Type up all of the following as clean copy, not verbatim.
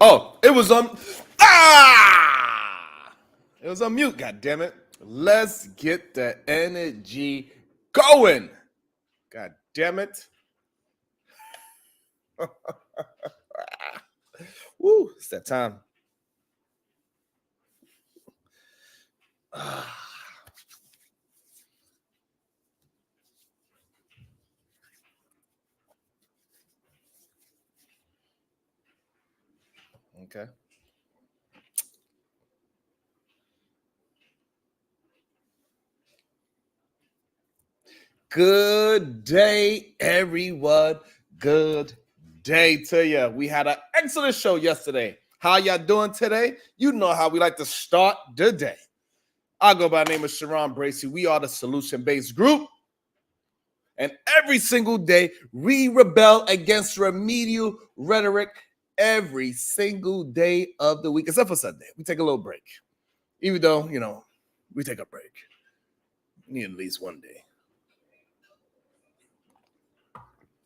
Oh, it was on. Ah! It was on mute, God damn it. Let's get the energy going. God damn it. Woo, it's that time. Okay. Good day, everyone. Good day to you. We had an excellent show yesterday. How y'all doing today? You know how we like to start the day. I go by the name of Sharon Bracey. We are the solution-based group. And every single day, we rebel against remedial rhetoric every single day of the week, except for Sunday. We take a little break. Even though, we take a break. We need at least one day.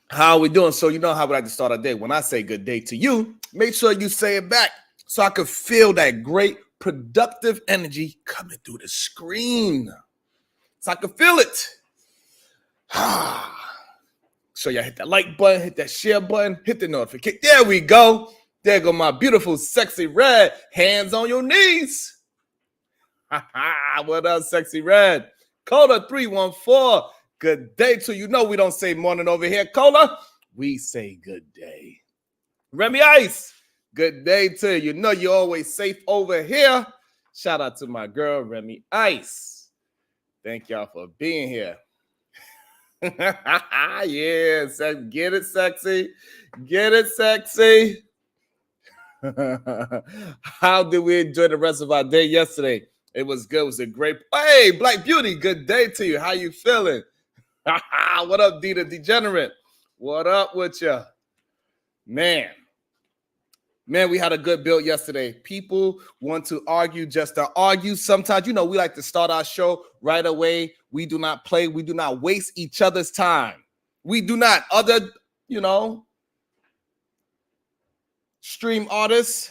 How are we doing? So you know how we like to start our day. When I say good day to you, make sure you say it back so I can feel that great productive energy coming through the screen. So I can feel it. So y'all hit that like button, hit that share button, hit the notification. There we go. There go my beautiful, sexy red. Hands on your knees. What up, sexy red? Coda 314. Good day to you. Know we don't say morning over here, Cola. We say good day. Remy Ice. Good day to you. Know you're always safe over here. Shout out to my girl, Remy Ice. Thank y'all for being here. Yeah, get it, sexy. Get it, sexy. How did we enjoy the rest of our day yesterday? It was good. It was a great. Hey, Black Beauty, good day to you. How you feeling? What up, D the Degenerate? What up with you? Man, we had a good build yesterday. People want to argue just to argue. Sometimes, we like to start our show right away. We do not play. We do not waste each other's time. We do not. Other, streaming artists.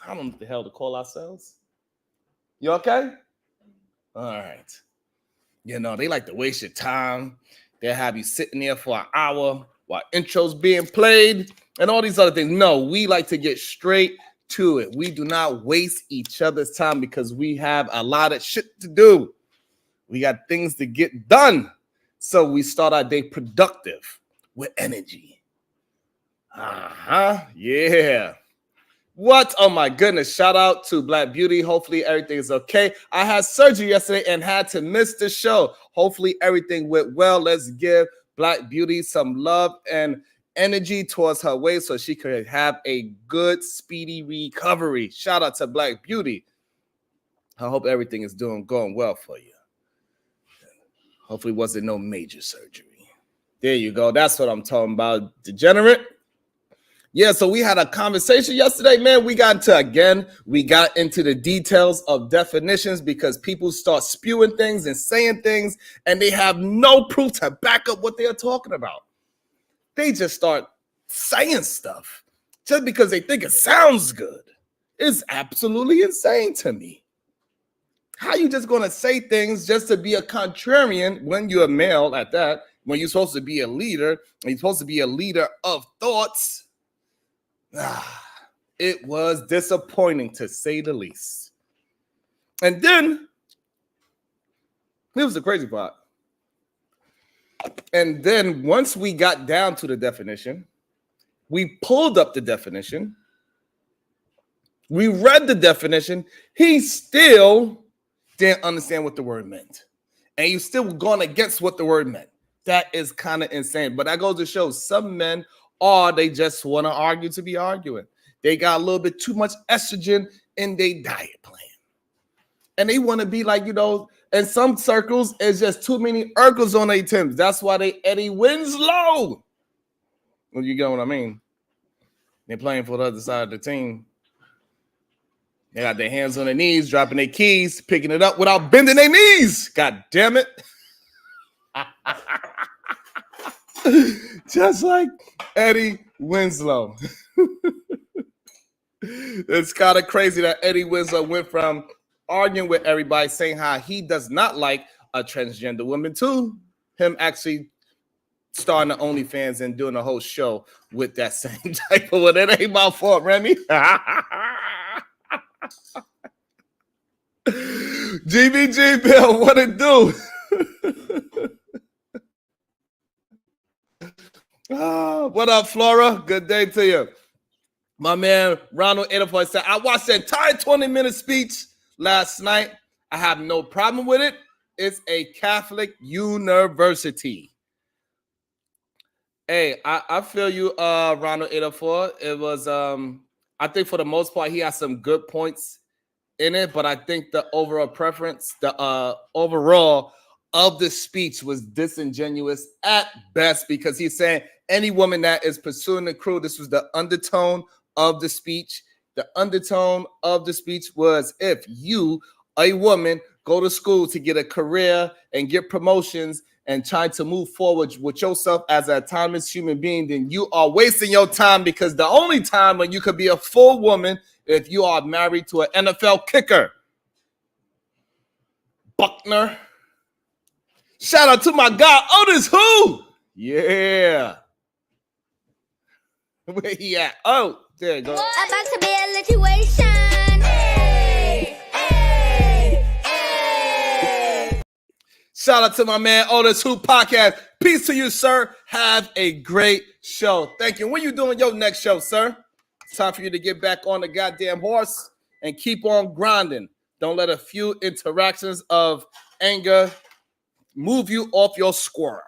I don't know what the hell to call ourselves. You okay? All right. They like to waste your time. They'll have you sitting there for an hour while intros being played and all these other things. No, we like to get straight to it. We do not waste each other's time because we have a lot of shit to do. We got things to get done. So we start our day productive with energy. Yeah. What? Oh my goodness. Shout out to Black Beauty. Hopefully everything is okay. I had surgery yesterday and had to miss the show. Hopefully everything went well. Let's give Black Beauty some love and energy towards her way so she could have a good, speedy recovery. Shout out to Black Beauty. I hope everything is going well for you. Hopefully it wasn't no major surgery. There you go. That's what I'm talking about. Degenerate. Yeah, so we had a conversation yesterday, man. We got into the details of definitions because people start spewing things and saying things and they have no proof to back up what they're talking about. They just start saying stuff just because they think it sounds good. It's absolutely insane to me. How you just going to say things just to be a contrarian when you're a male at that, when you're supposed to be a leader, and you're supposed to be a leader of thoughts? It was disappointing to say the least. And then, here's the crazy part. And then once we got down to the definition, we pulled up the definition, we read the definition, he still didn't understand what the word meant. And you still going against what the word meant. That is kind of insane. But that goes to show some men they just want to argue to be arguing. They got a little bit too much estrogen in their diet plan. And they want to be like, in some circles, it's just too many Urkels on their Timbs. That's why they Eddie Winslow. Well, you get what I mean? They're playing for the other side of the team. They got their hands on their knees, dropping their keys, picking it up without bending their knees. God damn it. Just like Eddie Winslow. It's kind of crazy that Eddie Winslow went from arguing with everybody saying how he does not like a transgender woman to him actually starting the OnlyFans and doing a whole show with that same type of one. It ain't my fault, Remy. GBG Bill, what it do? What up, Flora? Good day to you. My man Ronald Edifoy said, I watched the entire 20-minute speech last night. I have no problem with it. It's a Catholic university. Hey, I feel you, Ronald Edifoy. It was, I think for the most part, he has some good points in it, but I think the overall preference, the overall of the speech was disingenuous at best, because he's saying any woman that is pursuing the crew, this was the undertone of the speech. The undertone of the speech was, if you, a woman, go to school to get a career and get promotions and try to move forward with yourself as an autonomous human being, then you are wasting your time, because the only time when you could be a full woman if you are married to an NFL kicker. Buckner. Shout out to my guy, Otis Who. Yeah. Where he at? Oh, there you go. About to be a situation. Hey, hey, hey. Shout out to my man, Otis Who Podcast. Peace to you, sir. Have a great show. Thank you. When you doing your next show, sir? It's time for you to get back on the goddamn horse and keep on grinding. Don't let a few interactions of anger move you off your square.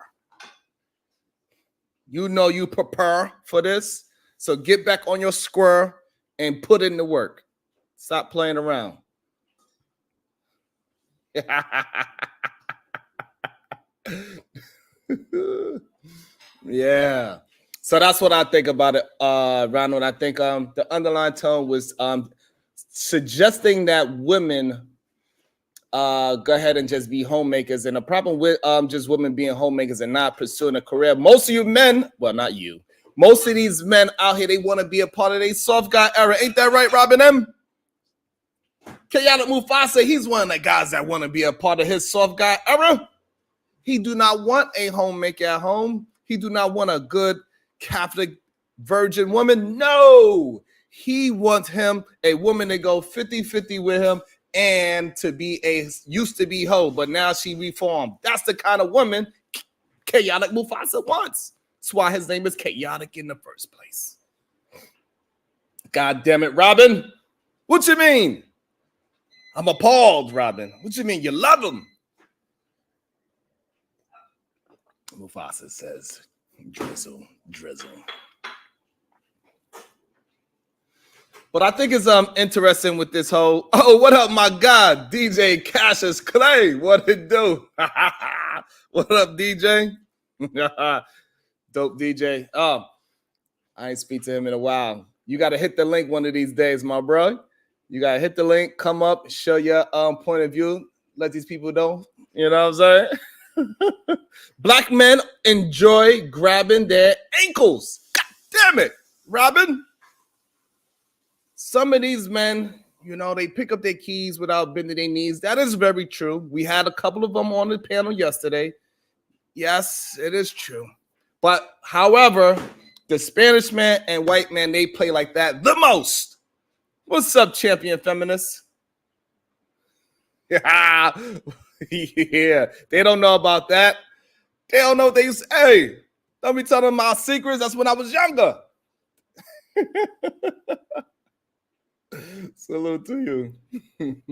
You know you prepare for this, so get back on your square and put in the work. Stop playing around. Yeah. So that's what I think about it, Ronald. I think the underlying tone was suggesting that women go ahead and just be homemakers. And the problem with just women being homemakers and not pursuing a career, most of you men, well, not you, most of these men out here, they want to be a part of a soft guy era. Ain't that right, Robin M? Chaotic Mufasa, he's one of the guys that want to be a part of his soft guy era. He do not want a homemaker at home. He do not want a good Catholic virgin woman. No, he wants him a woman to go 50-50 with him and to be a used to be hoe, but now she reformed. That's the kind of woman Chaotic Mufasa wants. That's why his name is Chaotic in the first place. God damn it, Robin. What you mean? I'm appalled, Robin. What you mean? You love him? Mufasa says, drizzle, drizzle. But I think it's interesting with this whole, oh, what up, my guy, DJ Cassius Clay? What it do? What up, DJ? Dope DJ. I ain't speak to him in a while. You got to hit the link one of these days, my bro. You got to hit the link, come up, show your point of view, let these people know. You know what I'm saying? Black men enjoy grabbing their ankles. God damn it, Robin. Some of these men, you know, they pick up their keys without bending their knees. That is very true. We had a couple of them on the panel yesterday. Yes, it is true. But however, the Spanish man and white man, they play like that the most. What's up, champion feminists? Yeah, yeah. They don't know about that. They don't know. They used to, hey, don't be telling them my secrets. That's when I was younger. Salute to you.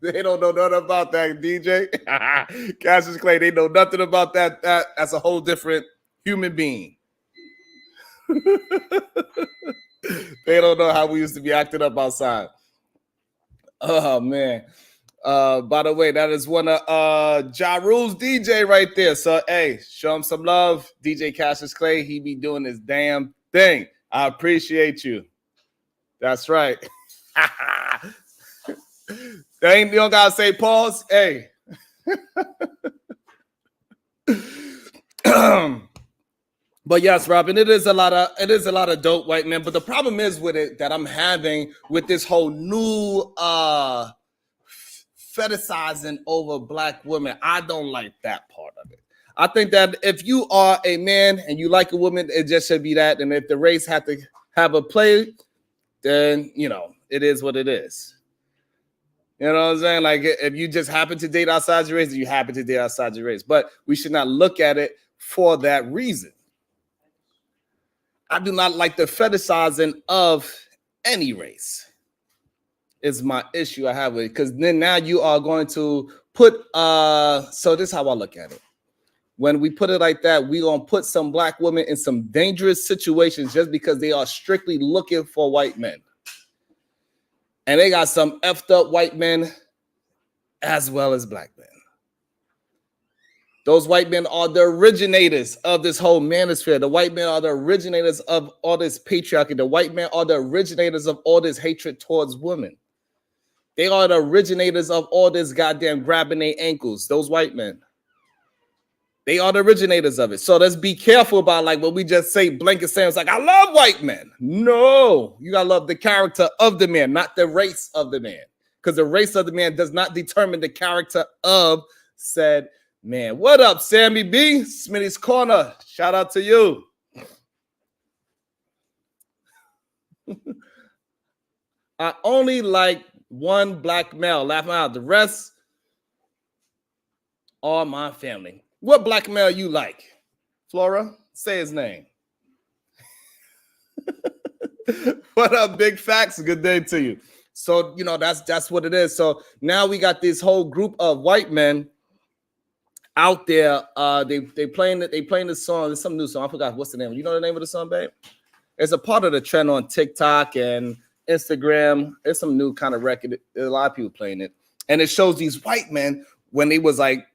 They don't know nothing about that, DJ. Cassius Clay, they know nothing about that. That's a whole different human being. They don't know how we used to be acting up outside. Oh, man. By the way, that is one of Ja Rule's DJ right there. So, hey, show him some love. DJ Cassius Clay, he be doing his damn thing. I appreciate you. That's right. You don't gotta say pause. Hey. But yes, Robin, it is a lot of dope white men. But the problem is with it that I'm having with this whole new fetishizing over black women. I don't like that part of it. I think that if you are a man and you like a woman, it just should be that. And if the race had to have a play, then it is what it is. You know what I'm saying? Like if you just happen to date outside your race, you happen to date outside your race. But we should not look at it for that reason. I do not like the fetishizing of any race. Is my issue I have with it. Because then now you are going to put so this is how I look at it. When we put it like that, we gonna put some black women in some dangerous situations just because they are strictly looking for white men. And they got some effed up white men as well as black men. Those white men are the originators of this whole manosphere. The white men are the originators of all this patriarchy. The white men are the originators of all this hatred towards women. They are the originators of all this goddamn grabbing their ankles. Those white men. They are the originators of it. So let's be careful about like what we just say blanket saying. It's like, I love white men. No, you gotta love the character of the man, not the race of the man. Because the race of the man does not determine the character of said man. What up, Sammy B? Smitty's Corner. Shout out to you. I only like one black male. Laughing out. The rest are my family. What black male you like? Flora, say his name. What up, Big Facts? Good day to you. So, that's what it is. So now we got this whole group of white men out there. They playing this song. There's some new song. I forgot what's the name. You know the name of the song, babe? It's a part of the trend on TikTok and Instagram. It's some new kind of record. There's a lot of people playing it. And it shows these white men when they was like,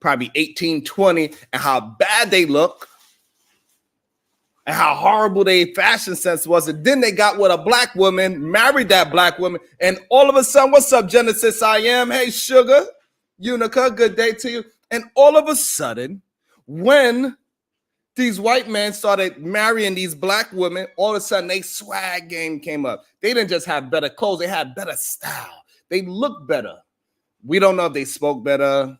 probably 18, 20, and how bad they look and how horrible their fashion sense was. And then they got with a black woman, married that black woman, and all of a sudden, what's up, Genesis? I am. Hey, Sugar, Unica, good day to you. And all of a sudden, when these white men started marrying these black women, all of a sudden, they swag game came up. They didn't just have better clothes, they had better style. They looked better. We don't know if they spoke better,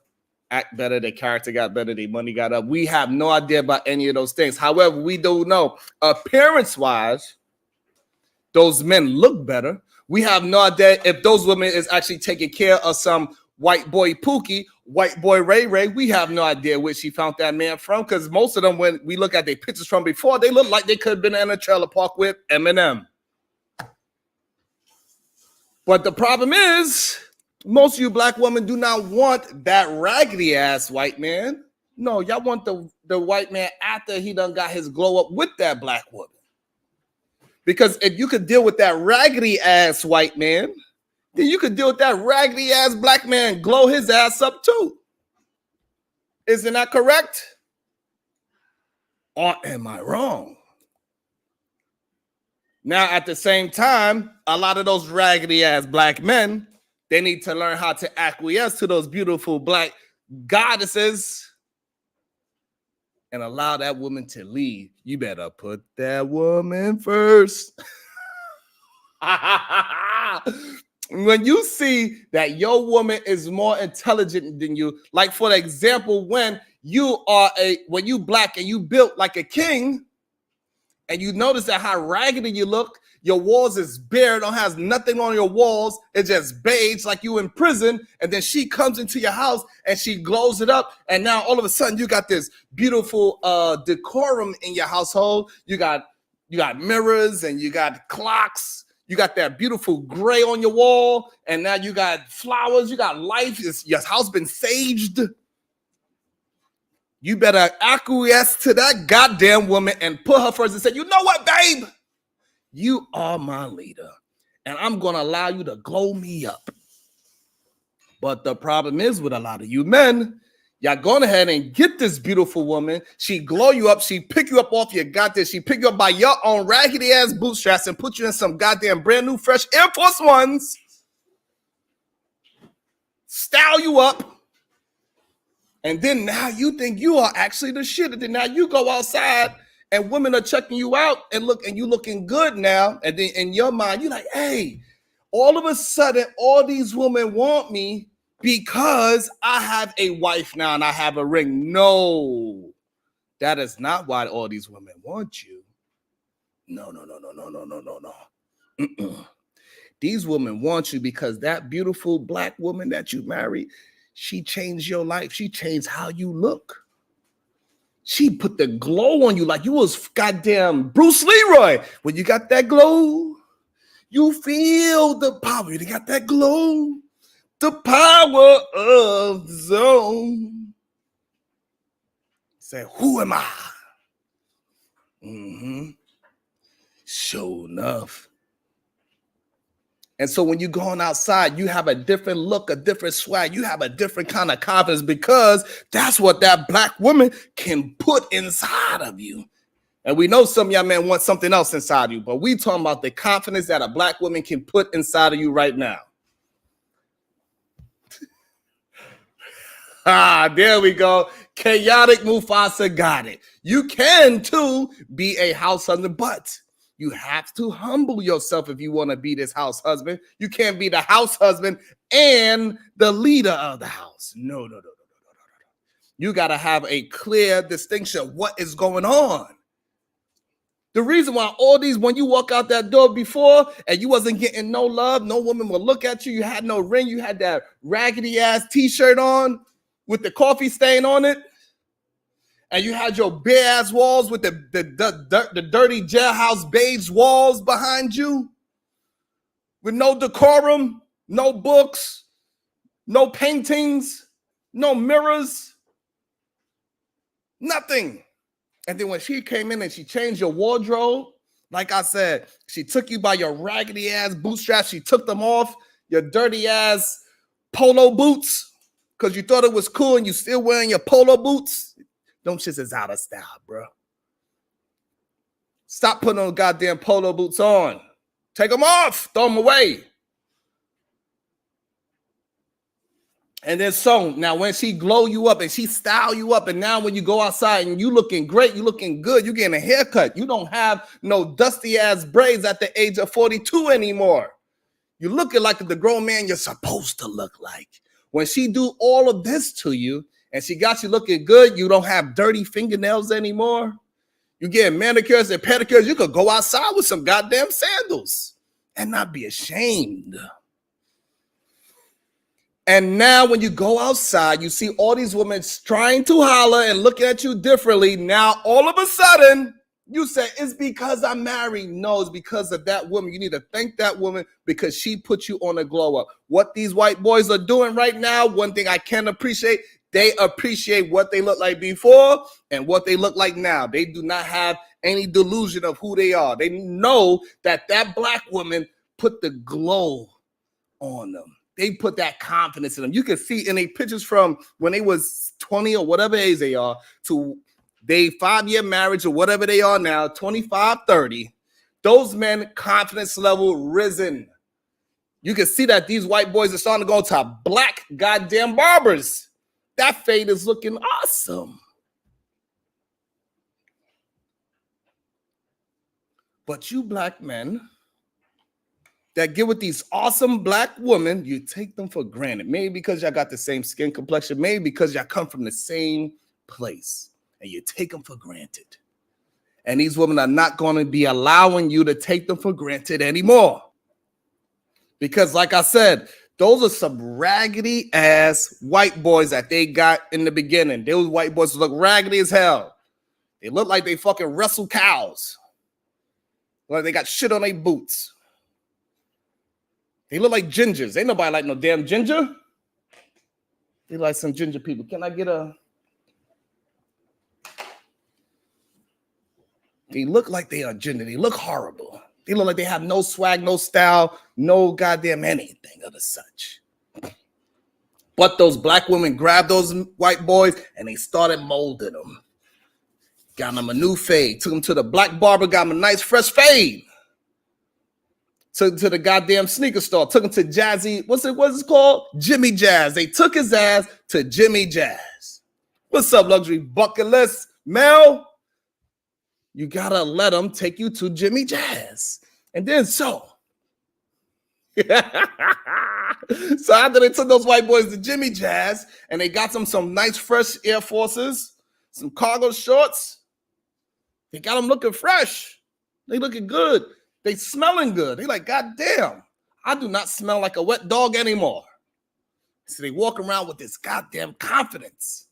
act better, their character got better, their money got up. We have no idea about any of those things. However, we do know appearance-wise, those men look better. We have no idea if those women is actually taking care of some white boy Pookie, white boy Ray Ray. We have no idea where she found that man from, because most of them, when we look at their pictures from before, they look like they could have been in a trailer park with Eminem. But the problem is, most of you black women do not want that raggedy ass white man. No, y'all want the white man after he done got his glow up with that black woman. Because if you could deal with that raggedy ass white man, then you could deal with that raggedy ass black man, glow his ass up too. Isn't that correct? Or am I wrong? Now, at the same time, a lot of those raggedy ass black men, they need to learn how to acquiesce to those beautiful black goddesses and allow that woman to lead. You better put that woman first. When you see that your woman is more intelligent than you, like for example, when you black and you built like a king, and you notice that how raggedy you look, your walls is bare, don't have nothing on your walls, it's just beige like you in prison, and then she comes into your house and she glows it up, and now all of a sudden you got this beautiful decorum in your household. You got mirrors and you got clocks, you got that beautiful gray on your wall, and now you got flowers, you got life, your house been saged. You better acquiesce to that goddamn woman and put her first and say, you know what, babe? You are my leader, and I'm going to allow you to glow me up. But the problem is with a lot of you men, y'all going ahead and get this beautiful woman. She glow you up. She pick you up off your goddamn. She pick you up by your own raggedy ass bootstraps and put you in some goddamn brand new fresh Air Force Ones. Style you up. And then now you think you are actually the shit. And then now you go outside and women are checking you out and you looking good now. And then in your mind, you're like, hey, all of a sudden, all these women want me because I have a wife now and I have a ring. No, that is not why all these women want you. No. Mm-mm. These women want you because that beautiful black woman that you married, she changed your life. She changed how you look. She put the glow on you like you was goddamn Bruce Leroy. When you got that glow, you feel the power. You got that glow, the power of the zone. Say, who am I? Sure enough. And so when you're going outside, you have a different look, a different swag. You have a different kind of confidence because that's what that black woman can put inside of you. And we know some of y'all men want something else inside of you, but we talking about the confidence that a black woman can put inside of you right now. There we go. Chaotic Mufasa got it. You can too be a house husband, but you have to humble yourself if you want to be this house husband. You can't be the house husband and the leader of the house. No. You got to have a clear distinction. What is going on? The reason why all these, when you walk out that door before and you wasn't getting no love, no woman would look at you, you had no ring, you had that raggedy ass t-shirt on with the coffee stain on it, and you had your bare ass walls with the dirty jailhouse beige walls behind you with no decorum, no books, no paintings, no mirrors, nothing. And then when she came in and she changed your wardrobe, like I said, she took you by your raggedy ass bootstraps. She took them off, your dirty ass polo boots, because you thought it was cool and you still wearing your polo boots. Them shits is out of style, bro. Stop putting those goddamn polo boots on. Take them off. Throw them away. And then so now when she glow you up and she style you up, and now when you go outside and you looking great, you looking good, you getting a haircut. You don't have no dusty ass braids at the age of 42 anymore. You're looking like the grown man you're supposed to look like. When she do all of this to you and she got you looking good, you don't have dirty fingernails anymore. You get manicures and pedicures. You could go outside with some goddamn sandals and not be ashamed. And now when you go outside, you see all these women trying to holler and looking at you differently. Now, all of a sudden, you say, it's because I'm married. No, it's because of that woman. You need to thank that woman because she put you on a glow up. What these white boys are doing right now, one thing I can appreciate, they appreciate what they look like before and what they look like now. They do not have any delusion of who they are. They know that that black woman put the glow on them. They put that confidence in them. You can see in their pictures from when they was 20 or whatever age they are to they 5-year marriage or whatever they are now, 25, 30. Those men confidence level risen. You can see that these white boys are starting to go to black goddamn barbers. That fade is looking awesome. But you black men that get with these awesome black women, you take them for granted. Maybe because y'all got the same skin complexion, maybe because y'all come from the same place, and you take them for granted. And these women are not going to be allowing you to take them for granted anymore. Because like I said, those are some raggedy ass white boys that they got in the beginning. Those white boys look raggedy as hell. They look like they fucking wrestle cows. Like they got shit on their boots. They look like gingers. Ain't nobody like no damn ginger. They like some ginger people. Can I get a... They look like they are ginger. They look horrible. They look like they have no swag, no style, no goddamn anything of the such. But those black women grabbed those white boys and they started molding them. Got them a new fade. Took them to the black barber, got them a nice fresh fade. Took him to the goddamn sneaker store. Took him to Jazzy. What's it called? Jimmy Jazz. They took his ass to Jimmy Jazz. What's up, luxury bucket list? Mel, you gotta let them take you to Jimmy Jazz. And then so after they took those white boys to Jimmy Jazz and they got them some nice fresh Air Forces, some cargo shorts, they got them looking fresh. They looking good. They smelling good. They like, God damn, I do not smell like a wet dog anymore. So they walk around with this goddamn confidence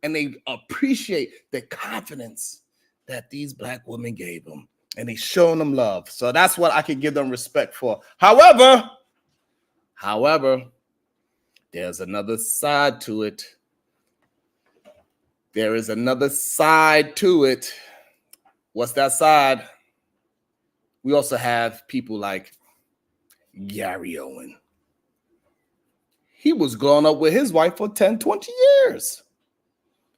and they appreciate the confidence that these black women gave them and they showing them love. So that's what I can give them respect for. However, there's another side to it. There is another side to it. What's that side? We also have people like Gary Owen. He was growing up with his wife for 10, 20 years.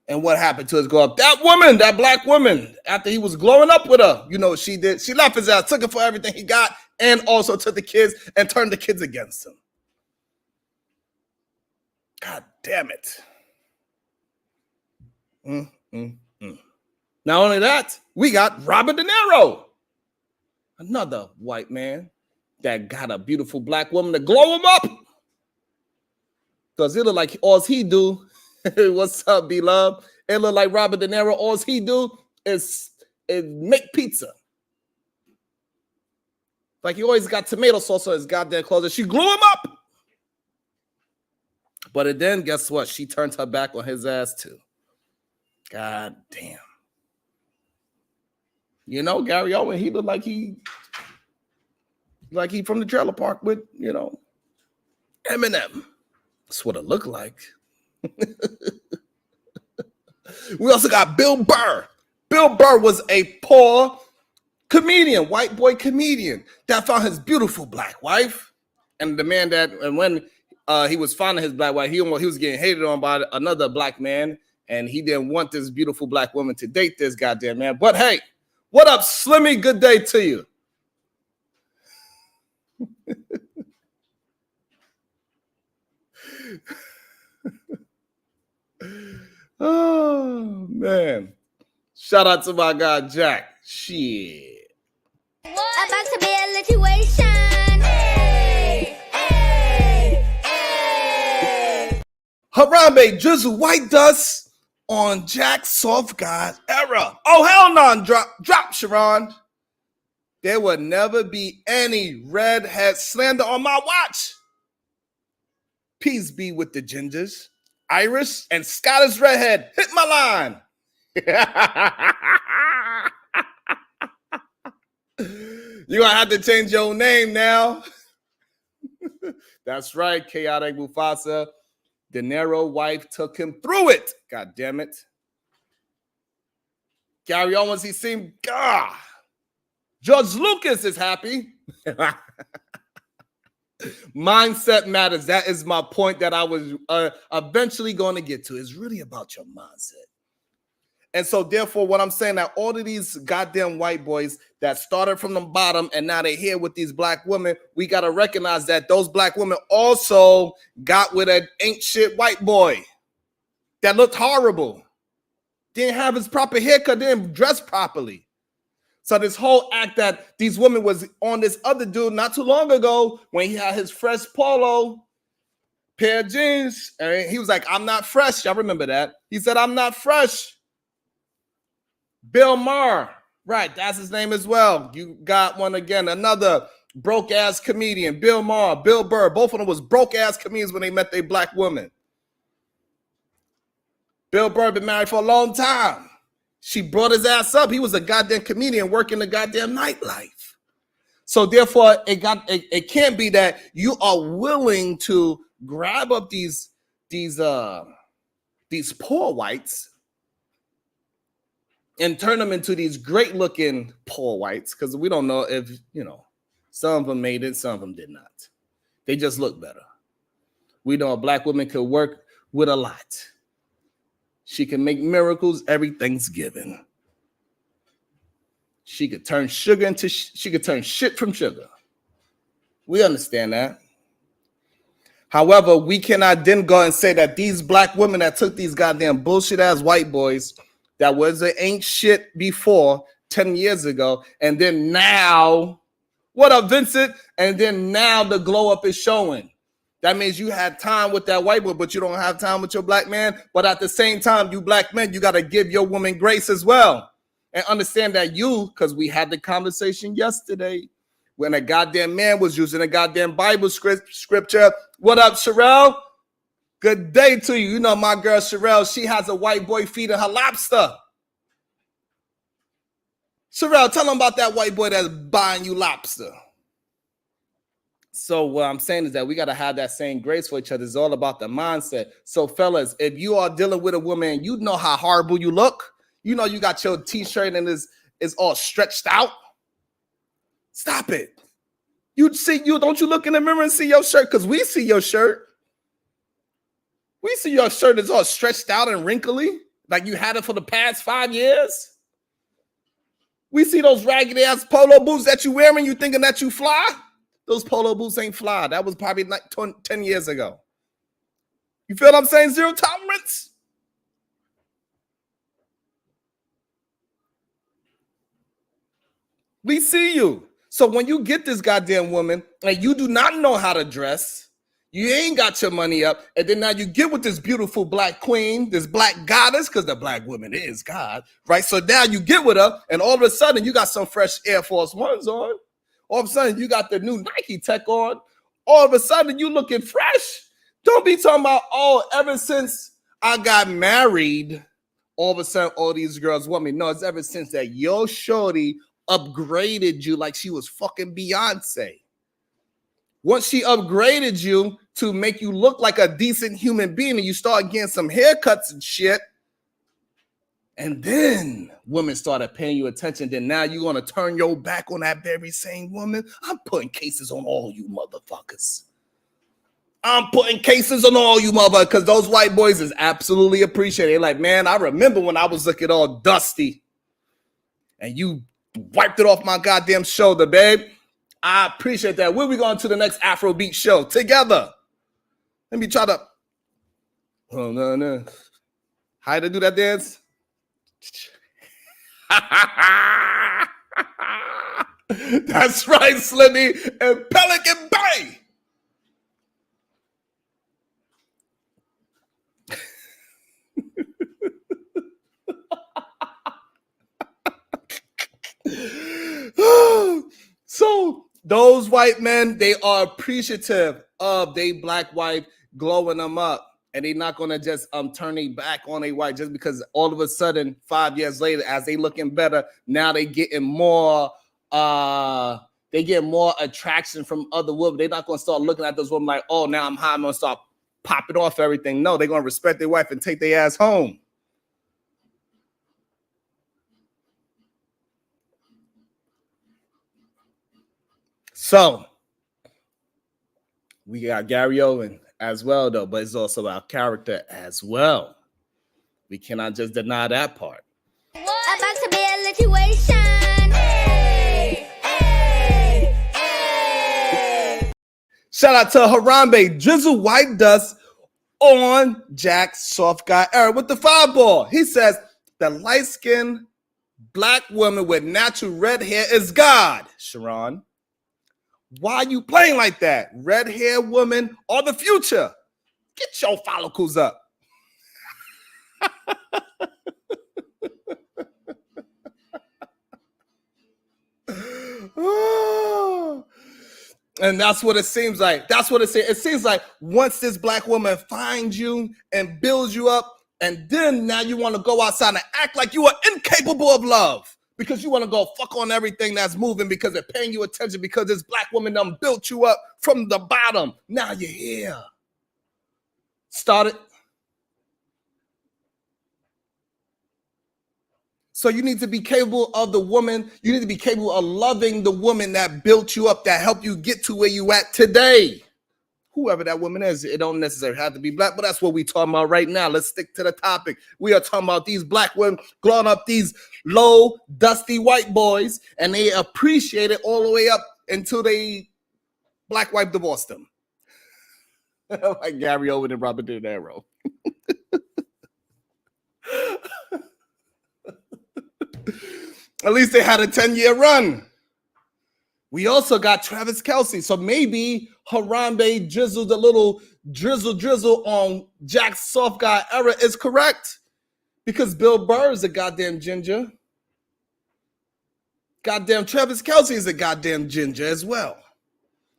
And what happened to his girl? That woman, that black woman, after he was growing up with her, you know what she did? She left his ass, took it for everything he got, and also took the kids and turned the kids against him. God damn it. Not only that, we got Robert De Niro, another white man that got a beautiful black woman to glow him up. Because it look like all he do, what's up, beloved? It look like Robert De Niro, all he do is make pizza. Like he always got tomato sauce on his goddamn clothes, and she glue him up. But then, guess what? She turned her back on his ass too. God damn. You know, Gary Owen, he looked like he from the trailer park with, you know, Eminem. That's what it looked like. We also got Bill Burr. Bill Burr was a poor comedian, white boy comedian that found his beautiful black wife. And the man that, and when he was finding his black wife, he was getting hated on by another black man. And he didn't want this beautiful black woman to date this goddamn man. But hey, what up, Slimmy? Good day to you. Oh, man. Shout out to my guy, Jack. Shit. About to be a situation. Hey, hey, hey. Harambe Drizzle White Dust on Jack Soft God era. Oh, hell no. Drop, Sharon. There will never be any redhead slander on my watch. Peace be with the gingers. Irish and Scottish redhead. Hit my line. You're going to have to change your name now. That's right, Chaotic Mufasa. De Niro wife took him through it. God damn it. Gary Owens, he seemed, George Lucas is happy. Mindset matters. That is my point that I was eventually going to get to. It's really about your mindset. And so therefore, what I'm saying, that all of these goddamn white boys that started from the bottom and now they're here with these black women, we got to recognize that those black women also got with an ain't shit white boy that looked horrible. Didn't have his proper haircut, didn't dress properly. So this whole act that these women was on this other dude not too long ago when he had his fresh polo pair of jeans, and he was like, I'm not fresh. Y'all remember that? He said, I'm not fresh. Bill Maher, right, that's his name as well. You got one again, another broke-ass comedian, Bill Maher, Bill Burr. Both of them was broke-ass comedians when they met their black woman. Bill Burr been married for a long time. She brought his ass up. He was a goddamn comedian working the goddamn nightlife. So therefore, it can't be that you are willing to grab up these poor whites and turn them into these great looking poor whites, because we don't know if, you know, some of them made it, some of them did not. They just look better. We know a black woman could work with a lot. She can make miracles every Thanksgiving. She could turn she could turn shit from sugar. We understand that. However, we cannot then go and say that these black women that took these goddamn bullshit ass white boys that ain't shit before 10 years ago, and then now, what up, Vincent? And then now the glow up is showing. That means you had time with that white boy, but you don't have time with your black man. But at the same time, you black men, you got to give your woman grace as well. And understand that because we had the conversation yesterday when a goddamn man was using a goddamn Bible scripture. What up, Sherelle? Good day to you. You know my girl Sherelle, she has a white boy feeding her lobster. Sherelle, tell them about that white boy that's buying you lobster. So what I'm saying is that we got to have that same grace for each other. It's all about the mindset. So fellas, if you are dealing with a woman, you know how horrible you look. You know you got your t-shirt and it's all stretched out. Stop it. Don't you look in the mirror and see your shirt? Because we see your shirt. We see your shirt is all stretched out and wrinkly, like you had it for the past 5 years. We see those raggedy ass polo boots that you wearing, you thinking that you fly. Those polo boots ain't fly. That was probably like 10 years ago. You feel what I'm saying? Zero tolerance. We see you. So when you get this goddamn woman and you do not know how to dress, you ain't got your money up, and then now you get with this beautiful black queen, this black goddess, because the black woman is God, right? So now you get with her, and all of a sudden you got some fresh Air Force Ones on. All of a sudden you got the new Nike Tech on. All of a sudden you looking fresh. Don't be talking about, oh, ever since I got married, all of a sudden all these girls want me. No, it's ever since that your shorty upgraded you like she was fucking Beyonce. Once she upgraded you to make you look like a decent human being and you start getting some haircuts and shit, and then women started paying you attention, then now you're going to turn your back on that very same woman? I'm putting cases on all you motherfuckers. I'm putting cases on all you motherfuckers because those white boys is absolutely appreciated. They're like, man, I remember when I was looking all dusty and you wiped it off my goddamn shoulder, babe. I appreciate that. When we going to the next Afrobeat show together? Let me try to. Oh, no. How to do that dance? That's right, Slimmy and Pelican Bay. So those white men, they are appreciative of their black wife glowing them up, and they're not gonna just turn their back on a white just because all of a sudden 5 years later, as they looking better, now they getting more attraction from other women. They're not gonna start looking at those women like, oh, now I'm high, I'm gonna start popping off everything. No, they're gonna respect their wife and take their ass home. So we got Gary Owen as well, though, but it's also about character as well. We cannot just deny that part. About to be a situation. Hey, hey, hey. Shout out to Harambe, Drizzle White Dust on Jack Soft Guy Era with the 5-ball. He says the light-skinned black woman with natural red hair is God, Sharon. Why are you playing like that? Red hair woman or the future? Get your follicles up. And that's what it seems like. That's what it seems. It seems like once this black woman finds you and builds you up, and then now you want to go outside and act like you are incapable of love. Because you want to go fuck on everything that's moving because they're paying you attention because this black woman done built you up from the bottom. Now you're here. Started. So you need to be capable of the woman. You need to be capable of loving the woman that built you up, that helped you get to where you at today. Whoever that woman is, it don't necessarily have to be black, but that's what we're talking about right now. Let's stick to the topic. We are talking about these black women glowing up these low, dusty white boys, and they appreciate it all the way up until they black wife divorced them. Like Gary Owen and Robert De Niro. At least they had a 10-year run. We also got Travis Kelce. So maybe Harambe drizzled a little drizzle on Jack's soft guy era is correct. Because Bill Burr is a goddamn ginger. Goddamn Travis Kelce is a goddamn ginger as well.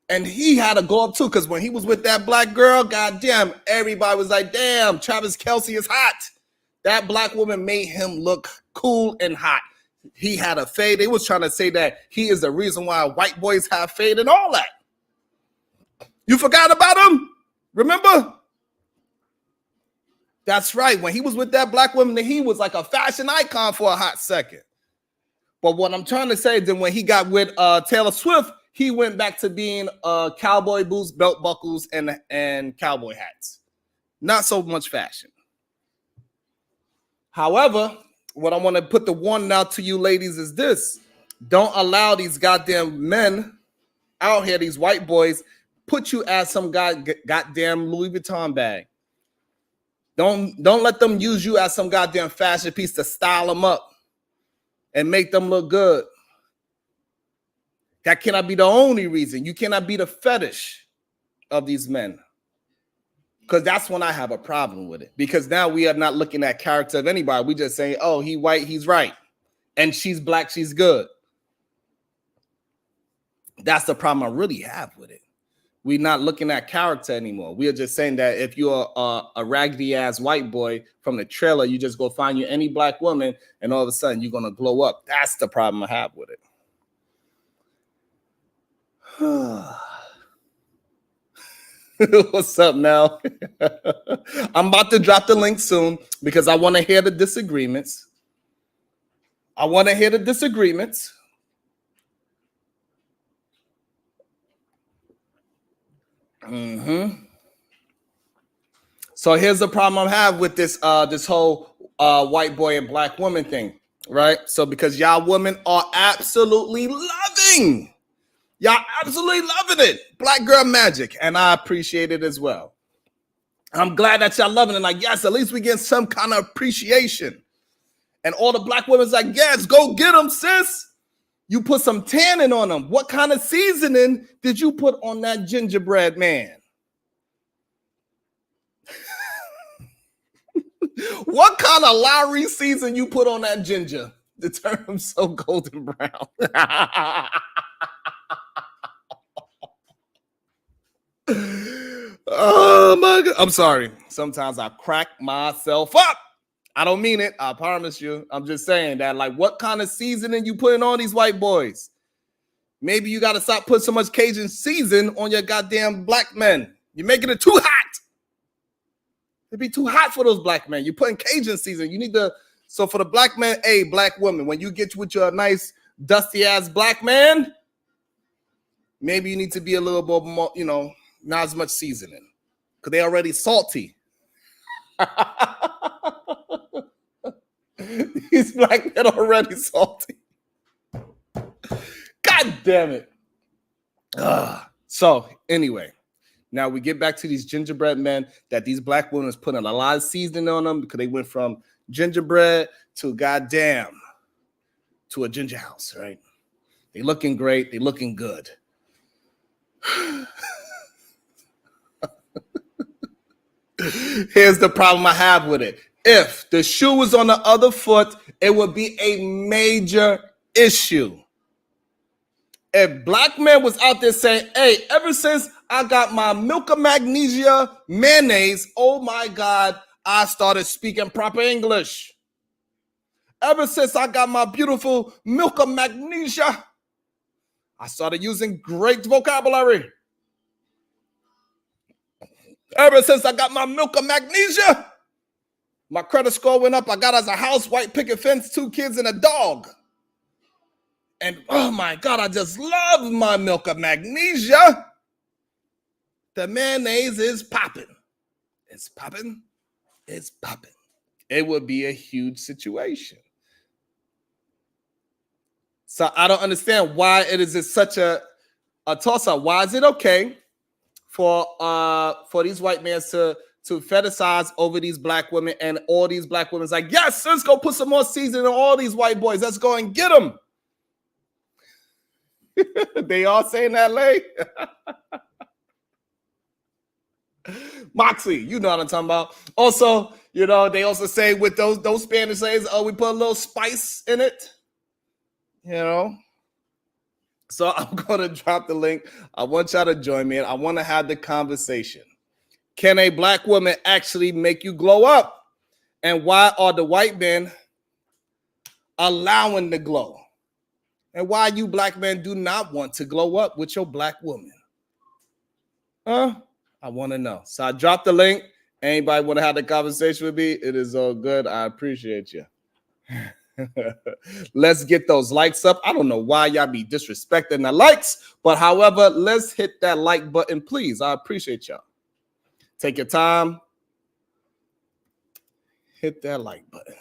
And he had to go up too, because when he was with that black girl, goddamn, everybody was like, damn, Travis Kelce is hot. That black woman made him look cool and hot. He had a fade. They was trying to say that he is the reason why white boys have fade and all that. You forgot about him? Remember? That's right. When he was with that black woman, he was like a fashion icon for a hot second. But what I'm trying to say, then when he got with Taylor Swift, he went back to being cowboy boots, belt buckles, and cowboy hats. Not so much fashion. However, what I want to put the warning out to you ladies is this. Don't allow these goddamn men out here, these white boys, put you as some goddamn Louis Vuitton bag. Don't let them use you as some goddamn fashion piece to style them up and make them look good. That cannot be the only reason. You cannot be the fetish of these men. Because that's when I have a problem with it. Because now we are not looking at character of anybody. We just saying, oh, he white, he's right. And she's black, she's good. That's the problem I really have with it. We're not looking at character anymore. We are just saying that if you're a raggedy ass white boy from the trailer, you just go find you any black woman and all of a sudden you're going to glow up. That's the problem I have with it. What's up now? I'm about to drop the link soon because I want to hear the disagreements. So here's the problem I have with this this whole white boy and black woman thing, right? So because y'all women are absolutely loving. Y'all absolutely loving it. Black girl magic. And I appreciate it as well. I'm glad that y'all loving it. Like, yes, at least we get some kind of appreciation. And all the black women's like, yes, go get them, sis. You put some tanning on them. What kind of seasoning did you put on that gingerbread man? What kind of Lowry season you put on that ginger to turn him so golden brown? Oh my God. I'm sorry. Sometimes I crack myself up. I don't mean it. I promise you. I'm just saying that, like, what kind of seasoning you putting on these white boys? Maybe you got to stop putting so much Cajun season on your goddamn black men. You're making it too hot. It'd be too hot for those black men. You're putting Cajun season. You need to. So for the black man, hey, black woman, when you get with your nice dusty ass black man, maybe you need to be a little bit more, you know, not as much seasoning because they're already salty. These black men are already salty. God damn it. So anyway, now we get back to these gingerbread men that these black women is putting a lot of seasoning on them because they went from gingerbread to goddamn to a ginger house, right? They looking great. They looking good. Here's the problem I have with it. If the shoe was on the other foot, it would be a major issue. If black man was out there saying, hey, ever since I got my Milk of Magnesia mayonnaise, oh my God, I started speaking proper English. Ever since I got my beautiful Milk of Magnesia, I started using great vocabulary. Ever since I got my Milk of Magnesia, my credit score went up. I got as a house, white picket fence, 2 kids, and a dog. And oh my God, I just love my Milk of Magnesia. The mayonnaise is popping. It's popping. It's popping. It would be a huge situation. So I don't understand why it is such a toss-up. Why is it okay for these white men to fetishize over these black women, and all these black women's like, yes, let's go put some more seasoning on all these white boys. Let's go and get them. They all saying that, Lay. Moxie, you know what I'm talking about. Also, you know, they also say with those Spanish sayings, oh, we put a little spice in it. You know. So I'm gonna drop the link. I want y'all to join me, and I want to have the conversation. Can a black woman actually make you glow up? And why are the white men allowing the glow? And why you black men do not want to glow up with your black woman? I want to know. So I dropped the link. Anybody want to have the conversation with me? It is all good. I appreciate you. Let's get those likes up. I don't know why y'all be disrespecting the likes, but however, let's hit that like button, please. I appreciate y'all. Take your time. Hit that like button.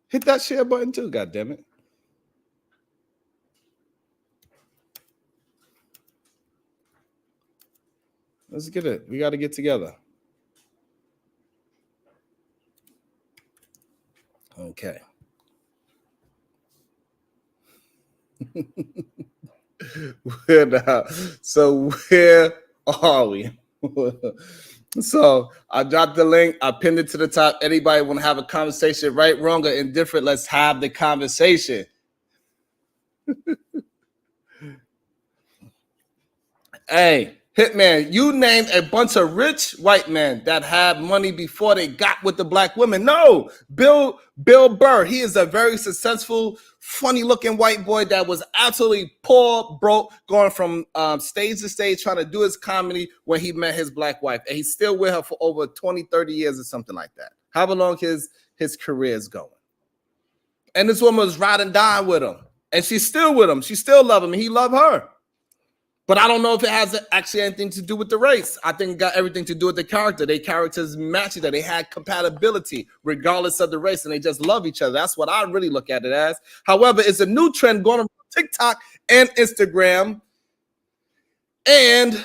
Hit that share button too, goddammit. Let's get it. We got to get together. Okay. So where are we? So I dropped the link. I pinned it to the top. Anybody want to have a conversation, right, wrong, or indifferent? Let's have the conversation. Hey, Hitman, you named a bunch of rich white men that had money before they got with the black women. No, Bill Burr, he is a very successful, funny-looking white boy that was absolutely poor, broke, going from stage to stage trying to do his comedy when he met his black wife. And he's still with her for over 20, 30 years or something like that. However long his career is going. And this woman was riding and dying with him. And she's still with him. She still loves him, and he loved her. But I don't know if it has actually anything to do with the race. I think it got everything to do with the character. Their characters matched each other. They had compatibility regardless of the race, and they just love each other. That's what I really look at it as. However, it's a new trend going on TikTok and Instagram. And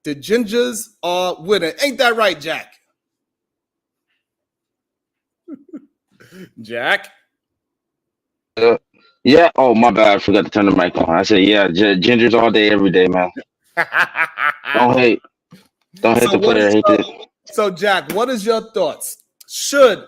the gingers are winning. Ain't that right, Jack? Jack? Yeah. Oh, my bad. I forgot to turn the mic on. I said, yeah, gingers all day, every day, man. Don't hate. Don't hate the player. Hate this. So, Jack, what is your thoughts? Should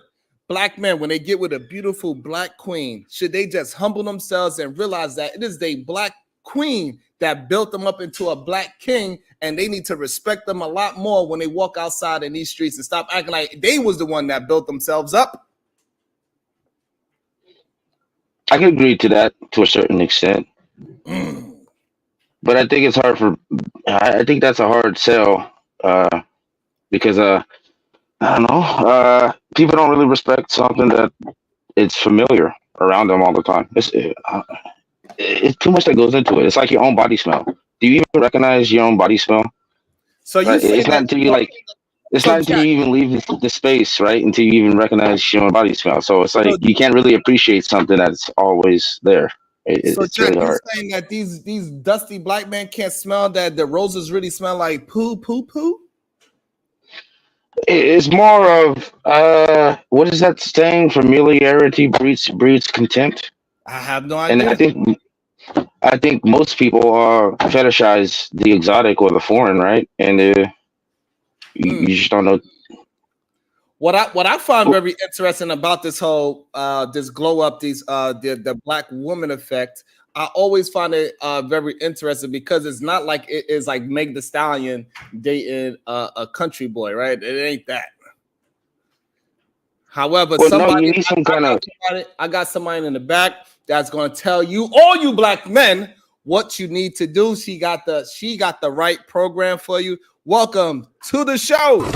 black men, when they get with a beautiful black queen, should they just humble themselves and realize that it is the black queen that built them up into a black king, and they need to respect them a lot more when they walk outside in these streets and stop acting like they was the one that built themselves up? I can agree to that to a certain extent. But I think it's hard I think that's a hard sell because, I don't know, people don't really respect something that it's familiar around them all the time. It's too much that goes into it. It's like your own body smell. Do you even recognize your own body smell? So you it's not until you it's not until you even leave the space, right? Until you even recognize your own body smell. So it's like you can't really appreciate something that's always there. So it's Jack, really hard. you're saying that these dusty black men can't smell that the roses really smell like poo, poo, poo? It's more of what is that saying? Familiarity breeds contempt. I have no idea. And I think most people fetishize the exotic or the foreign, right? And you just don't know. What I find very interesting about this whole this glow up, the black woman effect, I always find it very interesting because it's not like it is like Meg Thee Stallion dating a country boy, right? It ain't that. However, you need some kind of. I got somebody in the back that's going to tell you, all you black men, what you need to do. She got the right program for you. Welcome to the show.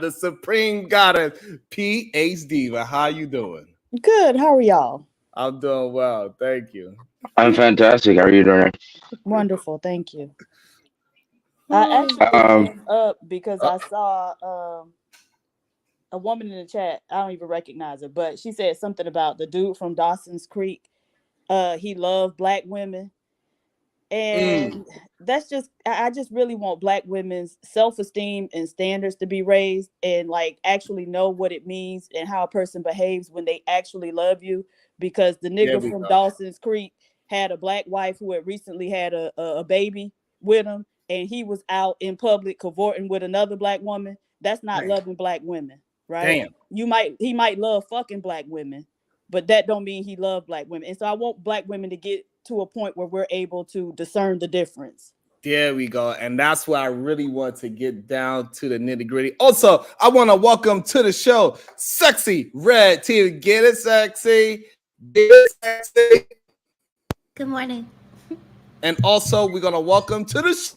The supreme goddess, PhD. Well, how you doing? Good. How are y'all? I'm doing well. Thank you. I'm fantastic. How are you doing? Wonderful. Thank you. I actually Um, came up because Uh, I saw a woman in the chat. I don't even recognize her, but she said something about the dude from Dawson's Creek. He loved black women. And that's just I just really want black women's self-esteem and standards to be raised, and like actually know what it means and how a person behaves when they actually love you, because the there nigga we from go. Dawson's Creek had a black wife who had recently had a baby with him, and he was out in public cavorting with another black woman. That's not Damn. loving black women, right? Damn. He might love fucking black women, but that don't mean he loved black women. And so I want black women to get to a point where we're able to discern the difference. There we go. And that's why I really want to get down to the nitty gritty. Also, I want to welcome to the show Sexy Red TV. Get it, sexy. Get it, sexy. Good morning. And also, we're going to welcome to the show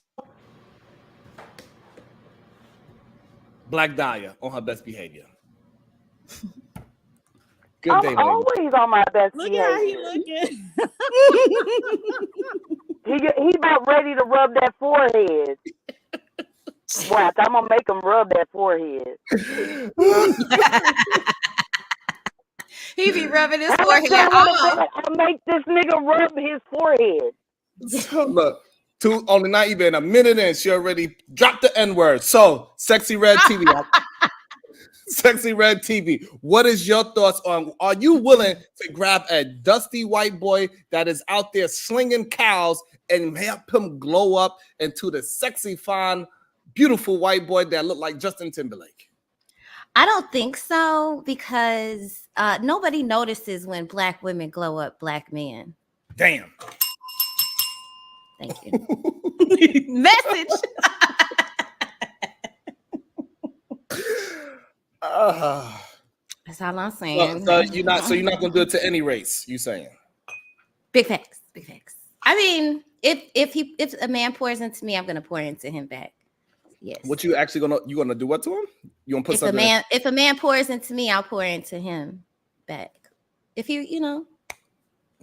Black Dahlia on her best behavior. Good day, I'm lady. always on my best Look at how he behavior. looking. He about ready to rub that forehead. Watch, I'm gonna make him rub that forehead. He be rubbing his How forehead. much Oh, I make this nigga rub his forehead? Look, only not even a minute in, she already dropped the N-word. So, Sexy Red TV. Sexy Red TV, what is your thoughts on, are you willing to grab a dusty white boy that is out there slinging cows and help him glow up into the sexy, fine, beautiful white boy that look like Justin Timberlake? I don't think so, because nobody notices when black women glow up black men. Damn. Thank you. Message. That's all I'm saying. So you're not gonna do it to any race, you saying? Big facts. Big facts. I mean, if a man pours into me, I'm gonna pour into him back. Yes. What you actually gonna do what to him? You gonna put if something? If a man pours into me, I'll pour into him back. If you know.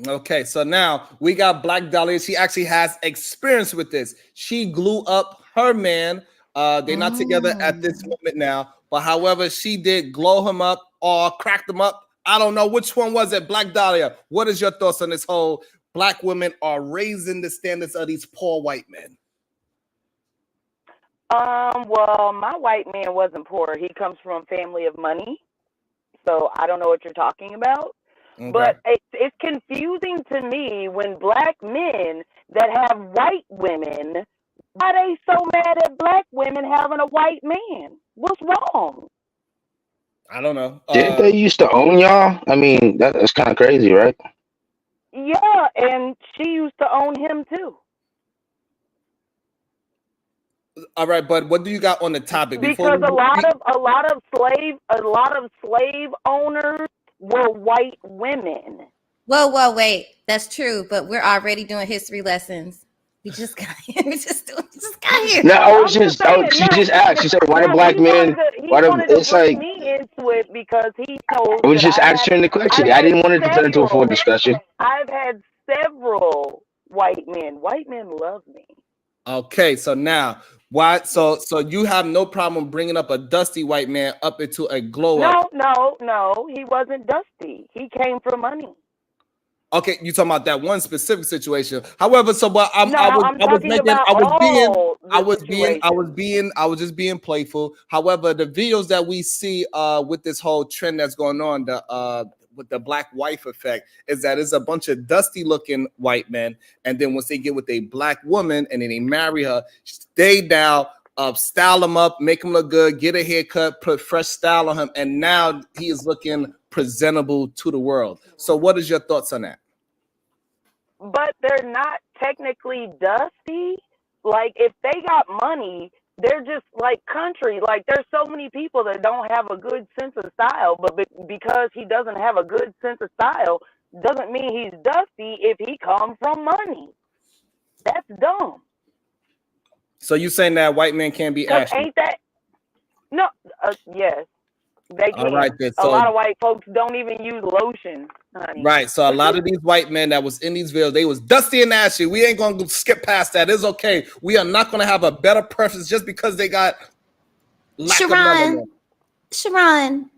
Okay, so now we got Black Dahlia. She actually has experience with this. She glue up her man. They're not together at this moment now, but however, she did glow him up or cracked him up. I don't know which one was it. Black Dahlia, what is your thoughts on this whole black women are raising the standards of these poor white men? Well, my white man wasn't poor. He comes from a family of money, so I don't know what you're talking about. Okay. But it's confusing to me when black men that have white women, why are they so mad at black women having a white man? What's wrong? I don't know. Didn't they used to own y'all? I mean, that's kind of crazy, right? Yeah, and she used to own him too. All right, but what do you got on the topic? Because a lot of slave owners were white women. Whoa, wait. That's true, but we're already doing history lessons. We just got here. We just got here. No, she just asked. She said, "Why do black men?" Why do it's like me into it because he knows. I was just answering the question. I didn't want it to turn into a full discussion. I've had several white men. White men love me. Okay, so now why? So you have no problem bringing up a dusty white man up into a glow up? No, he wasn't dusty. He came for money. Okay, you talking about that one specific situation. However, so but I was just being playful. However, the videos that we see with this whole trend that's going on, with the black wife effect, is that it's a bunch of dusty looking white men, and then once they get with a black woman and then they marry her, they now style him up, make him look good, get a haircut, put fresh style on him, and now he is looking presentable to the world. So what is your thoughts on that? But they're not technically dusty. Like, if they got money, they're just like country. Like, there's so many people that don't have a good sense of style, but because he doesn't have a good sense of style doesn't mean he's dusty if he comes from money. That's dumb. So you saying that white men can't be ashy? Ain't that? No, yes, they All can. right, then. A So lot of white folks don't even use lotion, honey. right, so a lot of these white men that was in these videos, they was dusty and ashy. We ain't gonna skip past that. It's okay. We are not gonna have a better preference just because they got lack of melanin. Sharon,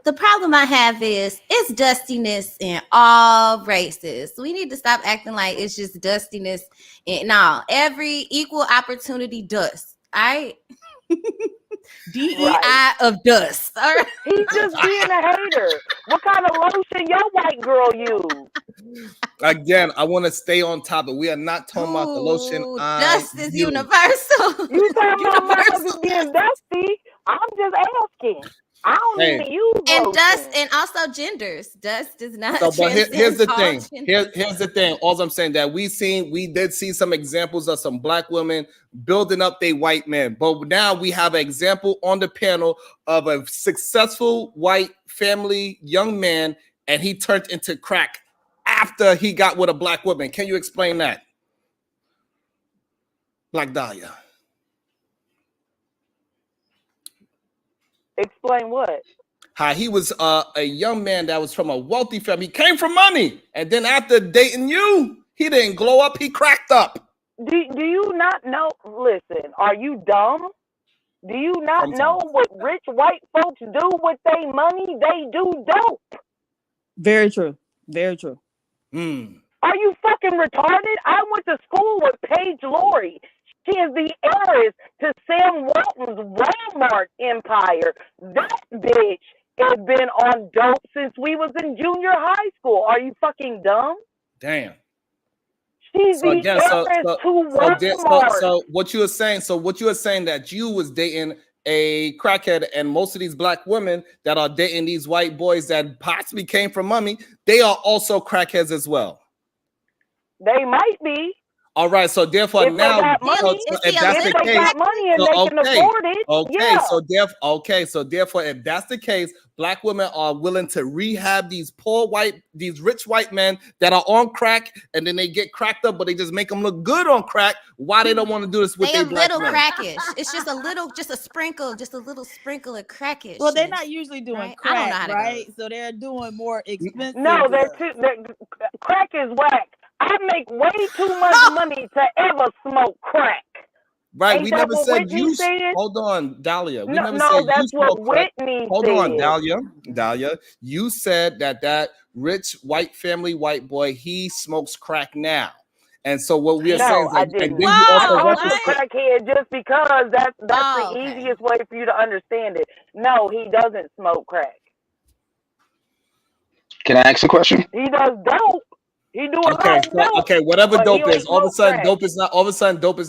the problem I have is it's dustiness in all races. We need to stop acting like it's just dustiness. No, every equal opportunity dust. DEI of dust. All right. He's just being a hater. What kind of lotion your white girl use? Again, I want to stay on topic. We are not talking about the lotion. Dust is universal. You talking about motherfuckers getting dusty? I'm just asking. I don't even use lotion. Dust, and also genders. Dust does not. So, but here's the thing. Here's the thing. All I'm saying that we did see some examples of some black women building up their white men, but now we have an example on the panel of a successful white family young man, and he turned into crack after he got with a black woman. Can you explain that, Black Dahlia? Explain what? How he was a young man that was from a wealthy family. He came from money. And then after dating you, he didn't glow up. He cracked up. Do you not know? Listen, are you dumb? Do you not know what rich white folks do with their money? They do dope. Very true. Very true. Are you fucking retarded? I went to school with Paige Laurie. She is the heiress to Sam Walton's Walmart empire. That bitch has been on dope since we was in junior high school. Are you fucking dumb? Damn. She's the heiress to Walmart. So what you are saying that you was dating a crackhead, and most of these black women that are dating these white boys that possibly came from money, they are also crackheads as well. They might be. All right, so therefore if now, if that's the case, money and they can afford it. So therefore, if that's the case, black women are willing to rehab these rich white men that are on crack, and then they get cracked up, but they just make them look good on crack. Why they don't want to do this with their black men? They a little crackish. It's just a little sprinkle of crackish. Well, they're not usually doing crack, right? So they're doing more expensive. No, crack is whack. I make way too much money to ever smoke crack. Right, Ain't we that never what said Whitney you. said? Hold on, Dahlia. We no, never no, said that's you what smoke crack. Whitney Hold said. on, Dahlia. You said that rich white family white boy, he smokes crack now. And so what we are saying is I that, didn't. and then you also I called him referenced a crackhead just because that's the easiest way for you to understand it. No, he doesn't smoke crack. Can I ask a question? He does dope. He do a lot of dope. Okay, whatever dope is, all of a sudden crack. dope is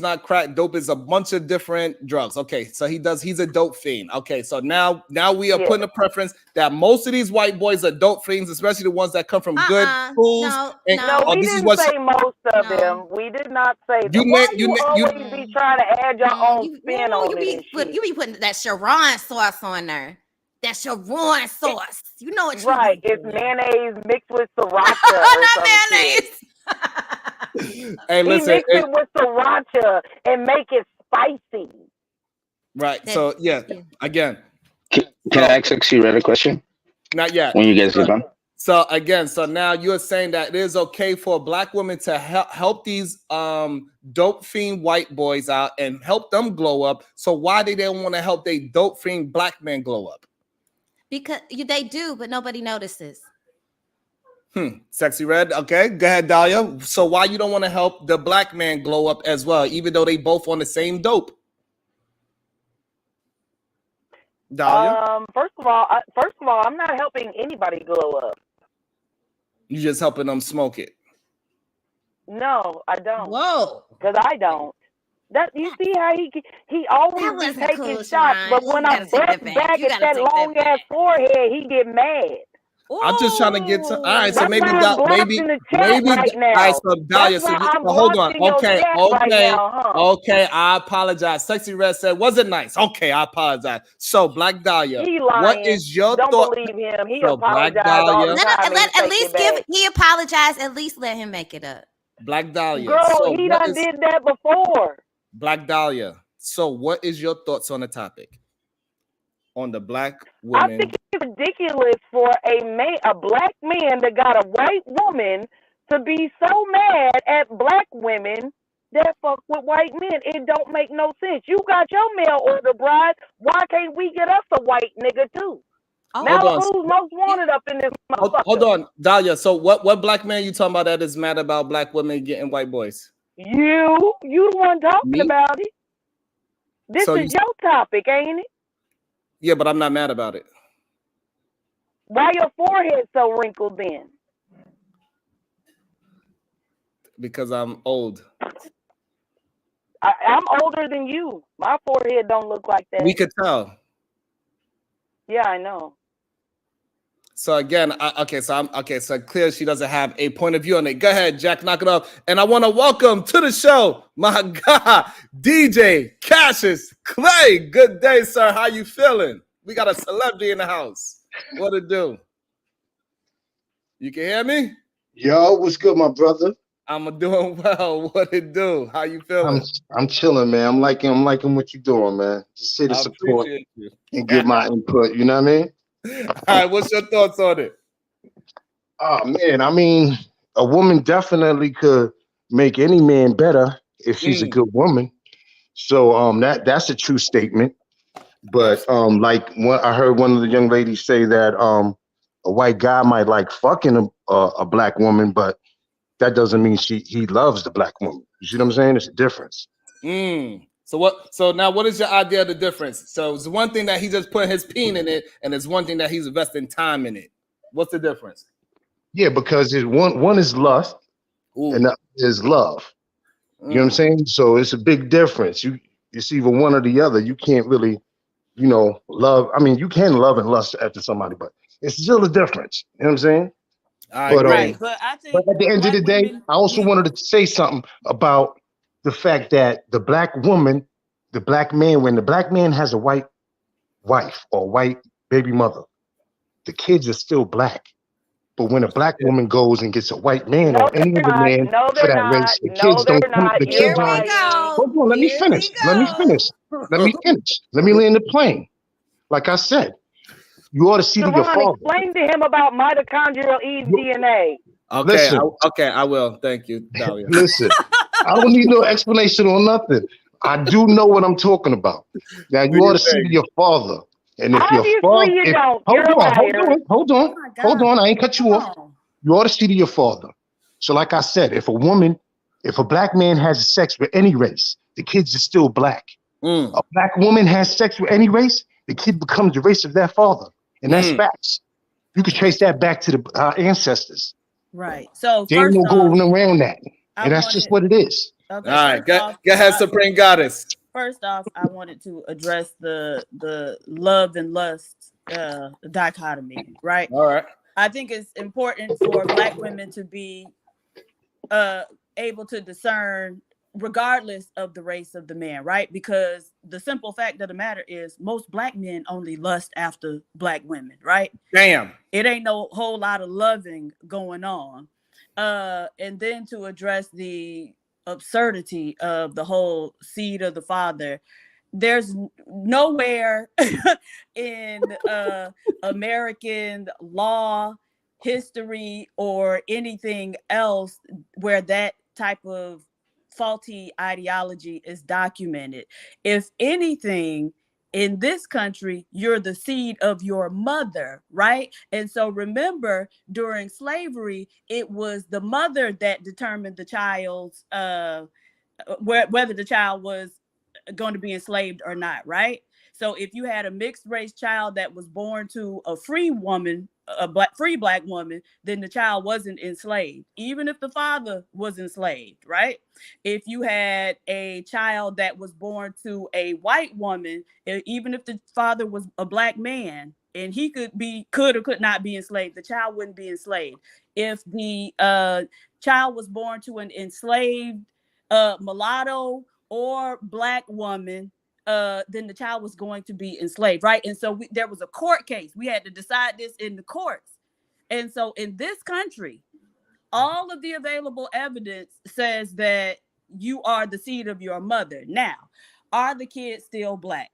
not crack. Dope is a bunch of different drugs. Okay, so he's a dope fiend. Okay, so now we are putting a preference that most of these white boys are dope fiends, especially the ones that come from good schools. No, we didn't say most of them. We did not say that. Why you always be trying to add your own spin on it? You be putting that Sharon sauce on there. That Sharon sauce. You know what you right. It's mayonnaise mixed with sriracha. Not mayonnaise. Hey, listen. He mix it with sriracha and make it spicy. Right. So again. Can I ask you a question? Not yet. When you guys get done. So now you're saying that it is okay for a black woman to help these dope fiend white boys out and help them glow up. So why they don't want to help they dope fiend black men glow up? Because they do, but nobody notices. Sexy Red. Okay, go ahead, Dahlia. So why you don't want to help the black man glow up as well, even though they both on the same dope? Dahlia? First of all, I'm not helping anybody glow up. You just helping them smoke it. No, I don't. Whoa. Because I don't. That you see how he always be taking shots, but when I bust back at that long ass forehead, he get mad. I'm just trying to get to. All right, so maybe right all right, so Dahlia, so hold on. Okay, I apologize. Sexy Red said, was it nice? Okay, I apologize. So Black Dahlia, what is your thought? Don't believe him. He apologized all the time. He apologized. At least let him make it up. Black Dahlia. Girl, so he done did that before. Black Dahlia. So what is your thoughts on the topic? on the black I women. think it's ridiculous for a black man that got a white woman to be so mad at black women that fuck with white men. It don't make no sense. You got your mail order bride. Why can't we get us a white nigga too? Oh, Hold Now on. who's most wanted up in this Hold motherfucker? on, Dahlia. So what black man you talking about that is mad about black women getting white boys? You the one talking Me? about it. This So you is your topic, ain't it? yeah, but I'm not mad about it Why your forehead so wrinkled then? because I'm old. I'm older than you. My forehead don't look like We that. could tell. Yeah, I know. So again, So clear she doesn't have a point of view on it. Go ahead, Jack, knock it off. And I want to welcome to the show, my God, DJ Cassius Clay. Good day, sir. How you feeling? We got a celebrity in the house. What it do? You can hear me? Yo, what's good, my brother? I'm doing well. What it do? How you I'm feeling? I'm chilling, man. I'm liking what you're doing, man. Just here to I support appreciate you. and give my input. You know what I mean? All right, what's your thoughts on it? Oh man, I mean, a woman definitely could make any man better if she's a Mm, good woman. So that's a true statement. But absolutely. like what I heard one of the young ladies say that a white guy might like fucking a black woman, but that doesn't mean he loves the black woman. You see what I'm saying? It's a difference. So what? So now, what is your idea of the difference? So it's one thing that he just put his peen in it, and it's one thing that he's investing time in it. What's the difference? Yeah, because one is lust and Ooh. the other is love. You know what I'm Mm. saying? So it's a big difference. It's either one or the other. You can't really, love. I mean, you can love and lust after somebody, but it's still a difference. You know what I'm saying? I But agree. Right. But I but think at the end of black the day, women I also need. wanted to say something about the fact that the black woman, the black man, when the black man has a white wife or white baby mother, the kids are still black. But when a black Yeah. woman goes and gets a white man No, or any they're other not. man No, for they're that not. race, the No, kids don't they're come. not. The You're here kids we aren't. lying. go. Hold on, let me Here we finish. Let me go. finish. Let me finish. Let me land the plane. Like I said, you ought to see to your Sharon, father. explain to him about mitochondrial You, DNA. Okay. listen, Okay. I will. Thank you, Dahlia. listen. I don't need no explanation or nothing. I do know what I'm talking about. Now Do you ought your to see to thing. your father. And if your Obviously, father, you if don't. hold You're a on, hold liar. on, hold Oh on, my hold God. on. I ain't cut you Come off. on. You ought to see to your father. So, like I said, if a black man has sex with any race, the kids are still black. Mm, A black woman has sex with any race, the kid becomes the race of their father, and that's mm. facts. You can trace that back to the ancestors. Right. So There ain't first no off, going around that, I and that's just wanted. what it is. All Okay. right. Go ahead, Supreme Goddess. First off, I wanted to address the love and lust dichotomy. Right. All right. I think it's important for black women to be uh able to discern regardless of the race of the man, right? Because the simple fact of the matter is most black men only lust after black women, right? Damn. It ain't no whole lot of loving going on. And then to address the absurdity of the whole seed of the father, there's nowhere in American law, history, or anything else where that type of faulty ideology is documented. If anything, in this country, you're the seed of your mother, right? And so remember, during slavery, it was the mother that determined the child's whether the child was going to be enslaved or not, right? So if you had a mixed race child that was born to a free woman, free black woman, then the child wasn't enslaved, even if the father was enslaved, right? If you had a child that was born to a white woman, even if the father was a black man and he could or could not be enslaved, the child wouldn't be enslaved. If the child was born to an enslaved mulatto or black woman, then the child was going to be enslaved, right? And so there was a court case. We had to decide this in the courts. And so in this country, all of the available evidence says that you are the seed of your mother. Now, are the kids still black?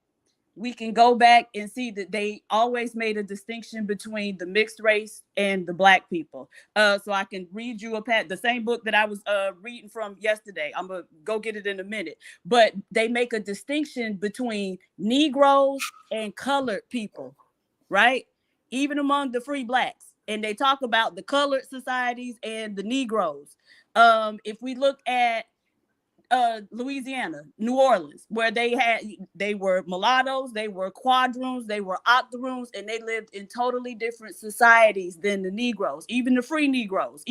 we can go back and see that they always made a distinction between the mixed race and the black people. So I can read you the same book that I was reading from yesterday. I'm gonna go get it in a minute. But they make a distinction between Negroes and colored people, right? Even among the free blacks. And they talk about the colored societies and the Negroes. If we look at Louisiana, New Orleans, where they were mulattoes, they were quadroons, they were octoroons, and they lived in totally different societies than the Negroes, even the free Negroes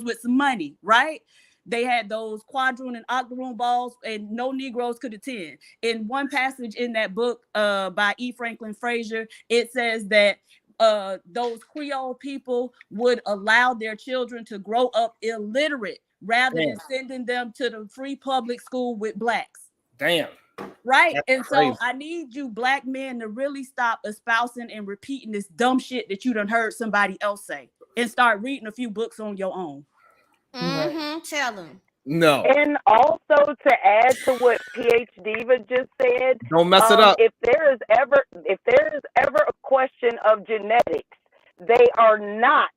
with some money, right? They had those quadroon and octoroon balls, and no Negroes could attend. In one passage in that book by E. Franklin Frazier, it says that those Creole people would allow their children to grow up illiterate rather than sending them to the free public school with blacks. Damn. Right? That's and crazy. So I need you black men to really stop espousing and repeating this dumb shit that you done heard somebody else say and start reading a few books on your own. Tell them. No. And also to add to what PH Diva just said, don't mess it up. If there is ever a question of genetics, they are not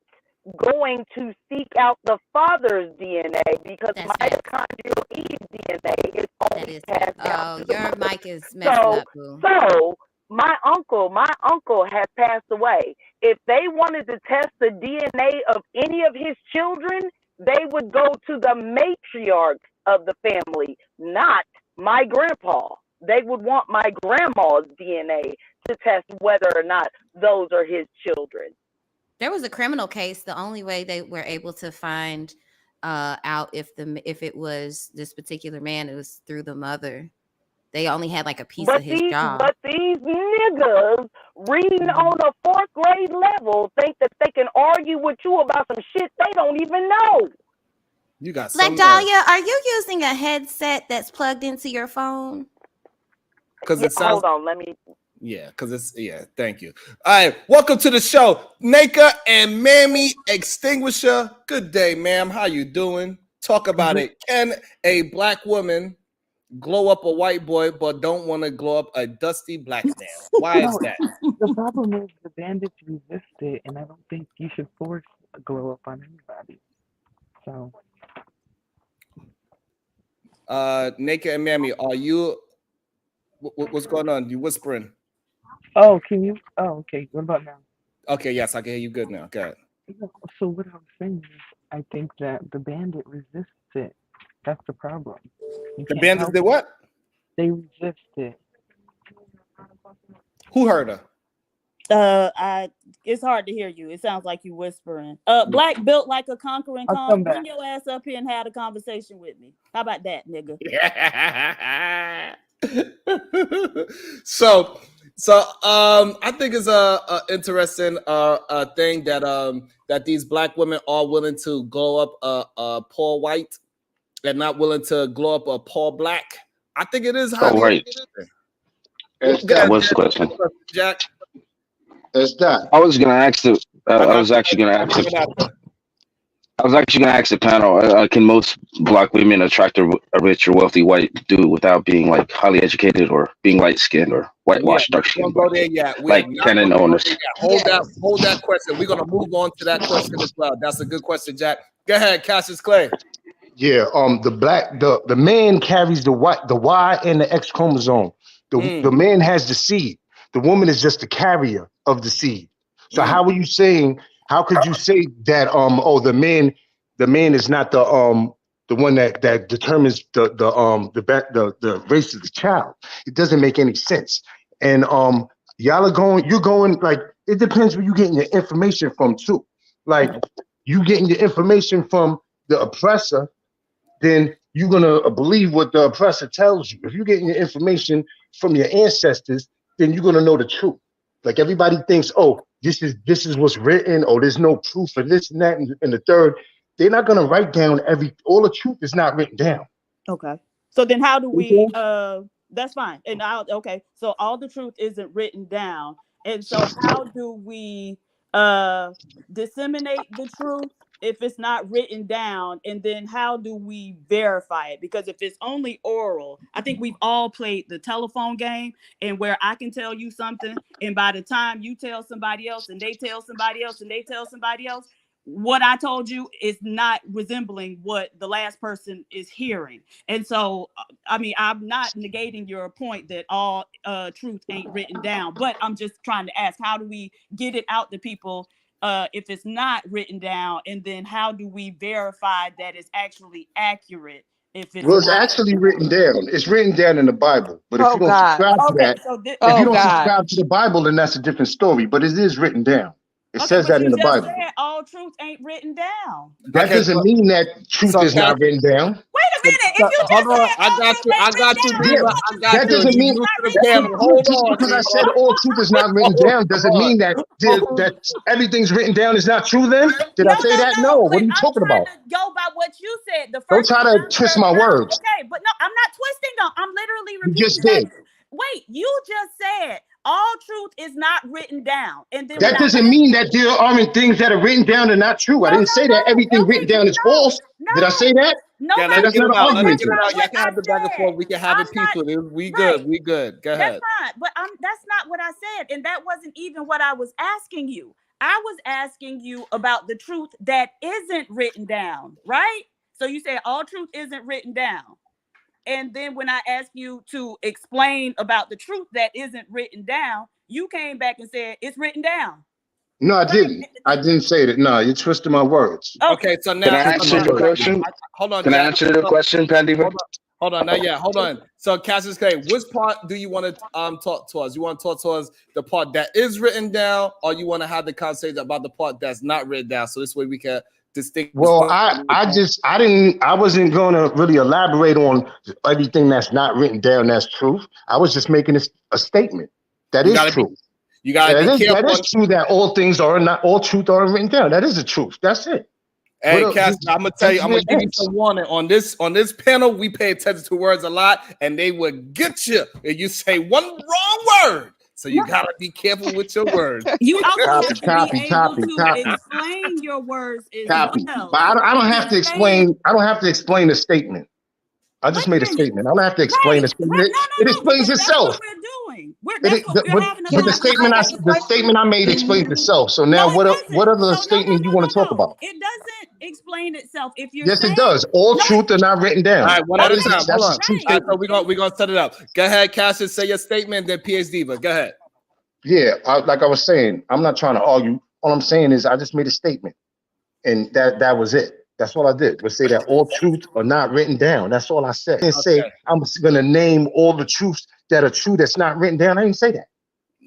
going to seek out the father's DNA because mitochondrial DNA is always passed down. Oh, your mic is messing up, boo. So my uncle has passed away. If they wanted to test the DNA of any of his children, they would go to the matriarch of the family, not my grandpa. They would want my grandma's DNA to test whether or not those are his children. There was a criminal case. The only way they were able to find out if it was this particular man, it was through the mother. They only had like a piece of his job. But these niggas reading on a 4th grade level think that they can argue with you about some shit they don't even know. You got Black Dahlia, are you using a headset that's plugged into your phone? Because it sounds. Hold on, let me. Yeah, because it's thank you. All right, welcome to the show, Naka and Mammy Extinguisher. Good day, ma'am. How you doing? Talk about it. Can a black woman glow up a white boy, but don't want to glow up a dusty black man? Why is that? The problem is the bandits resist it, and I don't think you should force a glow up on anybody. So, Naka and Mammy, are you? What's going on? You whispering? oh, can you? Oh, okay. What about now? Okay, yes, I can hear you good now. Go ahead. So what I was saying is, I think that the bandit resists it. That's the problem. The bandits did what? They resist it. Who heard her? It's hard to hear you. It sounds like you whispering. Black built like a conquering con. Bring your ass up here and have a conversation with me. How about that, nigga? So I think it's a interesting thing that these black women are willing to glow up a poor white and not willing to glow up a poor black. I think it is highly interesting. What's the question, Jack? It's that. I was gonna ask the. I was actually gonna ask the panel. Can most black women attract a rich or wealthy white dude without being like highly educated or being light skinned or whitewashed, dark skinned? Go there yet. Like tenant owners. Hold that question. We're gonna move on to that question as well. That's a good question, Jack. Go ahead, Cassius Clay. Yeah, the man carries the Y and the X chromosome. The man has the seed. The woman is just the carrier of the seed. So how could you say that the man is not the one that determines the race of the child? It doesn't make any sense. And you're going like, it depends where you're getting your information from too. Like, you getting your information from the oppressor, then you're gonna believe what the oppressor tells you. If you're getting your information from your ancestors, then you're gonna know the truth. Like, everybody thinks, oh, this is what's written, or there's no proof for this and that and the third. They're not gonna write down all the truth is not written down. Okay. So then how do we that's fine. And so all the truth isn't written down. And so how do we disseminate the truth if it's not written down, and then how do we verify it? Because if it's only oral, I think we've all played the telephone game, and where I can tell you something, and by the time you tell somebody else, and they tell somebody else, and they tell somebody else, what I told you is not resembling what the last person is hearing. And so, I mean, I'm not negating your point that all truth ain't written down, but I'm just trying to ask, how do we get it out to people if it's not written down, and then how do we verify that it's actually accurate if it's Well, it's not? actually written down. It's written down in the Bible. But if Oh you don't God. subscribe to Okay, that, so if you Oh don't God. subscribe to the Bible, then that's a different story. But it is written down. It okay, says but that you in the just Bible. said all truth ain't written down. That Okay, doesn't mean that truth so is not written down. Wait a minute. If you hold just on. said I all got truth you. ain't I written got you, down, how Yeah, the Diva. fuck I is got that all you. doesn't You truth mean new not to the written just, panel. down? Hold just on, because I Diva. said all truth is not written down doesn't mean that Hold that everything's written down is not true. Then did No, I say no, that? no. No. What But are you I'm talking trying about? to go by what you said. The Don't first try thing to I twist said, my no, words. okay, but no, I'm not twisting them. I'm literally You repeating just that. did. Wait, you just said all truth is not written down. And then when That I doesn't asked, mean that there aren't things that are written down and not true. I no, didn't no, say that no, everything written okay, down is false. Did I say no, that? Okay, So let's that's nobody get not him an out. said Let's argument that's get him to it. out. not Y'all what can I have the back and said. forth. We can have I'm it not peacefully. We right. good. We good. Go That's ahead. fine, but that's not what I said, and that wasn't even what I was asking you. I was asking you about the truth that isn't written down, right? So you said all truth isn't written down. And then when I asked you to explain about the truth that isn't written down, you came back and said it's written down. No, I Right. didn't. I didn't say that. No, you're twisting my words. Okay. Okay, so Can now, I so answer My now, your words. question? hold on, Can I Jack. answer the question, Pandiva? Hold on, not yet. Hold on. So, Cassius Clay, which part do you want to talk to us? You want to talk to us the part that is written down, or you want to have the conversation about the part that's not written down? So this way we can distinguish. Well, I wasn't going to really elaborate on everything that's not written down. That's truth. I was just making a statement that You is gotta be, true. you gotta be That careful. is true that all things are not all truth are written down. That is the truth. That's it. Hey, Cass, I'm gonna tell you, That's I'm where gonna it give you ends. some warning on this panel. We pay attention to words a lot, and they will get you if you say one wrong word. So you No, gotta be careful with your words. you also Copy, have to be copy, able copy, to copy, explain your words as copy. But well. I So don't, I if don't have you're to saying, explain. I don't have to explain the statement. I wait just a made a minute, statement. I don't have to explain right, the statement. right, no, It no, no, explains because that's itself. what we're doing. That's what we're But having a Can the statement I conversation. the explain? statement I made explains itself. So No, now it what doesn't. other So no, no, statement you no, want no, to talk no. about? It doesn't explain itself. If you're Yes, it saying does. All no, truth are not written All down. right, one at a time. Hold That's on. a true All right. right, so statement. we're gonna set it up. Go ahead, Cassius, say your statement, then PhD. But go ahead. Yeah, like I was saying, I'm not trying to argue. All I'm saying is I just made a statement, and that was it. That's all I did was say that all truths are not written down. That's all I said. I didn't say Okay. I'm going to name all the truths that are true that's not written down. I didn't say that.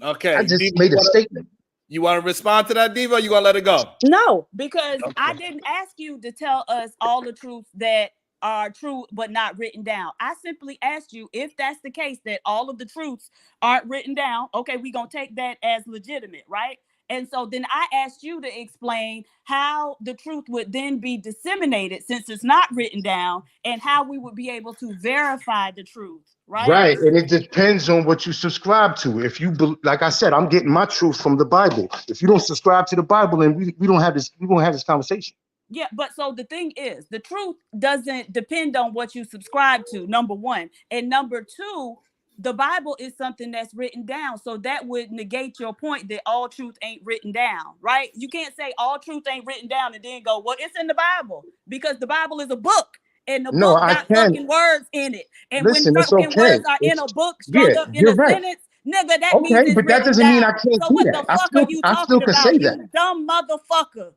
I Okay. just Diva, made a statement. you wanna respond to that, Diva? Or you gonna let it go? no, because I Okay. didn't ask you to tell us all the truths that are true but not written down. I simply asked you if that's the case, that all of the truths aren't written down. Okay, we're gonna take that as legitimate, right? And so then I asked you to explain how the truth would then be disseminated since it's not written down, and how we would be able to verify the truth, right? Right, and it depends on what you subscribe to. If you, like I said, I'm getting my truth from the Bible. If you don't subscribe to the Bible, then we don't have this. We won't have this conversation. Yeah, but so the thing is, the truth doesn't depend on what you subscribe to, number one. And number two, the Bible is something that's written down. So that would negate your point that all truth ain't written down, right? You can't say all truth ain't written down and then go, well, it's in the Bible, because the Bible is a book. And the No, book I got can't. fucking words in it. And when Listen, it's fucking okay. words are in It's a book yeah, strung up in you're a right. sentence, nigga, that means Okay, it's but that written doesn't mean I down. can't So do what that. the fuck are you I still talking can say about, that. you dumb motherfucker?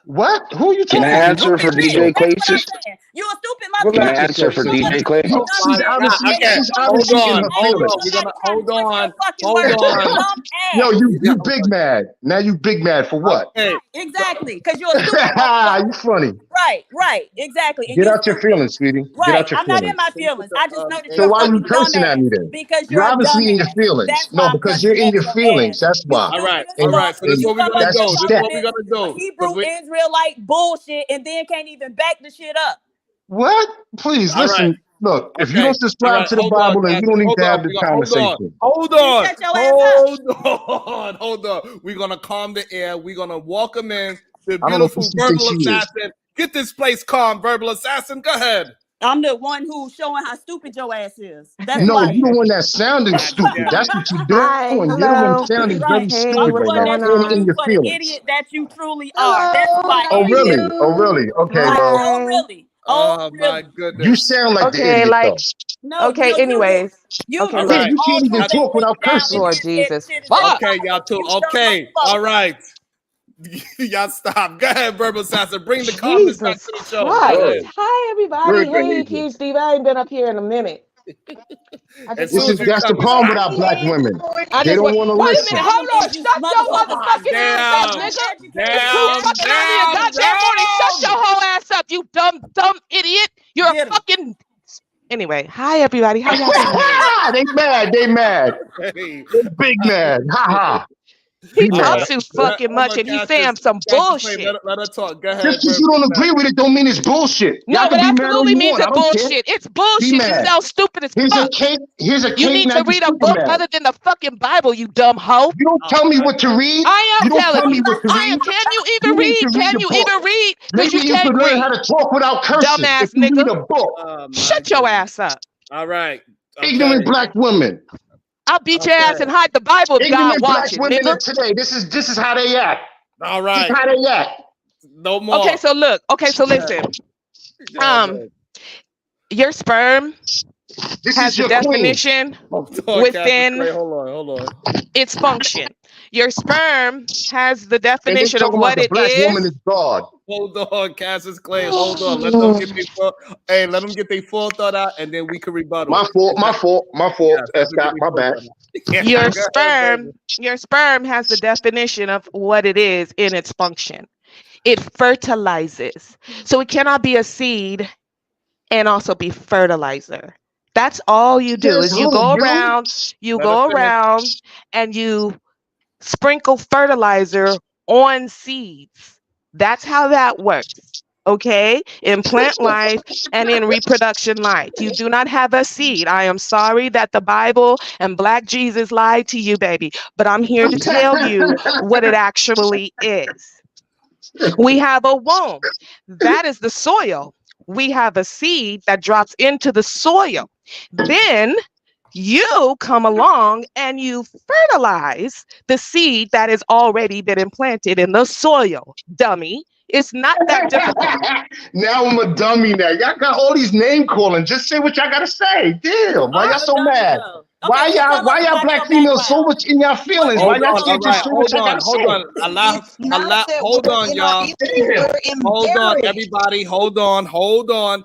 What? Who are you Can I talking Yeah, to? answer for that's Relax it. DJ yourself. That's Clay, what I'm sister? saying. You a stupid Can I Relax motherfucker. answer yourself, for So sister. what DJ the Clay? fuck you You, dumb she's ass obviously faggot Okay. ass she's Hold obviously motherfucker? in on. her And Hold you on. feelings. We're still gonna gotta try to hold twist your on. fucking Hold words, you on. dumb Yo, ass. you big mad. Now you big mad for what? Okay. Right, exactly. Because you're a stupid You motherfucker. funny. Right, exactly. And Get you out your stupid. feelings, sweetie. Get Right. out your I'm not in my feelings. feelings. I just know that So you're a why are you fucking cursing at dumbass me then? because You're you're a obviously in your dumbass. feelings. That's No, why I'm because you're cussing in at your your feelings. ass. That's You why. All right. stupid as All And fuck. right. So this is and what You we're come gonna up that's here do. This talking is that. what we're this gonna do. Because Hebrew we Israelite bullshit and then can't even back the shit up. What? Please all right. listen. Look, if you Okay. don't All subscribe right. to the Hold on, Bible, then we Cassius. don't need Hold to on. have this We got hold on. conversation. Hold Then on. shut your ass up. Hold on. Hold on. We're gonna calm the air. We're gonna welcome in the I don't know if beautiful she thinks verbal she is. assassin. Get this place calm, verbal assassin. Go ahead. I'm the one who's showing how stupid your ass is. That's who No, I you the am. one that's sounding God stupid. damn That's it. what you're Hi, doing. You're the one hello. sounding very Right. stupid I'm the What's right one now, going that's and showing in on? you your for the feelings. idiot that you truly are. That's who Hello, I how Oh, are am. really? Oh, you? really? Okay, Like, well, oh Hi. really? Oh Oh my really? you goodness. sound like the Okay, idiot, like, though. No, okay, you do. anyways. You Okay, All Yeah, look. right. you all can't even talk that Okay. talk big without diamond cursing. Lord head Jesus. shit and then Fuck. Okay, y'all two. you dumb Okay. All motherfucker. right. Y'all stop. Go ahead, verbal assassin. Bring the calmness back Jesus to the show. Go Christ. ahead. Good. Hi, everybody. Good Hey, behavior. PhD. I ain't been up here in a minute. I As just soon wanted as to. you That's the come, you problem with start. our black women. I They just don't want. want to Wait a listen. minute. Diamond Hold on. is you Shut your Ah, motherfuckers. motherfucking ass up, damn. nigga. It's Educated, 2 Damn. fucking early in the Damn. educated. goddamn morning. Shut your Damn. whole ass up, you dumb idiot. You're a Get him. fucking. Anyway, hi, everybody. How y'all doing? Hey. They mad. They mad. Hey. They big mad. Ha ha. He Be All mad. right. talks too fucking Hold much on, and he's Cassius. saying some Cassius, wait, bullshit. let her talk. Go Just ahead, because you verbal don't agree assassin. with it don't mean it's bullshit. Y'all No, can it be mad all absolutely you means want. I it's don't care. bullshit. It's Be bullshit. You mad. sound stupid as Here's a fuck. cake. Here's a You cake. need Now to you're read a super book mad. other than the fucking Bible, you dumb hoe. You don't Oh tell me my what to read. I am You don't tell telling me you. what to I am. read. Can you You even need read? to read Can the you book. even read? Because Maybe you you can't could learn how read. to talk without cursing if Dumbass you read nigga. a book. oh my Shut your goodness. ass up. All right. Ignorant Okay. black women. I'll beat your ass Okay. and hide the Bible if God Ignorant black watching, women nigga. in today. This is how they act. All This is right. how they act. No Okay, more. so look. Okay, so Go ahead. listen. Go ahead. Go ahead. Your sperm This has is the your queen. definition Hold on, Cassius within Clay. Hold on. Hold on. its function. Your sperm has the And they definition of talking about what the it black woman is. is God. Hold on, Cassius Clay. Hold on. Let them get their full. Hey, let them get their full thought out, and then we can rebuttal. My fault. My fault. My fault. Yes, let them get Scott, their my full bad. thought out. Yeah, go ahead, baby. Your sperm has the definition of what it is in its function. It fertilizes. So it cannot be a seed and also be fertilizer. That's all you do Says is you who? go You? around, Let her finish. and you sprinkle fertilizer on seeds. That's how that works. Okay? In plant life and in reproduction life. You do not have a seed. I am sorry that the Bible and Black Jesus lied to you, baby, but I'm here to tell you what it actually is. We have a womb. That is the soil. We have a seed that drops into the soil. Then you come along and you fertilize the seed that has already been implanted in the soil, dummy. It's not that difficult. Now I'm a dummy now. Y'all got all these name calling. Just say what y'all gotta say. You Damn. Why y'all are a so dummy mad? though. Okay, so tell us Why y'all about black your females so background. much in your What feelings? Why Hold y'all on. All can't just right. say what Hold y'all on. gotta Hold say? on. Allow. It's not that Hold we're on, in our y'all. feelings, Damn. we're Hold on, embarrassed. everybody. Hold on. Hold on.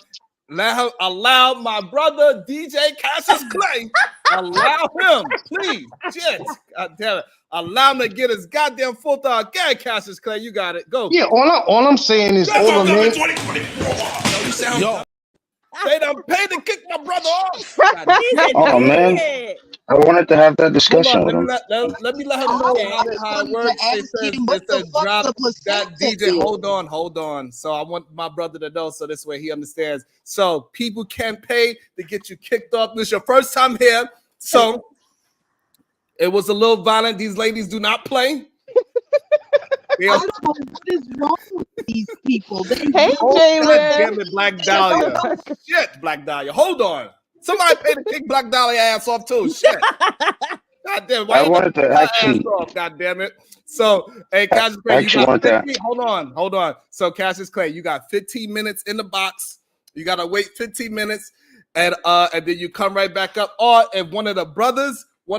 Allow my brother DJ Cassius Clay. Allow him, please. Shit. God damn it. Allow him to get his goddamn full thought. Get Cassius Clay. You got it. Go. Yeah, all I'm saying is That's all what the I'm in names. 2024. Yo, you sound dumb. They done paid to kick my brother off. God He damn said, it. Oh man, did. I wanted to have that Hold discussion on. with him. Let me let him I know Okay. was how it going to works. It ask says him what the fuck drop the that placenta DJ. is. Hold on. So I want my brother to know so this way he understands. So people can pay to get you kicked off. This is your first time here. So it was a little violent. These ladies do not play. They I are, don't know what is wrong with these people. They Hey, really oh God Jalen. damn it, Black they don't Dahlia. know. Shit, Black Dahlia. Hold on. Somebody pay to kick Black Dahlia ass off too. Shit. God damn, why I you let wanted to her ass actually, off? God damn it. So, hey, I Cassius Clay, you actually got wanted to. 15. Hold on. So, Cassius Clay, you got 15 minutes in the box. You gotta wait 15 minutes, and then you come right back up. Or if one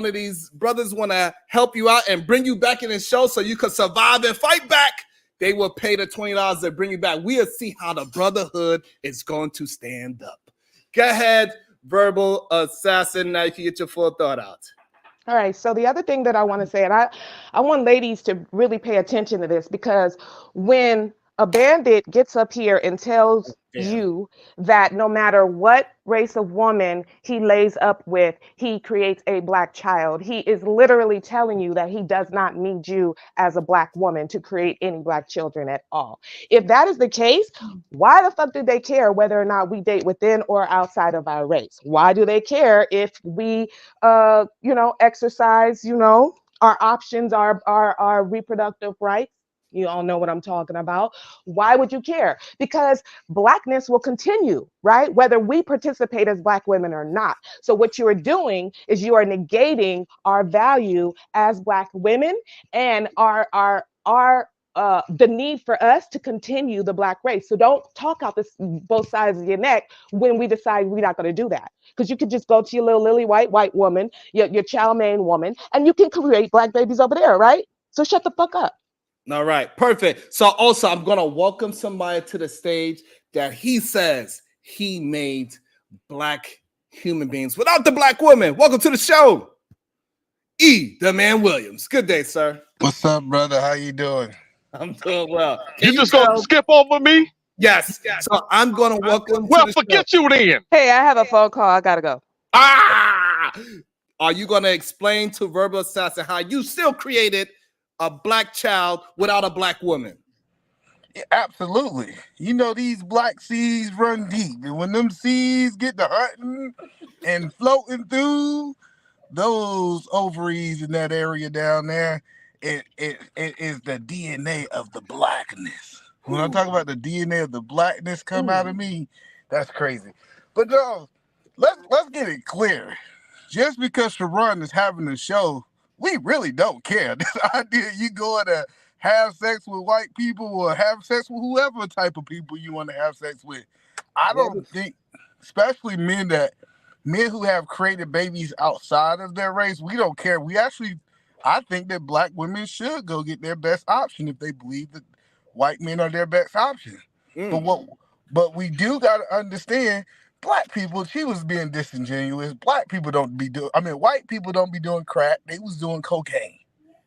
of these brothers want to help you out and bring you back in the show so you can survive and fight back, they will pay the $20 to bring you back. We'll see how the brotherhood is going to stand up. Go ahead, verbal assassin. Now you can get your full thought out. All right. So the other thing that I want to say, and I want ladies to really pay attention to this because when a bandit gets up here and tells Damn. you that no matter what race of woman he lays up with, he creates a Black child, he is literally telling you that he does not need you as a Black woman to create any Black children at all. If that is the case, why the fuck do they care whether or not we date within or outside of our race? Why do they care if we exercise, our options, our reproductive rights? You all know what I'm talking about. Why would you care? Because blackness will continue, right? Whether we participate as black women or not. So what you are doing is you are negating our value as black women and the need for us to continue the black race. So don't talk out this both sides of your neck when we decide we're not going to do that. Because you could just go to your little lily white woman, your chow mein woman, and you can create black babies over there, right? So shut the fuck up. All right, perfect. So also, I'm gonna welcome somebody to the stage that he says he made black human beings without the black woman. Welcome to the show, the Man Williams. Good day, sir. What's up, brother? How you doing? I'm doing well. You just gonna skip over me? Yes. So I'm gonna welcome. Well, to the forget show. you then. Hey, I have a phone call. I gotta go. Are you gonna explain to Verbal Assassin how you still created a black child without a black woman? Yeah, absolutely. You know, these black seas run deep. And when them seas get to hunting and floating through those ovaries in that area down there, it is the DNA of the blackness. When I talk about the DNA of the blackness come out of me, that's crazy. But no, let's get it clear. Just because Sharon is having a show, we really don't care. This idea you going to have sex with white people or have sex with whoever type of people you want to have sex with. I don't think, especially men who have created babies outside of their race, we don't care. I think that black women should go get their best option if they believe that white men are their best option. But we do got to understand, black people, she was being disingenuous. White people don't be doing crack. They was doing cocaine.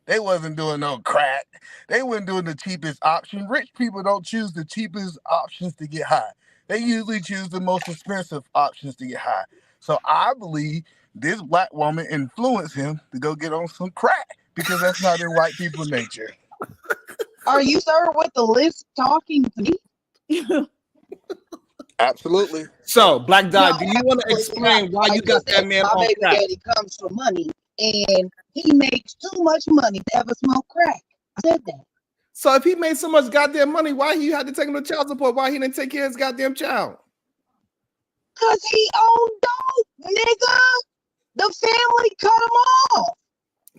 They wasn't doing no crack. They weren't doing the cheapest option. Rich people don't choose the cheapest options to get high. They usually choose the most expensive options to get high. So I believe this black woman influenced him to go get on some crack because that's not in white people's nature. Are you, sir, with the list talking to me? Absolutely. So, Black Dot, do you want to explain why you got that man my on baby crack? daddy comes from money, and he makes too much money to ever smoke crack. I said that. So if he made so much goddamn money, why he had to take him to child support? Why he didn't take care of his goddamn child? Cause he owned dope, nigga. The family cut him off.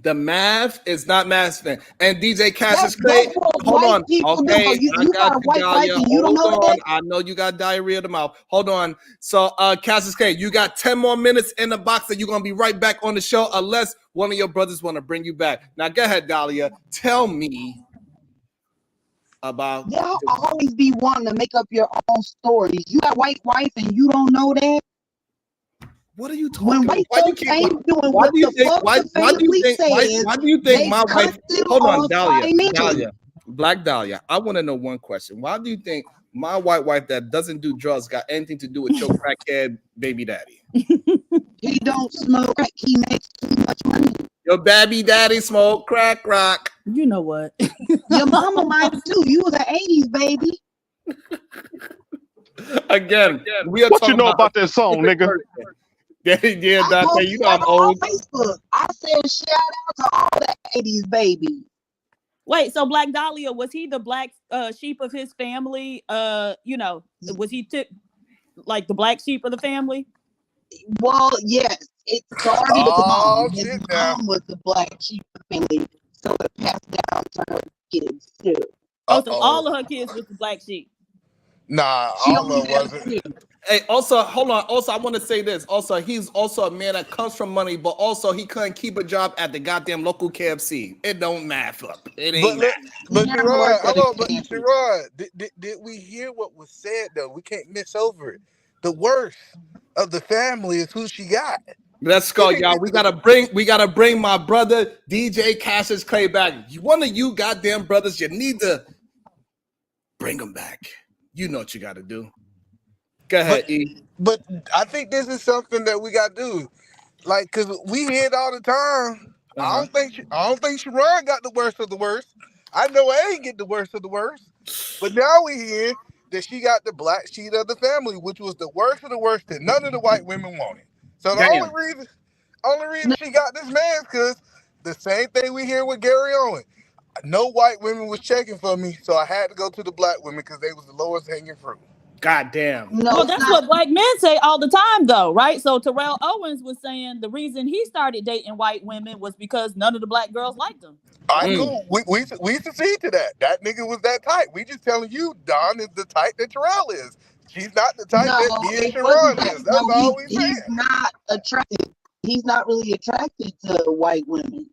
The math is not mathing. And DJ Cassius Clay, hold on. Okay, You I got got a you, white wife Dahlia. and you don't Hold know on. that? I know you got diarrhea of the mouth. Hold on. So, Cassius Clay, you got 10 more minutes in the box and you're going to be right back on the show unless one of your brothers want to bring you back. Now, go ahead, Dahlia. Tell me about... Y'all always be wanting to make up your own stories. You got a white wife and you don't know that? What are you talking about? Why do you think my wife... Hold on, Dahlia. Black Dahlia, I want to know one question. Why do you think my white wife that doesn't do drugs got anything to do with your crackhead baby daddy? He don't smoke crack. He makes too much money. Your baby daddy smoke crack rock. You know what? Your mama might too. You was an 80s baby. Again, we are what talking you know about that song, nigga? Yeah, Dante, you know I'm old. Facebook. I said shout out to all the 80s babies. Wait, so Black Dahlia, was he the black sheep of his family? Was he like the black sheep of the family? Well, yes. It started with mom. His mom was the black sheep of the family, so it passed down to her kids too. So all of her kids was the black sheep. Nah, all of wasn't. Hey, also, hold on. Also, I want to say this. Also, he's also a man that comes from money, but also he couldn't keep a job at the goddamn local KFC. It don't math up. It ain't math. But Sherrod, hold on, but Sherrod, did we hear what was said though? We can't miss over it. The worst of the family is who she got. Let's go, y'all. We gotta bring my brother DJ Cassius Clay back. One of you goddamn brothers, you need to bring him back. You know what you gotta do. Go ahead, E. But I think this is something that we gotta do, like, cause we hear it all the time. I don't think Sharon got the worst of the worst. I know I ain't get the worst of the worst. But now we hear that she got the black sheep of the family, which was the worst of the worst that none of the white women wanted. So the only reason she got this man is because the same thing we hear with Gary Owen. no white women was checking for me, so I had to go to the black women because they was the lowest hanging fruit. God damn. No, Well, it's that's not. what black men say all the time, though, right? So Terrell Owens was saying the reason he started dating white women was because none of the black girls liked him. All right, cool. We succeed to that. That nigga was that type. We just telling you, Don is the type that Terrell is. She's not the type No, that me and it wasn't Sharon that. is. No, That's all we he's saying. not attracted. He's not really attracted to white women.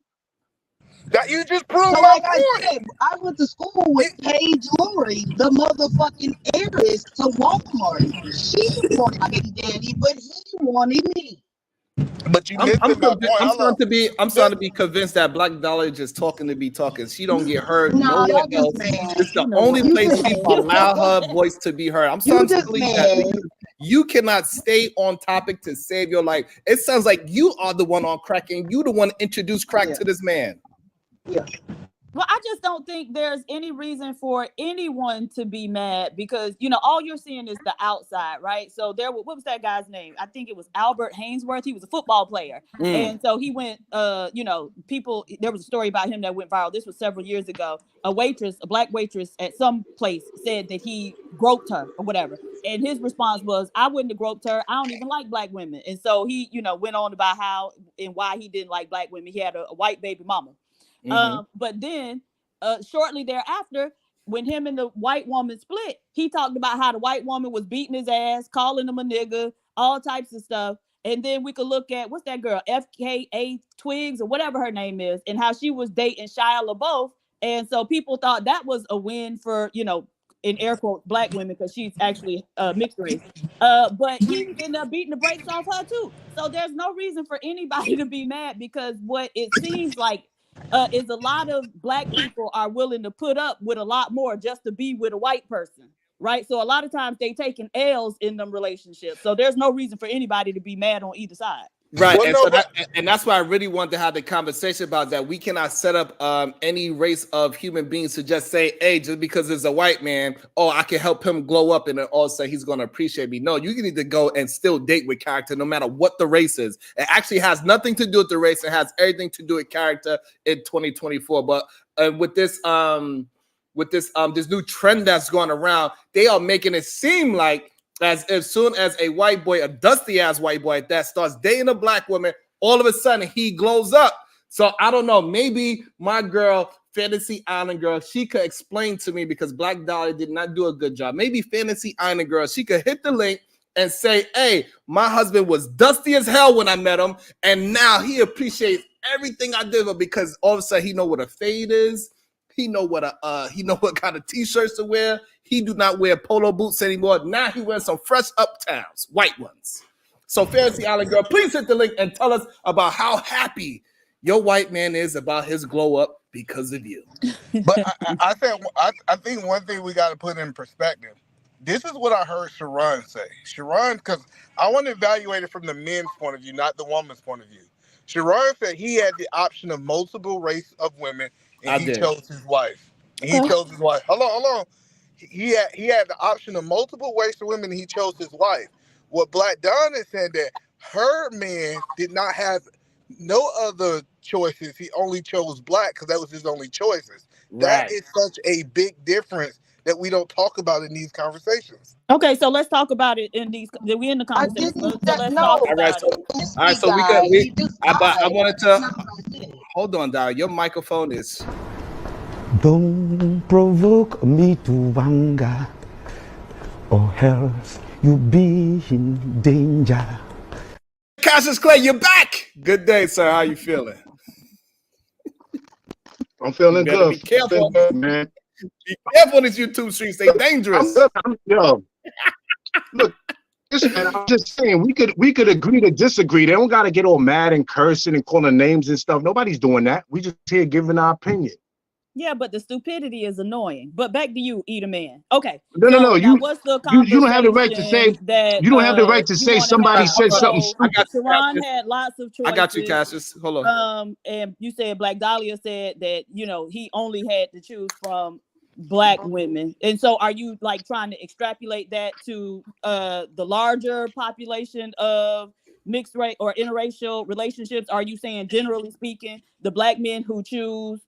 That you just proved So, my like I point. said, I went to school with Paige Laurie, the motherfucking heiress to Walmart. She wanted my baby daddy, but he wanted me. But you I'm missing my point. Hello. I'm starting to be convinced that Black Dollar is just talking to be talking. She don't get heard No, nowhere y'all just else. mad. It's the You know only what? You place just people allow her voice to be heard. I'm you starting to just believe that mad. because you cannot stay on topic to save your life. It sounds like you are the one on crack and you the one introduced crack to this man. Yeah. Well, I just don't think there's any reason for anyone to be mad because, you know, all you're seeing is the outside, right? So what was that guy's name? I think it was Albert Hainsworth. He was a football player. And so he went, you know, there was a story about him that went viral. This was several years ago. A black waitress at some place said that he groped her or whatever. And his response was, I wouldn't have groped her. I don't even like black women. And so he, you know, went on about how and why he didn't like black women. He had a white baby mama. But then shortly thereafter, when him and the white woman split, he talked about how the white woman was beating his ass, calling him a nigga, all types of stuff. And then we could look at what's that girl, FKA Twigs or whatever her name is, and how she was dating Shia LaBeouf. And so people thought that was a win for, you know, in air quotes, black women, because she's actually mixed race. But he was ended up beating the brakes off her too. So there's no reason for anybody to be mad because what it seems like is a lot of black people are willing to put up with a lot more just to be with a white person, right? So a lot of times they taking L's in them relationships. So there's no reason for anybody to be mad on either side. Right, Well, and no, so but that's why I really want to have the conversation about that. We cannot set up any race of human beings to just say, "Hey, just because it's a white man, oh, I can help him glow up, and then all say he's going to appreciate me." No, you need to go and still date with character, no matter what the race is. It actually has nothing to do with the race; it has everything to do with character in 2024. But this new trend that's going around, they are making it seem like as soon as a white boy, a dusty ass white boy that starts dating a black woman, all of a sudden he glows up. So I don't know. Maybe my girl, Fantasy Island Girl, she could explain to me because Black Dolly did not do a good job. Maybe Fantasy Island Girl, she could hit the link and say, "Hey, my husband was dusty as hell when I met him, and now he appreciates everything I did because all of a sudden he know what a fade is." He know what kind of t-shirts to wear. He do not wear polo boots anymore. Now he wears some fresh Uptowns, white ones. So Fantasy Island Girl, please hit the link and tell us about how happy your white man is about his glow up because of you. But I think one thing we got to put in perspective. This is what I heard Sharon say. Sharon, because I want to evaluate it from the men's point of view, not the woman's point of view. Sharon said he had the option of multiple race of women, and he chose his wife. And he chose his wife. Hold on. He had the option of multiple race of women, and he chose his wife. What Black Dawn is saying that her man did not have no other choices. He only chose black because that was his only choices. Right. That is such a big difference that we don't talk about in these conversations. Okay, so let's talk about it in these. We in the conversation. So let's talk All right, about it. All right, so I wanted to hold on, Dal. Your microphone is. Don't provoke me to anger, or else you'll be in danger. Cassius Clay, you're back. Good day, sir. How you feeling? I'm feeling good. Be careful, good, man. Be careful on these YouTube streets. They dangerous. Yo, look, listen, I'm just saying we could agree to disagree. They don't got to get all mad and cursing and calling names and stuff. Nobody's doing that. We just here giving our opinion. Yeah, but the stupidity is annoying. But back to you, Eat a Man. Okay. No. Now what's the You don't have the right to say that you don't have the right to say somebody said something stupid. Sharon had lots of choices. I got you, Cassius. Hold on. And you said Black Dahlia said that, you know, he only had to choose from black women. And so are you like trying to extrapolate that to the larger population of mixed race or interracial relationships? Are you saying, generally speaking, the black men who choose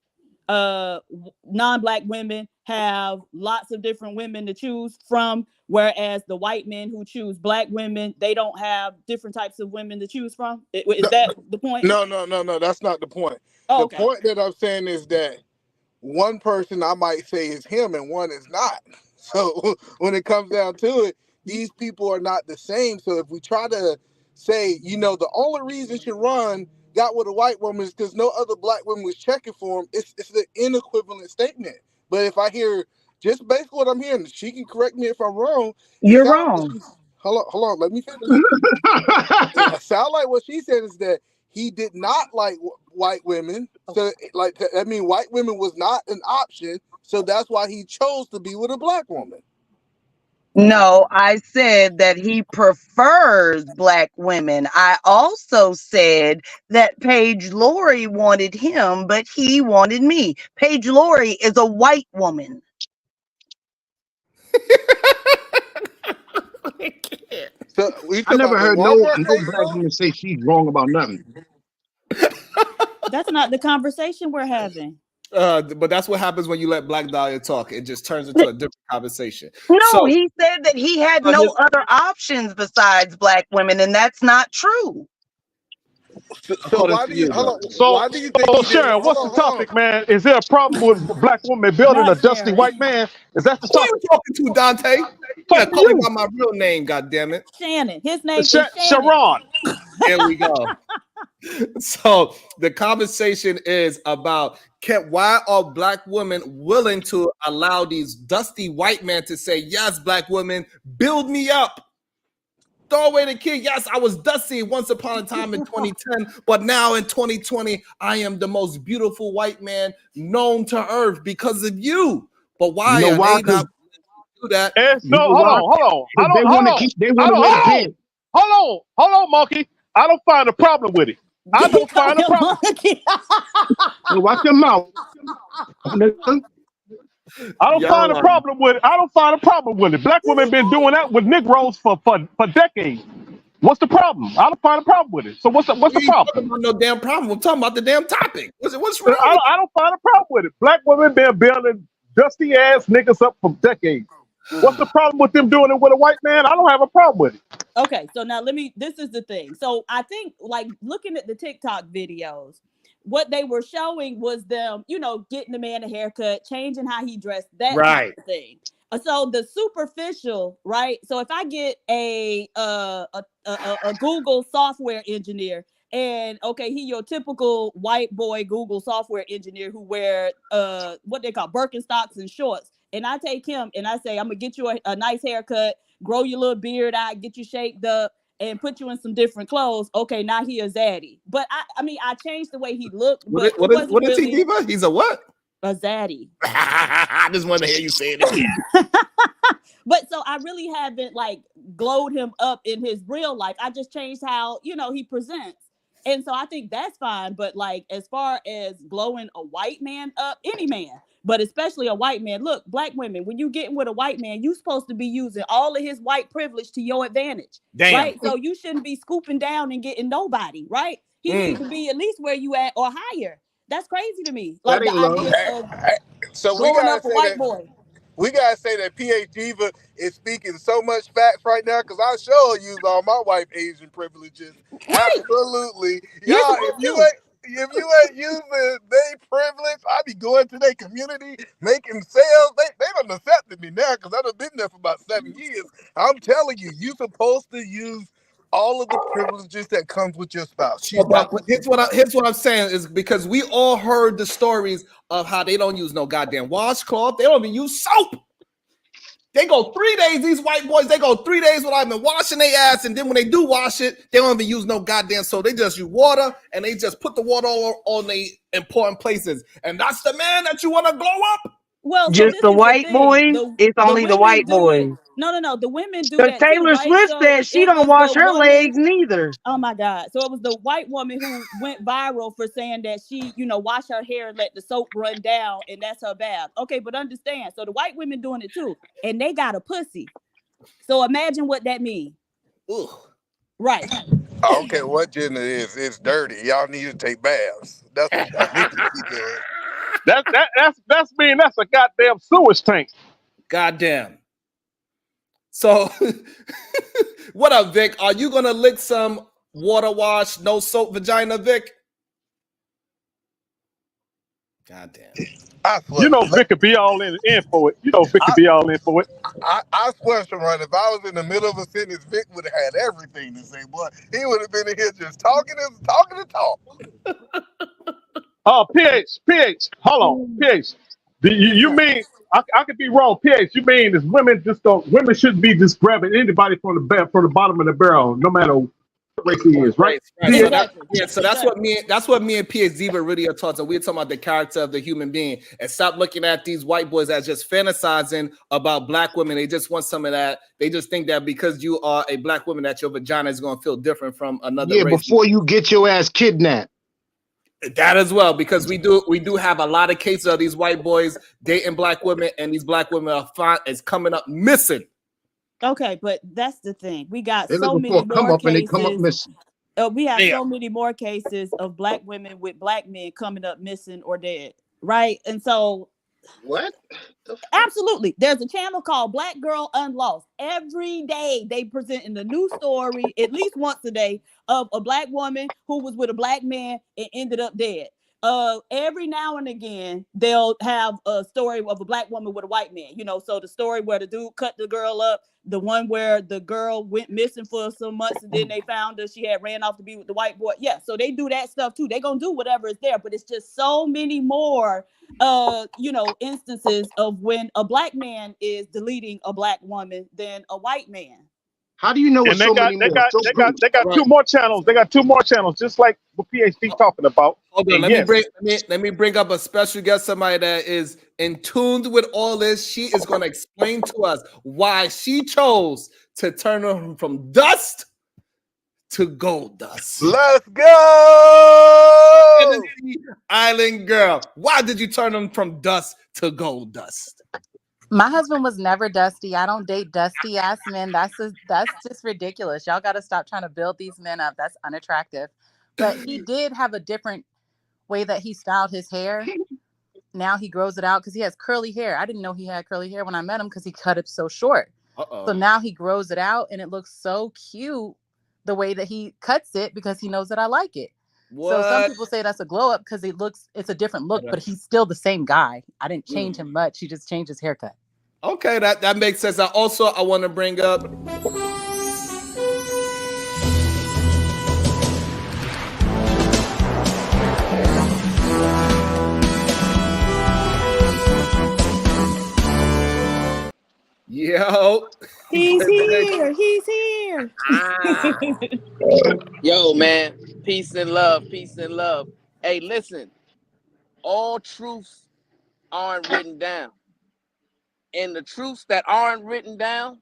non-black women have lots of different women to choose from, whereas the white men who choose black women, they don't have different types of women to choose from. Is that the point? No, that's not the point. Oh, the okay. point that I'm saying is that one person I might say is him and one is not. So when it comes down to it, these people are not the same. So if we try to say, the only reason Sharon got with a white woman is because no other black woman was checking for him, it's an inequivalent statement. But if I hear just basically what I'm hearing, she can correct me if I'm wrong. You're wrong. Hold on, let me finish. It sounds like what she said is that he did not like white women. So, like, I mean, white women was not an option. So that's why he chose to be with a black woman. No, I said that he prefers black women. I also said that Paige Laurie wanted him, but he wanted me. Paige Laurie is a white woman. So we I never about the heard Walmart no page, black woman say she's wrong about nothing. That's not the conversation we're having. But that's what happens when you let Black Dahlia talk. It just turns into a different conversation. No, So he said that he had no other options besides black women, and that's not true. So why do you So, why do you think he did? Sharon, what's the topic, man? Is there a problem with a black woman building Not a dusty Sharon. white man? Is that the who are topic? you talking to, Dante? You gotta call me by my real name, goddammit. Shannon. His name is Shannon. Sharon. There we go. So the conversation is about why are black women willing to allow these dusty white men to say, yes, black women, build me up. Throw away the kid. Yes, I was dusty once upon a time in 2010, but now in 2020, I am the most beautiful white man known to earth because of you. But why You know are why? they not do that? You know why? Hold on. Because they want to keep. They want to wear the pants. Hold on, monkey. I don't find a problem with it. I don't find a problem. Well, watch your mouth. I don't find a problem with it. I don't find a problem with it. Black women been doing that with Negroes for decades. What's the problem? I don't find a problem with it. So what's the problem? Talking about no damn problem. I'm talking about the damn topic. What's wrong? I don't find a problem with it. Black women been building dusty ass niggas up for decades. What's the problem with them doing it with a white man? I don't have a problem with it. Okay, so now this is the thing. So I think, like, looking at the TikTok videos, what they were showing was them, getting the man a haircut, changing how he dressed, that kind of thing. So the superficial, right? So if I get a Google software engineer, and okay, he your typical white boy Google software engineer who wear what they call Birkenstocks and shorts, and I take him and I say, I'm gonna get you a nice haircut, grow your little beard out, get you shaped up, and put you in some different clothes. Okay, now he a zaddy. But I mean, I changed the way he looked. But What is he, Diva? He's a what? A zaddy. I just want to hear you say it again. But so I really haven't like glowed him up in his real life. I just changed how, he presents. And so I think that's fine. But like, as far as glowing a white man up, any man, but especially a white man, look, black women, when you getting with a white man, you supposed to be using all of his white privilege to your advantage. Damn. Right? So you shouldn't be scooping down and getting nobody, right? He needs to be at least where you at or higher. That's crazy to me. Like the idea of so we glowing gotta up a say white that boy. we gotta say that PH Diva is speaking so much facts right now because I sure use all my white Asian privileges. Right. Absolutely, You're y'all. supposed If you ain't using their privilege, I be going to their community making sales. They done accepted me now because I done been there for about 7 years. I'm telling you, you supposed to use all of the privileges that comes with your spouse. But here's what I'm saying is because we all heard the stories of how they don't use no goddamn washcloth. They don't even use soap. They go 3 days, these white boys, they go 3 days without even washing their ass. And then when they do wash it, they don't even use no goddamn soap. They just use water and they just put the water all on the important places. And that's the man that you want to glow up? Well, just so the white boys. It's only the white boys. No. The women do Because that Taylor too, right? Swift So said she don't wash her legs neither. Oh my God. So it was the white woman who went viral for saying that she, wash her hair and let the soap run down and that's her bath. Okay, but understand. So the white women doing it too. And they got a pussy. So imagine what that means. Right. I don't care what gender it is, it's dirty. Y'all need to take baths. That's what y'all need to be doing. That's mean that's a goddamn sewage tank. Goddamn. So, what up, Vic? Are you gonna lick some water wash, no soap vagina, Vic? Goddamn. I swear, You know Vic could be all in for it. You know Vic could I, be all in for it. I swear, Sharon, if I was in the middle of a sentence, Vic would have had everything to say. Boy, he would have been in here just talking and talk. Oh, PH, hold on, PH. You mean I could be wrong, PH? You mean is women shouldn't be just grabbing anybody from the bottom of the barrel, no matter what race he is, right? Right. PH? So that's what me and P.S. Diva really are talking. We're talking about the character of the human being, and stop looking at these white boys as just fantasizing about black women. They just want some of that. They just think that because you are a black woman, that your vagina is going to feel different from another race. Before you get your ass kidnapped. That as well, because we do have a lot of cases of these white boys dating black women, and these black women is coming up missing. Okay, but that's the thing. We got They're so looking many for a come more up and they come up cases. missing. We have so many more cases of black women with black men coming up missing or dead, right? And so, what? Absolutely, there's a channel called Black Girl Unlost. Every day they present in the new story, at least once a day, of a black woman who was with a black man and ended up dead. Every now and again they'll have a story of a black woman with a white man. So the story where the dude cut the girl up, the one where the girl went missing for some months and then they found her, she had ran off to be with the white boy. Yeah, so they do that stuff too. They gonna do whatever is there, but it's just so many more instances of when a black man is deleting a black woman than a white man. How do you know And they got two more channels. They got two more channels, just like what PhD talking about. Hold on, let me bring up a special guest, somebody that is in tune with all this. She is going to explain to us why she chose to turn her from dust to gold dust. Let's go, Island girl. Why did you turn them from dust to gold dust? My husband was never dusty. I don't date dusty ass men. That's just ridiculous. Y'all got to stop trying to build these men up. That's unattractive. But he did have a different way that he styled his hair. Now he grows it out because he has curly hair. I didn't know he had curly hair when I met him because he cut it so short. So now he grows it out and it looks so cute the way that he cuts it because he knows that I like it. What? So some people say that's a glow up because it's a different look, but he's still the same guy. I didn't change him much. He just changed his haircut. Okay, that makes sense. I want to bring up yo. He's here. He's here. Yo, man. Peace and love. Peace and love. Hey, listen. All truths aren't written down. And the truths that aren't written down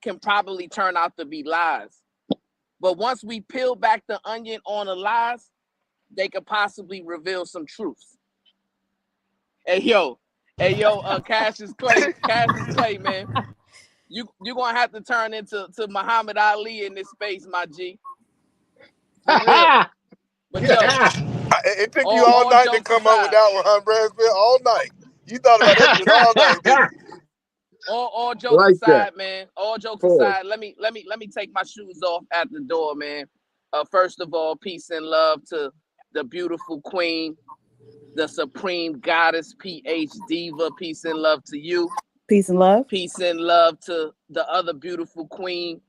can probably turn out to be lies. But once we peel back the onion on the lies, they could possibly reveal some truths. Hey, yo, Cassius Clay, man. You're gonna have to turn into Muhammad Ali in this space, my G. For real. But yo, it took you all night to come up with that one, huh, Bradsfield? All night. You thought about that shit all night, didn't you? All jokes aside, man. All jokes aside, let me take my shoes off at the door, man. First of all, peace and love to the beautiful queen, the supreme goddess, PH Diva. Peace and love to you. Peace and love. Peace and love to the other beautiful queen,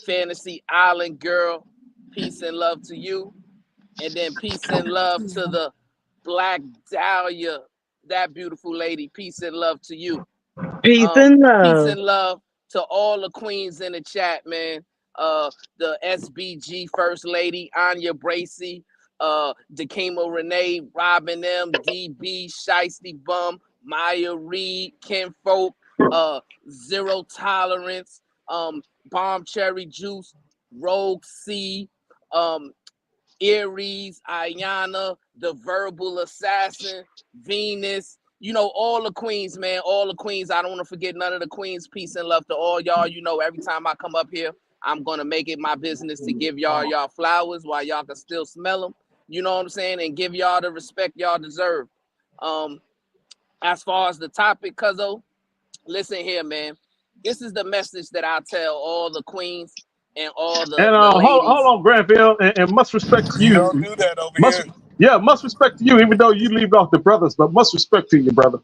Fantasy Island girl. Peace and love to you. And then peace and love to the Black Dahlia, that beautiful lady. Peace and love to you. Peace and love. Peace and love to all the queens in the chat, man. The SBG First Lady, Anya Bracy, Dakima Renee, Robin M, DB, Shiesty Bum, Maya Reed, Ken Folk, Zero Tolerance, Bomb Cherry Juice, Rogue C, Aries, Ayana, the Verbal Assassin, Venus, all the queens, man, all the queens. I don't want to forget none of the queens. Peace and love to all y'all. Every time I come up here, I'm going to make it my business to give y'all flowers while y'all can still smell them. You know what I'm saying? And give y'all the respect y'all deserve. As far as the topic, Cuzzo, listen here, man. This is the message that I tell all the queens and all And the hold ladies. on, Granville, and much respect to We you. don't do that over Much, here. yeah, much respect to you. Even though you leave off the brothers, but much respect to you, brother.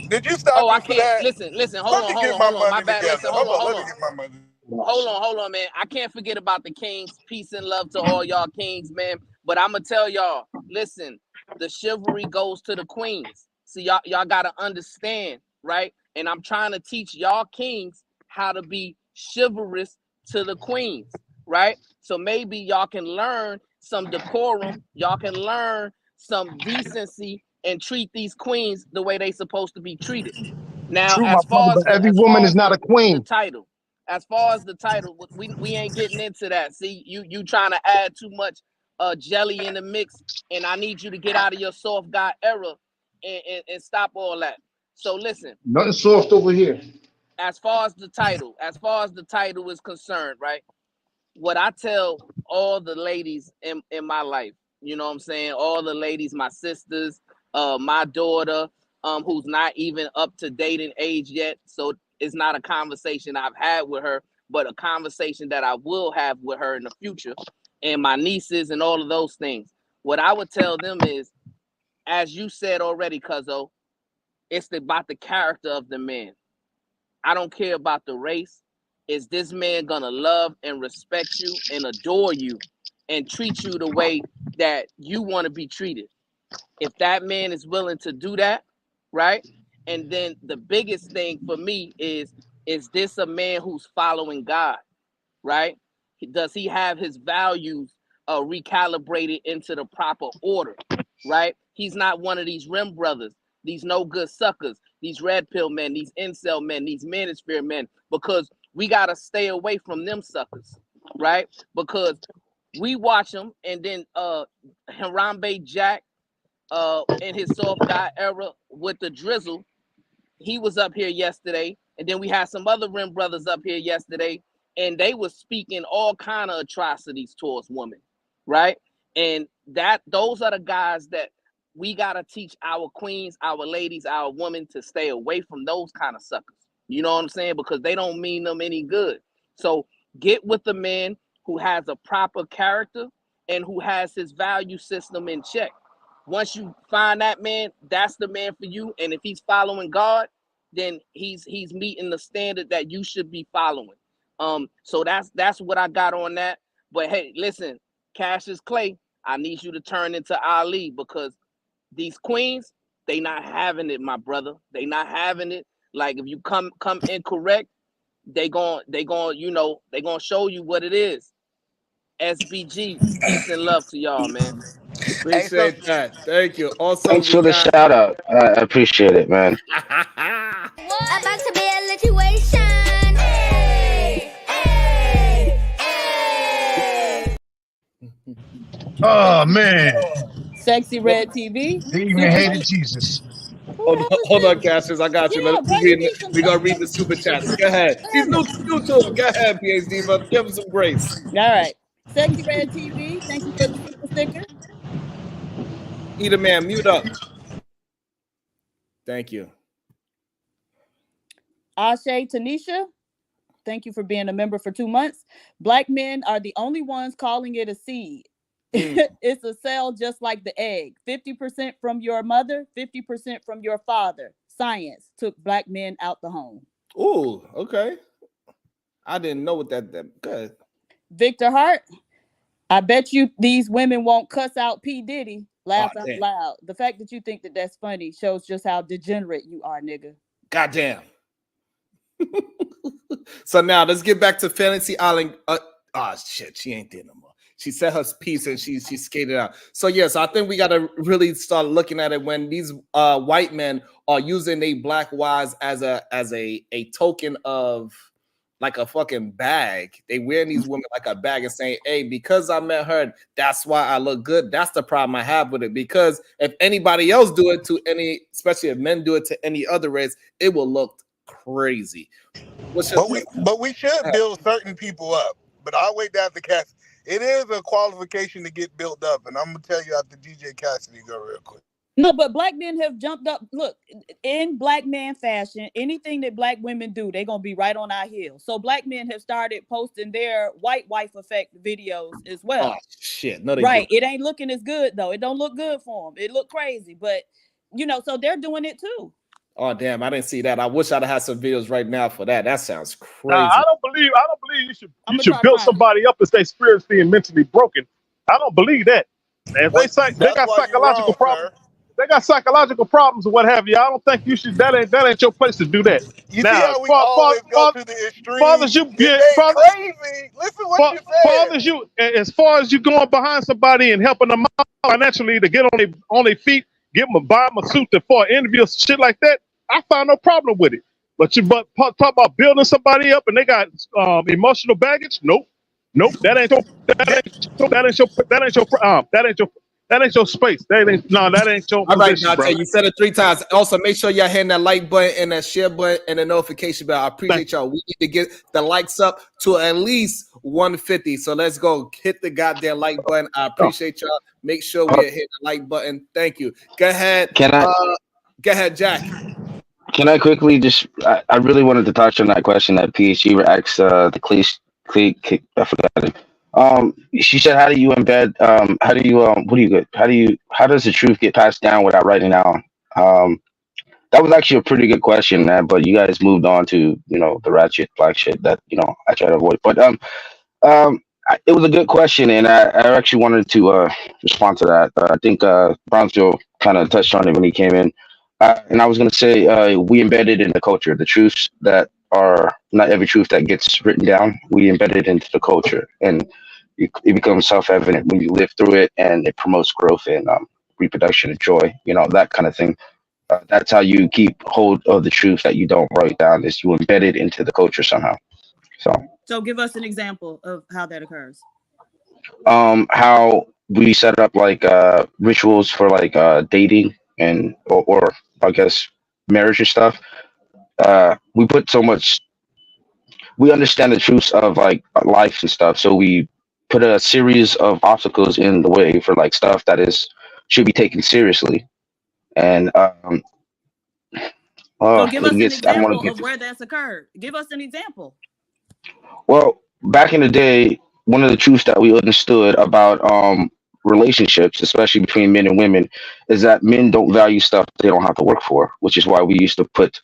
Did you stop Oh, me I for can't that? listen. Hold Let on, me hold get on, my hold on. My money bad. together. Listen, hold on, hold Let me on. get my money. Hold on, man. I can't forget about the kings. Peace and love to all y'all kings, man. But I'm gonna tell y'all, listen, the chivalry goes to the queens. See, y'all gotta understand, right? And I'm trying to teach y'all kings how to be chivalrous to the queens, right? So maybe y'all can learn some decorum, y'all can learn some decency and treat these queens the way they supposed to be treated. Now, True, my brother, but every woman is not a the queen. title, as far as the title, we ain't getting into that. See, you trying to add too much jelly in the mix, and I need you to get out of your soft guy era and stop all that. So listen, Nothing soft over here. as far as the title is concerned, right? What I tell all the ladies in my life, you know what I'm saying? All the ladies, my sisters, my daughter, who's not even up to dating age yet. So it's not a conversation I've had with her, but a conversation that I will have with her in the future, and my nieces and all of those things. What I would tell them is, as you said already, Cuzzo, it's about the character of the man. I don't care about the race. Is this man gonna love and respect you and adore you and treat you the way that you want to be treated? If that man is willing to do that, right? And then the biggest thing for me is this a man who's following God, right? Does he have his values recalibrated into the proper order, right? He's not one of these rim brothers, these no good suckers, these red pill men, these incel men, these manosphere men, because we got to stay away from them suckers, right? Because we watch them, and then Harambe Jack in his soft guy era with the drizzle, he was up here yesterday, and then we had some other rim brothers up here yesterday, and they were speaking all kind of atrocities towards women, right? And that those are the guys that we gotta teach our queens, our ladies, our women to stay away from those kind of suckers. You know what I'm saying? Because they don't mean them any good. So get with the man who has a proper character and who has his value system in check. Once you find that man, that's the man for you. And if he's following God, then he's meeting the standard that you should be following. So that's what I got on that. But hey, listen, Cassius Clay, I need you to turn into Ali, because these queens, they not having it, my brother. They not having it. Like, if you come incorrect, they gon' they gonna show you what it is. SBG, peace and love to y'all, man. Hey, so Appreciate that. Thank you. Also, Thanks we for the got. shout out. I appreciate it, man. About to be a situation. Hey, hey, hey. Oh man, Sexy Red TV. they even Super hated chat. Jesus. Who the hell is Hold on, this? Cassius. I got you. Yeah, bro, you need some We gonna read the super chats. Go ahead. He's new to him. Go ahead, PhD, but give him some grace. All right. Sexy Red TV. Thank you for the super sticker. Eat a man, mute up. Thank you. Ashe Tanisha. Thank you for being a member for 2 months. Black men are the only ones calling it a seed. It's a cell just like the egg. 50% from your mother, 50% from your father. Science took black men out the home. Ooh, okay. I didn't know what that good. Victor Hart. I bet you these women won't cuss out P. Diddy. Laugh out Damn. loud. The fact that you think that that's funny shows just how degenerate you are, nigga. Goddamn. So now let's get back to Fantasy Island. Shit, she ain't there no more. She said her piece and she skated out. So yes, I think we got to really start looking at it when these white men are using their black wives as a token of like a fucking bag. They wearing these women like a bag and saying, "Hey, because I met her, that's why I look good." That's the problem I have with it. Because if anybody else do it to any, especially if men do it to any other race, it will look crazy. but we should build certain people up. But I'll wait to after Cassidy. It is a qualification to get built up, and I'm gonna tell you after DJ Cassidy go real quick. No, but black men have jumped up. Look, in black man fashion, anything that black women do, they're gonna be right on our heels. So black men have started posting their white wife effect videos as well. Oh shit! No, they Right. do. It ain't looking as good though. It don't look good for them. It look crazy, but so they're doing it too. Oh damn! I didn't see that. I wish I'd have had some videos right now for that. That sounds Nah, crazy. I don't believe I'm you gonna should try to build find it. somebody up as they spiritually and mentally broken. I don't believe that. If Well, they that's got why you're psychological wrong, problems, sir. they got psychological problems or what have you. I don't think you should. That ain't your place to do that. You see Now, how we always go to the fathers, extreme? you It yeah, ain't crazy. Listen what you said. fathers, you as far as you going behind somebody and helping them out financially to get on their feet, give them buy them a suit for an interview, shit like that. I find no problem with it. But talk about building somebody up and they got emotional baggage. Nope, nope. That ain't your space. That ain't your All right, position, Dante, bro. you said it 3 times. Also, make sure y'all hitting that like button and that share button and the notification bell. I appreciate y'all. We need to get the likes up to at least 150. So let's go. Hit the goddamn like button. I appreciate y'all. Make sure we hit the like button. Thank you. Go ahead. Can I Go ahead, Jack. can I quickly just I really wanted to touch on that question that PhD asked the I forgot it. She said, "How do you embed? How do you what do you get? How does the truth get passed down without writing down?" Um, that was actually a pretty good question, man. But you guys moved on to the ratchet black shit that I try to avoid. But it was a good question, and I actually wanted to respond to that. I think Brownsville kind of touched on it when he came in, and I was going to say we embedded in the culture the truths that are not every truth that gets written down. We embed it into the culture, and it becomes self-evident when you live through it, and it promotes growth and reproduction and joy. That kind of thing. That's how you keep hold of the truth that you don't write down. Is you embed it into the culture somehow. So give us an example of how that occurs. How we set up like rituals for like dating and or I guess marriage and stuff. We put so much. We understand the truths of like life and stuff, so we put a series of obstacles in the way for like stuff that is should be taken seriously. And So give it us an gets. I don't want example to get of where that's occurred. Give us an example. Well, back in the day, one of the truths that we understood about relationships, especially between men and women, is that men don't value stuff they don't have to work for, which is why we used to put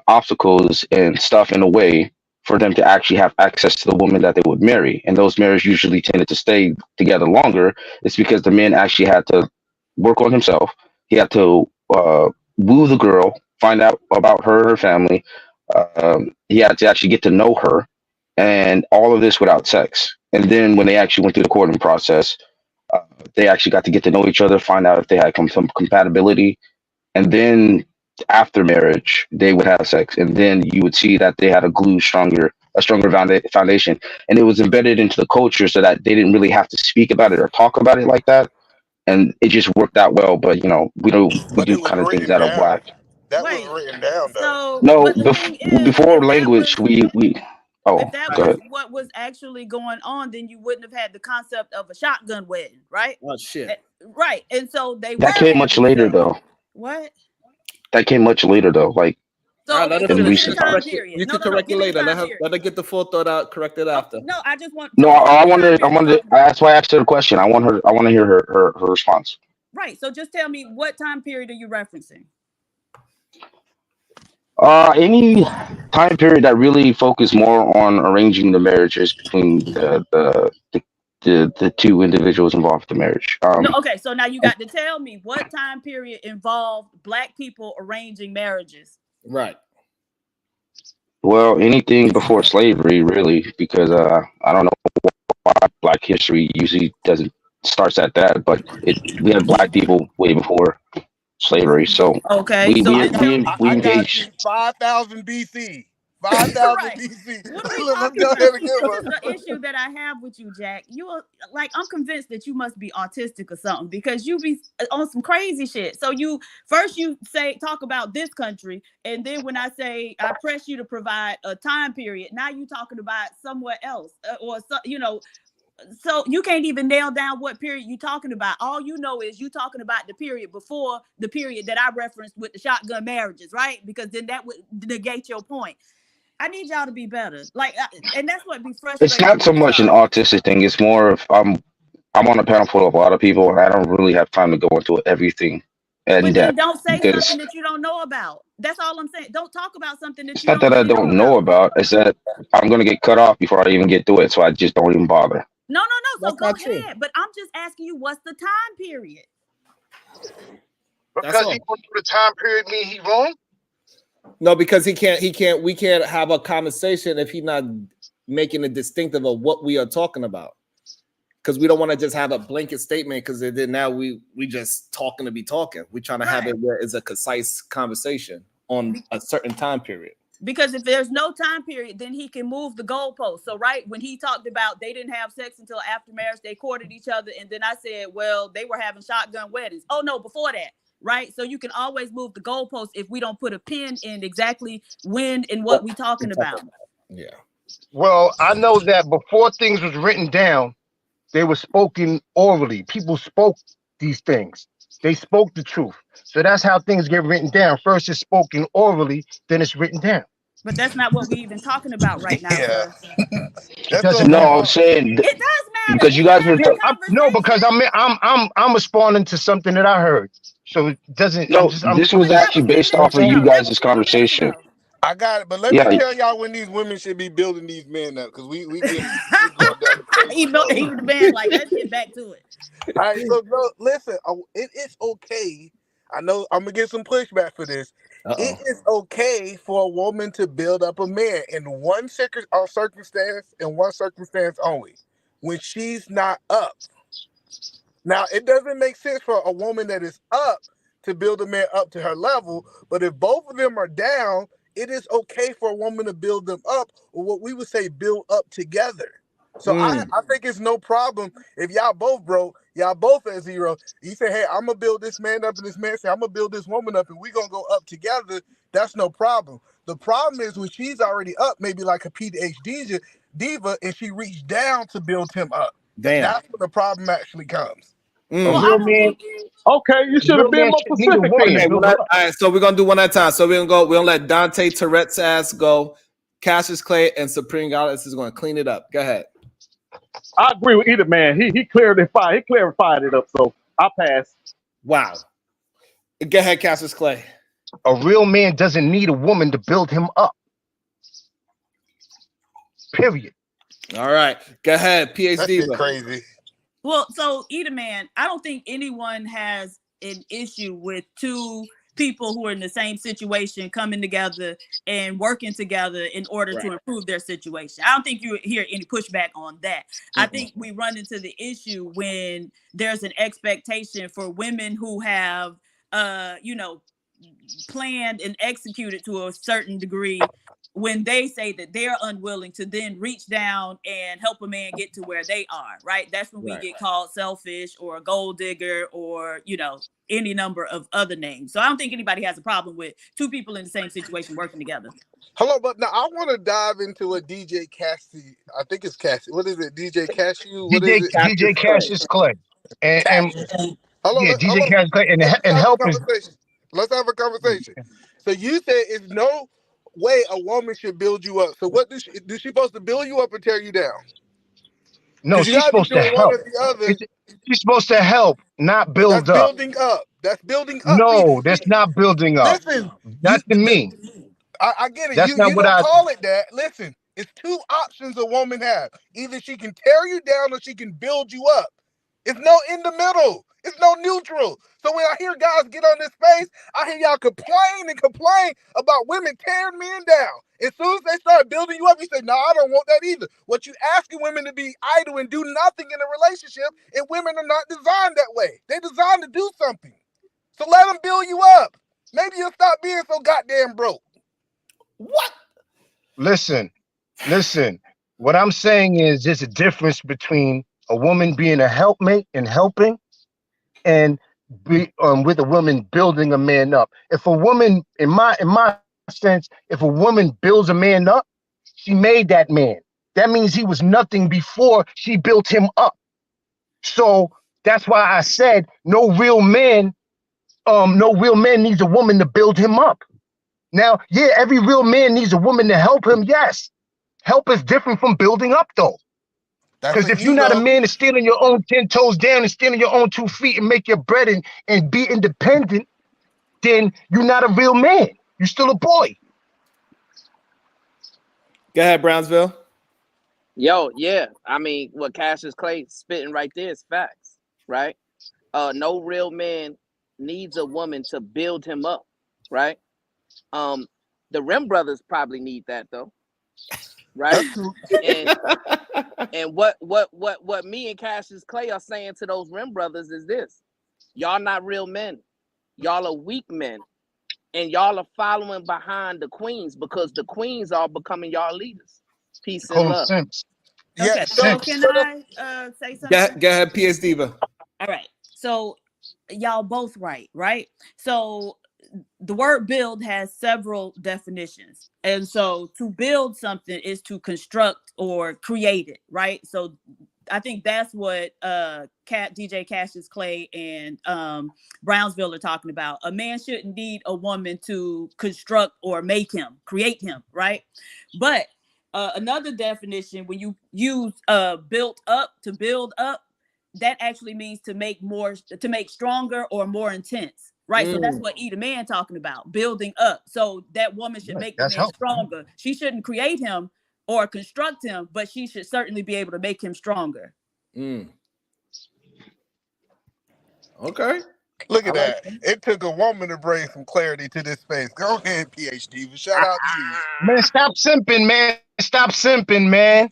obstacles and stuff in a way for them to actually have access to the woman that they would marry. And those marriages usually tended to stay together longer. It's because the man actually had to work on himself. He had to woo the girl, find out about her and her family. He had to actually get to know her and all of this without sex. And then when they actually went through the courting process, uh, they actually got to get to know each other, find out if they had some compatibility, and then after marriage they would have sex, and then you would see that they had a stronger foundation, and it was embedded into the culture so that they didn't really have to speak about it or talk about it like that, and it just worked out well. But we But do it was kind of things written out of down. whack. That was Wait. written down, though. So, No, but the thing is, before language, we if oh, that go was ahead. what was actually going on, then you wouldn't have had the concept of a shotgun wedding, right? Oh shit. Right. And so they That were came much having later sex. though. What? That came much later though, like All So right, let okay, her so in give finish. me the You recent can time times. correct it. period. You No, can no, no. correct it Give me the later. time period. Let her get the full thought out. Correct it Oh after. no, I just want No, so give me I the time wanted, I period. wanted. So That's why I asked her the question. I want to hear her response. right. So just tell me what time period are you referencing? Any time period that really focused more on arranging the marriages between the two individuals involved in the marriage. No, okay. So now you got to tell me what time period involved black people arranging marriages. Right. Well, anything before slavery, really, because I don't know why Black history usually doesn't starts at that, but we had Black people way before slavery, so Okay. we So we then tell we, me we I got engaged. you. 5,000 BC. 5,000 right. BC. What are we Let's talking go about? ahead and See, give this her. is the issue that I have with you, Jack. You are like, I'm convinced that you must be autistic or something because you be on some crazy shit. So you first you say talk about this country, and then when I say I press you to provide a time period, now you talking about somewhere else or so, So you can't even nail down what period you're talking about. All you know is you talking about the period before the period that I referenced with the shotgun marriages, right? Because then that would negate your point. I need y'all to be better. Like, and that's what be It's frustrating not so with much an y'all. autistic thing. It's more of I'm on a panel full of a lot of people, and I don't really have time to go into everything in But then depth don't say because something that you don't know about. That's all I'm saying. Don't talk about something that it's you not don't that I really know don't know about. about. It's that I'm gonna get cut off before I even get through it, so I just don't even bother. No, no, no. So That's go not true. ahead. But I'm just asking you, what's the time period? That's Because he all. went through the time period mean he wrong? No, because he can't. We can't have a conversation if he's not making a distinctive of what we are talking about. Because we don't want to just have a blanket statement. Because then now we just talking to be talking. We're trying to have Right. it where it's a concise conversation on a certain time period. Because if there's no time period, then he can move the goalpost. So, right, when he talked about they didn't have sex until after marriage, they courted each other. And then I said, well, they were having shotgun weddings. Oh, no, before that. Right. So you can always move the goalpost if we don't put a pin in exactly when and what we talking about. Yeah. Well, I know that before things was written down, they were spoken orally. People spoke these things. They spoke the truth. So that's how things get written down. First it's spoken orally, then it's written down. But that's not what we're even talking about right now, Yeah, sir. It that's doesn't so No, matter. I'm saying It does matter. because you We guys were having a No, because conversation. I'm responding to something that I heard. So it doesn't. no. I'm This was But that actually was 10 based you know off minutes what of I'm you saying? ago. That was guys' 10 minutes conversation. ago. I got it. But let me Yeah, tell y'all when these women should be building these men up because we going down the crazy road. Even the man, like, let's get back to it. All right, so no, listen, it's okay. I know I'm gonna get some pushback for this. It is okay for a woman to build up a man in one circumstance, in one circumstance only, when she's not up. Now, it doesn't make sense for a woman that is up to build a man up to her level, but if both of them are down, it is okay for a woman to build them up, or what we would say, build up together. So I think it's no problem if y'all both broke, y'all both at zero. You say, hey, I'm gonna build this man up, and this man say, I'm gonna build this woman up, and we gonna go up together. That's no problem. The problem is when she's already up, maybe like a PhD diva, and she reached down to build him up. Damn. That's where the problem actually comes. A Well, Okay. I real don't man, think. Okay, you a should real have been man more should need a specific woman to Okay, then. build all him up. right. So we're gonna do one at a time. So we're gonna go. We're gonna let Dante Tourette's ass go. Cassius Clay and Supreme Goddess is gonna clean it up. Go ahead. I agree with either man. He clarified it up, so I pass. Wow. Go ahead, Cassius Clay. A real man doesn't need a woman to build him up. Period. All right. Go ahead, That PhD. shit crazy. Well, so either man, I don't think anyone has an issue with two people who are in the same situation coming together and working together in order Right. to improve their situation. I don't think you hear any pushback on that. I think we run into the issue when there's an expectation for women who have planned and executed to a certain degree, when they say that they're unwilling to then reach down and help a man get to where they are, right? That's when we Right. get called selfish or a gold digger or, any number of other names. So I don't think anybody has a problem with two people in the same situation working together. Hello, but now I want to dive into a DJ Cassie. I think it's Cassie. What is it? DJ Cashew? What is it? DJ Cassius Clay. Cassius Clay, and Cashew. Hello, yeah, DJ hello. Cassius Clay, Let's and have a help is conversation. Let's have a conversation. So you said it's no way a woman should build you up. So what is she supposed to build you up or tear you down? no. Because you She's gotta be supposed to doing one help. or the other. It's, she's supposed to help, not That's build up. building up. That's building up. See, No, that's not building up. listen, Not to me. I get it. That's not You what don't I. call it that. Listen, it's two options a woman has. Either she can tear you down or she can build you up. It's no in the middle. It's no neutral. So when I hear guys get on this space, I hear y'all complain about women tearing men down. As soon as they start building you up, you say, no, I don't want that either. What you asking women to be idle and do nothing in a relationship, and women are not designed that way. They're designed to do something. So let them build you up. Maybe you'll stop being so goddamn broke. What? Listen. What I'm saying is there's a difference between a woman being a helpmate and helping, and with a woman building a man up. If a woman, in my sense, if a woman builds a man up, she made that man. that means he was nothing before she built him up. So that's why I said no real man needs a woman to build him up. Now, yeah, every real man needs a woman to help him. Yes. Help is different from building up, though. That's Because an if you're not a ego. man to stand on your own 10 toes down and stand on your own 2 feet and make your bread and be independent, then you're not a real man. You're still a boy. Go ahead, Brownsville. Yo, yeah. I mean, what Cassius Clay spitting right there is facts, right? No real man needs a woman to build him up, right? The Rim brothers probably need that though, right? That's true. And what me and Cassius Clay are saying to those Rim brothers is this: y'all not real men, y'all are weak men, and y'all are following behind the queens because the queens are becoming y'all leaders. Peace and Call them love. simps. Yeah. Okay, so can I say something? Go ahead, PS Diva. All right. So y'all both right? So the word build has several definitions. And so to build something is to construct or create it, right? So I think that's what DJ Cassius Clay and Brownsville are talking about. A man shouldn't need a woman to construct or make him, create him, right? But another definition, when you use built up, to build up, that actually means to make stronger or more intense, right? So that's what Eat a Man talking about, building up. So that woman should make the man stronger. She shouldn't create him or construct him, but she should certainly be able to make him stronger. Okay. Look at that. It took a woman to bring some clarity to this space. Go ahead, PhD. Shout out to you. Man, stop simping, man. Stop simping, man.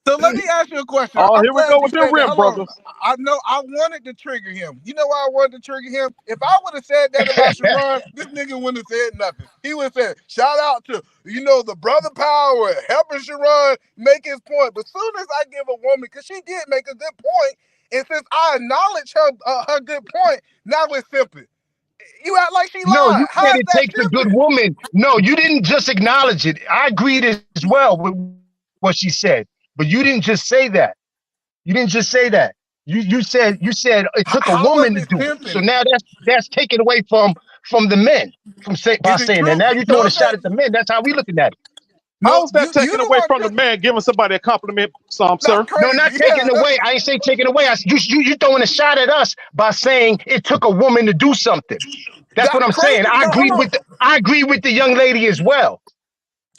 So let me ask you a question. Oh, I'm here we glad go you with them said that. Rim Hold brothers. on. I know I wanted to trigger him. You know why I wanted to trigger him? If I would have said that about Sharon, this nigga wouldn't have said nothing. He would have said, shout out to, the brother power, helping Sharon make his point. But soon as I give a woman, because she did make a good point, and since I acknowledge her good point, now it's simple. You act like she No, lied. you How said is it that takes a good simple? woman. No, you didn't just acknowledge it. I agreed as well with what she said, but you didn't just say that. You didn't just say that. You said it took a How woman was to it do it. So simping? now that's taken away from the men by Is it saying that. true? Now you're No, throwing a I'm shot saying, at the men. That's how we looking at it. How no, is that you taken the away one from the man giving somebody a compliment, that's sir? No, not crazy. taking Yeah. away. I ain't say taking away. You throwing a shot at us by saying it took a woman to do something. That's what That's I'm saying. crazy. No, hold on. I agree with the young lady as well.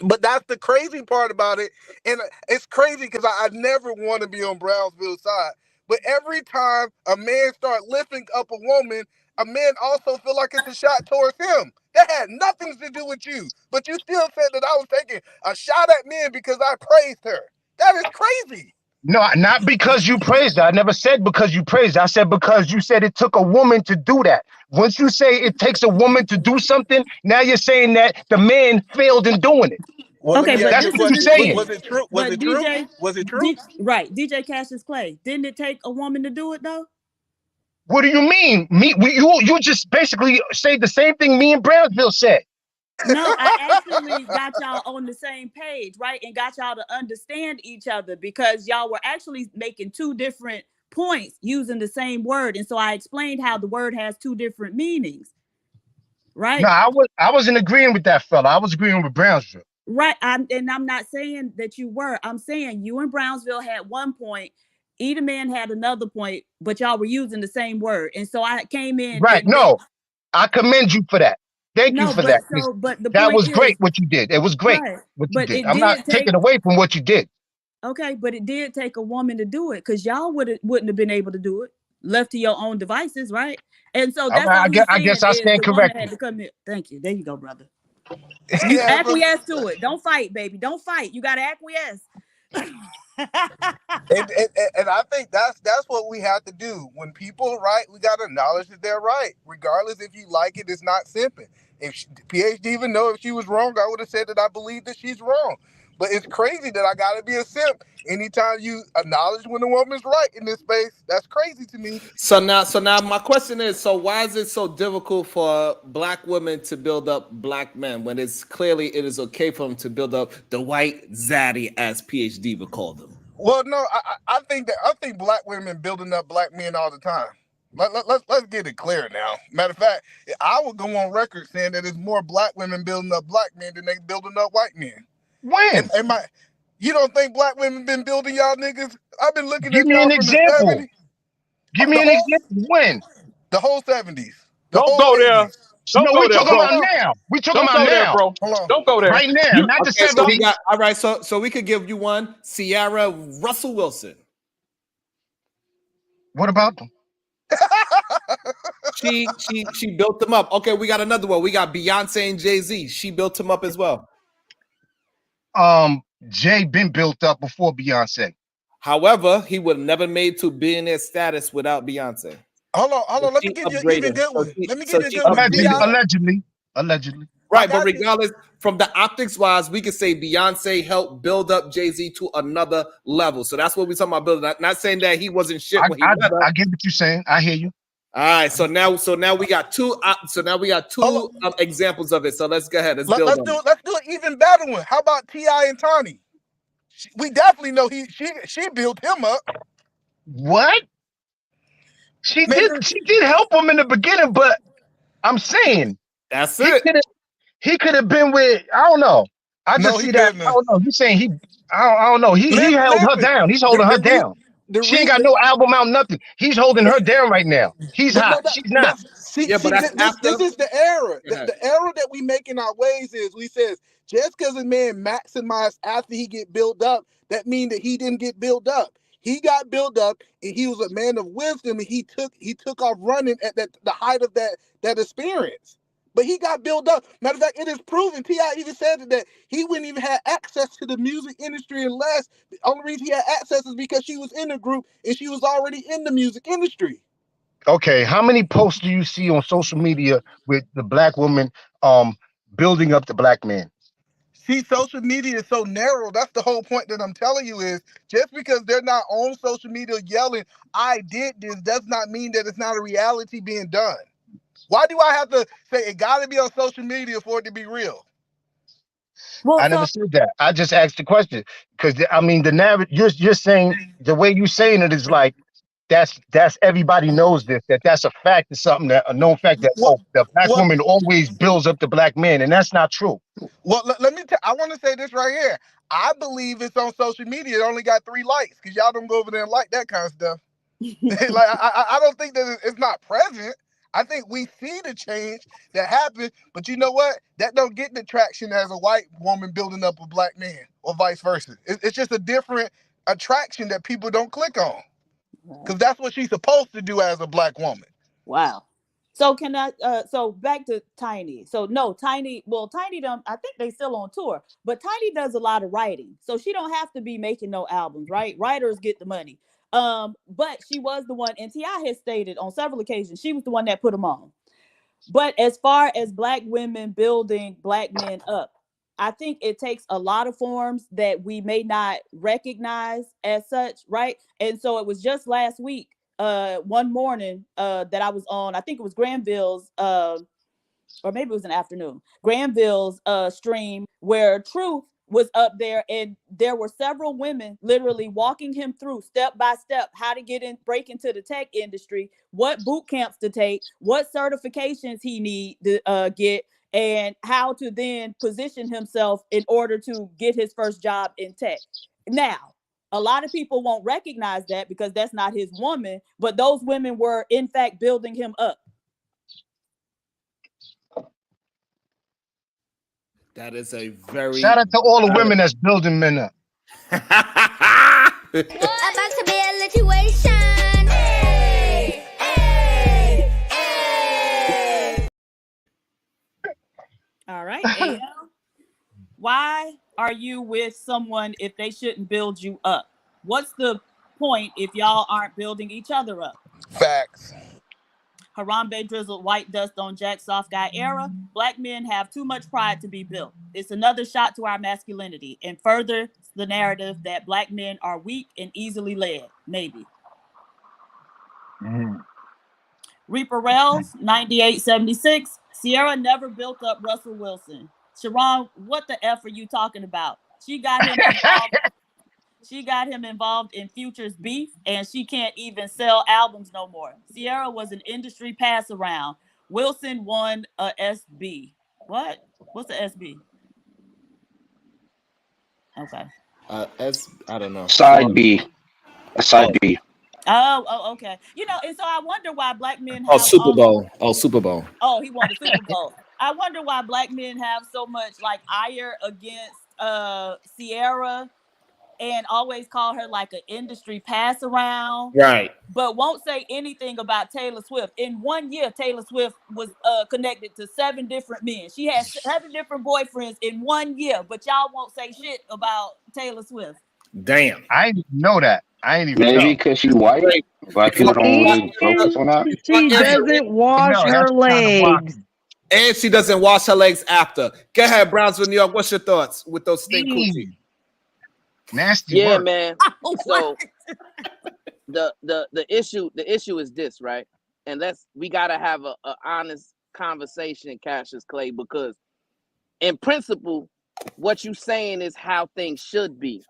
But that's the crazy part about it. And it's crazy because I never want to be on Brownsville's side. But every time a man start lifting up a woman, a man also feel like it's a shot towards him. That had nothing to do with you. But you still said that I was taking a shot at men because I praised her. That is crazy. No, not because you praised her. I never said because you praised her. I said because you said it took a woman to do that. Once you say it takes a woman to do something, now you're saying that the man failed in doing it. Well, let Okay, me but ask That's you a this what is you're the question. saying. Was thing. it true? Was But it true? DJ, Was it true? DJ Cassius Clay, didn't it take a woman to do it though? What do you mean? You just basically say the same thing me and Brownsville said. No, I actually got y'all on the same page, right? And got y'all to understand each other because y'all were actually making two different points using the same word. And so I explained how the word has two different meanings, No, right? I wasn't agreeing with that fella. I was agreeing with Brownsville. Right. I'm not saying that you were. I'm saying you and Brownsville had one point. Edelman had another point, but y'all were using the same word. And so I came in Right. and made No, I commend you for that. Thank you no, for that. but the That point was is great what you did. It was great right. what you But did. it I'm not did take taking away from what you did. okay, but it did take a woman to do it because y'all wouldn't have been able to do it left to your own devices, right? And so All that's right, all he's I saying guess I is stand the woman had corrected. to come in. Thank you. There you go, brother. You Yeah, but acquiesce to it. Don't fight, baby. Don't fight. You got to acquiesce. and I think that's what we have to do. When people are right, we got to acknowledge that they're right, regardless if you like it. It's not simping. If PhD even know if she was wrong, I would have said that I believe that she's wrong. But it's crazy that I gotta be a simp anytime you acknowledge when a woman's right in this space. That's crazy to me. So now my question is, so why is it so difficult for black women to build up black men when it's clearly it is okay for them to build up the white zaddy, as PhD would call them? Well, no, I think black women building up black men all the time. Let's get it clear now. Matter of fact, I would go on record saying that it's more black women building up black men than they building up white men. When? You don't think black women been building y'all niggas? I've been looking Give at me y'all an from the example. 70s. Give me an example. When? The whole 70s. The Don't whole go there. 80s. Don't No, go we there, talking bro. about now. We talking Don't about go there, now. bro. Hold on. Don't go there. Right now, You, not the Okay, so we 70s. got all right. So we could give you one, Ciara Russell Wilson. What about them? She built them up. Okay, we got another one. We got Beyonce and Jay-Z. She built them up as well. Jay been built up before Beyonce. However, he would have never made to billionaire status without Beyonce. Hold on. Let me She give you an even upgraded. good one. Let me give you a She good one. Allegedly. Right, but regardless, from the optics wise, we could say Beyonce helped build up Jay-Z to another level. So that's what we're talking about building. Not saying that he wasn't shit when he met her. I get what you're saying. I hear you. All right, so now we got two. Examples of it. So let's go ahead. Let's build on it. Let's do an even better one. How about T.I. and Tawny? We definitely know she built him up. What? She did help him in the beginning, but I'm saying that's it. He could have been with, I don't know. I just see that. I don't know. You saying I don't know. He held her down. He's holding her down. She ain't got no album out, nothing. He's holding her down right now. He's hot. She's not. This is the era. The era that we make in our ways is we says just because a man maximized after he get built up, that mean that he didn't get built up. He got built up and he was a man of wisdom and he took off running at the height of that experience. But he got built up. Matter of fact, it is proven. T.I. even said that he wouldn't even have access to the music industry unless the only reason he had access is because she was in the group and she was already in the music industry. Okay, how many posts do you see on social media with the black woman building up the black man? See, social media is so narrow. That's the whole point that I'm telling you is just because they're not on social media yelling, I did this, does not mean that it's not a reality being done. Why do I have to say it got to be on social media for it to be real? Well, I never said that. I just asked the question because I mean the narrative. You're saying the way you're saying it is like that's everybody knows this, that's a fact. It's something that a known fact that the black woman always builds up the black man, and that's not true. Well, let me I want to say this right here. I believe it's on social media. It only got 3 likes because y'all don't go over there and like that kind of stuff. Like I don't think that it's not present. I think we see the change that happened, but you know what? That don't get the traction as a white woman building up a black man, or vice versa. It's just a different attraction that people don't click on, because that's what she's supposed to do as a black woman. Wow. So can I? So back to Tiny. So no, Tiny. Well, Tiny don't. I think they still on tour, but Tiny does a lot of writing, so she don't have to be making no albums, right? Writers get the money. But she was the one, and T.I. has stated on several occasions she was the one that put them on. But as far as black women building black men up, I think it takes a lot of forms that we may not recognize as such, right? And so it was just last week, one morning, that I was on, I think it was Granville's, or maybe it was an afternoon, Granville's stream, where Truth was up there, and there were several women literally walking him through step by step how to break into the tech industry, what boot camps to take, what certifications he need to get, and how to then position himself in order to get his first job in tech. Now, a lot of people won't recognize that because that's not his woman, but those women were in fact building him up. That is a very shout out to all the women that's building men up. About to be a situation. Hey, hey, hey. All right, AL. Why are you with someone if they shouldn't build you up? What's the point if y'all aren't building each other up? Facts. Harambe drizzled white dust on Jack soft guy era. Black men have too much pride to be built. It's another shot to our masculinity and further the narrative that black men are weak and easily led. Maybe. Reaper Rails, 9876. Sierra never built up Russell Wilson. Sharon, what the F are you talking about? She got him involved. She got him involved in Future's beef, and she can't even sell albums no more. Sierra was an industry pass around. Wilson won a SB. What? What's the SB? Okay. I don't know. Side B. A side B. Oh, okay. You know, and so I wonder why black men Oh, have Super Bowl. Oh, Super Bowl. Oh, he won the Super Bowl. I wonder why black men have so much like ire against Sierra and always call her like an industry pass around. Right. But won't say anything about Taylor Swift. In 1 year, Taylor Swift was connected to 7 different men. She had 7 different boyfriends in 1 year, but y'all won't say shit about Taylor Swift. Damn. I didn't even know that. I ain't even Maybe know. because she's white. Black people don't really focus on that. She doesn't wash No, her that's kind of legs. And she doesn't wash her legs after. Go ahead, Brownsville, New York. What's your thoughts with those stink coochie? Nasty Yeah, work. man. So the issue is this, right? And we gotta have a honest conversation, Cassius Clay, because in principle, what you saying is how things should be,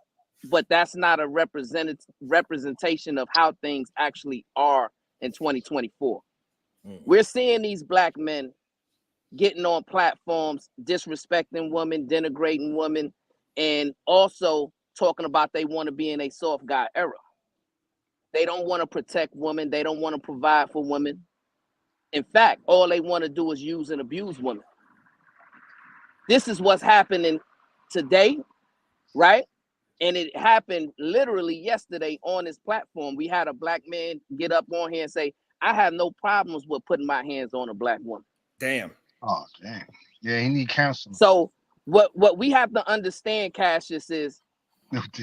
but that's not a representation of how things actually are in 2024. We're seeing these black men getting on platforms, disrespecting women, denigrating women, and also talking about they want to be in a soft guy era. They don't want to protect women. They don't want to provide for women. In fact, all they want to do is use and abuse women. This is what's happening today, right? And it happened literally yesterday on this platform. We had a black man get up on here and say, I have no problems with putting my hands on a black woman. Damn. Oh, damn. Yeah, he need counseling. So what we have to understand, Cassius, is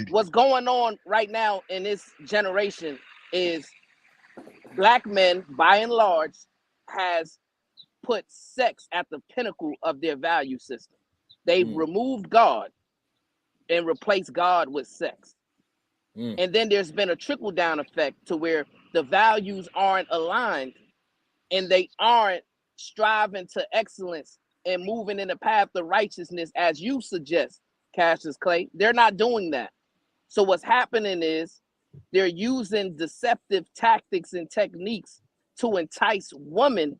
what's going on right now in this generation is black men, by and large, has put sex at the pinnacle of their value system. They've removed God and replaced God with sex. And then there's been a trickle-down effect to where the values aren't aligned and they aren't striving to excellence and moving in the path of righteousness as you suggest, Cassius Clay. They're not doing that. So what's happening is they're using deceptive tactics and techniques to entice women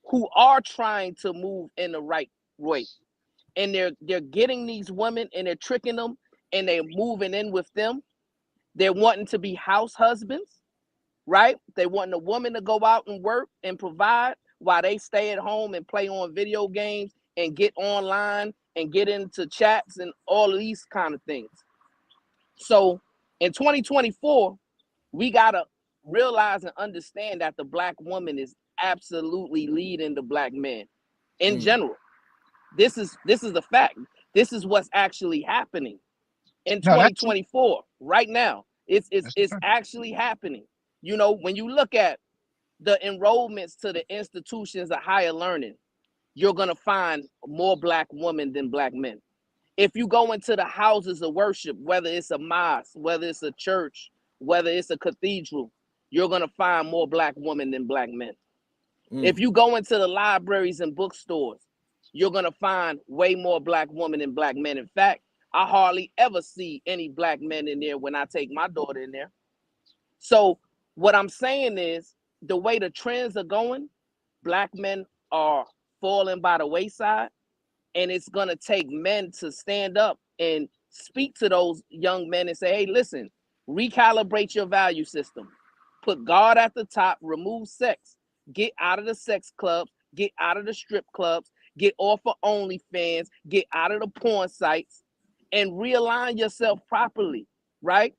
who are trying to move in the right way. And they're getting these women and they're tricking them and they're moving in with them. They're wanting to be house husbands, right? They want a woman to go out and work and provide while they stay at home and play on video games and get online and get into chats and all of these kind of things. So in 2024, we got to realize and understand that the black woman is absolutely leading the black man in general. This is a fact. This is what's actually happening in 2024 right now. It's actually happening. You know, when you look at the enrollments to the institutions of higher learning, you're going to find more black women than black men. If you go into the houses of worship, whether it's a mosque, whether it's a church, whether it's a cathedral, you're going to find more black women than black men. If you go into the libraries and bookstores, you're going to find way more black women than black men. In fact, I hardly ever see any black men in there when I take my daughter in there. So what I'm saying is the way the trends are going, black men are falling by the wayside, and it's going to take men to stand up and speak to those young men and say, hey, listen, recalibrate your value system. Put God at the top, remove sex, get out of the sex clubs, get out of the strip clubs, get off of OnlyFans, get out of the porn sites, and realign yourself properly, right?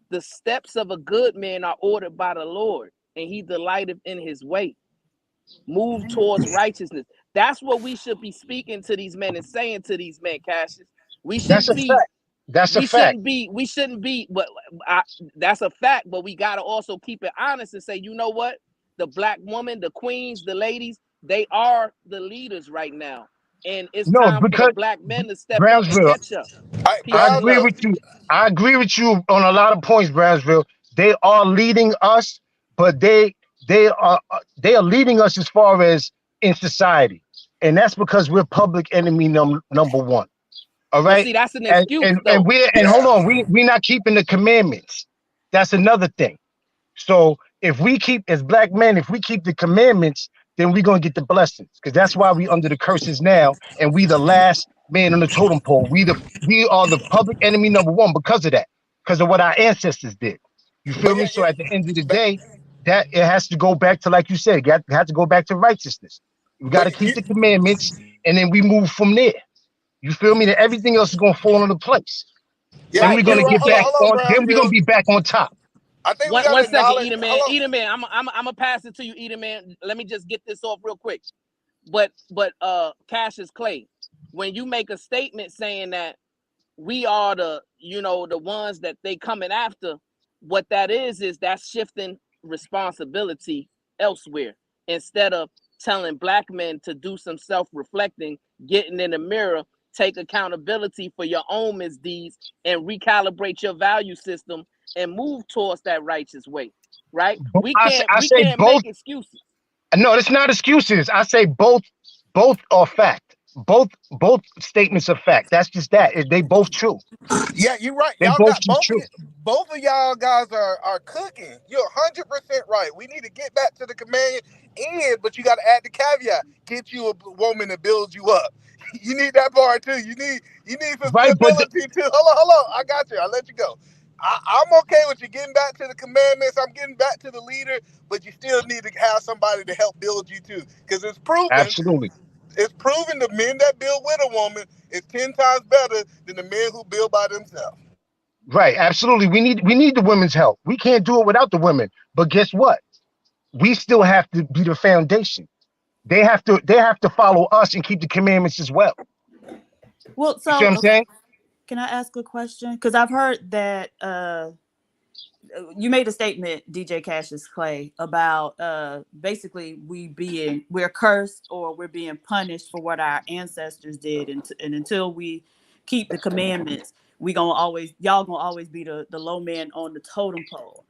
The steps of a good man are ordered by the Lord, and he delighteth in his way. Move towards righteousness. That's what we should be speaking to these men and saying to these men, Cassius. We shouldn't be. That's a fact. We shouldn't be. But that's a fact. But we gotta also keep it honest and say, you know what? the black woman, the queens, the ladies, they are the leaders right now. And it's No, time for the because black men to step up and Brownsville, catch up. Hey, Peace I and agree love. with you. I agree with you on a lot of points, Brownsville. They are leading us, but they are leading us as far as in society, and that's because we're public enemy number one. All But right, see, that's an and excuse and and though. we're and hold yeah. on, we're not keeping the commandments. That's another thing. So if we keep as black men, if we keep the commandments, then we're gonna get the blessings. Because that's why we under the curses now, and we the last man on the totem pole. We are the public enemy number one because of that, because of what our ancestors did. You feel But me? yeah, So at the end of the but, day, that it has to go back to, like you said, it has to go back to righteousness. We got but to keep the commandments, and then we move from there. You feel me? That everything else is gonna fall into place. yeah, Then Right. we're And gonna you're right. get see, back Hold on, on. Then we're gonna Brownsville. be back on top. I think we one gotta one second, acknowledge. Hold on. Eden man, I'm gonna pass it to you, Eden man. Let me just get this off real quick. But Cassius Clay, when you make a statement saying that we are the, the ones that they coming after, what that is that's shifting responsibility elsewhere, instead of telling black men to do some self-reflecting, getting in the mirror, take accountability for your own misdeeds, and recalibrate your value system and move towards that righteous way. Right? we can't I we say can't both. make excuses. No, it's not excuses. I say both are fact. Both statements are fact. That's just that. They both true. Yeah, you're right. They Y'all both got just true. both of y'all guys are cooking. You're 100% right. We need to get back to the command, but you got to add the caveat: get you a woman to build you up. You need that part too. You need some Right, but stability too. Hold on. I got you. I'll let you go. I'm okay with you getting back to the commandments. I'm getting back to the leader, but you still need to have somebody to help build you too, because it's proven. absolutely. It's proven the men that build with a woman is 10 times better than the men who build by themselves. Right, absolutely. We need the women's help. We can't do it without the women. But guess what? We still have to be the foundation. They have to follow us and keep the commandments as well. Well, You see so what I'm saying? can I ask a question? Because I've heard that you made a statement, DJ Cassius Clay, about basically we're cursed or we're being punished for what our ancestors did, and until we keep the commandments, y'all gonna always be the low man on the totem pole.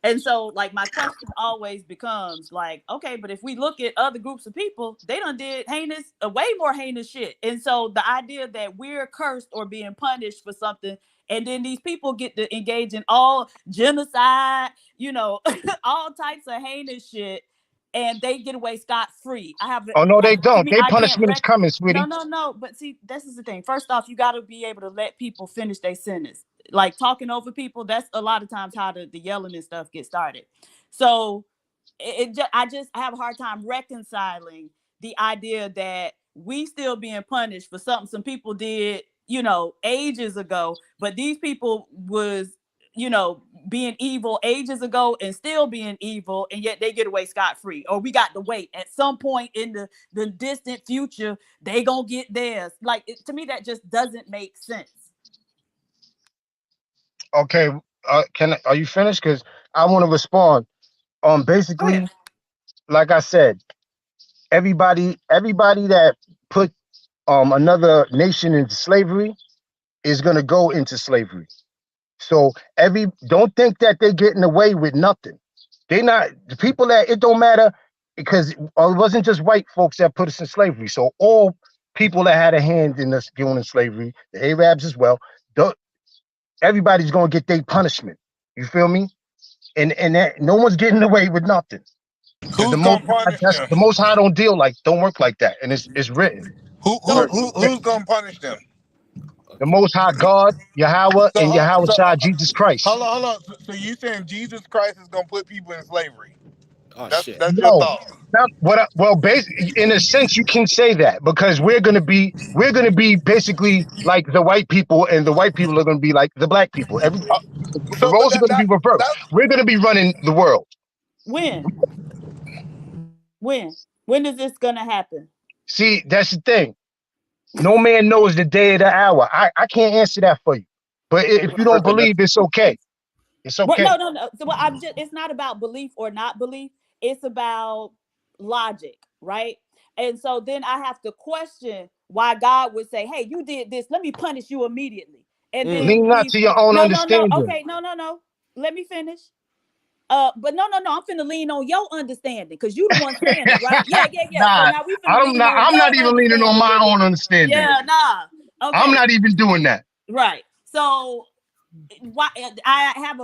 And so, like, my question always becomes like, okay, but if we look at other groups of people, they done did way more heinous shit. And so the idea that we're cursed or being punished for something, and then these people get to engage in all genocide, all types of heinous shit, and they get away scot free. Oh no, they Like, to don't. me, Their I can't punishment is coming, no, sweetie. no, no. But see, this is the thing. First off, you got to be able to let people finish their sentence. Like, talking over people, that's a lot of times how the yelling and stuff get started. So I have a hard time reconciling the idea that we still being punished for something some people did, ages ago, but these people was, being evil ages ago and still being evil, and yet they get away scot-free. Or we got to wait at some point in the distant future, they gonna get theirs. Like, to me, that just doesn't make sense. Okay. Are you finished? Because I want to respond. Go ahead. Basically, like I said, everybody that put another nation into slavery is gonna go into slavery. So don't think that they're getting away with nothing. They not the people that it don't matter, because it wasn't just white folks that put us in slavery. So all people that had a hand in us going in slavery, the Arabs as well, everybody's gonna get their punishment. You feel me? And that, no one's getting away with nothing. Because Who's gonna punish them? The most high don't work like that. And it's written. So Who's gonna punish them? The most high God, Yahweh, So, and Yahweh Shah, Jesus Christ. hold on. So you saying Jesus Christ is gonna put people in slavery? Oh shit. That's your No, thought. not what. Well, basically, in a sense, you can say that, because we're gonna be basically like the white people, and the white people are gonna be like the black people. The So, but roles are gonna be reversed. that We're gonna be running the world. when when when is this gonna happen? See, that's the thing. No man knows the day or the hour. I can't answer that for you. But if you don't believe, it's okay. It's What? okay. No, no, no. So, well, it's not about belief or not belief. it's about logic, right? And so then I have to question why God would say, hey, you did this, let me punish you immediately. And then Lean not to your own no, understanding. okay, no, let me finish. But no, I'm finna lean on your understanding because you the one saying it, right? Yeah. So Nah, now we finna lean on I'm not your even leaning on understanding, my nigga. own understanding. Yeah, nah. I'm Okay, not even doing that. right. So why I have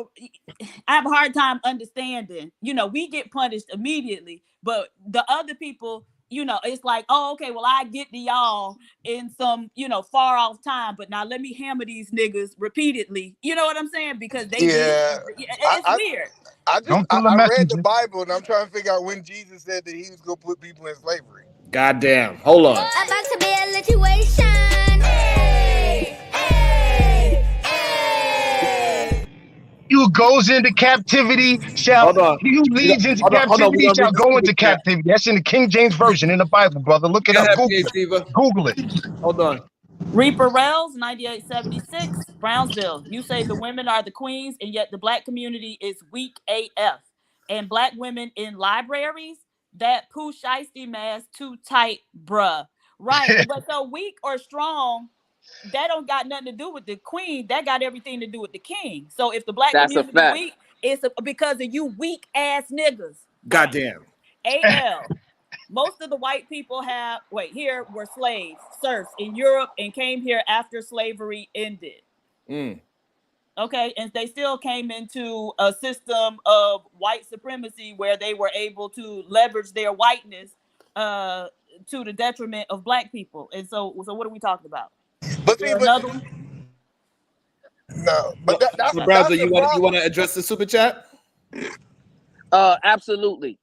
a hard time understanding. We get punished immediately, but the other people, it's like, oh, okay, well, I get to y'all in some, far off time, but now let me hammer these niggas repeatedly. You know what I'm saying? Because they did. Yeah, It's I weird. Don't kill the I read the messenger. Bible and I'm trying to figure out when Jesus said that he was gonna put people in slavery. Goddamn. Hold on. About to be a situation. Hey, hey, hey. He who goes into captivity Hold on. he who leads into Hold on. We're captivity gonna shall read the go super into chat. captivity. That's in the King James Version in the Bible, brother. Look it Go up. ahead, Google PhD it. Diva. Google it. Hold on. Reaper Rails, 9876, Brownsville. You say the women are the queens, and yet the black community is weak AF. And black women in libraries, that poo shiesty mask too tight, bruh. Right. But so weak or strong, that don't got nothing to do with the queen. That got everything to do with the king. So if the black That's a community fact. weak, it's because of you weak ass niggas. Right. Goddamn. AL. Most of the white people here were slaves, serfs in Europe, and came here after slavery ended. Mm. Okay, and they still came into a system of white supremacy where they were able to leverage their whiteness uh, to the detriment of black people. And so what are we talking about? Is But see, there but another one? no, but Well, Mr. that's Browser, the you want problem. to address the super chat? Absolutely.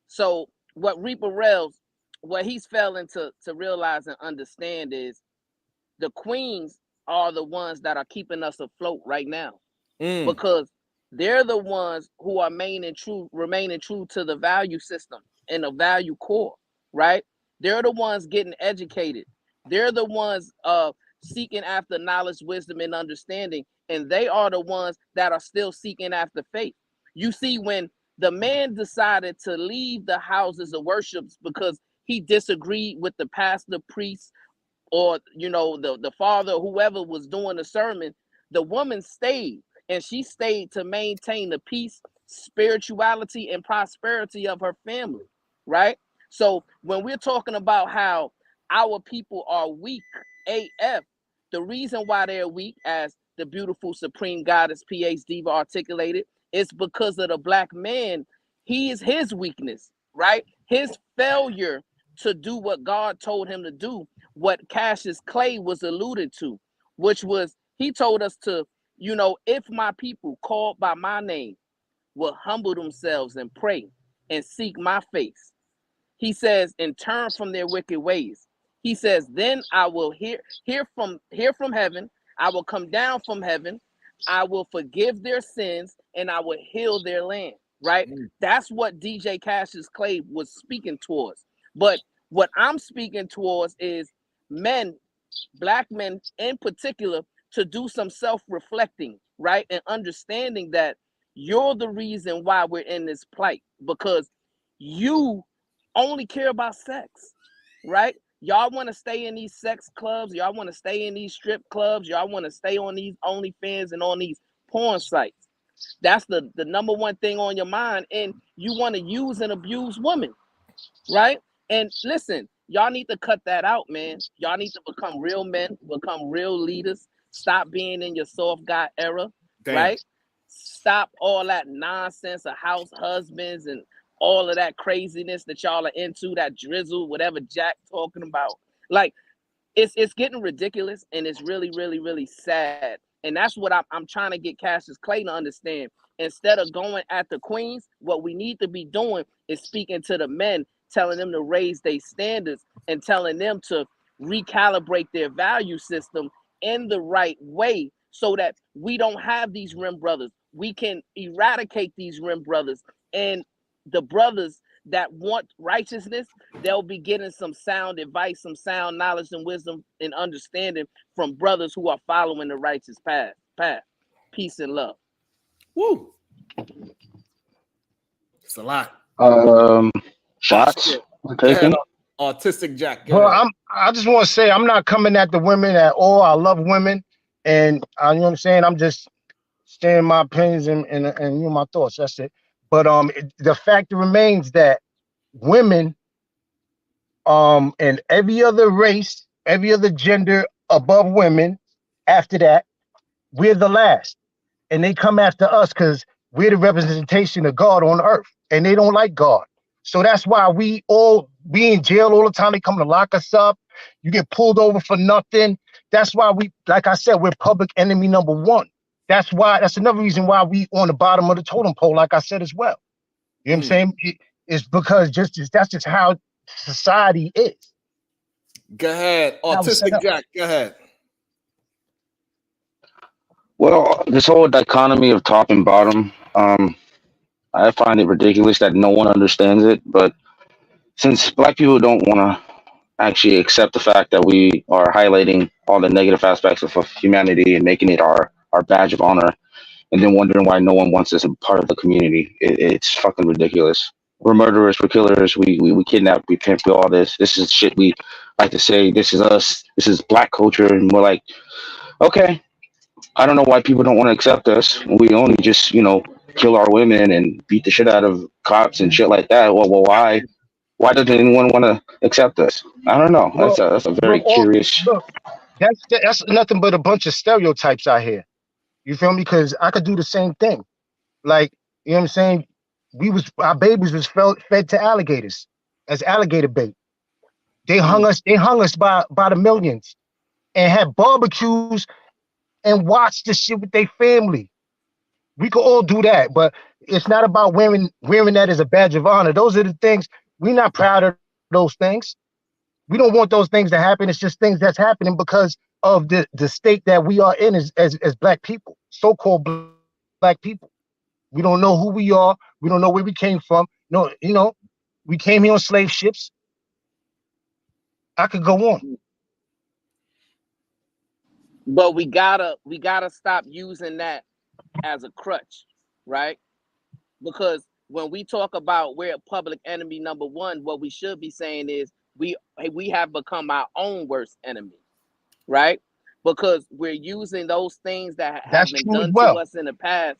So what Reaper Rails, what he's failing to realize and understand is the queens are the ones that are keeping us afloat right now, Mm. because they're the ones who are remaining true to the value system and the value core, right? They're the ones getting educated. They're the ones seeking after knowledge, wisdom, and understanding, and they are the ones that are still seeking after faith. You see, when the man decided to leave the houses of worships because he disagreed with the pastor, priest, or the father, whoever was doing the sermon, the woman stayed, and she stayed to maintain the peace, spirituality, and prosperity of her family, right? So when we're talking about how our people are weak AF, the reason why they're weak, as the beautiful supreme goddess PhD Diva articulated, is because of the black man. He is his weakness, right? His failure to do what God told him to do, what Cassius Clay was alluded to, which was, he told us to, if my people called by my name will humble themselves and pray and seek my face, he says, and turn from their wicked ways. He says, then I will hear from heaven. I will come down from heaven. I will forgive their sins and I will heal their land. Right? Mm. That's what DJ Cassius Clay was speaking towards. But what I'm speaking towards is men, black men in particular, to do some self-reflecting, right? And understanding that you're the reason why we're in this plight, because you only care about sex, right? Y'all want to stay in these sex clubs, y'all want to stay in these strip clubs, y'all want to stay on these OnlyFans and on these porn sites. That's the number one thing on your mind, and you want to use and abuse women, right? And listen, y'all need to cut that out, man. Y'all need to become real men, become real leaders. Stop being in your soft guy era, Damn. right? Stop all that nonsense of house husbands and all of that craziness that y'all are into, that drizzle, whatever Jack talking about. Like, it's getting ridiculous, and it's really, really, really sad. And that's what I'm trying to get Cassius Clay to understand. Instead of going at the queens, what we need to be doing is speaking to the men, telling them to raise their standards and telling them to recalibrate their value system in the right way, so that we don't have these rim brothers. We can eradicate these rim brothers, and the brothers that want righteousness, they'll be getting some sound advice, some sound knowledge and wisdom and understanding from brothers who are following the righteous path. Peace and love. Woo. It's a lot. Um, Oh shots shit. Go ahead, taken. autistic Jack. Go Well, ahead. I just want to say I'm not coming at the women at all. I love women, and you know what I'm saying. I'm just saying my opinions and you know my thoughts. That's it. But the fact remains that women and every other race, every other gender above women, after that, we're the last, and they come after us because we're the representation of God on earth, and they don't like God. So that's why we all be in jail all the time. They come to lock us up. You get pulled over for nothing. That's why we, like I said, we're public enemy number one. That's another reason why we on the bottom of the totem pole, like I said as well. You know what I'm saying? It's because that's just how society is. Go ahead, How it's set autistic up. Jack. Go ahead. Well, this whole dichotomy of top and bottom, I find it ridiculous that no one understands it. But since black people don't want to actually accept the fact that we are highlighting all the negative aspects of humanity and making it our badge of honor, and then wondering why no one wants us a part of the community, it's fucking ridiculous. We're murderers, we're killers, we kidnap, we pimp, we all this. This is shit we like to say, this is us, this is black culture, and we're like, okay, I don't know why people don't want to accept us. We only just, kill our women and beat the shit out of cops and shit like that. Well, why? Why doesn't anyone want to accept us? I don't know. Well, That's a well, very curious. look, that's nothing but a bunch of stereotypes out here. You feel me? Because I could do the same thing. Like, you know what I'm saying? Our babies was fed to alligators as alligator bait. They hung us by the millions and had barbecues and watched the shit with their family. We could all do that, but it's not about wearing that as a badge of honor. Those are the things we're not proud of. Those things we don't want those things to happen. It's just things that's happening because of the state that we are in as black people, so-called black people. We don't know who we are. We don't know where we came from. No, we came here on slave ships. I could go on. But we gotta stop using that as a crutch, right? Because when we talk about we're public enemy number one, what we should be saying is we have become our own worst enemy, right? Because we're using those things that have That's been true as done to well. us in the past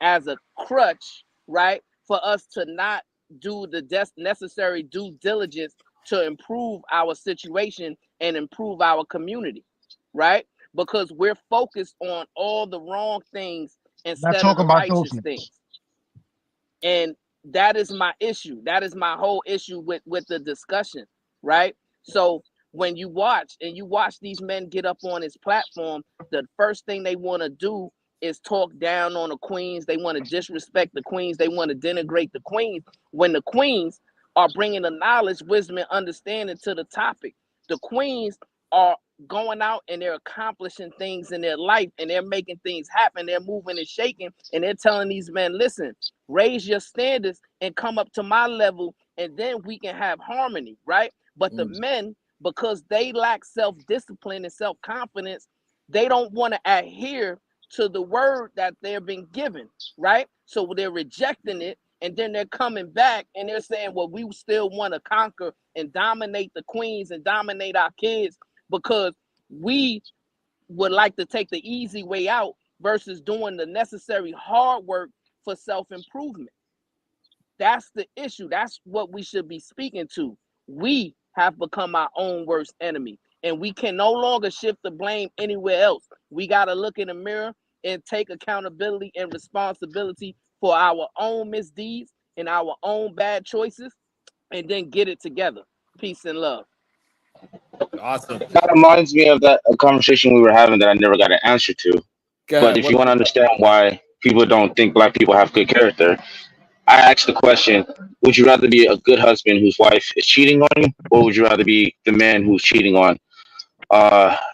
as a crutch, right? For us to not do the necessary due diligence to improve our situation and improve our community, right? Because we're focused on all the wrong things Not instead of talk the about those righteous things. things. And that is my issue. That is my whole issue with the discussion, right? So when you watch these men get up on his platform, the first thing they want to do is talk down on the queens. They want to disrespect the queens. They want to denigrate the queens when the queens are bringing the knowledge, wisdom, and understanding to the topic. The queens are going out and they're accomplishing things in their life and they're making things happen. They're moving and shaking and they're telling these men, listen, raise your standards and come up to my level, and then we can have harmony, right? But the men, because they lack self-discipline and self-confidence, they don't want to adhere to the word that they're being given, right? So they're rejecting it, and then they're coming back and they're saying, well, we still want to conquer and dominate the queens and dominate our kids because we would like to take the easy way out versus doing the necessary hard work for self-improvement. That's the issue. That's what we should be speaking to. We have become our own worst enemy, and we can no longer shift the blame anywhere else. We got to look in the mirror and take accountability and responsibility for our own misdeeds and our own bad choices, and then get it together. Peace and love. Awesome. That reminds me of that a conversation we were having that I never got an answer to. Go But ahead. if What you is want to it? understand why people don't think black people have good character, I asked the question: would you rather be a good husband whose wife is cheating on you, or would you rather be the man who's cheating on,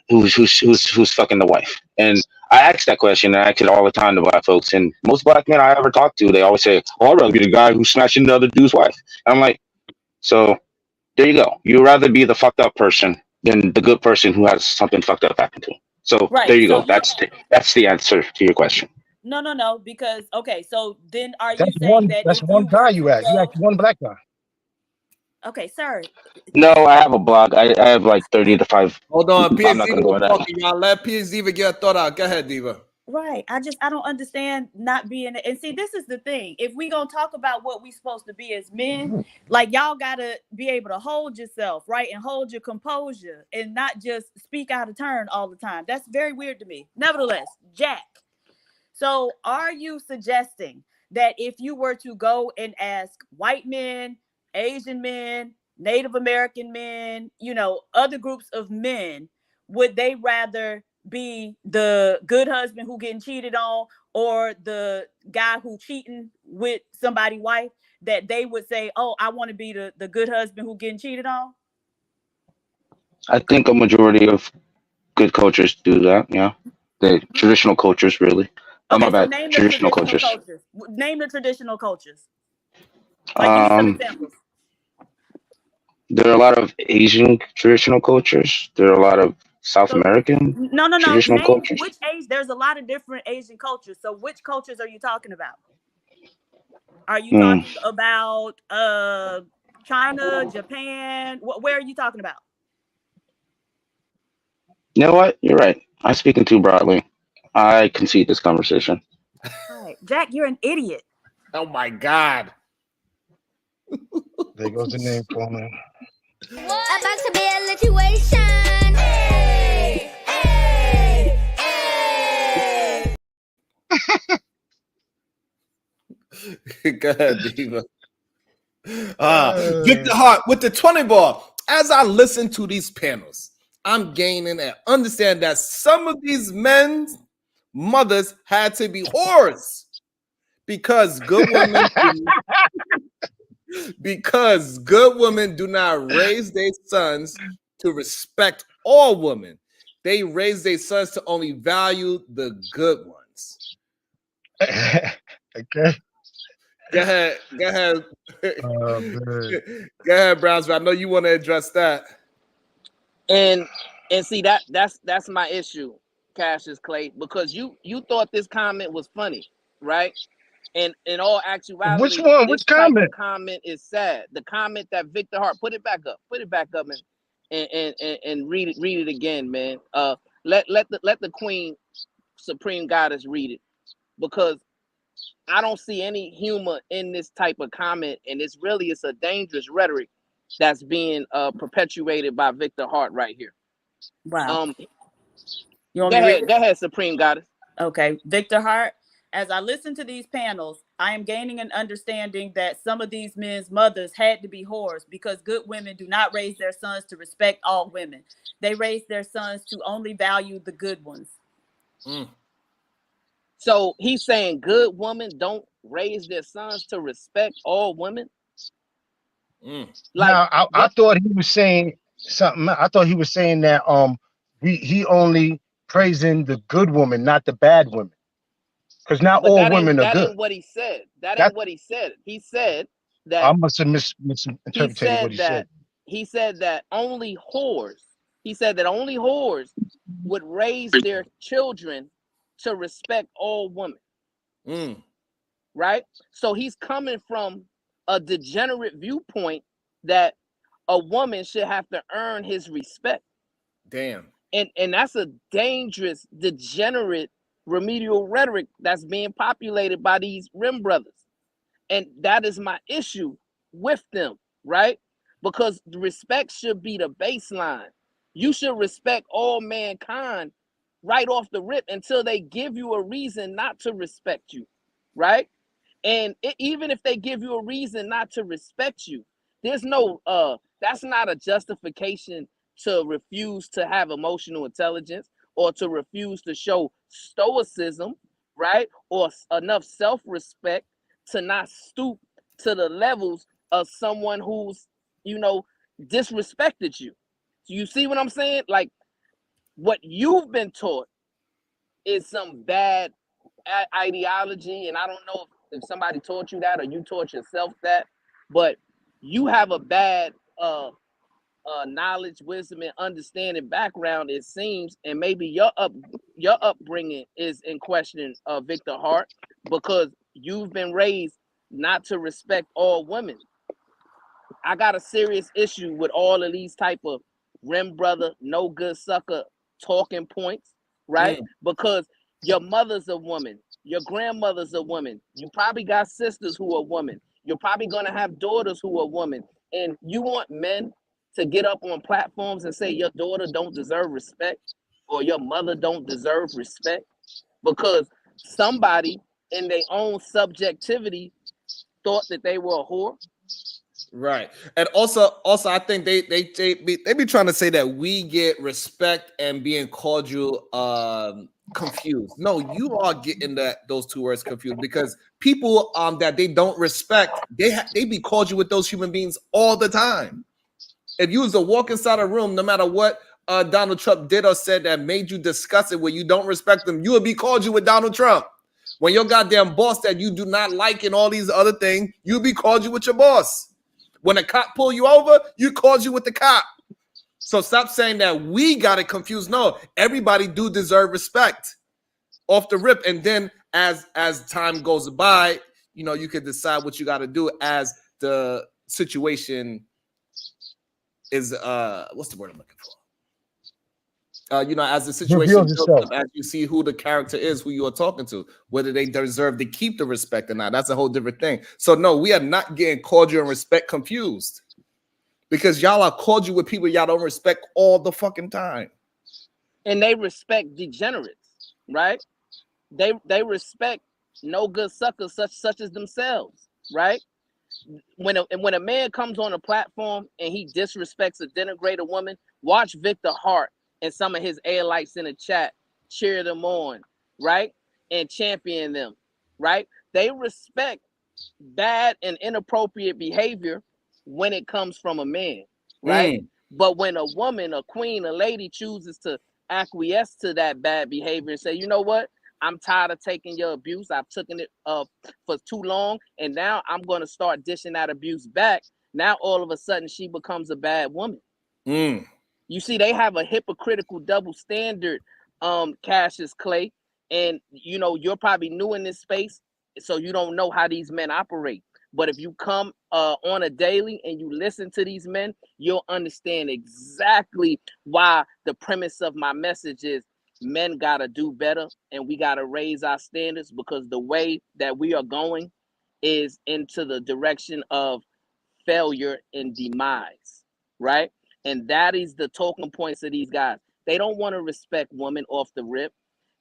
who's fucking the wife? And I asked that question, and I ask it all the time to black folks. And most black men I ever talk to, they always say, "Oh, I'd rather be the guy who's smashing the other dude's wife." And I'm like, so there you go. You'd rather be the fucked up person than the good person who has something fucked up happen to. So there Right. you So go. you That's the answer to your question. No, because okay, so then are you That's saying one. that That's if you one were guy you to asked. You go, asked one black guy. okay, sir, No, I have a blog. I have like 30 to 5. Hold on, I'm PS not Diva gonna go was in that. talking, y'all. Let PS Diva get a thought out. Go ahead, Diva. right? I don't understand not being. And see, this is the thing. If we gonna talk about what we supposed to be as men, like y'all gotta be able to hold yourself, right, and hold your composure, and not just speak out of turn all the time. That's very weird to me. Nevertheless, Jack. So, are you suggesting that if you were to go and ask white men, Asian men, Native American men, other groups of men, would they rather be the good husband who getting cheated on or the guy who cheating with somebody wife, that they would say, "Oh, I want to be the good husband who getting cheated on"? I think a majority of good cultures do that. Yeah, the traditional cultures really. Oh my Okay, so bad. name the Traditional traditional cultures. cultures. Name the traditional cultures. Like, give me some Um, examples. there are a lot of Asian traditional cultures. There are a lot of South So American no. traditional Name cultures. which age. There's a lot of different Asian cultures. So which cultures are you talking about? Are you Hmm. talking about China, Japan? Where are you talking about? You know what? You're right. I'm speaking too broadly. I concede this conversation. All right, Jack, you're an idiot. Oh my God. There goes the name calling. About to be a situation. Hey, hey, hey. Go ahead, Diva. Uh, Victor Hart with the 20 ball. As I listen to these panels, I'm gaining and understand that some of these men's mothers had to be whores because good women do not raise their sons to respect all women. They raise their sons to only value the good ones. okay. Go ahead. Go ahead. Man. Go ahead, Brownsville. I know you want to address that. And see that's my issue, Cassius Clay, because you thought this comment was funny, right? And in all Which actuality, one? Which this type of comment? comment is sad. The comment that Victor Hart, put it back up, and read it again, man. Let the Queen Supreme Goddess read it, because I don't see any humor in this type of comment, and it's a dangerous rhetoric that's being perpetuated by Victor Hart right here. Wow. Um, You want me to read it? go ahead, Supreme Goddess. Okay, Victor Hart. As I listen to these panels, I am gaining an understanding that some of these men's mothers had to be whores because good women do not raise their sons to respect all women. They raise their sons to only value the good ones. Mm. So he's saying good women don't raise their sons to respect all women. Mm. Like Now, I what? thought he was saying something. I thought he was saying that he only praising the good woman, not the bad women, because not But all women are that good. ain't what he said. That That ain't what he said. He said that I must have he misinterpreted what said he that said. he said that only whores. He said that only whores would raise their children to respect all women. Mm. Right? So he's coming from a degenerate viewpoint that a woman should have to earn his respect. Damn. And that's a dangerous, degenerate remedial rhetoric that's being populated by these rim brothers. And that is my issue with them, right? Because respect should be the baseline. You should respect all mankind right off the rip until they give you a reason not to respect you, right? And even if they give you a reason not to respect you, there's no that's not a justification to refuse to have emotional intelligence or to refuse to show stoicism, right? Or enough self-respect to not stoop to the levels of someone who's, you know, disrespected you. So you see what I'm saying? Like, what you've been taught is some bad ideology, and I don't know if somebody taught you that or you taught yourself that, but you have a bad knowledge, wisdom, and understanding background, it seems, and maybe your upbringing is in question, Victor Hart, because you've been raised not to respect all women. I got a serious issue with all of these type of rim brother, no good sucker talking points, right? Because your mother's a woman, your grandmother's a woman, you probably got sisters who are women, you're probably gonna have daughters who are women, and you want men to get up on platforms and say your daughter don't deserve respect or your mother don't deserve respect because somebody in their own subjectivity thought that they were a whore. Right. And also I think they be trying to say that we get respect and being cordial confused. No, you are getting those two words confused because people that they don't respect, they be cordial with those human beings all the time. If you was to walk inside a room, no matter what Donald Trump did or said that made you discuss it, where you don't respect them, you would be cordial with Donald Trump. When your goddamn boss that you do not like and all these other things, you'll be cordial with your boss. When a cop pull you over, you cordial with the cop. So stop saying that we got it confused. No, everybody do deserve respect off the rip. And then as time goes by, you know, you can decide what you got to do as the situation is what's the word I'm looking for? You know, as the situation builds up, as you see who the character is, who you are talking to, whether they deserve to keep the respect or not, that's a whole different thing. So no, we are not getting cordial and respect confused because y'all are cordial with people y'all don't respect all the fucking time. And they respect degenerates, right? They respect no good suckers such as themselves, right? When a man comes on a platform and he disrespects or denigrates a woman, watch Victor Hart and some of his allies in the chat cheer them on, right? And champion them, right? They respect bad and inappropriate behavior when it comes from a man, right? But when a woman, a queen, a lady chooses to acquiesce to that bad behavior and say, you know what? I'm tired of taking your abuse. I've taken it for too long. And now I'm going to start dishing that abuse back. Now, all of a sudden, she becomes a bad woman. You see, they have a hypocritical double standard, Cassius Clay. And, you know, you're probably new in this space, so you don't know how these men operate. But if you come on a daily and you listen to these men, you'll understand exactly why the premise of my message is men got to do better and we got to raise our standards, because the way that we are going is into the direction of failure and demise, right? And that is the talking points of these guys. They don't want to respect women off the rip.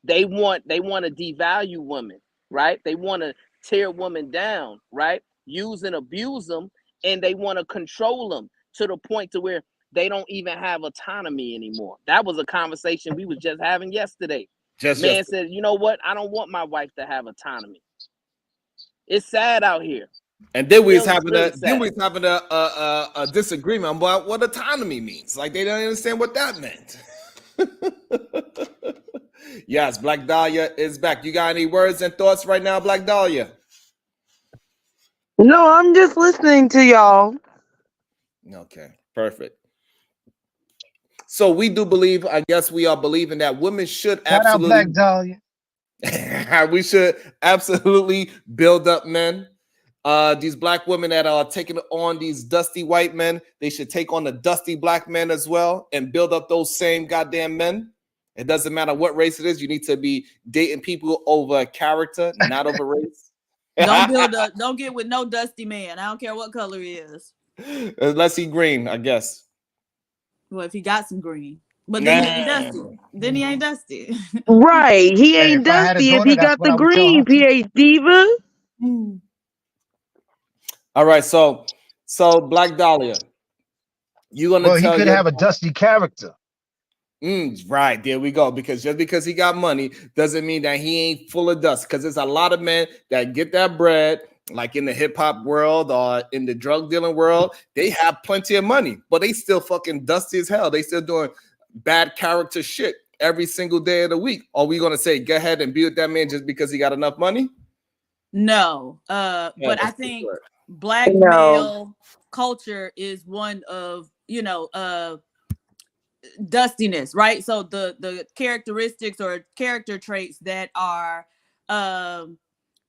They want to devalue women, right? They want to tear women down, right? Use and abuse them, and they want to control them to the point to where they don't even have autonomy anymore. That was a conversation we was just having yesterday. Man said, you know what? I don't want my wife to have autonomy. It's sad out here. And then we was having a disagreement about what autonomy means. Like they don't understand what that meant. Yes, Black Dahlia is back. You got any words and thoughts right now, Black Dahlia? No, I'm just listening to y'all. Okay, perfect. So we do believe, I guess we are believing that women should absolutely. Shout out Black Dahlia. We should absolutely build up men. These black women that are taking on these dusty white men, they should take on the dusty black men as well and build up those same goddamn men. It doesn't matter what race it is. You need to be dating people over character, not over race. Don't get with no dusty man. I don't care what color he is. Unless he green, I guess. Well, if he got some green. But then he ain't dusty. Then he ain't dusty. Right. He ain't dusty if he got the green, PH Diva. All right, so Black Dahlia, you gonna tell he could have a dusty character. Right, there we go. Because just because he got money doesn't mean that he ain't full of dust. Because there's a lot of men that get that bread, like in the hip hop world or in the drug dealing world, they have plenty of money, but they still fucking dusty as hell. They still doing bad character shit every single day of the week. Are we gonna say go ahead and be with that man just because he got enough money? No, but I think black male culture is one of dustiness, right? So the characteristics or character traits that are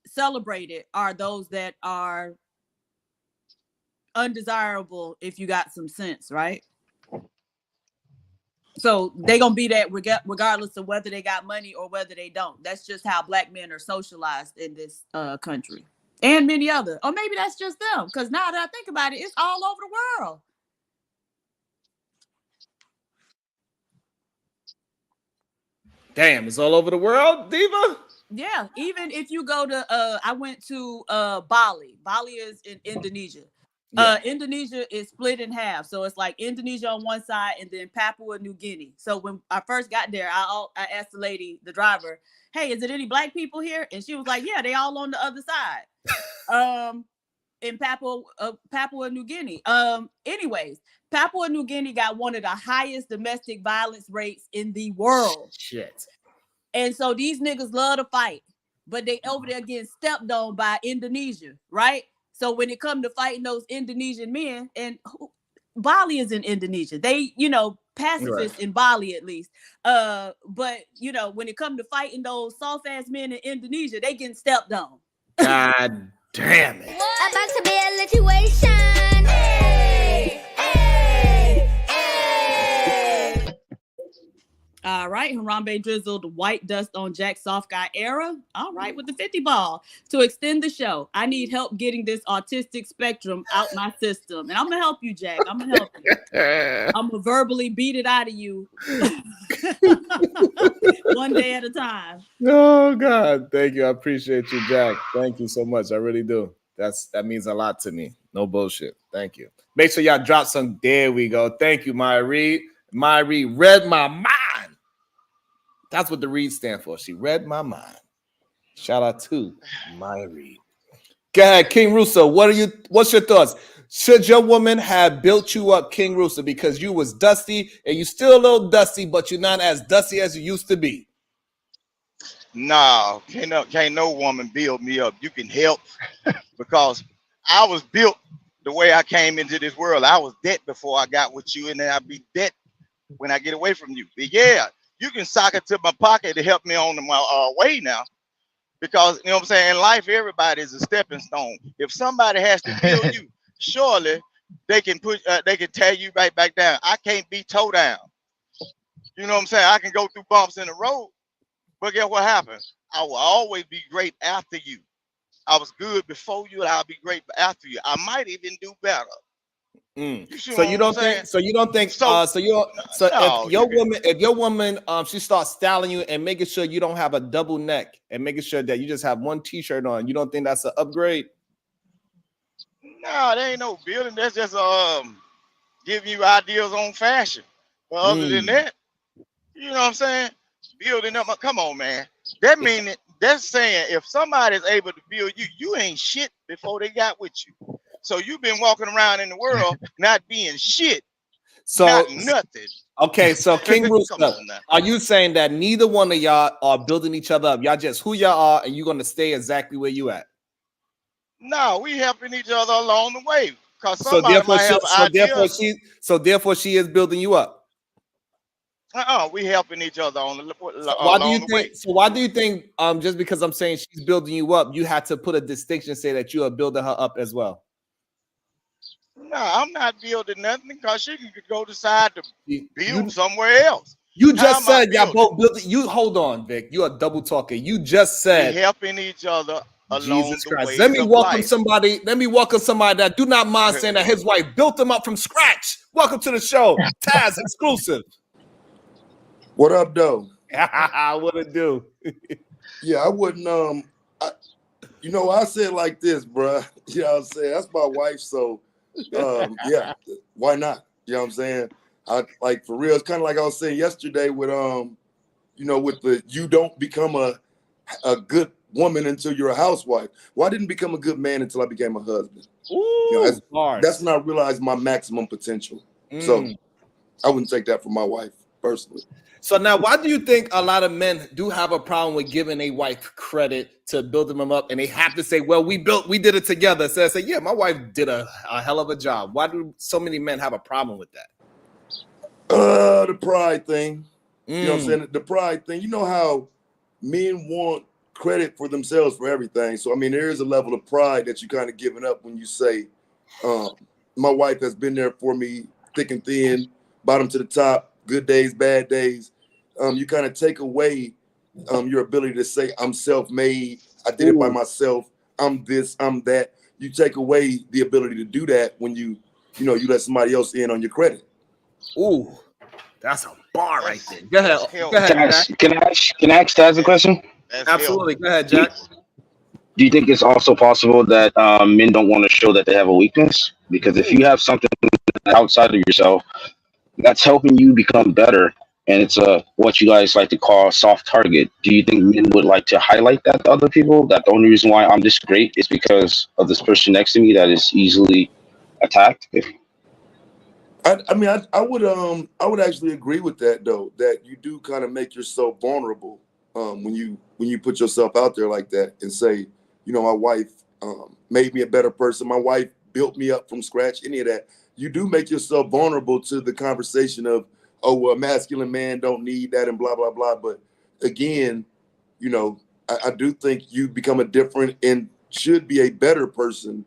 celebrated are those that are undesirable if you got some sense, right? So they gonna be that regardless of whether they got money or whether they don't. That's just how black men are socialized in this country, and many other. Or maybe that's just them. Because now that I think about it, it's all over the world. Damn, it's all over the world, Diva. Yeah, even if you go to I went to Bali. Bali is in Indonesia. Indonesia is split in half. So it's like Indonesia on one side and then Papua New Guinea. So when I first got there, I asked the lady, the driver, hey, is it any black people here? And she was like, yeah, they all on the other side. In Papua New Guinea. Anyways, Papua New Guinea got one of the highest domestic violence rates in the world. Shit. And so these niggas love to fight, but they over there getting stepped on by Indonesia, right? So when it come to fighting those Indonesian men, and Bali is in Indonesia, they, pacifists in Bali at least. But when it come to fighting those soft ass men in Indonesia, they getting stepped on. God damn it. About to be a situation. Hey, hey, hey. All right, Harambe drizzled white dust on Jack Soft Guy era. All right, with the 50 ball. To extend the show, I need help getting this autistic spectrum out my system. And I'm going to help you, Jack. I'm going to help you. I'm going to verbally beat it out of you one day at a time. Oh, God. Thank you. I appreciate you, Jack. Thank you so much. I really do. That means a lot to me. No bullshit. Thank you. Make sure y'all drop some. There we go. Thank you, Maya Reed. Maya Reed read my mind. That's what the Reed stand for. She read my mind. Shout out to Maya Reed. Go ahead, King Russo. What's your thoughts? Should your woman have built you up, King Russo, because you was dusty and you still a little dusty, but you're not as dusty as you used to be? No, can't no woman build me up. You can help because I was built the way I came into this world. I was dead before I got with you, and then I'll be dead when I get away from you. But yeah, you can sock it to my pocket to help me on my way now. Because, you know what I'm saying, in life, everybody is a stepping stone. If somebody has to build you, surely they can tear you right back down. I can't be toe down. You know what I'm saying? I can go through bumps in the road, but guess what happens? I will always be great after you. I was good before you, and I'll be great after you. I might even do better. So you don't think if your woman she starts styling you and making sure you don't have a double neck and making sure that you just have one t-shirt on, you don't think that's an upgrade? No, there ain't no building. That's just giving you ideas on fashion. But other than that, you know what I'm saying? Building up. Come on, man. That's saying if somebody is able to build you, you ain't shit before they got with you. So you've been walking around in the world not being shit. So not nothing. Okay, so King Rooster, are you saying that neither one of y'all are building each other up? Y'all just who y'all are, and you're gonna stay exactly where you at? No, we helping each other along the way. Cause So somebody might have therefore she is building you up. We helping each other on the way. So why do you think just because I'm saying she's building you up, you had to put a distinction, say that you are building her up as well? No, I'm not building nothing because she can go decide to build somewhere else. You just said y'all both building. You hold on, Vic. You are double talking. You just said we helping each other along Jesus the Christ. ways Let me of welcome life. somebody. Let me welcome somebody that do not mind saying that his wife built him up from scratch. Welcome to the show, Taz exclusive. What up, though? What it do? Yeah, I wouldn't. I said like this, bruh. You know what I'm saying? That's my wife, so yeah, why not? You know what I'm saying? I like for real. It's kind of like I was saying yesterday with with the you don't become a good woman until you're a housewife. Well, I didn't become a good man until I became a husband. Ooh, that's when I realized my maximum potential. So I wouldn't take that from my wife personally. So now, why do you think a lot of men do have a problem with giving a wife credit to building them up, and they have to say, "Well, we did it together." So I say, "Yeah, my wife did a hell of a job." Why do so many men have a problem with that? The pride thing. You know what I'm saying? The pride thing. You know how men want credit for themselves for everything. So I mean, there is a level of pride that you kind of giving up when you say, "My wife has been there for me, thick and thin, bottom to the top, good days, bad days." You kind of take away your ability to say, "I'm self-made. I did it by myself. I'm this. I'm that." You take away the ability to do that when you let somebody else in on your credit. Ooh, that's a bar right there. Go ahead, That's go healthy. ahead, Jack. Can I ask Taz a That's question? that's Absolutely, healthy. go ahead, Do you, Jack. do you think it's also possible that men don't want to show that they have a weakness? Because if you have something outside of yourself that's helping you become better, and it's a what you guys like to call a soft target, do you think men would like to highlight that to other people? That the only reason why I'm this great is because of this person next to me that is easily attacked? I mean, I would actually agree with that though. That you do kind of make yourself vulnerable when you put yourself out there like that and say, my wife made me a better person. My wife built me up from scratch. Any of that, you do make yourself vulnerable to the conversation of, oh, well, a masculine man don't need that and blah blah blah. But again, I do think you become a different and should be a better person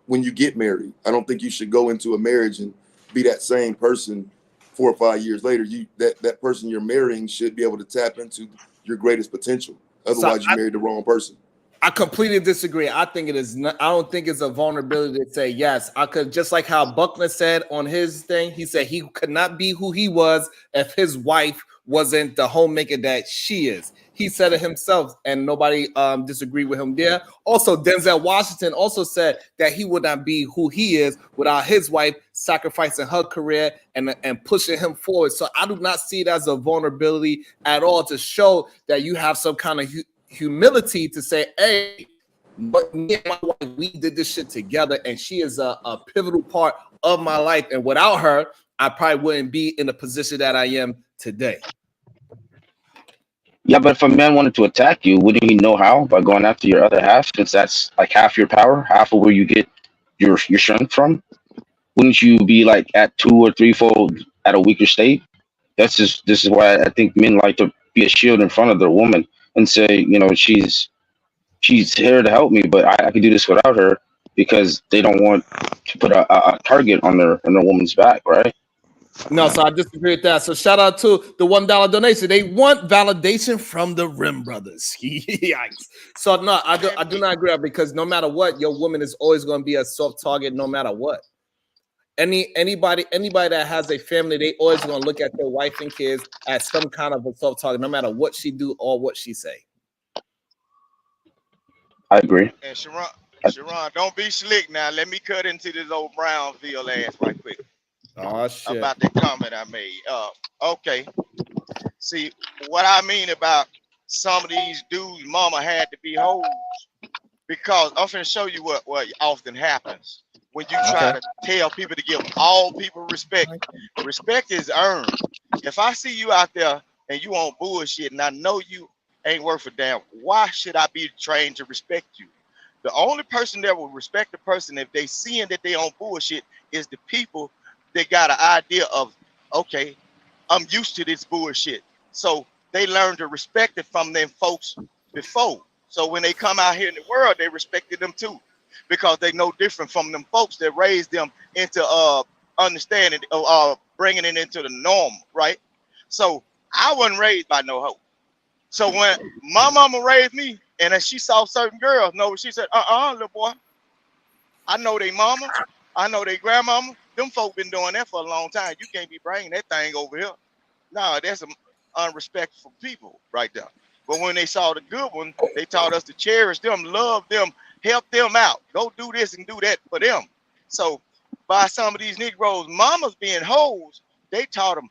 when you get married. I don't think you should go into a marriage and be that same person 4 or 5 years later. That person you're marrying should be able to tap into your greatest potential. So Otherwise, you married the wrong person. I completely disagree. I think it is not, I don't think it's a vulnerability to say yes. I could, just like how Buckner said on his thing, he said he could not be who he was if his wife wasn't the homemaker that she is. He said it himself, and nobody disagreed with him there. Also, Denzel Washington also said that he would not be who he is without his wife sacrificing her career and pushing him forward. So I do not see it as a vulnerability at all to show that you have some kind of humility to say, "Hey, me and my wife, we did this shit together, and she is a pivotal part of my life. And without her, I probably wouldn't be in the position that I am today." Yeah, but if a man wanted to attack you, wouldn't he know how? By going after your other half, since that's like half your power, half of where you get your strength from. Wouldn't you be like at two or threefold at a weaker state? This is why I think men like to be a shield in front of their woman and say, she's here to help me, but I can do this without her because they don't want to put a target on their woman's back, right? No, so I disagree with that. So shout out to the $1 donation. They want validation from the Rim Brothers. Yikes. So no, I do not agree because no matter what, your woman is always going to be a soft target, no matter what. Anybody that has a family, they always going to look at their wife and kids as some kind of a soft target, no matter what she do or what she say. I agree. And Sharon, don't be slick now. Let me cut into this old Brownfield ass right quick Oh shit. about that comment I made. Okay. See what I mean about some of these dudes, mama had to be hoes because I'm finna show you what often happens when you try Okay. to tell people to give all people respect. Respect is earned. If I see you out there and you on bullshit and I know you ain't worth a damn, why should I be trained to respect you? The only person that will respect the person if they seeing that they on bullshit is the people that got an idea of, okay, I'm used to this bullshit. So they learn to respect it from them folks before. So when they come out here in the world, they respected them too, because they know different from them folks that raised them into understanding, bringing it into the norm, right? So I wasn't raised by no hoe. So when my mama raised me, and as she saw certain girls, no, she said, little boy, I know they mama, I know they grandmama. Them folk been doing that for a long time. You can't be bringing that thing over here. No, that's some unrespectful people right there. But when they saw the good one, they taught us to cherish them, love them, help them out. Go do this and do that for them. So by some of these Negroes, mamas being hoes, they taught them,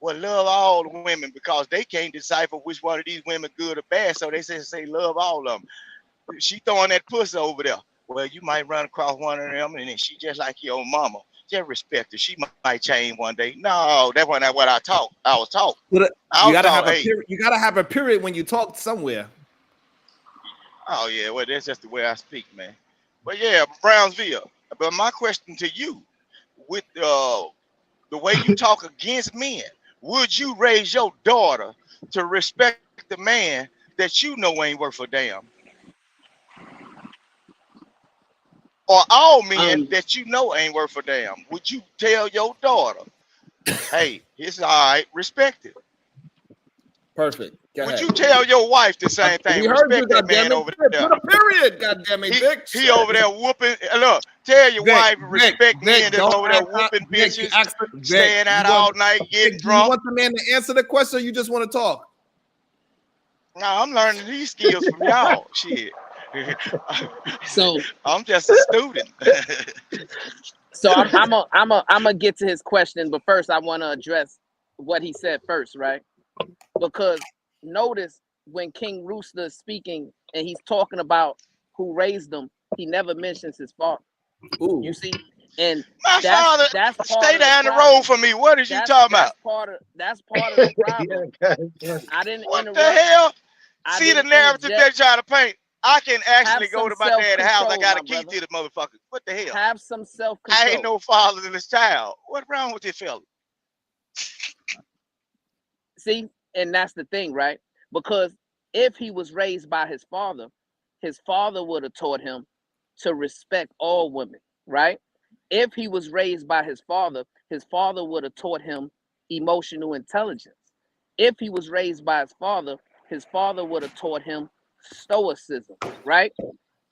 well, love all the women because they can't decipher which one of these women good or bad. So they say love all of them. She throwing that pussy over there. Well, you might run across one of them and then she just like your mama. Just respect her. She might change one day. No, that wasn't what I taught. I was taught. You I was gotta taught, have a hey, period. You gotta have a period when you talk somewhere. oh yeah, well that's just the way I speak, man. But yeah, Brownsville. But my question to you, with the way you talk against men, would you raise your daughter to respect the man that you know ain't worth a damn? Or all men that you know ain't worth a damn? Would you tell your daughter, hey, it's all right, respect it? Perfect. Go Would ahead. you tell your wife the same thing? We heard you, Respect that man goddammit. over there. Put a period, goddammit, Vic. He over there whooping. Look, tell your Vic, wife to respect men that's don't over there ask out. whooping Vic, you bitches, asked Vic. staying out all night, Vic, getting do you drunk. want the man to answer the question, or you just want to talk? Now I'm learning these skills from y'all. Shit. So I'm just a student. so I'm gonna get to his question, but first I want to address what he said first, right? Because notice when King Rooster is speaking and he's talking about who raised him, he never mentions his father. Ooh. You see, and My that's father, part stay of down the the problem. road from me. What is you talking about? That's part of the problem. I didn't What interrupt. the hell? I See the didn't narrative interject. they try to paint. I can actually Have go some to my dad's house. I self-control, got my a key brother. to the motherfucker. What the hell? Have some I ain't self-control. no fatherless child. What wrong with this fella? See, and that's the thing, right? Because if he was raised by his father would have taught him to respect all women, right? If he was raised by his father would have taught him emotional intelligence. If he was raised by his father would have taught him stoicism, right?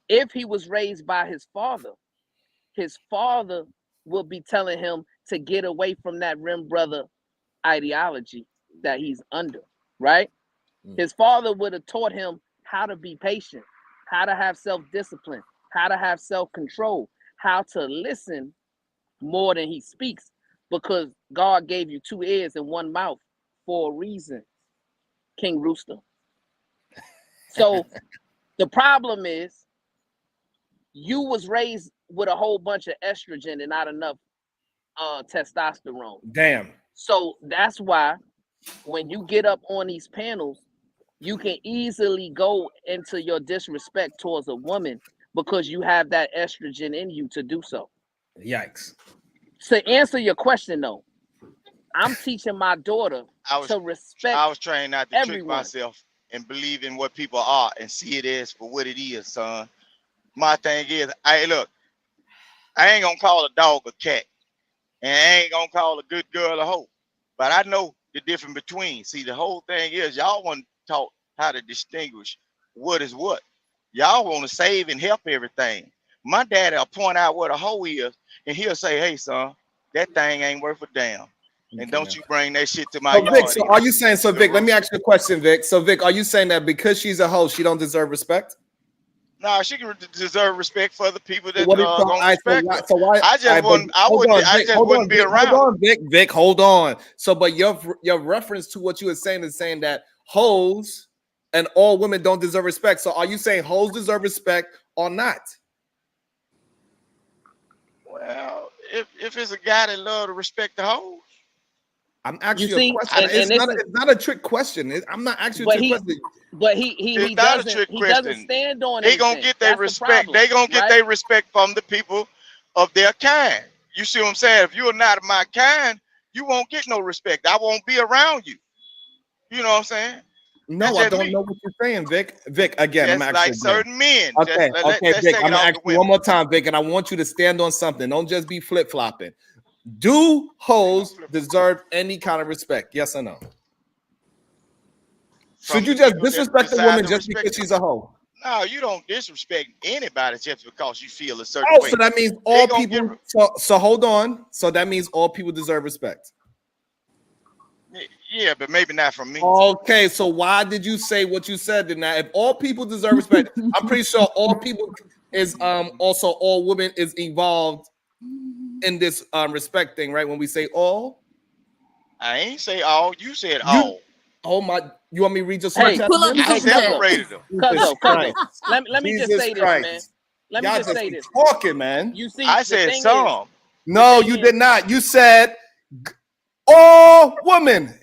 If he was raised by his father would be telling him to get away from that rim brother ideology that he's under, right? His father would have taught him how to be patient, how to have self-discipline, how to have self-control, how to listen more than he speaks, because God gave you 2 ears and 1 mouth for a reason, King Rooster. So the problem is you was raised with a whole bunch of estrogen and not enough testosterone. Damn. So that's why when you get up on these panels, you can easily go into your disrespect towards a woman because you have that estrogen in you to do so. Yikes. To answer your question though, I'm teaching my daughter to respect I was trained not to trick everyone. myself and believe in what people are and see it as for what it is, son. My thing is, look, I ain't gonna call a dog a cat, and I ain't gonna call a good girl a hoe. But I know the difference between. See, the whole thing is y'all want taught how to distinguish what is what. Y'all want to save and help everything. My daddy will point out what a hoe is, and he'll say, "Hey, son, that thing ain't worth a damn, and don't you bring that shit to my So Vic, yard so either." are you saying, so Vic, let me ask you a question, Vic. So Vic, are you saying that because she's a hoe, she don't deserve respect? Nah, she can deserve respect for the people that What is so, gonna I respect her. so why I just wouldn't. I hold wouldn't. on, I Vic, just hold wouldn't on, be Vic, hold around her. on, Vic, hold on. So, but your reference to what you were saying is saying that hoes and all women don't deserve respect. So, are you saying hoes deserve respect or not? Well, if it's a guy that love to respect the hoes, I'm asking You you a see, question. and this is, It's not a trick question. I'm not asking you a trick question. but it's he not a doesn't trick he doesn't question. stand on They gonna anything. get their That's the respect. problem, They gonna get right? their respect from the people of their kind. You see what I'm saying? If you are not of my kind, you won't get no respect. I won't be around you. You know what I'm saying? No, That's I just don't me. know what you're saying, Vic. Vic, again, I'm Just like actually again. certain men. Just Okay, let's Vic. take I'm it gonna off ask the you one women. more time, Vic, and I want you to stand on something. Don't just be flip flopping. Do hoes deserve any kind of respect? Yes or no? Should From you the just people that disrespect a decide woman to just respect because them. she's a hoe? No, you don't disrespect anybody just because you feel a certain Oh, so way. that means They all gonna get. people. So hold on. So that means all people deserve respect. Yeah, but maybe not from me. Okay, so why did you say what you said then? Now, if all people deserve respect, I'm pretty sure all people is also all women is involved in this respect thing, right? When we say all, I ain't say all. You said you all. oh my, you want me to read your super Hey, chat Pull up the again? I super chat. separated them. Jesus Christ, Let me just Jesus say this, man. Christ, Let me y'all just just say be this. talking, man. You see, I the said thing is, some. No, you did not. You said all women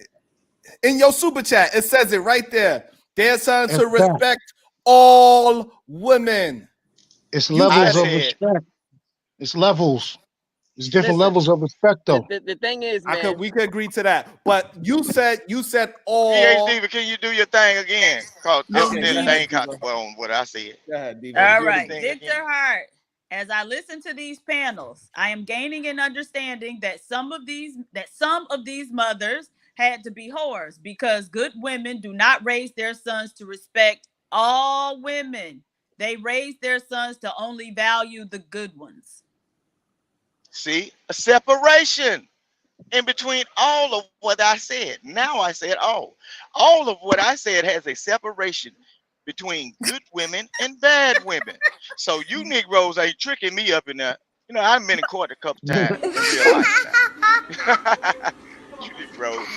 in your super chat. It says it right there. They're trying to respect all women. It's You levels said of it. respect. It's levels. It's different Listen, levels of respect, though. the thing is, man. We could agree to that. But you said all. PhD, but can you do your thing again? Cause Okay, this go ahead, thing Diva. caught on what I said. Go ahead, Diva. All Do the right, thing Victor again. Hart. As I listen to these panels, I am gaining an understanding that some of these mothers had to be whores because good women do not raise their sons to respect all women. They raise their sons to only value the good ones. See, a separation in between all of what I said. Now I said all. All of what I said has a separation between good women and bad women. So you Negroes ain't tricking me up in there. You know, I've been in court a couple times in real life now. You Negroes.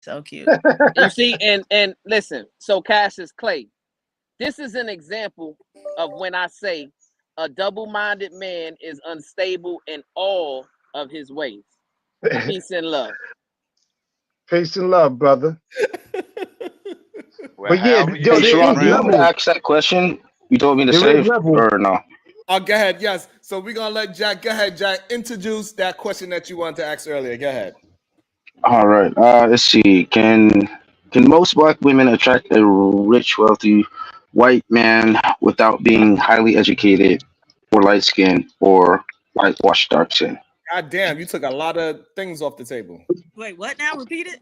So cute. You see, and listen. So Cassius Clay, this is an example of when I say a double-minded man is unstable in all of his ways. Peace and love. Peace and love, brother. Well, But yeah, however you Hey, there get is Sharon, do you want me around to levels. it. ask that question you told me to There is save levels. or no? Oh, go ahead. Yes. So we're gonna let Jack. Go ahead, Jack. Introduce that question that you wanted to ask earlier. Go ahead. All right. Let's see. Can most black women attract a rich, wealthy white man without being highly educated or light skinned or whitewashed dark skin? God damn, you took a lot of things off the table. Wait, what now? Repeat it.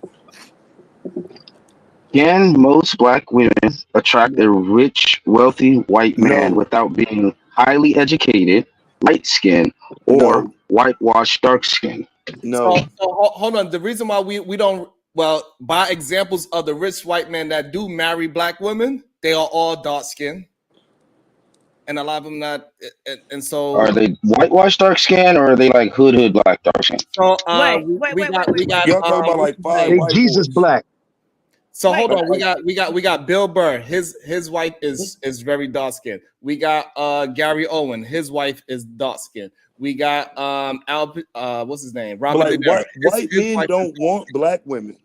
Can most black women attract a rich, wealthy white man No, without being highly educated, light skinned, or no, whitewashed dark skin? So, no, hold on. The reason why we don't, well, by examples of the rich white men that do marry black women, they are all dark skinned, and a lot of them not. And Are so, they whitewashed dark skin or are they like hood black dark skin? Wait, wait, we wait, wait, got wait, wait. y'all talking about what's like his five name? They white Jesus boys. black. So Wait, hold wait, on, wait. we got Bill Burr. His wife is very dark skinned. We got Gary Owen. His wife is dark skinned. We got Al what's his name? But Robert like De Niro. white His men wife is don't want black women.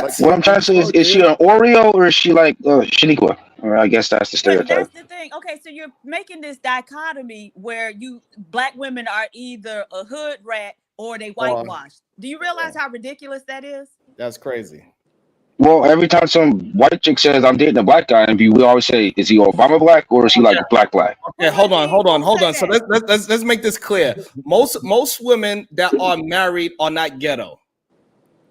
Like what? What I'm when trying you to say start is she there, an Oreo or is she like Shaniqua? Or I guess that's the But stereotype. that's the thing. Okay, so you're making this dichotomy where black women are either a hood rat or they Oh, whitewashed. Do you realize how ridiculous that is? that's crazy. Well, every time some white chick says I'm dating a black guy, and we always say, is he Obama black or is he like black black? Okay, What do you mean? Who say So that? let's make this clear. Most women that are married are not ghetto.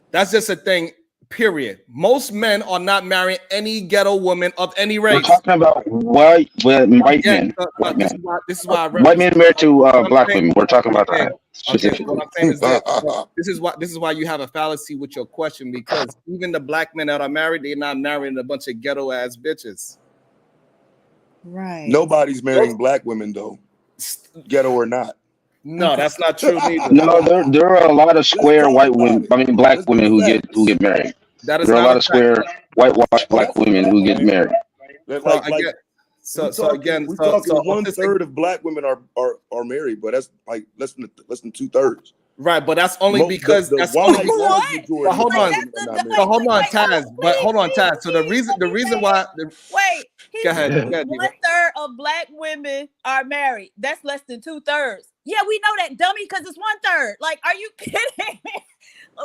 That's just a thing. Period. Most men are not marrying any ghetto woman of any We're race. talking about white Again, men, white men, this is why I white reference. men married to What I'm black saying, women. We're talking about okay, that okay. What specifically. I'm saying is this. This is why you have a fallacy with your question because even the black men that are married, they're not marrying a bunch of ghetto ass bitches. Right. nobody's marrying black women though, ghetto or not. No, that's not true neither. No, there are a lot of Let's square talk white about women. it. I mean, black Let's women do who facts. get married. That is There are a not lot a of fact. square whitewashed Well, black that's a women fact, who get man. married. So Like again, we talking one autistic. third of black women are married, but that's like less than 2/3. Right, but that's only because The that's only wide because. large What? But majority of hold Wait, black on. women that's are the not So married. hold on, wait, hold Taz. on, But please, hold on, please, Taz. So please let the me reason say it. why. Wait, Go he ahead. said Go ahead, Diva. 1/3 of black women are married. That's less than 2/3. Yeah, we know that, dummy, because it's 1/3. Like, are you kidding me?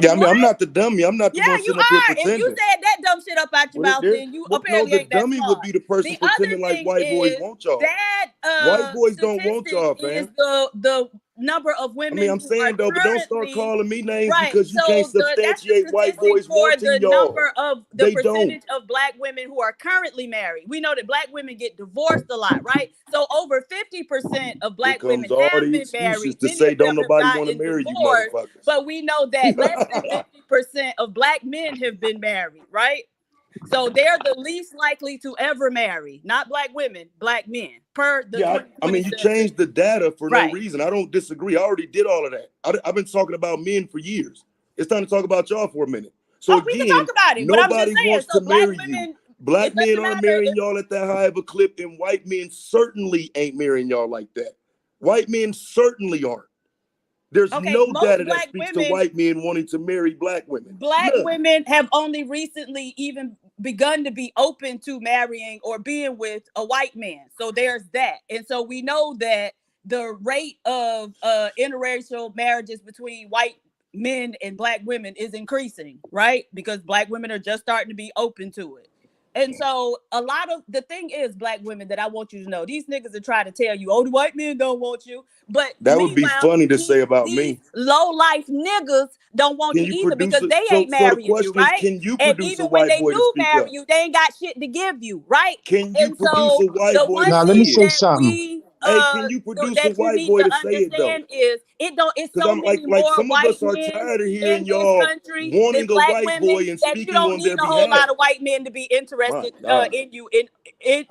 Yeah, I mean, What? I'm not the dummy. I'm not the Yeah, one you sitting up here are. If you pretending. said that dumb shit up out your What it mouth, there? then you But no, apparently the ain't that dummy would smart. be the person The other pretending like thing white boys is want y'all. that White boys don't want statistic y'all, is fam. the number of I mean, women I'm who are saying though, but don't start currently calling me names right. because you can't So that's the substantiate white statistic boys for wanting the y'all. number of the They don't. percentage of black women who are currently married. We know that black women get divorced a lot, right? So over 50% of Here black comes women all have the been excuses married. to Many say of them don't have nobody died want to in marry you divorce, motherfuckers. but we know that less than 50% of black men have been married, right? So they're the least likely to ever marry, not black women, black men, per the Yeah, I 2020 mean, you census. changed the data for no Right. reason. I don't disagree. I already did all of that. I've been talking about men for years. It's time to talk about y'all for a minute. So Oh, we can talk again, about it, but I'm just nobody saying. wants So to black marry you. women, Black it men doesn't aren't matter. marrying y'all at that high of a clip, and white men certainly ain't marrying y'all like that. White men certainly aren't. There's Okay, no most data that black speaks to women, white men wanting to marry black women. black None. women have only recently even begun to be open to marrying or being with a white man. So there's that. And so we know that the rate of interracial marriages between white men and black women is increasing, right? Because black women are just starting to be open to it. And so a lot of the thing is, black women, that I want you to know, these niggas are trying to tell you, oh, the white men don't want you. But That would be meanwhile, funny to say about these me. low life niggas don't want Can you you either produce because it? they So, ain't so the marrying you, question is, right? can you And produce a even when white they boy to do speak marry up? you, they ain't got shit to give you, right? Can you And produce so a white the boy to one Now, let me say thing it? say that something. we Hey, can you produce a that you white need boy to to say it though? understand is it's Because so I'm many like more some of white us are men tired of in hearing this y'all country than wanting a black white women, boy and that you speaking don't on need their a whole behalf. lot of white men to be My interested God, in you in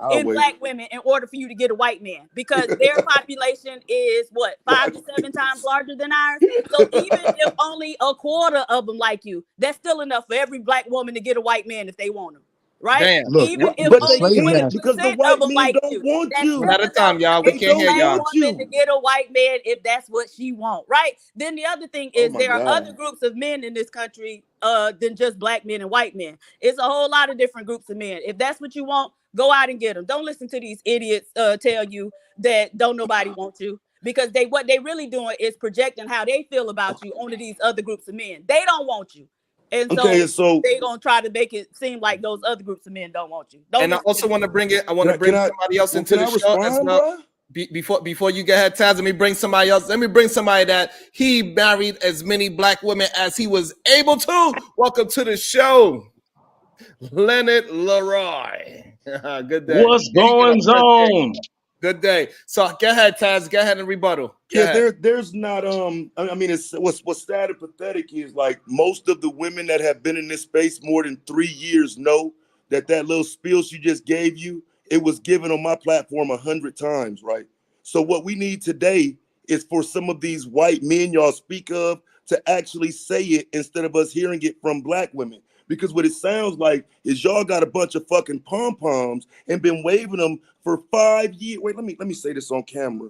I'll wait. black women in order for you to get a white man, because their population is what, 5 to 7 times larger than ours. So even if only a quarter of them like you, that's still enough for every black woman to get a white man if they want him, right? Damn. Look, Even if But the they only slave can't master. because the 20% of white them men like don't you, want that's you. One still at a enough time, for y'all. We They every can't hear don't black y'all. want woman to you. get a white man if that's what she want, right? Then the other thing Oh is my there are other God. groups of men in this country than just black men and white men. It's a whole lot of different groups of men. If that's what you want, go out and get them. Don't listen to these idiots tell you that don't nobody want you, because what they really doing is projecting how they feel about you onto these other groups of men. They don't want you. And Okay, so so they gonna try to make it seem like those other groups of men don't want you. Don't And I listen to also them. want to bring it. I want can to I can bring I somebody else well into can the I show as respond, well. bro? Before you get ahead, Taz, let me bring somebody else. Let me bring somebody that he married as many black women as he was able to. Welcome to the show, Leonard Leroy. Good day. What's And he got a going birthday. on? Good day. So go ahead, Taz. Go ahead and rebuttal. Go Yeah, ahead. there's not I mean it's what's sad and pathetic is like most of the women that have been in this space more than 3 years know that little spiel she just gave you, it was given on my platform 100 times, right? So what we need today is for some of these white men y'all speak of to actually say it instead of us hearing it from black women. Because what it sounds like is y'all got a bunch of fucking pom-poms and been waving them for 5 years. Wait, let me say this on camera.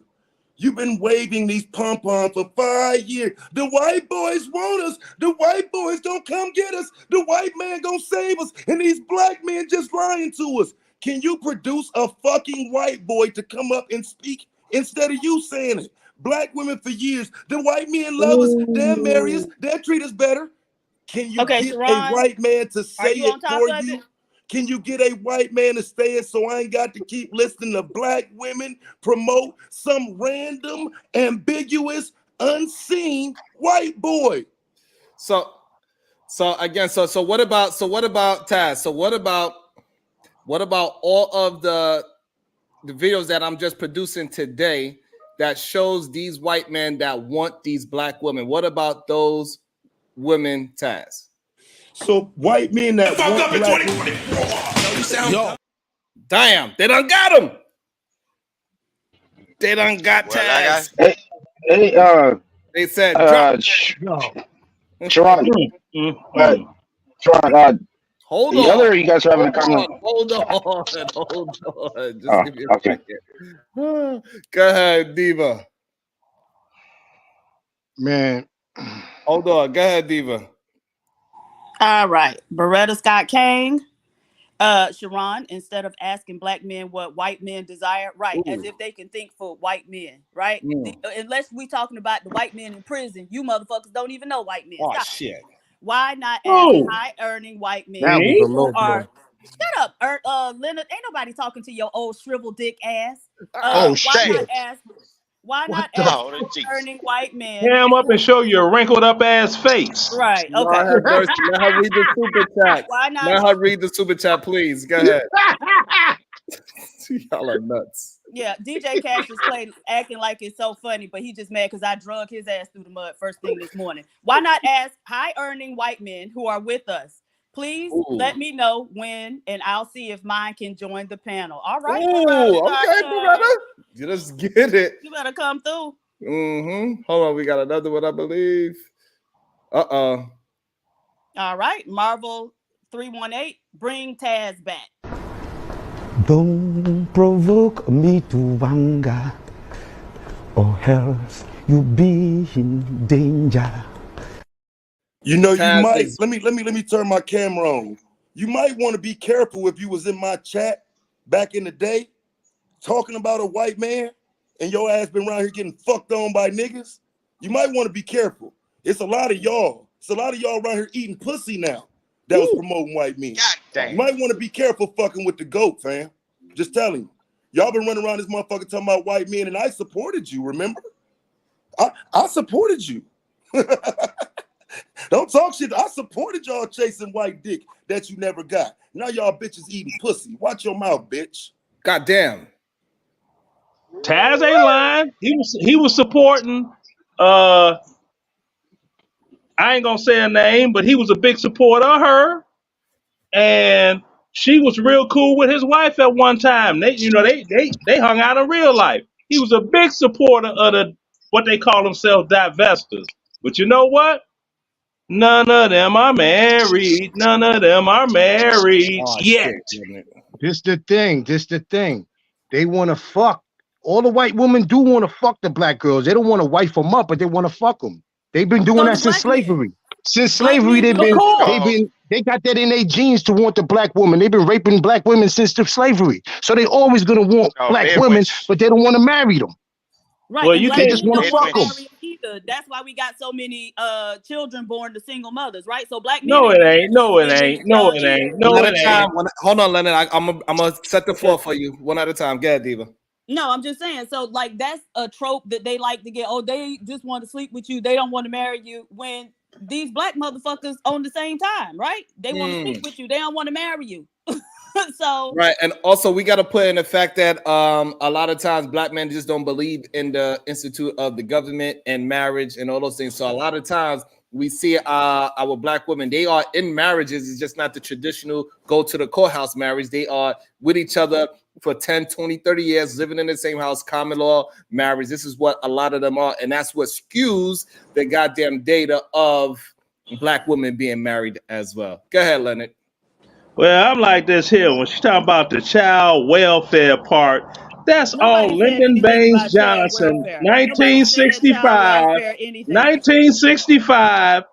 You've been waving these pom-poms for 5 years. The white boys want us. The white boys gonna come get us. The white man gonna save us. And these black men just lying to us. Can you produce a fucking white boy to come up and speak instead of you saying it? Black women for years. The white men love us. They'll marry us. They'll treat us better. Can you Okay, get a Sharon, white man to are say you on it top for of it? you? Can you get a white man to say it so I ain't got to keep listening to black women promote some random, ambiguous, unseen white boy? So again, so what about Taz? So what about all of the videos that I'm just producing today that shows these white men that want these black women? What about those women, Taz? So white men that want black women. Yo, damn, they done got him. They done got Well, like I Taz. Hey, hey, They said drop. Yo, Sharon, Mm, uh, mm. Sharon, Hold the on. other you guys are having a comment. Hold on. Just Oh, give me a okay. second. Go ahead, Diva. man. Hold on. Go ahead, Diva. All right. Beretta Scott King. Sharon, instead of asking black men what white men desire, right? As Ooh. if they can think for white men, right? Mm. Unless we talking about the white men in prison, you motherfuckers don't even know white men. Oh Stop. shit. Why not ask Oh, high earning white That men was a me? low who blow. are, shut up, Leonard? Ain't nobody talking to your old shriveled dick ass. Oh Why damn. not shit. ask? Why What not the ask Oh, high Jesus. earning white men? Ham up and show your wrinkled up ass face. Right. Lord Okay. have mercy. Let her read the super chat. Why not? Let her read the super chat, please. Go ahead. Y'all are nuts. Yeah, DJ Cassius Clay acting like it's so funny, but he just mad because I drug his ass through the mud first thing this morning. Why not ask high earning white men who are with us? Please Ooh. let me know when, and I'll see if mine can join the panel. All right, Beretta Ooh, Scott okay, King. Beretta. You just get it. You better come through. Mm-hmm. Hold on, we got another one, I believe. Uh-oh. All right, Marvel 318, bring Taz back. Don't provoke me to anger or else you'll be in danger. You know, you Taz might is let me turn my camera on. You might want to be careful if you was in my chat back in the day talking about a white man and your ass been around here getting fucked on by niggas. You might want to be careful. It's a lot of y'all. It's a lot of y'all around here eating pussy now that was promoting white men. God damn. You might want to be careful fucking with the GOAT, fam. Just telling you. Y'all been running around this motherfucker talking about white men, and I supported you, remember? I supported you. Don't talk shit. I supported y'all chasing white dick that you never got. Now y'all bitches eating pussy. Watch your mouth, bitch. goddamn. Taz ain't lying. He was supporting. I ain't gonna say a name, but he was a big supporter of her, and she was real cool with his wife at one time. They hung out in real life. He was a big supporter of the what they call themselves divestors. But you know what? None of them are married. None of them are married Oh yet. shit. This the thing. This the thing. They want to fuck. All the white women do want to fuck the black girls. They don't want to wife them up, but they want to fuck them. They've been doing So that do since black men. slavery. Since Black slavery, men do that too. they got that in their genes to want the black woman. They've been raping black women since the slavery. So they always gonna want black women, but they don't want to marry them. Right, Well, and you black They can't. just men want don't to want fuck to them. marry us either. That's why we got so many children born to single mothers, right? So black men No, ain't it ain't. No, it interested in these ain't. No, it either. ain't. No, One at it a ain't. time. Hold on, Leonard. I'm gonna set the floor for you one at a time. Go ahead, Diva. No, I'm just saying. So like that's a trope that they like to get. Oh, they just want to sleep with you. They don't want to marry you. When these black motherfuckers on the same time, right? They want to sleep with you. They don't want to marry you. So Right, and also we got to put in the fact that a lot of times black men just don't believe in the institute of the government and marriage and all those things. So a lot of times we see our black women, they are in marriages. It's just not the traditional go to the courthouse marriage. They are with each other for 10, 20, 30 years, living in the same house, common law marriage. This is what a lot of them are, and that's what skews the goddamn data of black women being married as well. Go ahead, Leonard. Well, I'm like this here. When she talking about the child welfare part, that's all nobody said Lyndon anything Baines about child Johnson, welfare. Nobody said child 1965, welfare anything. 1965,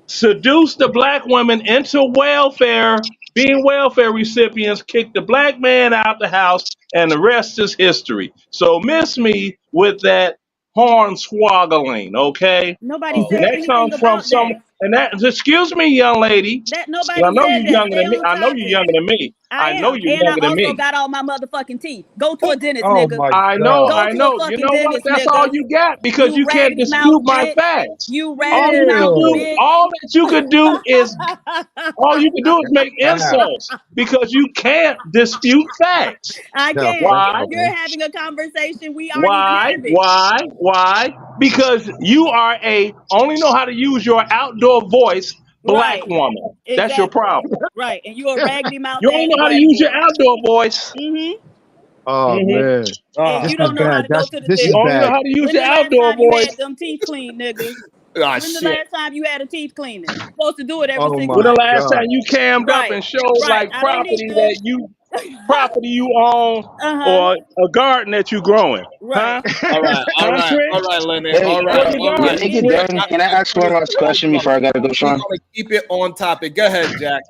seduced the black women into welfare, being welfare recipients, kicked the black man out the house, and the rest is history. So miss me with that horn swaggling, okay? Nobody And said that anything comes from about some, that. and that, excuse me, young lady. That I nobody know said you're that. younger Stay than me. on I know you're topic. younger than me. I I know am. you're And I younger than also me. got all my motherfucking teeth. Go to a dentist, Oh nigga. my I know, God. Go I to a know. You fucking know what? dentist, That's all nigga. you got because You you can't raggedy mouth dispute my bitch. facts. You All raggedy you can mouth do, Ew. bitch. all that you could do is all you can do is make Ah, insults because you can't dispute facts. I no, can't. that's Why? not You're having a conversation we aren't even Why? having. Why? Why? Because you are a only know how to use your outdoor voice black Right. woman. That's your Exactly. problem. Right. And you a raggedy mouth You only ass know how to black use your boy. outdoor voice. Mm-hmm. Oh hmm man, And Ah, you this is don't know how bad. to go to the This You is dentist. only know bad. how to use When your the last outdoor time you voice. had them teeth cleaned, nigga? When the shit. last time you had a teeth cleaning? You're supposed to do it every Oh six my When the months. last time God. you cammed up Right. and showed Right. like I don't need property you own uh-huh. or a garden that you growing? Right. Huh? Huh, All Trick? right, Leonard. Hey, All Show right, your all yeah, right. garden, they get Trick. done. Jack, Can I ask one last question before I gotta go, we're Sean? gonna keep it on topic. Go ahead, Jack.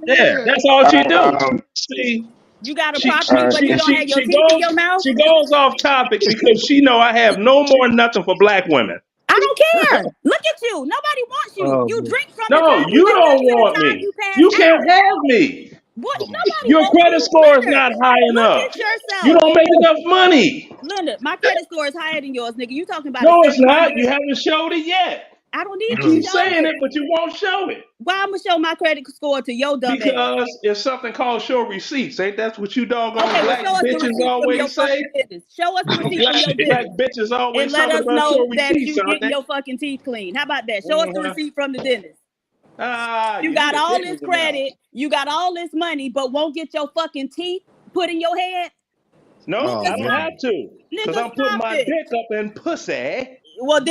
Yeah, that's all All she right, do. See, You got a she all property, she right. but she you don't she have your she teeth in goes your mouth? she goes off topic because she know I have no more nothing for black women. I don't care. Look at you. Nobody wants you. Oh You man. drink from the No, time you you wake up don't to the want time me. you pass You can't out. have me. What? Oh my Nobody Your wants credit you. score is Leonard, not high look enough. at You yourself. don't make enough money. Leonard, my credit score is higher than yours, nigga. You talking about a No, it's not. 700? You haven't showed it yet. I don't You need you to keep show saying it, it. but you won't show it. Why I'm gonna show my credit score to your dumb ass? Because it's something called show receipts. Ain't that what you doggone Okay, well, black show us the bitches receipt from your always say? fucking dentist. Show us the receipt from your Black dentist. bitches And always let talking us about show know that receipts, you aren't getting they? your fucking teeth cleaned. How about that? Show us the Uh-huh. receipt from the dentist. You You got the all pig this in your mouth. credit, you got all this money, but won't get your fucking teeth put in your head? No, Oh Nigga, I don't stop. man. have to. Because Nigga, I'm putting stop my it. dick up in pussy. Well,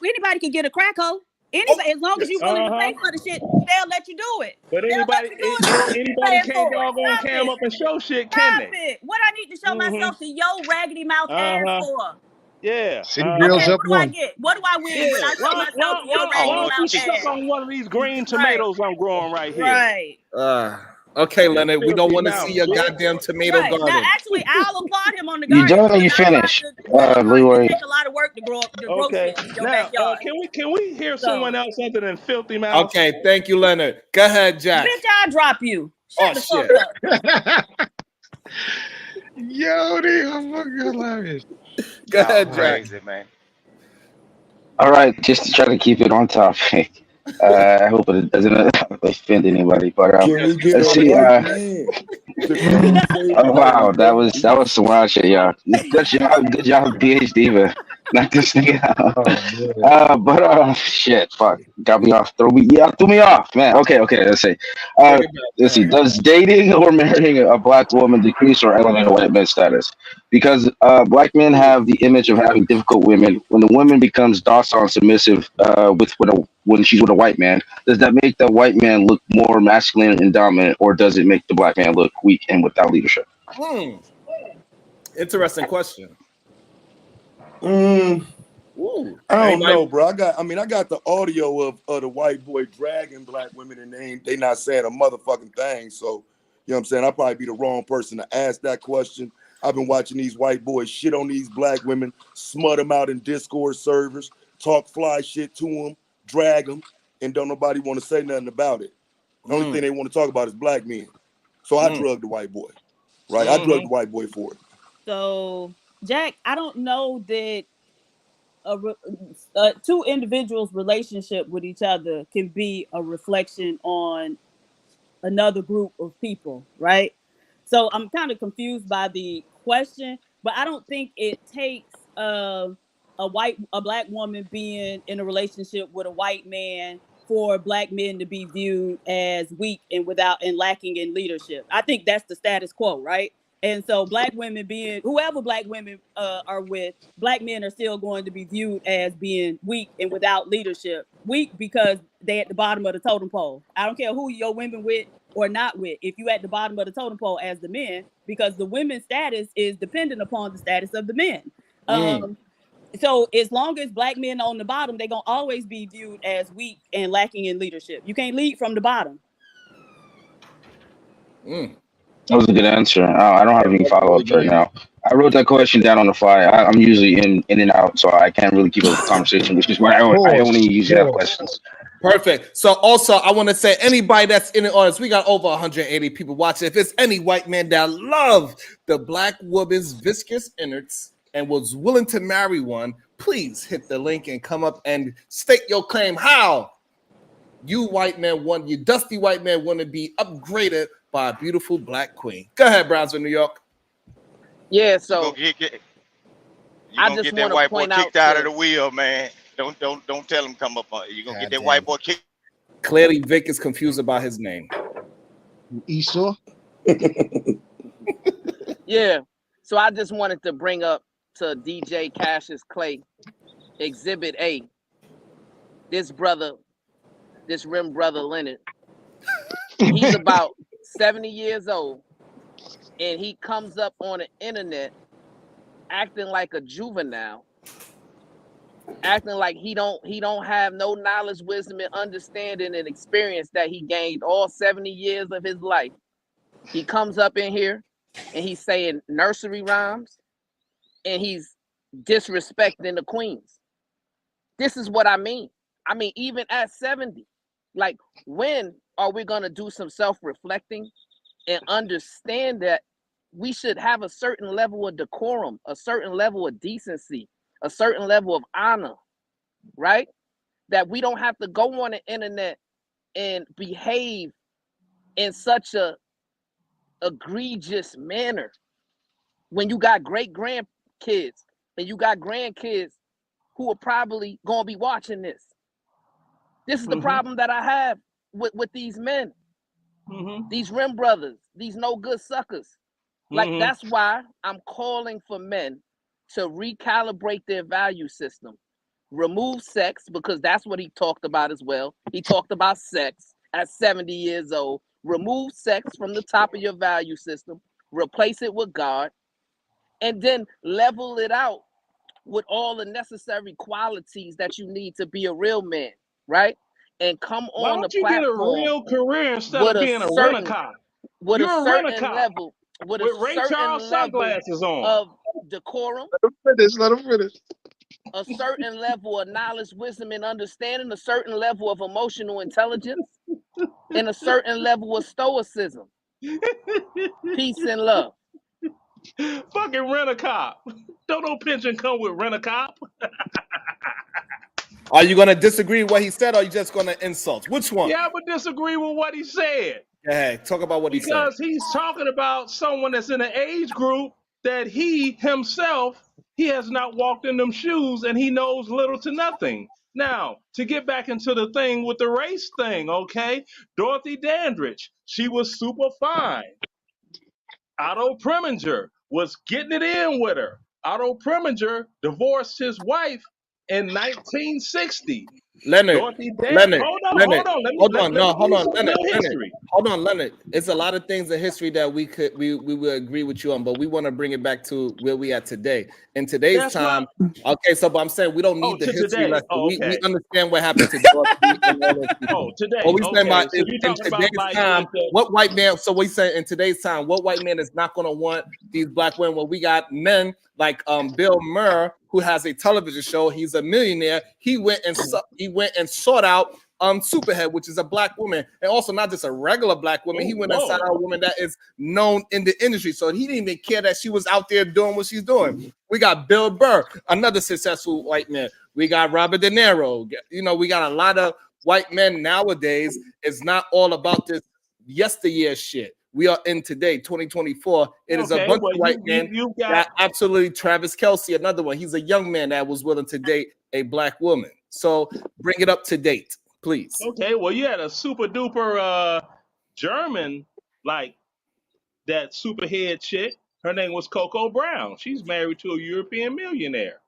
anybody can get a crack hoe. Anybody, as long as you're willing to pay for the shit, they'll let you do it. But They'll let anybody, you do it as long as you're anybody paying can't for it. doggone Stop cam it. up and show shit, can Stop they? it. What I need to show myself to your raggedy mouth ass for? Yeah. City girls Okay, up what do I one. get? What do I win when I show myself to your Why raggedy don't you mouth suck ass? on one of these green Right. tomatoes I'm growing right here? Right. Okay, Leonard, we don't Filthy want to mouth, see your bitch. goddamn tomato Right. Now, garden. actually, I'll applaud him on the You garden done or because you I tried finished, to tell him how Leroy? it take a lot of work to grow Okay. shit in your Now, backyard. can we hear someone So, else other than Filthy Mouth? Okay, thank you, Leonard. Go ahead, Jack. bitch, I'll drop you. Shut Oh, the shit. fuck up. Yo, they are fucking hilarious. Go Y'all ahead, Jack. crazy, man. All right, just to try to keep it on topic. I hope it doesn't offend anybody, but Can we get let's a see. white man to commentate Oh while we wow, go that eat? was some wild shit, y'all. Good job, PhD, but not this nigga. Oh man. But shit, fuck, got me off. Threw me off, man. Okay, let's see. Bring Uh, it back. let's see. Does dating or marrying a black woman decrease or elevate a white man's status? Because black men have the image of having difficult women. When the woman becomes docile and submissive, when she's with a white man, does that make the white man look more masculine and dominant, or does it make the black man look weak and without leadership? Interesting question. Ooh. I don't Anybody? know, bro. I got the audio of the white boy dragging black women, and they not saying a motherfucking thing. So, you know what I'm saying? I'll probably be the wrong person to ask that question. I've been watching these white boys shit on these black women, smut them out in Discord servers, talk fly shit to them, drag them, and don't nobody want to say nothing about it. The only thing they want to talk about is black men. So I drugged the white boy, right? I drugged the white boy for it. So, Jack, I don't know that two individuals' relationship with each other can be a reflection on another group of people, right? So I'm kind of confused by the question, but I don't think it takes a black woman being in a relationship with a white man for black men to be viewed as weak and without and lacking in leadership. I think that's the status quo, right? And so black women being whoever black women are with, black men are still going to be viewed as being weak and without leadership. Weak because they at the bottom of the totem pole. I don't care who your women with or not with, if you at the bottom of the totem pole as the men, because the women's status is dependent upon the status of the men. So as long as black men are on the bottom, they're gonna always be viewed as weak and lacking in leadership. You can't lead from the bottom. That was a good answer. I don't have any That's a follow really ups good right answer. now. I wrote that question down on the fly. I'm usually in and out, so I can't really keep up with the conversation, which is why I only usually have questions. Perfect. So also, I want to say anybody that's in the audience, we got over 180 people watching. If it's any white man that love the black woman's viscous innards and was willing to marry one, please hit the link and come up and state your claim. How you white man want, you dusty white man want to be upgraded by a beautiful black queen. Go ahead, Brownsville, New York. Yeah, You so gonna I just get that want to white boy point out kicked out of to the wheel, man. Don't tell him come up on it. You gonna get that Goddamn. white boy kicked. Clearly, Vic is confused about his name. Esau. yeah. So I just wanted to bring up to DJ Cassius Clay, Exhibit A. This rim brother Leonard, he's about 70 years old, and he comes up on the internet acting like a juvenile, acting like he don't have no knowledge, wisdom, and understanding and experience that he gained all 70 years of his life. He comes up in here and he's saying nursery rhymes and he's disrespecting the queens. This is what I mean. I mean, even at 70, like, when are we going to do some self-reflecting and understand that we should have a certain level of decorum, a certain level of decency, a certain level of honor, right? That we don't have to go on the internet and behave in such a egregious manner when you got great grandkids and you got grandkids who are probably going to be watching this. This is the problem that I have with these men, these rim brothers, these no good suckers. Like, that's why I'm calling for men to recalibrate their value system. remove sex, because that's what he talked about as well. He talked about sex at 70 years old. Remove sex from the top of your value system, replace it with God, and then level it out with all the necessary qualities that you need to be a real man, right? And come Why on the don't you get a platform real career instead with of a being a certain rent-a-cop? with a You're a certain rent-a-cop level, with a with Ray certain Charles level sunglasses on. of decorum, Let him finish. a certain level of knowledge, wisdom, and understanding, a certain level of emotional intelligence, and a certain level of stoicism, peace, and love. Fucking rent-a-cop. Don't no pension come with rent-a-cop. Are you gonna disagree with what he said, or are you just gonna insult? Which one? Yeah, I would disagree with what he said. Go ahead, talk about what he said. Because he's talking about someone that's in an age group that he himself, he has not walked in them shoes and he knows little to nothing. Now, to get back into the thing with the race thing, okay? Dorothy Dandridge, she was super fine. Otto Preminger was getting it in with her. Otto Preminger divorced his wife in 1960. Leonard, Dorothy Dandridge. Leonard, Hold on, Leonard, hold on. hold Let on, me no, give hold you on, some Leonard, real Leonard, history. hold on, Leonard. It's a lot of things in history that we would agree with you on, but we want to bring it back to where we at today. In today's That's not. time, okay. So, but I'm saying we don't Oh, need the to history today. lesson. Oh, We okay. understand what happened to Dorothy and all those Oh, people. What today. we saying Okay. about So is you're in talking about today's like time, with the. what white man? So we say in today's time, what white man is not going to want these black women? Well, we got men like Bill Murr, who has a television show. He's a millionaire. He went and sought out Superhead, which is a black woman, and also not just a regular black woman. He went and sought out a woman that is known in the industry. So he didn't even care that she was out there doing what she's doing. We got Bill Burr, another successful white man. We got Robert De Niro. You know, we got a lot of white men nowadays. It's not all about this yesteryear shit. We are in today, 2024. It is a bunch of white men. You got that absolutely. Travis Kelce, another one. He's a young man that was willing to date a black woman. So bring it up to date, please. okay. Well, you had a super duper German like that superhead chick. Her name was Coco Brown. She's married to a European millionaire.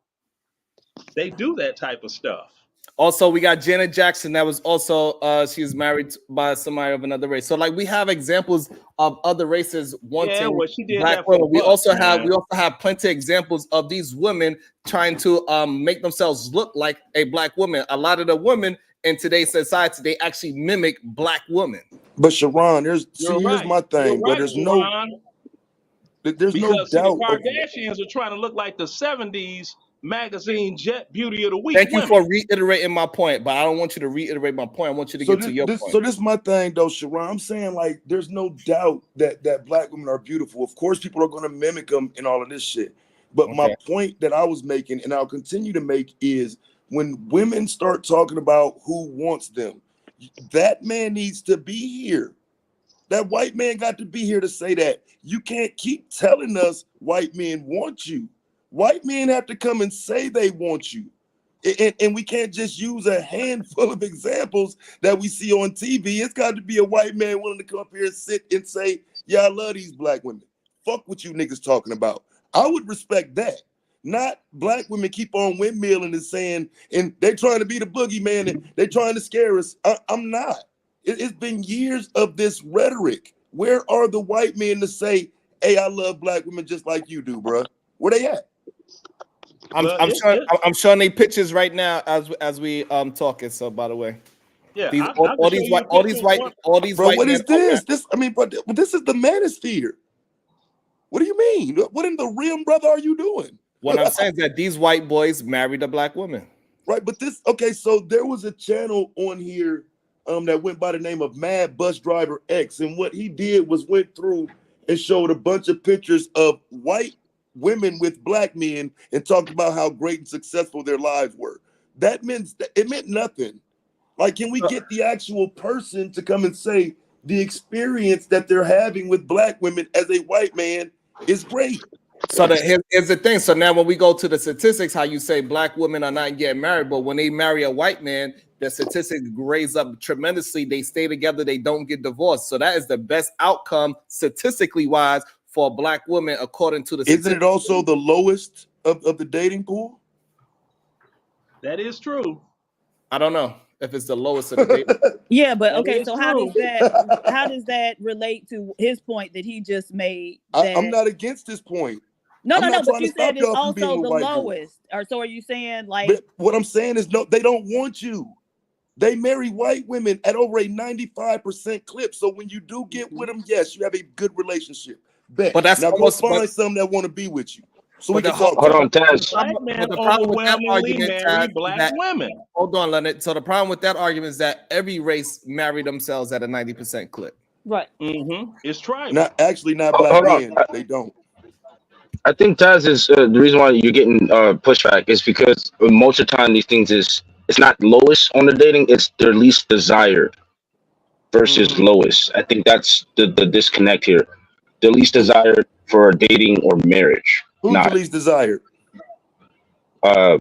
They do that type of stuff. Also, we got Janet Jackson. That was also she's married by somebody of another race. So, like, we have examples of other races Yeah, wanting well, she did black that for women. We bucks, also man. have plenty of examples of these women trying to make themselves look like a black woman. A lot of the women in today's society, they actually mimic black women. But Sharon, You're here's right. my thing, You're bro. right, There's no Ron. there's no Because see, the doubt of Kardashians are trying to look like the '70s magazine Jet Beauty of the Week Thank you women. for reiterating my point, but I don't want you to reiterate my point. I want you to get to your point. So this is my thing though, Sharon. I'm saying like there's no doubt that black women are beautiful. Of course, people are going to mimic them and all of this shit. But my point that I was making, and I'll continue to make, is when women start talking about who wants them, that man needs to be here. That white man got to be here to say that. You can't keep telling us white men want you. White men have to come and say they want you. And we can't just use a handful of examples that we see on TV. It's got to be a white man willing to come up here and sit and say, yeah, I love these black women. Fuck what you niggas talking about. I would respect that. Not black women keep on windmilling and saying, and they trying to be the boogeyman and they trying to scare us. I'm not. It's been years of this rhetoric. Where are the white men to say, hey, I love black women just like you do, bro? Where they at? I'm showing they pictures right now as we talking. So by the way, yeah, these I can show you all these Bro, white what men. is this? This, I mean, but this is the manosphere. What do you mean? What in the rim, brother, are you doing? What I'm saying is that these white boys married a black woman. Right, but this, okay, so there was a channel on here that went by the name of Mad Bus Driver X, and what he did was went through and showed a bunch of pictures of white women with black men and talked about how great and successful their lives were. That meant nothing. Like, can we get the actual person to come and say the experience that they're having with black women as a white man is great? So here's the thing. So now when we go to the statistics, how you say black women are not getting married, but when they marry a white man, the statistics raise up tremendously. They stay together, they don't get divorced. So that is the best outcome statistically wise for a black woman, according to the Isn't it also the lowest of the dating pool? That is true. I don't know if it's the lowest of the data. Yeah, but That okay, is so true. how does that relate to his point that he just made? I'm That not against this point. no, I'm no, no. not But trying to you said stop it's y'all from being also with the white boys. lowest. Or so are you saying like? But what I'm saying is, no, they don't want you. They marry white women at over a 95% clip. So when you do get with them, yes, you have a good relationship. Bet. But that's Now go almost. find some that want to be with you, so we But can the hold, talk Hold to on, them. Taz. Black men but the problem with that overwhelmingly argument, marry Taz, is black that women. hold on, Leonard. So the problem with that argument is that every race marry themselves at a 90% clip. Right. It's tribal. Not actually not black Hold on. men. They don't. I think Taz is the reason why you're getting pushback is because most of the time these things is it's not lowest on the dating, it's their least desired versus lowest. I think that's the disconnect here. The least desired for dating or marriage, Who's the not least desired? uh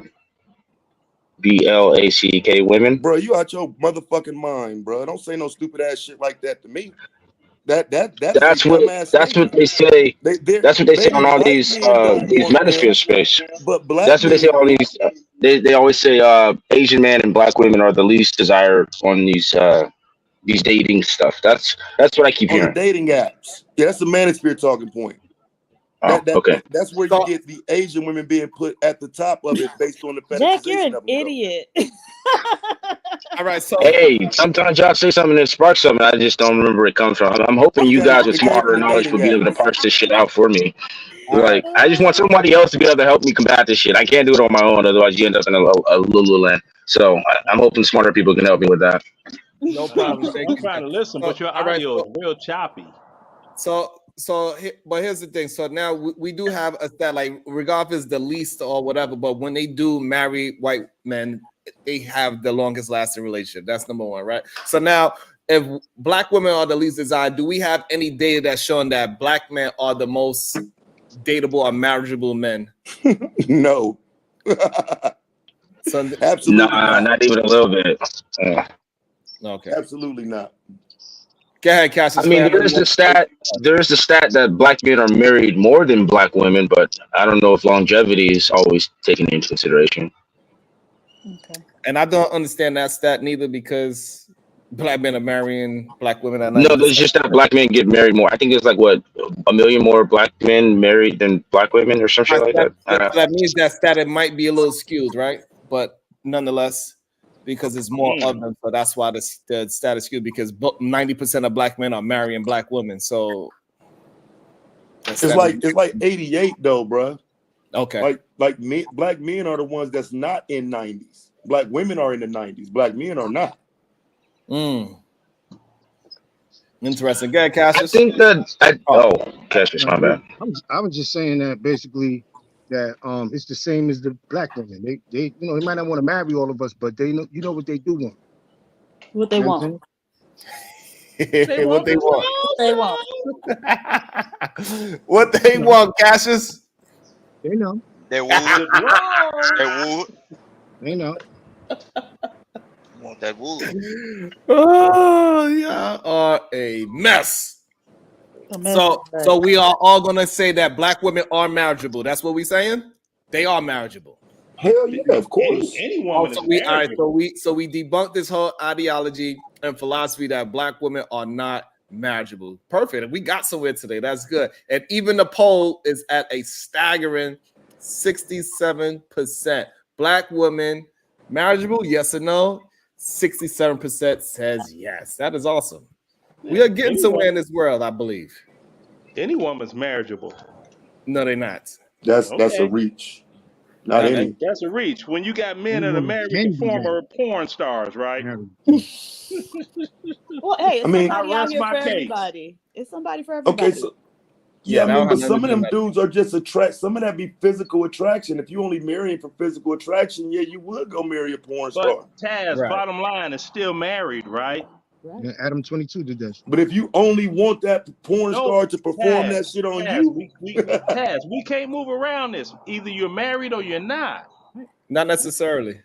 BLACK women. Bro, you out your motherfucking mind, bro. Don't say no stupid ass shit like that to me. That is a dumbass That's what statement. they say. They're That's what they say maybe on all white men don't these want manosphere them, space. but black That's what they say men all these they always say Asian men and black women are the least desired on these dating stuff. That's what I keep on the hearing. dating apps. Yeah, that's the manosphere talking point. Oh, okay. That's where you So get the Asian women being put at the top of it based on the Jack, you're fetishization an of them, though. idiot. all right, so Hey, sometimes y'all say something that sparks something. I just don't remember where it comes from. I'm hoping you Okay, guys with it came smarter from the knowledge dating will be able to apps. parse this shit out for me. all right, Like, I just want somebody else to be able to help me combat this shit. I can't do it on my own, otherwise you end up in a Lululand. So I'm hoping smarter people can help me with that. no problem. Thank I'm you, trying man. to listen, So but your all right, audio is real choppy. but here's the thing. So now we do have a stat, like regardless if it's the least or whatever, but when they do marry white men, they have the longest lasting relationship. That's number one, right? So now if black women are the least desired, do we have any data that's showing that black men are the most dateable or marriageable men? No. So Absolutely Nah, not. not even a little bit. okay. Absolutely not. Go ahead, Cassius I Clay. mean, I know there you is the want to say stat. There is the stat that black men are married more than black women, but I don't know if longevity is always taken into consideration. Okay. and I don't understand that stat neither because black men are marrying black women at No, there's 90%. just that black men get married more. I think it's like what 1 million more black men married than black women or some All shit right, like so that. so that means that stat it might be a little skewed, right? But nonetheless, because it's more of them, so that's why the stat is skewed because 90% of black men are marrying black women. So that It's stat is like 88 though, bro. okay. Black men are the ones that's not in 90s. Black women are in the 90s. Black men are not. Interesting. Go ahead, I Cassius. think that Oh, Cassius, my bad. I was just saying that basically that it's the same as the black women. They they might not want to marry all of us, but they know what they do want. What they You know what want? I'm They what want they the want. What they want? What they saying? want, Cassius. They know. That good wood. roll. That wood. They know. You want that wood. Oh, yeah, are a mess. A mess is So right. we are all gonna say that black women are marriageable. That's what we saying. They are marriageable. Hell yeah, of course. Any Oh, woman so is we all right. marriageable. So we debunked this whole ideology and philosophy that black women are not marriageable. Perfect. We got somewhere today. That's good. And even the poll is at a staggering 67%. Black women marriageable? Yes or no? 67% says yes. That is awesome. We Yeah, are getting somewhere in this world, I believe. any woman's marriageable. No, they're not. That's a Okay, reach. Not Not any. that's a reach. When you got men Any that are woman married to can be former porn stars, right? married. Well, hey, I it's mean, I somebody out rest here my for case. everybody. It's somebody for okay, everybody. so yeah, Yeah, I that mean, don't have but nothing some to of do with them that. dudes are just some of that be physical attraction. If you only marrying for physical attraction, yeah, you would go marry a porn But star. Taz, Right. bottom line, is still married, right? Right. Yeah, Adam 22 did that. But if you only want that porn No, star to perform Taz, that shit on Taz, you, Taz, we can't move around this. Either you're married or you're not. Not necessarily.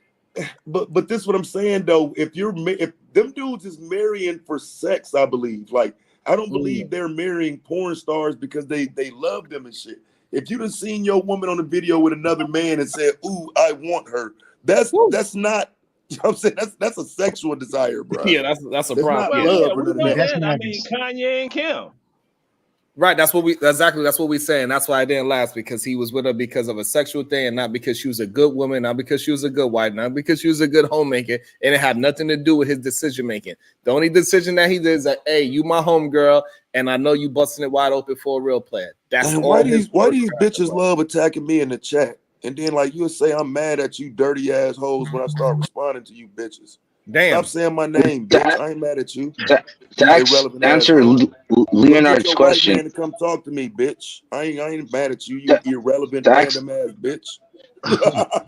but this what I'm saying though. If them dudes is marrying for sex, I believe. Like I don't believe they're marrying porn stars because they love them and shit. If you done seen your woman on a video with another man and said, "Ooh, I want her," That's not. You know what I'm saying that's a sexual desire, bro. Yeah, that's a That's problem. not Well, love yeah, or we none of know that. That's that. I not. mean, Kanye and Kim. Right, that's what we're saying. That's why I didn't last, because he was with her because of a sexual thing, and not because she was a good woman, not because she was a good wife, not because she was a good homemaker, and it had nothing to do with his decision making. The only decision that he did is that, hey, you my home girl, and I know you busting it wide open for a real player. That's And all his why words these were after, bitches bro. love attacking me in the chat, and then like you'll say I'm mad at you, dirty assholes, when I start responding to you bitches. Stop Damn. saying my name, bitch. I ain't mad at you. To You irrelevant answer asshole. Go get Leonard's your white question, man to come talk to me, bitch. I ain't mad at you, you to, irrelevant, to, ask, random ass bitch.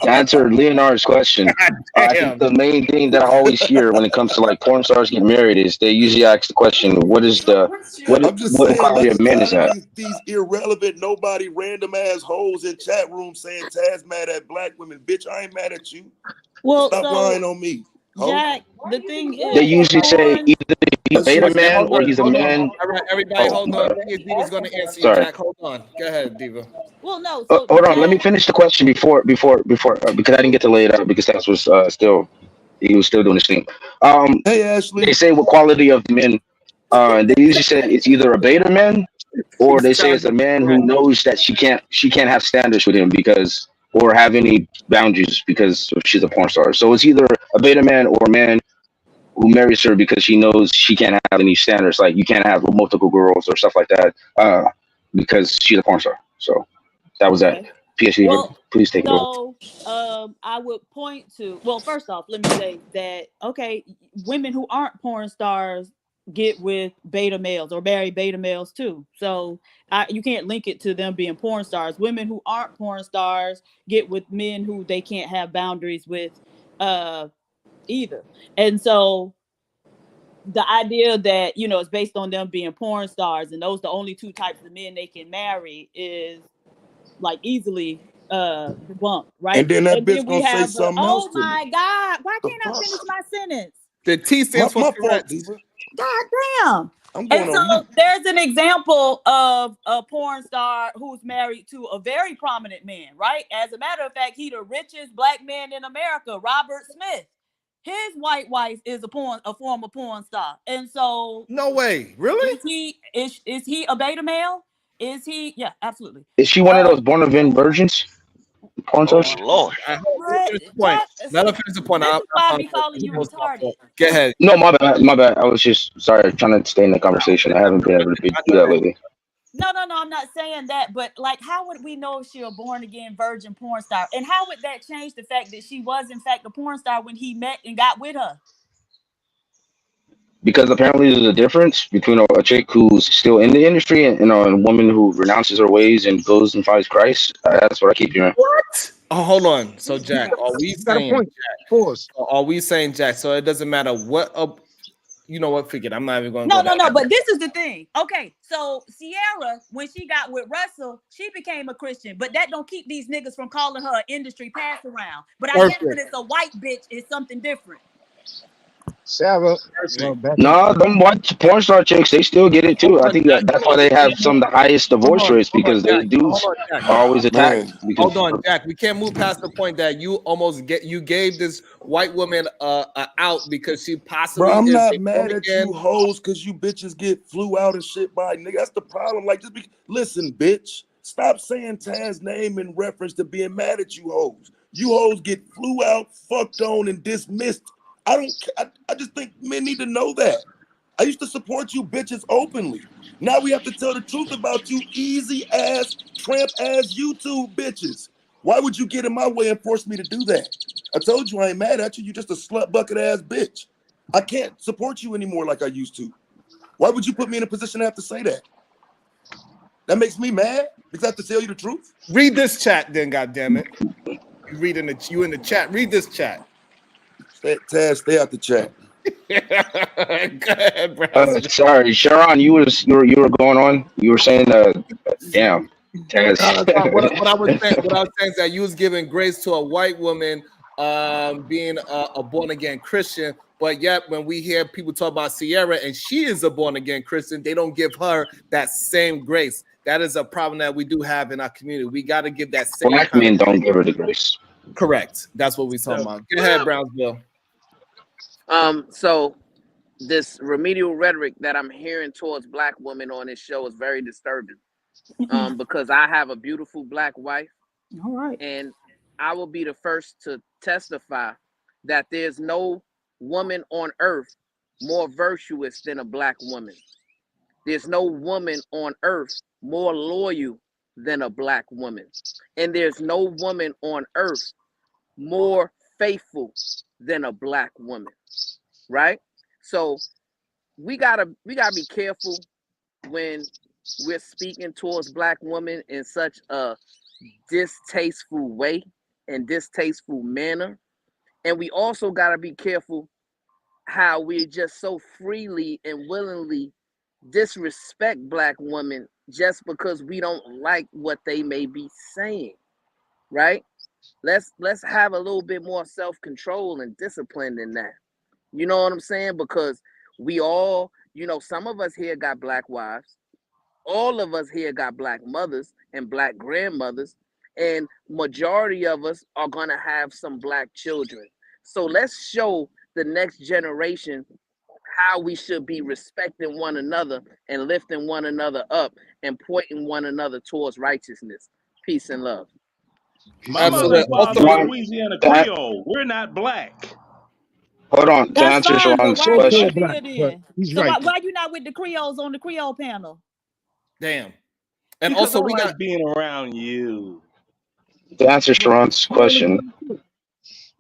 to answer Leonard's question, I think Damn. the main thing that I always hear when it comes to like porn stars getting married is they usually ask the question, "What is the I'm just what saying, quality let's of man is stop that?" these irrelevant, nobody, random ass hoes in chat rooms saying Taz mad at black women. Bitch, I ain't mad at you. Well, Stop so lying on me, ho. Jack, the thing They is, usually say porn. either he's a That's beta just Okay, man hold or on, he's a hold on. man. All right, everybody, Oh, hold on. PhD was going to answer you, sorry. Jack. Hold on. Go ahead, Diva. Well, no. So Hold on. Let me Jack, finish the question before because I didn't get to lay it out because that was still he was still doing his thing. Um, hey they Ashley. say what quality of men. They usually say it's either a beta man or He's they say trying to it's a be man who correct. knows that she can't have standards with him because or have any boundaries because she's a porn star. So it's either a beta man or a man who marries her because she knows she can't have any standards, like you can't have multiple girls or stuff like that, because she's a porn star. So that was that. okay. PhD, Well, please take it over. so I would point to. Well, first off, let me say that okay, women who aren't porn stars get with beta males or marry beta males too. So you can't link it to them being porn stars. Women who aren't porn stars get with men who they can't have boundaries with either. And so the idea that it's based on them being porn stars and those the only two types of men they can marry is like easily debunked, right? And then that And then bitch we gonna say have the something else oh to me. my god, why The can't I finish fuck? my sentence? The T stands for My fault, correct. Diva. God damn. I'm And going so on mute. there's an example of a porn star who's married to a very prominent man, right? As a matter of fact, he the richest black man in America, Robert Smith. His white wife is a former porn star. And so No way. Really? is he a beta male? Is he? Yeah, absolutely. Is she one of those born again virgins, porn Oh stars? Lord. Let me What? finish the point. Jack, Let me see, finish the point. this I is why I be apologize. calling you It was my retarded. fault. Go ahead. No, my bad, my bad. I was just sorry, trying to stay in the conversation. I haven't been able to do that lately. No, I'm not saying that, but like, how would we know if she a born again virgin porn star? And how would that change the fact that she was in fact a porn star when he met and got with her? Because apparently there's a difference between a chick who's still in the industry and a woman who renounces her ways and goes and finds Christ. That's what I keep hearing. What? Oh, hold on. So, Jesus Jack, Christ. You got a point. Pause. Are we saying, Jack? So it doesn't matter what. You know what? Forget. I'm not even going to No, go down. but this is the thing. Okay, so Sierra, when she got with Russell, she became a Christian, but that don't keep these niggas from calling her an industry pass around. But I guess when Perfect. it's a white bitch, it's something different. Sarah. Perfect. Back in. No, them white porn star chicks, they still get it Hold too. I on, think Jack. that's Hold why on. they We have can't some move. of the highest divorce rates because they Hold dudes on, Jack. are always Man, attacked because Hold on, Jack. We can't move past the point that you gave this white woman out because she bro, possibly I'm is not a born mad at again. you hoes because you bitches get flew out and shit by nigga. That's the problem. Like, listen, bitch. Stop saying Taz's name in reference to being mad at you hoes. You hoes get flew out, fucked on, and dismissed. I don't. I just think men need to know that. I used to support you bitches openly. Now we have to tell the truth about you easy ass, tramp ass YouTube bitches. Why would you get in my way and force me to do that? I told you I ain't mad at you. You just a slut bucket ass bitch. I can't support you anymore like I used to. Why would you put me in a position to have to say that? That makes me mad because I have to tell you the truth. Read this chat, then. God damn it! You in the chat. Read this chat. Taz, stay out the chat. Go ahead, browser. sorry, Sharon, you were going on. You were saying damn, Taz. What I was saying is that you was giving grace to a white woman being a born again Christian, but yet when we hear people talk about Sierra and she is a born again Christian, they don't give her that same grace. That is a problem that we do have in our community. We got to give that same Black kind of men don't give her the grace. Correct. That's what we talking about. Go ahead, Brownsville. So this remedial rhetoric that I'm hearing towards black women on this show is very disturbing. Because I have a beautiful black wife. All right. And I will be the first to testify that there's no woman on earth more virtuous than a black woman. There's no woman on earth more loyal than a black woman. And there's no woman on earth more faithful than a black woman. Right? So we gotta be careful when we're speaking towards black women in such a distasteful way and distasteful manner. And we also got to be careful how we just so freely and willingly disrespect black women just because we don't like what they may be saying, right? Let's have a little bit more self-control and discipline in that. You know what I'm saying? Because we all, some of us here got black wives. All of us here got black mothers and black grandmothers, and majority of us are going to have some black children. So let's show the next generation how we should be respecting one another and lifting one another up and pointing one another towards righteousness. Peace and love. My mother Absolutely. and father Also, were Louisiana Creole. We're not black. Hold on. To That's answer fine, but Sharon's why are you So question, up black, here but then? he's So right. why you not with the Creoles on the Creole panel? damn. And Because also, I we got like being around you. to answer Sharon's question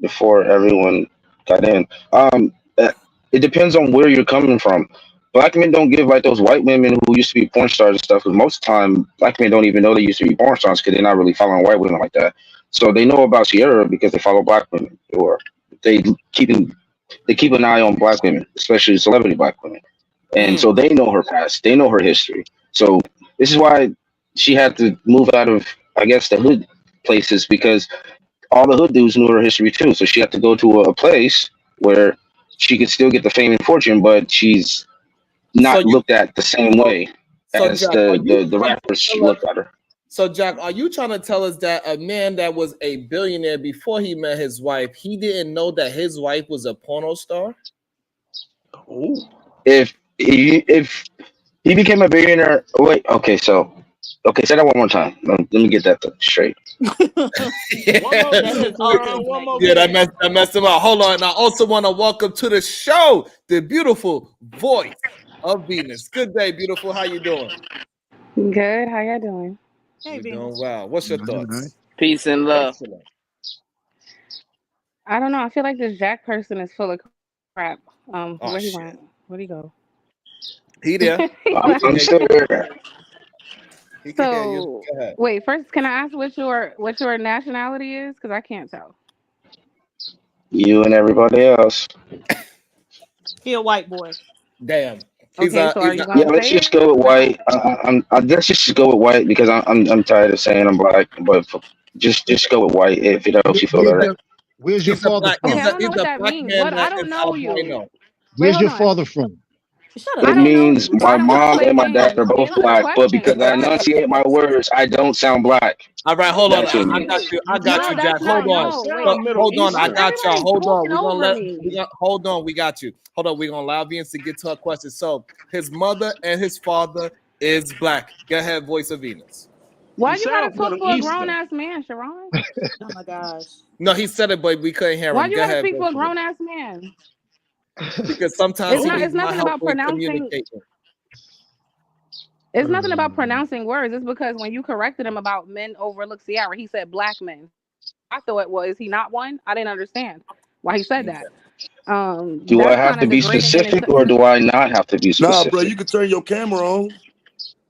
before everyone got in, it depends on where you're coming from. Black men don't give like those white women who used to be porn stars and stuff. Because most of the time, black men don't even know they used to be porn stars because they're not really following white women like that. So they know about Sierra because they follow black women, or they keep they keep an eye on black women, especially celebrity black women. And so they know her past, they know her history. So this is why she had to move out of, I guess, the hood places because all the hood dudes knew her history too. So she had to go to a place where she could still get the fame and fortune, but she's so not you looked at the same way so as Jack, the are you rappers tell us, look at her. so Jack, are you trying to tell us that a man that was a billionaire before he met his wife, he didn't know that his wife was a porno star? Oh. If he became a billionaire, wait, okay, say that one more time. Let me get that straight. One more That's time, his Sharon. autism One more Yeah, activated. time. that messed him up. Hold on. And I also want to welcome to the show the beautiful voice of Venus. Good day, beautiful. How you doing? Good. How y'all doing? Hey, We're doing Venus. well. What's your All right. thoughts? Peace and love. Excellent. I don't know. I feel like this Jack person is full of crap. Oh Where he shit. went? Where'd he go? He there. He He I'm, left. can I'm hear still you. here. He can hear you. So Go ahead. wait, first, can I ask what your nationality is? Because I can't tell. You and everybody else. He a white boy. Damn. Okay, so are He's you a Yeah, gonna let's say just it? go with Because I don't. white. Let's just go with white because I'm tired of saying I'm black. But just go with white if it helps you feel Where's better. where's your he's a father black Okay, from? I don't know he's what a that black means. man What? I that is don't know you. albino. Wait, Where's hold your on. father from? Shut It I up. don't know. means I my don't want to mom play and my dad are games. both Answer the black, but question. because I enunciate my words, I don't sound black. All right, hold on. That's I, what it I Exactly. got means. you. I got No, you, that's Jack. Hold not. You on. No, So, wait. sound Middle hold on. I Why is Eastern. got y'all. everybody Hold on. talking over me? Hold on. We got you. Hold on. We're gonna allow Venus to get to her question. So his mother and his father is black. Go ahead, voice of Venus. You Why you gotta sound talk Middle for a grown Eastern. ass man, Sharon? Oh my gosh. No, he said it, but we couldn't hear Why him. you Go gotta ahead, speak voice for a of Venus. grown ass man? Because sometimes It's he not. Oh. It's needs my nothing help about with pronouncing. communicating. It's nothing about pronouncing words. It's because when you corrected him about men overlook Sierra, he said black men. I thought, well, is he not one? I didn't understand why he said Okay. that. Do I That's have kind to of be degrading in specific itself. or do I not have to be Nah, bro, specific? you can turn your camera on.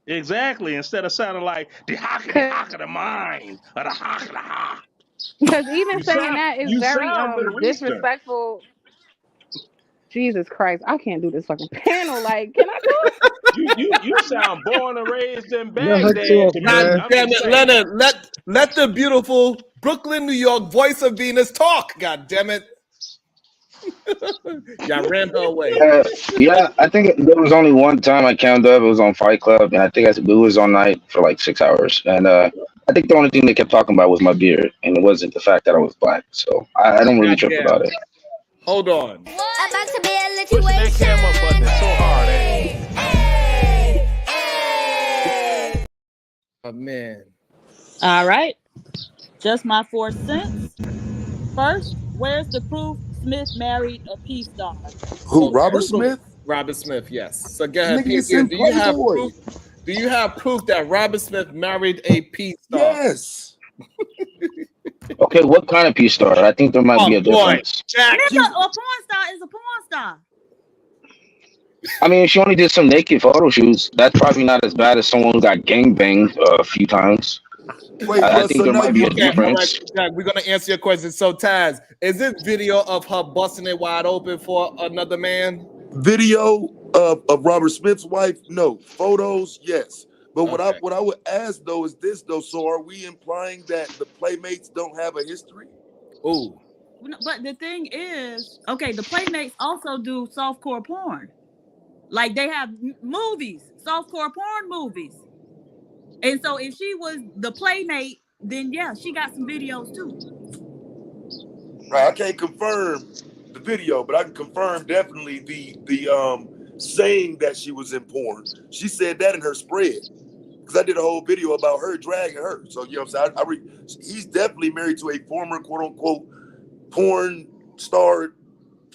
Exactly. Instead of sounding like the hock of the mind or the hock of the ha. Because even saying that is You very sound Middle Eastern. disrespectful. Jesus Christ, I can't do this fucking panel. Like, can I talk? You sound born and raised in Let her Baghdad talk, to God me. man. I'm damn just it, saying. Leonard. Let the beautiful Brooklyn, New York voice of Venus talk. God damn it. Y'all ran her away. Uh, yeah, I think there was only one time I counted up. It was on Fight Club, and I think it was on night for like 6 hours. And I think the only thing they kept talking about was my beard, and it wasn't the fact that I was black. So I don't really trip about it. Hold on. About to be a Pushing that camera button is so hard, Oh man. All right. Just my 4 cents. First, where's the proof Smith married a P star? Who? Okay. Robert Smith? Robert Smith, yes. So go ahead, Nigga, P. it's in Do you have Playboy. proof? Do you have proof that Robert Smith married a P star? Yes. Okay, what kind of P star? I think there might be a difference. Jack, Nigga, a porn star is a porn star. I mean, if she only did some naked photo shoots, that's probably not as bad as someone who got gangbanged a few times. Wait, I but think so there now might be a you all right, difference. Jack, we're gonna answer your question. So Taz, is this video of her busting it wide open for another man? video of Robert Smith's wife? No. Photos? Yes. But what I would ask though is this though. So are we implying that the Playmates don't have a history? Ooh. But the thing is, okay, the Playmates also do softcore porn. Like they have movies, softcore porn movies. And so if she was the Playmate, then yeah, she got some videos too. Right. I can't confirm the video, but I can confirm definitely the saying that she was in porn. She said that in her spread. Because I did a whole video about her dragging her. So you know what I'm saying? He's definitely married to a former quote unquote porn star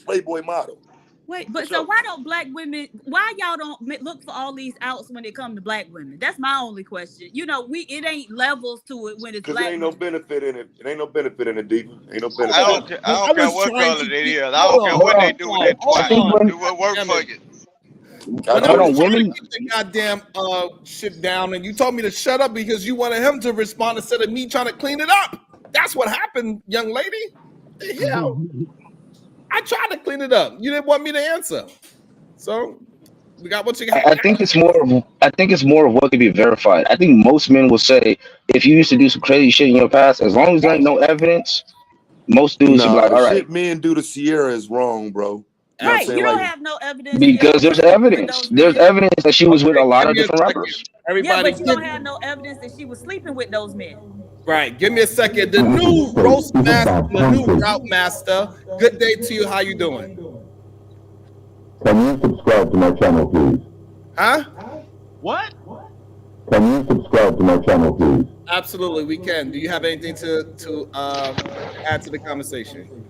Playboy model. Wait, but so why don't black women? Why y'all don't look for all these outs when it comes to black women? That's my only question. You know, it ain't levels to it when it's black. Because there ain't no benefit in it. It ain't no benefit in it, Diva. Ain't no benefit. I don't care what color it is. I don't care what they do with that twat. Do what work for you. When I was trying to keep the goddamn shit down, and you told me to shut up because you wanted him to respond instead of me trying to clean it up. That's what happened, young lady. Yeah, I tried to clean it up. You didn't want me to answer, so we got what you got. I think it's more of what can be verified. I think most men will say if you used to do some crazy shit in your past, as long as there ain't no evidence, most dudes will be like, all right. Shit men do to Sierra is wrong, bro. You right, you don't have no evidence. Because there's evidence. There's evidence that she was with a lot of different rappers. Everybody, yeah, but you don't have no evidence that she was sleeping with those men. Right. Give me a second. The new roast master, the new route master. Good day to you. How you doing? Can you subscribe to my channel, please? Huh? What? Can you subscribe to my channel, please? Absolutely, we can. Do you have anything to add to the conversation?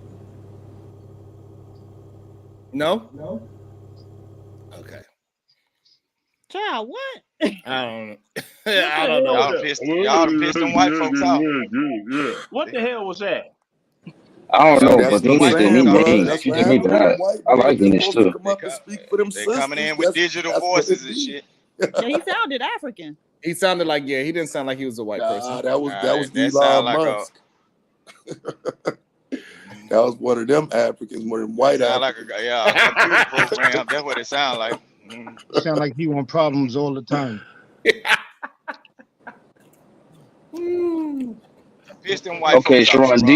No? Okay. Child, what? I don't know. I don't know. Y'all pissed them white folks off. What the hell was that? I don't know, but they need to meet names. You can make that. I like English too. They coming in with digital voices and shit. Yeah, he sounded African. He sounded like, he didn't sound like he was a white person. That was Elon Musk. That was one of them Africans, one of them white Africans. Like a computer program. That's what it sounds like. Sound like he want problems all the time. Okay, Sharon, do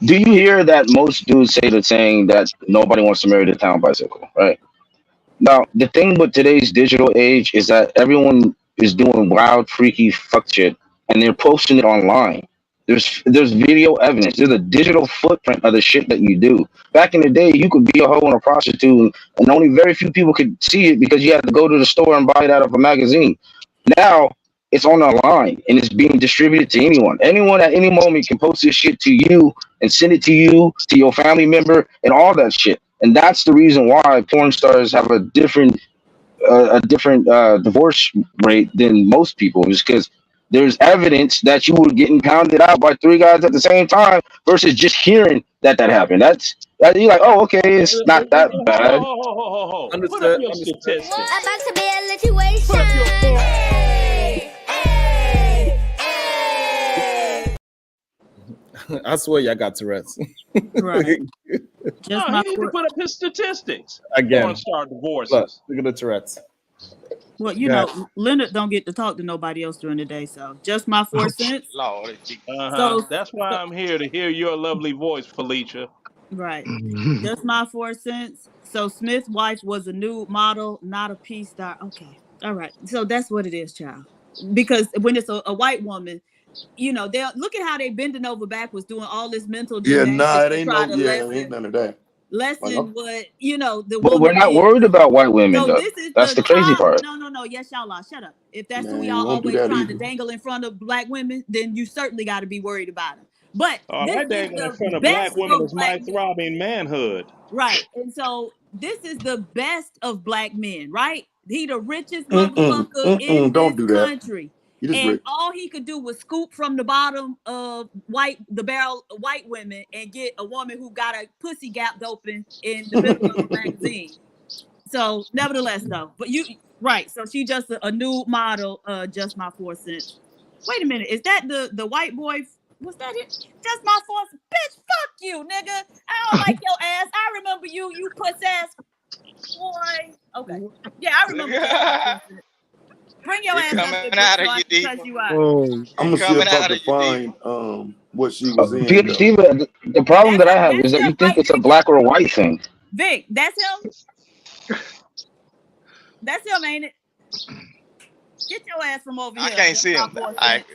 you hear that most dudes say the saying that nobody wants to marry the town bicycle, right? Now, the thing with today's digital age is that everyone is doing wild, freaky fuck shit, and they're posting it online. There's video evidence. There's a digital footprint of the shit that you do. Back in the day, you could be a hoe and a prostitute, and only very few people could see it because you had to go to the store and buy it out of a magazine. Now, it's on the line, and it's being distributed to anyone. Anyone at any moment can post this shit to you and send it to you, to your family member, and all that shit. And that's the reason why porn stars have a different divorce rate than most people, is because there's evidence that you were getting pounded out by 3 guys at the same time versus just hearing that happened. You're like, oh, okay, it's not that bad. Put up your statistics. About to be a situation. Put up your I swear y'all got Tourette's. Right. No, he need to put up his statistics. Again. Porn star divorces. Look at the Tourette's. Well, you know, Leonard don't get to talk to nobody else during the day, so just my 4 cents. Lord, So that's why I'm here to hear your lovely voice, Felicia. Right. Just my 4 cents. So Smith's wife was a nude model, not a P star. Okay. All right. So that's what it is, child. because when it's a white woman, you know, they'll look at how they bending over backwards doing all this mental Yeah, nah, gymnastics it to ain't try no. to Yeah, it ain't none of that. lessen what, you know, the But we're woman not is. worried about white women, So though. this is That's the the crazy child. part. No. Yes, y'all are. Shut up. If that's who Man, y'all we won't do always that trying to either. dangle in front of black women, then you certainly got to be worried about them. But Oh, this that is daggone in the front of black best women of is black my men. throbbing manhood. Right. And so this is the best of black men, right? He the richest Mm-mm, motherfucker in don't this do that. country. You just And rich. all he could do was scoop from the bottom of the barrel of white women and get a woman who got a pussy gapped open in the middle of a magazine. So nevertheless though, but you right. So she just a nude model, just my 4 cents. Wait a minute, is that the white boy? Was that it? Just my 4 cents. Bitch, fuck you, nigga. I don't like your ass. I remember you, you puss ass boy. Okay. Yeah, I remember just my 4 cents. Bring your It ass up coming here, out bitch, of so I you can cuss deeper. you out. Oh, I'm It gonna see coming if I out can of you deeper. find what she was in though. PhD, but the problem that I have is That's that you him think right it's a there. black or a white thing. Vic, that's him. That's him, ain't it? Get your ass from over I here. can't Just see my him. 4 cents.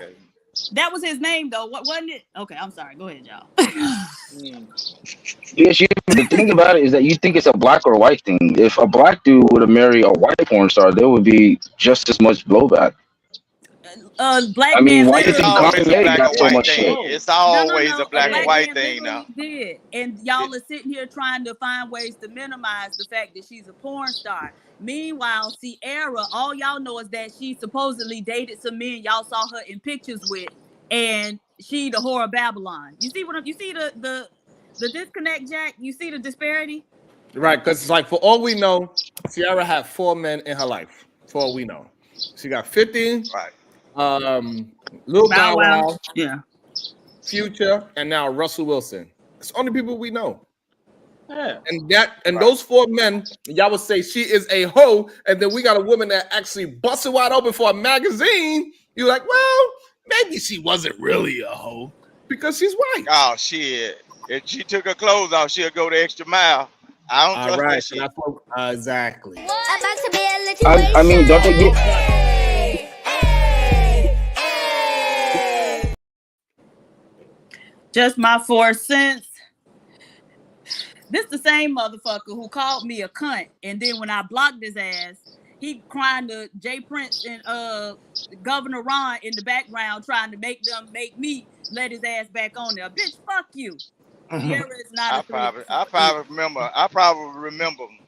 That was his name though. What wasn't it? Okay, I'm sorry. Go ahead, y'all. PhD, the thing about it is that you think it's a black or a white thing. If a black dude were to marry a white porn star, there would be just as much blowback. Black I mean, man why do you It's think literally always a did. Kanye black got or so white much thing. shit? It's No, always a A black and black white man thing now. literally did. And y'all are sitting here trying to find ways to minimize the fact that she's a porn star. Meanwhile, Sierra, all y'all know is that she supposedly dated some men y'all saw her in pictures with, and she the whore of Babylon. You see you see the disconnect, Jack? You see the disparity? Right, because it's like for all we know, Ciara had 4 men in her life. For all we know, she got 50, Right. Lil Bow Bow Wow. Wow, Yeah. Future, and now Russell Wilson. It's the only people we know. Yeah. And Right. those 4 men, y'all would say she is a hoe, and then we got a woman that actually busted wide open for a magazine. You're like, well, maybe she wasn't really a hoe because she's white. Oh shit. If she took her clothes off, she'll go the extra mile. I don't All trust right, that so shit. that's what exactly. About to be a I mean, don't they get? Just my 4 cents. This the same motherfucker who called me a cunt, and then when I blocked his ass, he crying to Jay Prince and Governor Ron in the background, trying to make me let his ass back on there. Bitch, fuck you. Sierra is not a 304 either. I probably remember him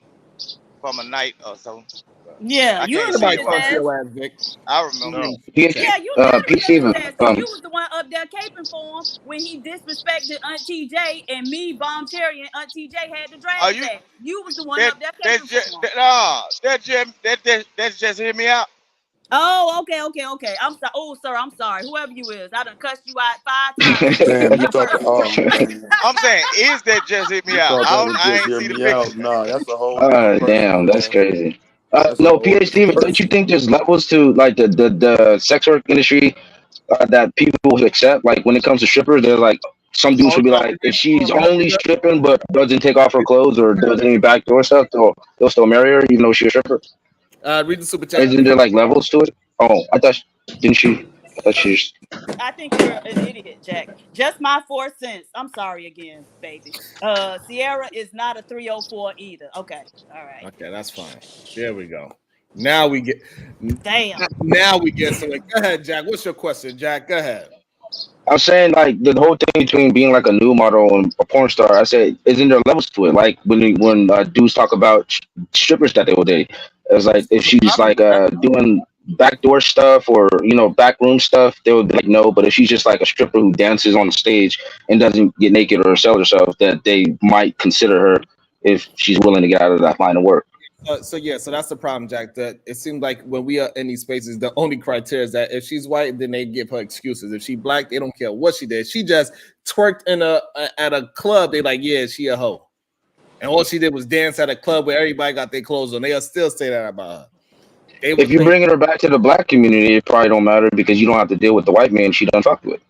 from a night or so. But Yeah, I you can't remember see Everybody him his talks right to now. ass. your ass, Vic. I remember him. No, PhD, Yeah, you never Pete remember his Stevens. ass because you was the one up there caping for him when he disrespected Aunt TJ and me, Bomb Cherry, and Aunt TJ had to drag Are his you ass. You was the one up there that's caping for just him. that's just hear me out. Oh, okay. I'm sorry. Oh, sir, I'm sorry. Whoever you is, I done cussed you out 5 times before you Damn, get you your talking? first one. Oh man, I'm saying, is that just hit me you out? thought that was I just ain't hear see the me picture. out? Nah, that's a whole different person, Damn, that's man. crazy. That's a No, whole different PhD, don't you person. think there's levels to like the sex work industry that people accept? Like when it comes to strippers, they're like some dudes oh will be no, like, is if it she's Can I read only that? stripping but doesn't take off her clothes or does any backdoor stuff, they'll still marry her even though she's a stripper. Read the super chat. Isn't there like levels to it? Oh, I thought didn't she? I thought she just. I think you're an idiot, Jack. Just my 4 cents. I'm sorry again, baby. Sierra is not a 304 either. Okay. All right. Okay, that's fine. There we go. Now we get Damn. now we get somewhere. Go ahead, Jack. What's your question, Jack? Go ahead. I'm saying like the whole thing between being like a new model and a porn star. I said, isn't there levels to it? Like when dudes talk about strippers that they will date, it's like if So the she's problem like with that, doing backdoor stuff or backroom stuff, they would be like no. But if she's just like a stripper who dances on the stage and doesn't get naked or sell herself, that they might consider her if she's willing to get out of that line of work. so that's the problem, Jack. That it seems like when we are in these spaces, the only criteria is that if she's white, then they give her excuses. If she black, they don't care what she did. She just twerked at a club. They like, yeah, she a hoe. And all she did was dance at a club where everybody got their clothes on. They'll still say that about her. They If would you're think, bringing her back to the black community, it probably don't matter because you don't have to deal with the white man she done fucked with.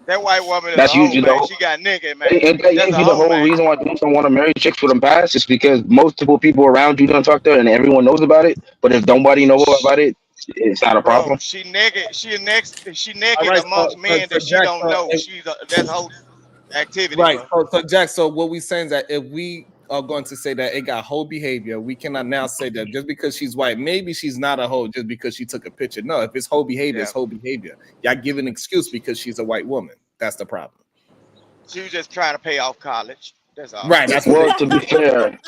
That white woman is a That's hoe, usually the man. whole. She got naked, man. And that That's a usually the hoe, whole man. reason why dudes don't want to marry chicks with them past is because multiple people around you done talked to her and everyone knows about it. But if nobody knows about it, It's not a Bro, problem. she naked. She All naked right, amongst men so that she Jack, don't know. That's whole activity, right. bro. So Jack, so what we saying is that if we are going to say that it got whole behavior, we cannot now say that just because she's white, maybe she's not a hoe just because she took a picture. No, if it's whole behavior, Yeah, it's whole behavior. Y'all give an excuse because she's a white woman. That's the problem. she was just trying to pay off college. That's all. Right. That's what they Well, to be fair,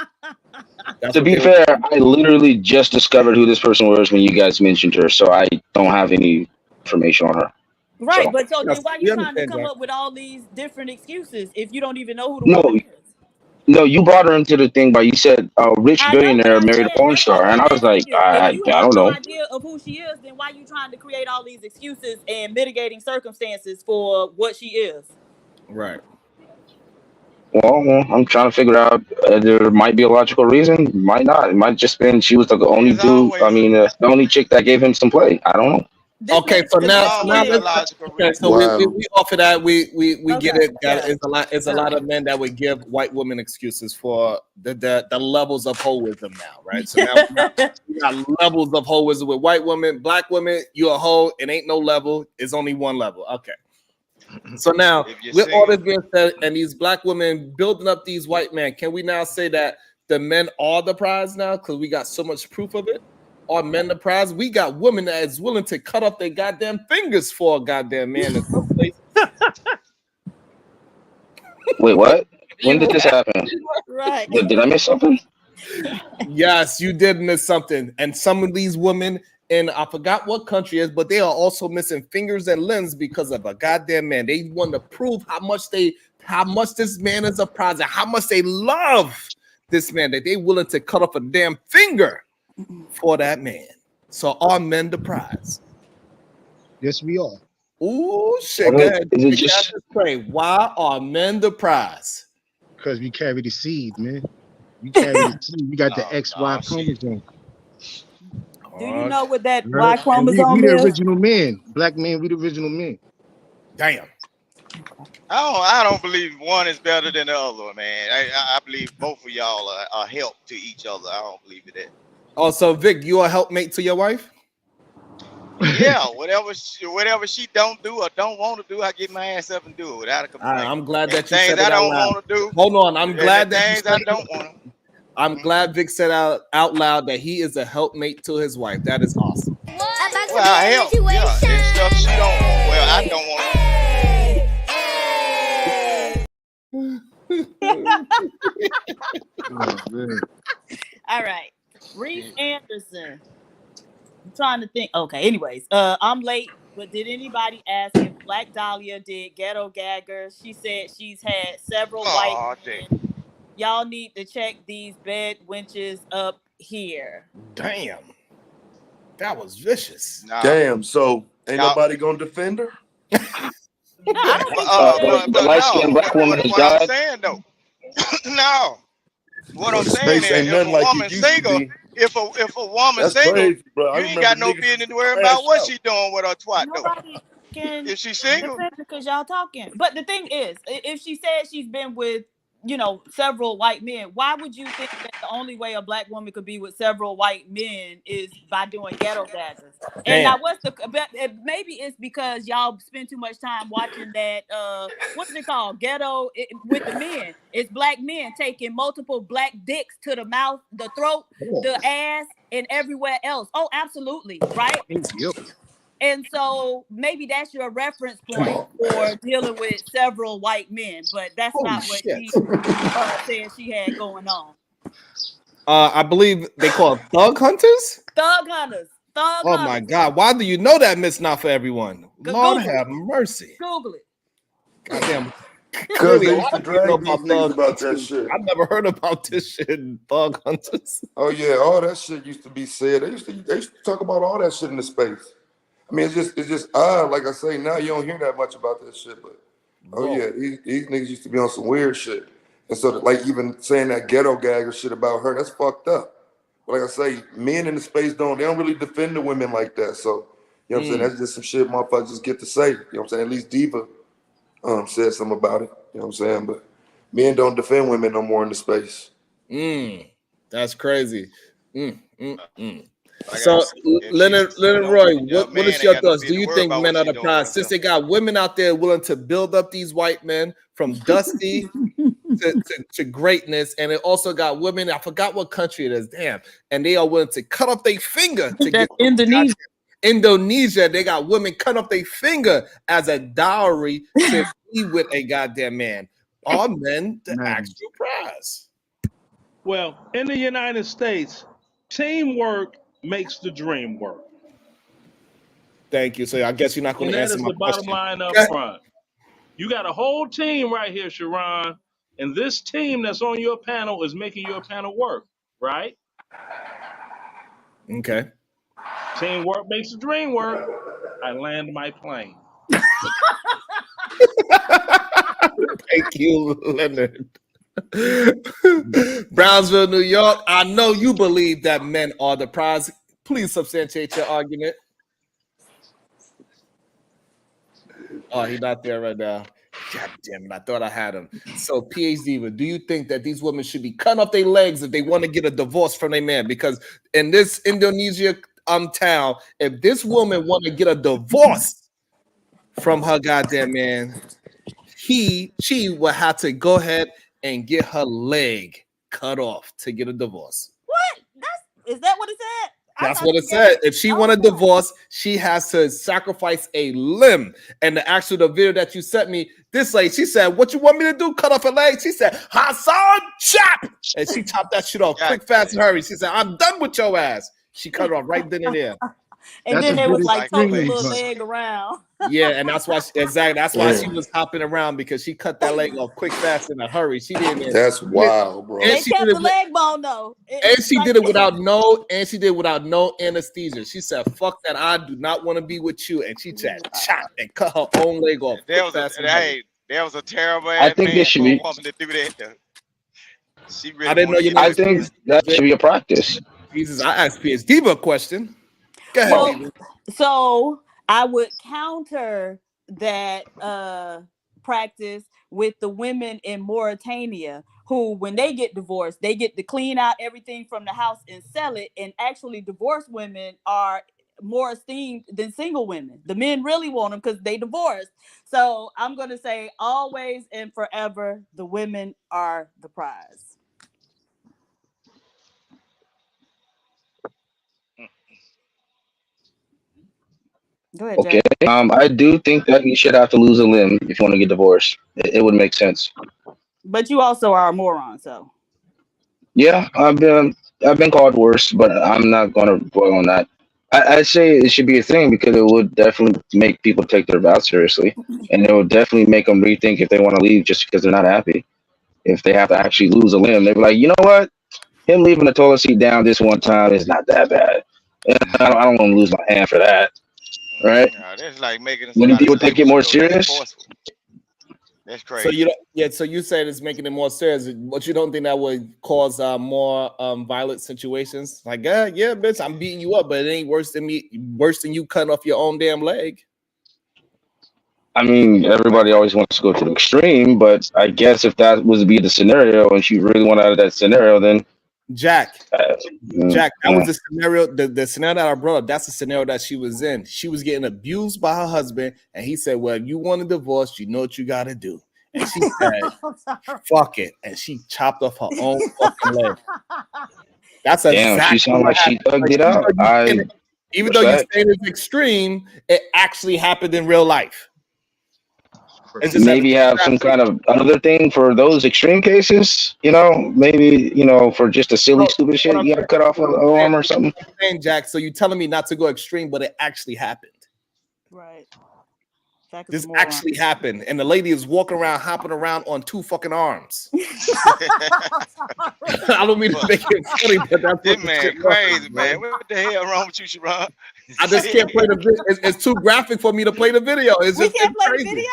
that's to what be they were fair, I literally just discovered who this person was when you guys mentioned her, so I don't have any information on her. Right, So but so yes, then why we you trying to understand, come Jack. up with all these different excuses if you don't even know who the no, woman is? no, you brought her into the thing by you said a rich I know, but billionaire I'm married a saying porn that's what star, and I'm I was asking like, you. If you I have don't no know. idea of who she is, then why you trying to create all these excuses and mitigating circumstances for what she is? Right. Well, I'm trying to figure out. There might be a logical reason, might not. It might just been she was the only There's dude. I always mean, the only chick that gave him some play. I don't know. This Okay, man so is there's now, always a making. logical okay, so reason. Wow. we offer that we get Okay, it that okay, it's a all lot right. of men that would give white women excuses for the levels of hoism now, right? So now we got levels of hoism with white women, black women. You a hoe, it ain't no level, it's only one level. Okay. So now, If you're with all single, this being said, and these black women building up these white men, can we now say that the men are the prize now because we got so much proof of it? Are men the prize? We got women that is willing to cut off their goddamn fingers for a goddamn man in some places. Wait, what? When did You- this happen? Right. Did I miss something? yes, you did miss something. And some of these women, and I forgot what country it is, but they are also missing fingers and limbs because of a goddamn man. They want to prove how much this man is a prize and how much they love this man that they willing to cut off a damn finger for that man. So are men the prize? Yes, we are. Ooh, shit. Go ahead. Is it Big Cat, just just pray. Why are men the prize? Because we carry the seed, man. We carry the seed. We got the oh XY no, she chromosome. Do you know what that You Y heard? And we chromosome the is? original men. Black men, we the original men. Damn. I don't believe one is better than the other, man. I believe both of y'all are help to each other. I don't believe in that. Also, Vic, you a helpmate to your wife? Yeah, whatever she don't do or don't want to do, I get my ass up and do it without a complaint. I'm glad And the that you things said it I out don't loud. want to do, Hold on. I'm and the glad that you things I said don't want to. I'm glad Vic said out loud that he is a helpmate to his wife. That is awesome. About to Well, be I a help, yeah, situation. and stuff she don't. Well, I don't want to. Oh, man. All right. Reese Anderson. I'm trying to think. Okay, anyways. I'm late, but did anybody ask if Black Dahlia did ghetto gagger? She said she's had several white Oh, damn. men. Y'all need to check these bed wenches up here. Damn. That was vicious. Nah, Damn. So ain't y'all. nobody gonna defend her? No, I don't But think she said the, she the but light was. skinned no. black woman has What I'm died? saying though, no. What Bro, I'm the saying space is, ain't if nothing a like it woman used to single, be. if a woman That's single, crazy, bro. I you ain't remember got no niggas used business to worrying about crash what out. she doing with her twat though. Nobody can If she single, defend because y'all talking. But the thing is, if she said she's been with, several white men, why would you think that the only way a black woman could be with several white men is by doing ghetto daggers? And Damn. now maybe it's because y'all spend too much time watching that what's it called? Ghetto with the men. It's black men taking multiple black dicks to the mouth, the throat, the ass, and everywhere else. Oh, absolutely. Right? Yep. And so maybe that's your reference point for dealing with several white men, but that's Holy not what shit. she said she had going on. I believe they call it thug hunters. Thug hunters. Thug Oh my hunters. God. Why do you know that, Miss? Not for everyone. Lord Google it. have mercy. Google it. Goddamn. Cause Clearly, a they lot used to of you know drag these about niggas thug about that hunters. shit. I've never heard about this shit. Thug hunters. Oh yeah, all that shit used to be said. They used to talk about all that shit in the space. I mean, it's just odd. Like I say, now you don't hear that much about that shit. But oh Whoa. yeah, these niggas used to be on some weird shit. And so, like, even saying that ghetto gag or shit about her, that's fucked up. But like I say, men in the space they don't really defend the women like that. So you know what I'm saying? That's just some shit motherfuckers just get to say. You know what I'm saying? At least Diva said something about it. You know what I'm saying? But men don't defend women no more in the space. That's crazy. Like I So, said, if Leonard don't, Roy, a what man is ain't your got no thoughts? Do business you worry think about what men are she the doing with prize? Since herself. they got women out there willing to build up these white men from dusty to greatness, and it also got women. I forgot what country it is. Damn, and they are willing to cut off their finger to get That's Indonesia. Indonesia. They got women cut off their finger as a dowry to be with a goddamn man. Are men the Man, actual prize? Well, in the United States, teamwork makes the dream work. Thank you. So I guess you're not going And to that answer is my the bottom question. line up Okay. front. You got a whole team right here, Sharon, and this team that's on your panel is making your panel work, right? Okay. Teamwork makes the dream work. I land my plane. Thank you, Leonard. Brownsville, New York. I know you believe that men are the prize. Please substantiate your argument. Oh, he's not there right now. God damn it. I thought I had him. So, PhD, do you think that these women should be cutting off their legs if they want to get a divorce from their man? Because in this Indonesia town, if this woman want to get a divorce from her goddamn man, she will have to go ahead and get her leg cut off to get a divorce. What? Is that what it said? I That's thought what it you said. gave. If she want Oh a no. divorce, she has to sacrifice a limb. And the video that you sent me, this lady, she said, "What you want me to do? Cut off her leg?" She said, "Hassan, chop!" And she chopped that shit off God quick, fast, damn. and hurry. She said, "I'm done with your ass." She cut it off right then and there. And that's then a they good was like toting the extreme, little but Psychopaths. leg around. Yeah, and that's why exactly that's why she Damn, was hopping around because she cut that leg off quick, fast, in a hurry. She didn't, that's wild, and bro. They she did kept it the leg bone though. and It's she like did it without no, and she did it without no anesthesia. She said, "Fuck that! I do not want to be with you." And she said, "Chop," and cut her own leg off, quick, fast, and hurry. There was a terrible I ass think this man should for a be. woman to do that. Though. She I really didn't know wanted to your get name I was back at think him. that PhD. should be a practice. Jesus, I asked PhD a question. Go ahead, well, Diva. so I would counter that practice with the women in Mauritania who, when they get divorced, they get to clean out everything from the house and sell it. And actually, divorced women are more esteemed than single women. The men really want them because they divorced. So I'm gonna say always and forever, the women are the prize. Go ahead, Okay. Jack. I do think that you should have to lose a limb if you want to get divorced. It would make sense. But you also are a moron, so. Yeah, I've been called worse, but I'm not going to dwell on that. I'd say it should be a thing because it would definitely make people take their vows seriously, and it would definitely make them rethink if they want to leave just because they're not happy. If they have to actually lose a limb, they'd be like, you know what? Him leaving the toilet seat down this one time is not that bad. And I don't want to lose my hand for that, right? Yeah, that's like making Wouldn't somebody people take it sleep with more you though. That's serious? forceful. That's So crazy. you don't, yeah. So you said it's making it more serious, but you don't think that would cause more violent situations? Like, yeah, bitch, I'm beating you up, but it ain't worse than you cutting off your own damn leg. I mean, everybody always wants to go to the extreme, but I guess if that was to be the scenario and she really went out of that scenario, then Jack, uh, Jack, that was mm. the scenario. The scenario that I brought up, that's the scenario that she was in. She was getting abused by her husband, and he said, "Well, if you want a divorce, you know what you got to do." And she said, "Fuck it," and she chopped off her own fucking leg. That's Damn, she exactly sounded what like she happened. thugged Like, it out. I even though you respect. say it's extreme, it actually happened in real life. It's just that Maybe have some kind of another thing for those extreme cases. Maybe for just a silly, no, stupid what shit, I'm you got to cut off an arm or something. saying, Jack. So you're telling me not to go extreme, but it actually happened. Right. Jack is a This moron. actually happened, and the lady is walking around, hopping around on two fucking arms. I don't mean to make it funny, but that's This what the man shit was, crazy, bro. man. What the hell wrong with you, Sharon? I just can't play the video. It's too graphic for me to play the video. We It's can't play the crazy. video?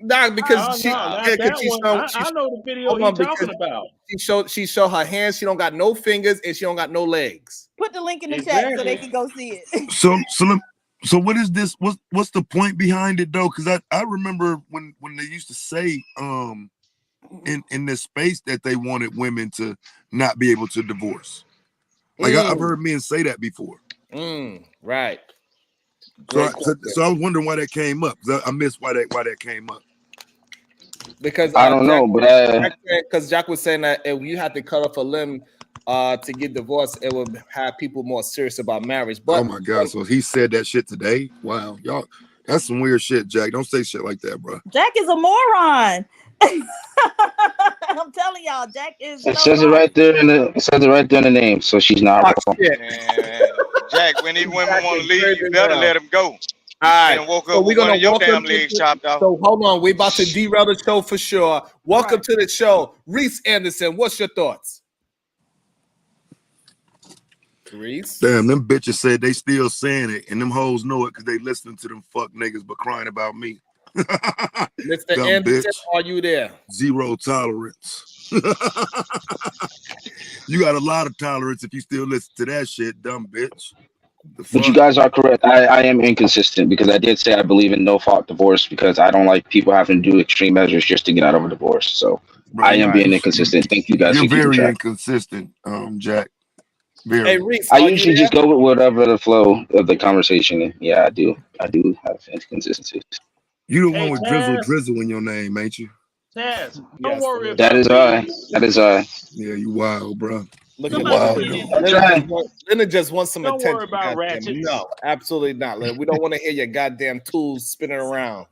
Nah, because Oh she, no, Uh, yeah, not because that one. I know the video hold he on, talking because about. she showed her hands. She don't got no fingers, and she don't got no legs. Put the link in the chat so they Exactly. can go see it. So what is this? What's the point behind it though? Because I remember when they used to say in this space that they wanted women to not be able to divorce. Like I've heard men say that before. Right. So, Great question. so I was wondering why that came up. 'Cause I missed why that came up. Because I don't know, but Jack was saying that if you had to cut off a limb to get divorced, it would have people more serious about marriage. Oh But my God! So he said that shit today. Wow, y'all, that's some weird shit, Jack. Don't say shit like that, bro. Jack is a moron. I'm telling y'all, Jack is it so says it right. right there in the name, so she's not oh, wrong. shit. Man, Jack, when these women Jack want is to leave, good you as better hell. let them go. All You right, shouldn't woke so up we're with one gonna of your welcome damn legs into. chopped off. So hold on, we about to derail the show for sure. Welcome Right. to the show, Reese Anderson. What's your thoughts, Reese? Damn, them bitches said they still saying it, and them hoes know it because they listening to them fuck niggas, but crying about me. Mr. Dumb Anderson, bitch. are you there? Zero tolerance. You got a lot of tolerance if you still listen to that shit, dumb bitch. The But you fuck? guys are correct. I am inconsistent because I did say I believe in no fault divorce because I don't like people having to do extreme measures just to get out of a divorce. So I Bro, am nah, being inconsistent. Thank you guys you're for keeping very track. inconsistent, Jack. Hey, Very. Reese, I are you usually there? just go with whatever the flow of the conversation is. Yeah, I do. I do have inconsistencies. You the one Hey, with Taz, drizzle in your name, ain't you? Taz, don't Yes, it worry is. That about is me. I. That is I. Yeah, you wild, bro. Look You at Somebody Leonard. wild said, dog. I try. Leonard just wants some Don't worry attention. about Goddamn, Ratchet. no, absolutely not, Leonard. We don't want to hear your goddamn tools spinning around.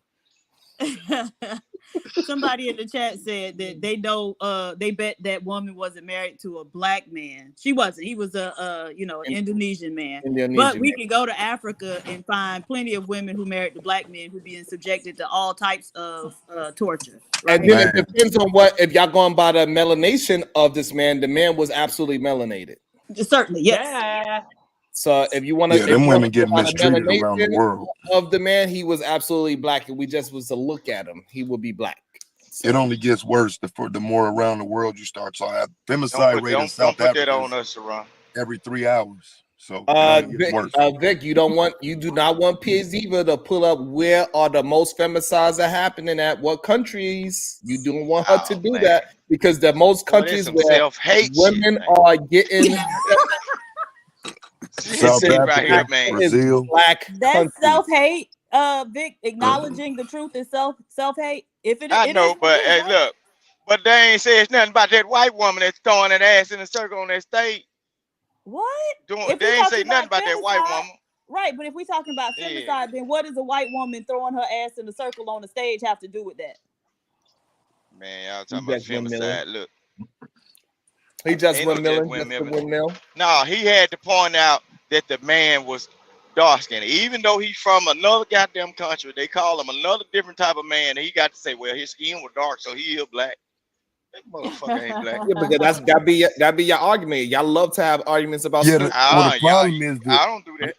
somebody in the chat said that they know they bet that woman wasn't married to a black man. She wasn't. He was a an Indonesian man. But Indonesian. we can go to Africa and find plenty of women who married the black men who being subjected to all types of torture, And right? then it Man, depends on what, if y'all going by the melanation of this man, the man was absolutely melanated. Certainly, yes. Yeah. So if you want to, yeah, if them you want women to go getting by the mistreated around the melanation world. of the man, he was absolutely black. And we just was to look at him, he would be black. It So only gets worse the more around the world you start. So Don't femicide put rate in don't South put that Africa on is us, Saran. every 3 hours. So it only gets worse. Vic, you do not want Piaziva to pull up where are the most femicides are happening at what countries. You don't want her to Oh do man, that because the most boy, that's countries some where self-hate shit, women man. are getting This South shit right Africa, here, man. is Brazil. black That's countries. self-hate. Vic, acknowledging the truth is self-hate. If I it is know, what it but is, hey, right? look, but they ain't said nothing about that white woman that's throwing that ass in a circle on that stage. What? Doing, If they we ain't talking say nothing about about that white femicide, woman. right? But if we talking about Yeah, femicide, then what does a white woman throwing her ass in a circle on the stage have to do with that? man, y'all He talking about just windmilling. femicide. Look, He just ain't no just windmilling, just the windmilling. windmill. No, he had to point out that the man was dark skinned. Even though he's from another goddamn country, they call him another different type of man. And he got to say, well, his skin was dark, so he is black. That motherfucker ain't black. Yeah, because that be your argument. Y'all love to have arguments about Yeah, stupid. well, the Y'all, problem is I don't do that.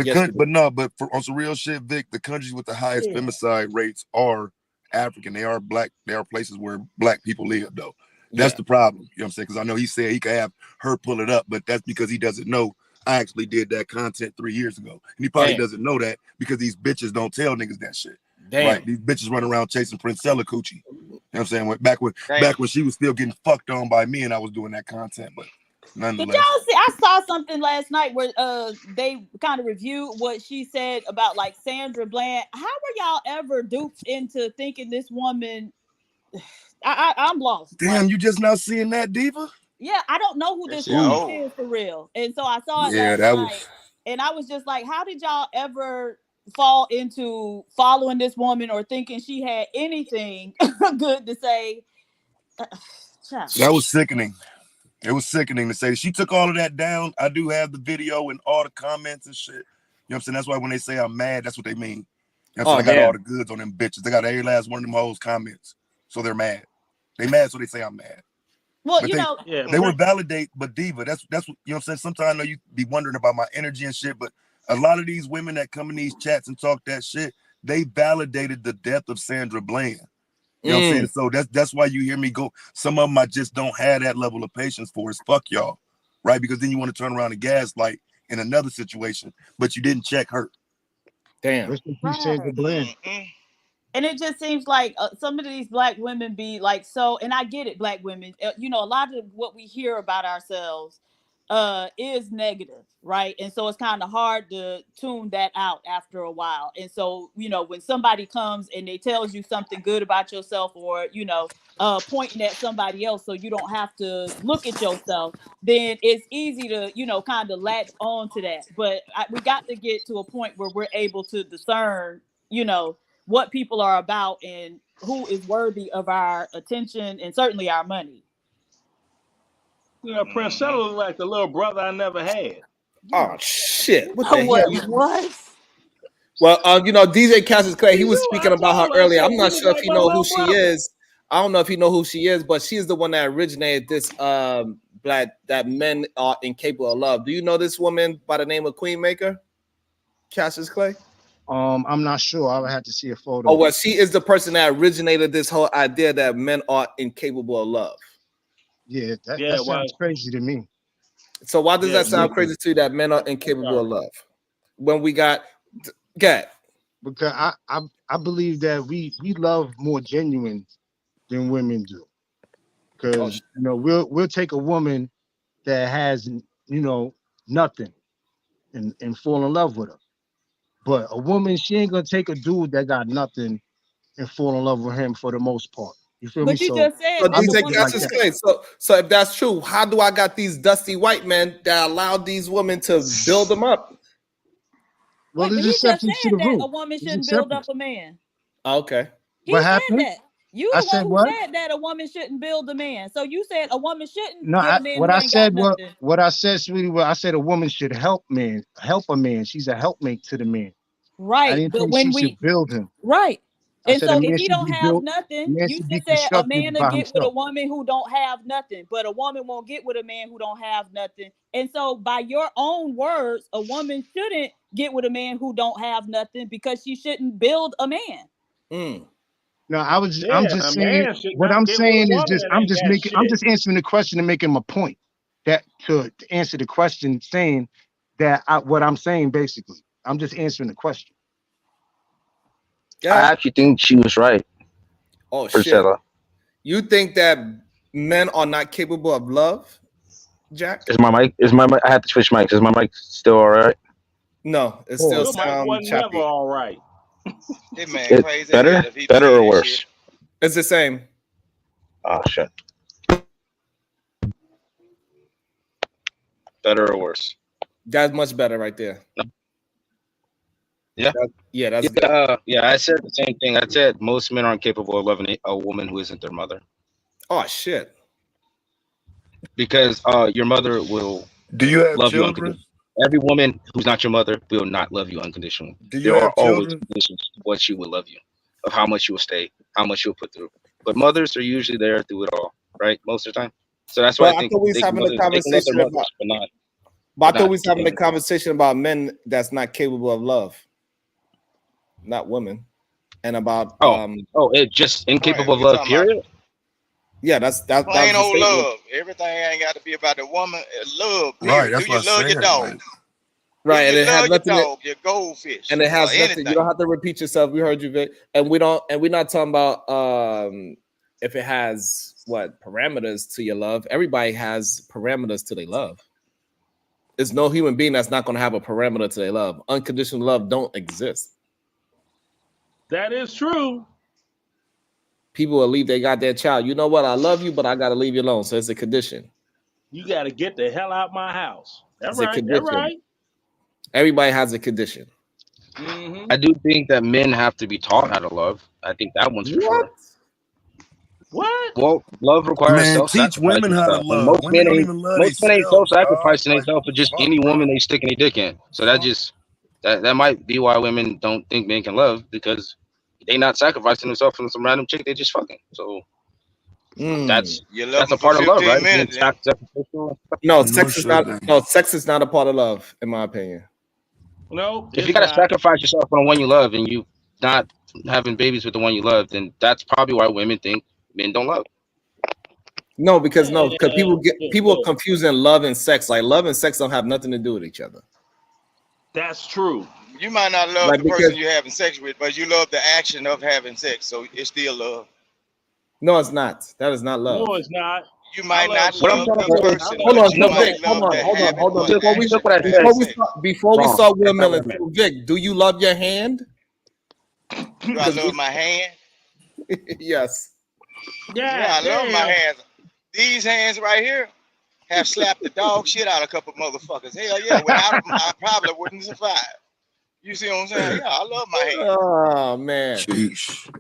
Yes, we do. but on some real shit, Vic, the countries with the highest Yeah. femicide rates are African. They are black. They are places where black people live, though. That's Yeah. the problem. You know what I'm saying? Because I know he said he could have her pull it up, but that's because he doesn't know I actually did that content 3 years ago. And he probably Damn. doesn't know that because these bitches don't tell niggas that shit. Damn. Right? These bitches run around chasing Princella Coochie. You know what I'm saying? Back Damn. when she was still getting fucked on by me and I was doing that content, but Did nonetheless. y'all see? I saw something last night where they kind of reviewed what she said about like Sandra Bland. How were y'all ever duped into thinking this woman? I'm lost. Damn, Like, you just now seeing that, Diva? yeah, I don't know who That this shit woman old. is for real. And so I saw it Yeah, last that was. night, and I was just like, how did y'all ever fall into following this woman or thinking she had anything good to say? Child. That was sickening. It was sickening to say she took all of that down. I do have the video and all the comments and shit. You know what I'm saying? That's why when they say I'm mad, that's what they mean. You know what I'm saying? Oh I got all damn. the goods on them bitches. They got every last one of them hoes comments. So they're mad. They mad, so they say I'm mad. Well, But you know, Yeah. they would validate, but Diva, that's what you know what I'm saying. Sometimes I know you be wondering about my energy and shit, but a lot of these women that come in these chats and talk that shit, they validated the death of Sandra Bland. You know what I'm saying? So that's why you hear me go. Some of them I just don't have that level of patience for. Is fuck y'all, right? Because then you want to turn around and gaslight in another situation, but you didn't check her. Damn. Rest in peace, Sandra right. Bland. Mm-mm. And it just seems like some of these black women be like so, and I get it, black women. A lot of what we hear about ourselves is negative, right? And so it's kind of hard to tune that out after a while. And so, when somebody comes and they tells you something good about yourself, or pointing at somebody else so you don't have to look at yourself, then it's easy to kind of latch on to that. But we got to get to a point where we're able to discern what people are about and who is worthy of our attention and certainly our money. Yeah, Prince Stella looked like the little brother I never had. Oh shit! What the hell? What? Well, DJ Cassius Clay, he was speaking I about her told him, I earlier. said, I'm he not look sure if like you my know who little she brother. is. I don't know if you know who she is, but she's the one that originated this that men are incapable of love. Do you know this woman by the name of Queen Maker? Cassius Clay? I'm not sure. I would have to see a photo. Oh, well, she is the person that originated this whole idea that men are incapable of love. Yeah, that sounds crazy to me. So why does that sound crazy to you that men are incapable of love? When we got because I believe that we love more genuine than women do. Because we'll take a woman that has nothing and fall in love with her. But a woman, she ain't gonna take a dude that got nothing and fall in love with him for the most part. You feel me? But you So just said I that look the at it woman like that. Clay. So if that's true, how do I got these dusty white men that allowed these women to build them up? Well, But it's he just exceptions to said the that rule. a woman It's shouldn't build up exceptions. a man. Okay. He What said happened? that. You I the one said who what? said that a woman shouldn't build a man. So you said a woman shouldn't No, get a man what who I ain't got said nothing. what I said, sweetie, I said a woman should help a man. She's a helpmate to the man. I Right. didn't But say she when should build him. right. I And said a so if man he should don't be have built, a nothing, man you should be just said a constructed man will by get with a himself. woman who don't have nothing, but a woman won't get with a man who don't have nothing. And so by your own words, a woman shouldn't get with a man who don't have nothing because she shouldn't build a man. No, Yeah, I'm a just saying man should what not I'm get with a saying is woman just that ain't got I'm shit. just answering the question and making my point. That to answer the question, saying that what I'm saying basically. I'm just answering the question. I actually think she was right. Oh shit. Priscilla. You think that men are not capable of love, Jack? Is my mic? I had to switch mics. Is my mic still all right? No, it still Your mic wasn't never choppy. all right. This man It crazy as hell better? if he Better believe or this worse? shit. It's the same. Oh shit. Better or worse? That's much better right there. Yeah. That's good. I said the same thing. I said most men aren't capable of loving a woman who isn't their mother. Oh shit. Because your mother will Do you have love you children? unconditionally. Every woman who's not your mother will not love you unconditionally. Do you There are have always children? conditions to what she will love you, of how much you will stay, how much you'll put through. But mothers are usually there through it all, right? Most of the time. So that's why I But I think thought we was having a they can love their conversation about. mothers, but But I thought not we was having a conversation about men that's not capable of love, not women, and about it just incapable of We love. talking about Period. Yeah, that plain was the old statement. love. Everything ain't got to be about the woman. Love, Right, period. Do that's what you I love your said. dog? Like, Right, Do and you it had love your nothing. dog, your goldfish, And it or has nothing. anything? You don't have to repeat yourself. We heard you, Vic. And we're not talking about if it has what parameters to your love. Everybody has parameters to their love. There's no human being that's not going to have a parameter to their love. Unconditional love don't exist. That is true. People will leave their goddamn child. You know what? I love you, but I got to leave you alone. So it's a condition. You got to get the hell out my house. That's It's a right. That's condition. right. Everybody has a condition. Mm-hmm. I do think that men have to be taught how to love. I think that one's for sure. What? Well, love requires man, teach self-sacrifice women and how to stuff, and love. Women don't even love most men ain't themselves, dog. self-sacrificing Like, themselves for just fuck, any bro. woman they sticking their dick in. So that might be why women don't think men can love, because they not sacrificing themselves for some random chick they just fucking. So that's You love a them for part of love, 15 right? Being minutes, then. sacrificial. No, No sex is shit, not. man. No, sex is not a part of love, in my opinion. No, If you it's gotta not. sacrifice yourself for the one you love and you not having babies with the one you love, then that's probably why women think men don't love. No, because people are Look, confusing love and sex. Like love and sex don't have nothing to do with each other. that's true. You might not love Like the person because you're having sex with, but you love the action of having sex, so it's still love. no, it's not. That is not No, love. it's not. You might love not What I'm love trying the to Okay, say, person, hold on. but you So no, Vic, might hold love on, the hold on, habit hold on. or the Look action what I of said. having sex. Before we Wrong. start That's not what windmilling, I meant. so Vic, do you love your hand? Do I Because love my hand? yes. Yeah, God I love my damn. hands. These hands right here have slapped the dog shit out of a couple motherfuckers. Hell yeah, without them, I probably wouldn't survive. You see what I'm saying? Yeah, I love my hands. Oh man, Sheesh.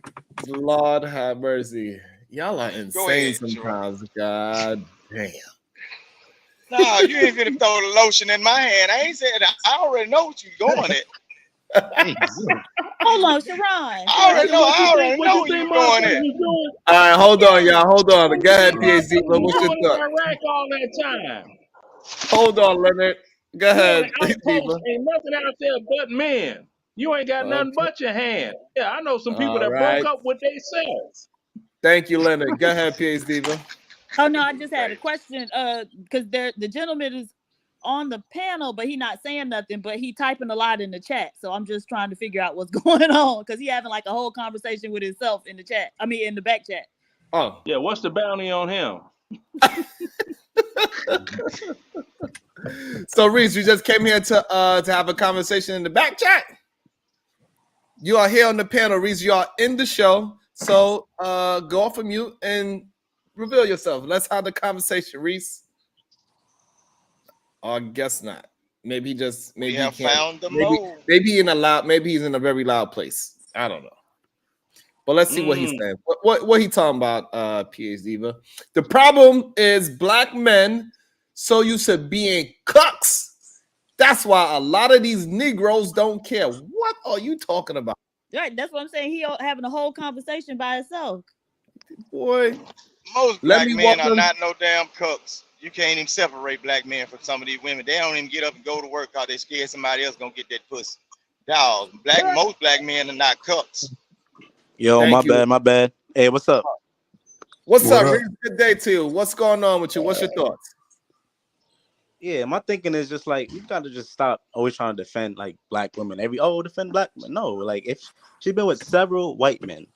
Lord have mercy. Y'all are Go insane ahead, Sharon. sometimes. God damn. Nah, you ain't finna throw the lotion in my hand. I ain't said that. I already know what you going at. Hey, yo. Hold on, Sharon. I Sharon, already know. I already What know you where you think going motherfuckers at. was doing? All right, hold on, Sharon, y'all. Hold on. What Go you ahead, think PhD. motherfuckers But was what's your doing in thought? Iraq all that time? Hold on, Leonard. Go You on ahead, an outpost, Diva. ain't nothing out there but men. You ain't got nothing Okay. but your hand. Yeah, I know some people All that broke right. up with themselves. Thank you, Leonard. Go ahead, PhD Diva. oh no, I just had a Crazy. question. Because the gentleman is on the panel, but he not saying nothing, but he typing a lot in the chat. So I'm just trying to figure out what's going on because he having like a whole conversation with himself in the chat. I mean, in the back chat. Oh. Yeah, what's the bounty on him? So Reese, you just came here to have a conversation in the back chat. You are here on the panel, Reese. You are in the show. So go off of mute and reveal yourself. Let's have the conversation, Reese. Or I guess not. Maybe We he have can't. found the mole. Maybe he's in a very loud place. I don't know. But let's see what he's Mm. saying. What he talking about, PhD Diva. The problem is black men so used to being cucks. That's why a lot of these Negroes don't care. What are you talking about? Right, that's what I'm saying. He having a whole conversation by himself. Boy, Most let black me men are welcome. not no damn cooks. You can't even separate black men from some of these women. They don't even get up and go to work because they scared somebody else gonna get that pussy. Dog, most black men are not cooks. Yo, my Thank you. bad, my bad. Hey, what's up? What's What up, up? Reese? Good day to you. What's going on with you? What's your thoughts? Yeah, my thinking is just like we gotta just stop always trying to defend like black women. Defend black women. No, like if she's been with several white men,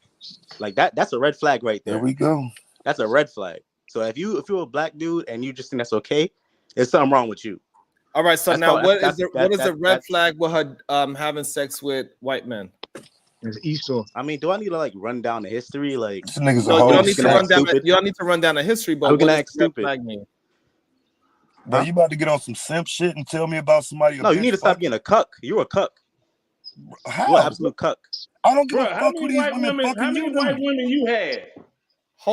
like that's a red flag right There there. we go. That's a red flag. So if you're a black dude and you just think that's okay, there's something wrong with you. All right. So That's now, called what is the red that. flag with her having sex with white men? It's Esau. I mean, do I need to like run down the history? Like, This nigga's a No, you are we whole don't just need to gonna snap. run act down. stupid? You don't need to run down the history. Are But we what gonna does act the red stupid? flag mean? Bro, Huh? you about to get on some simp shit and tell me about somebody a No, you need bitch to stop being fucking? a cuck. You're a cuck. You're an How? absolute cuck. I don't give a Bro, fuck who these women how fucking many you white do. women you had?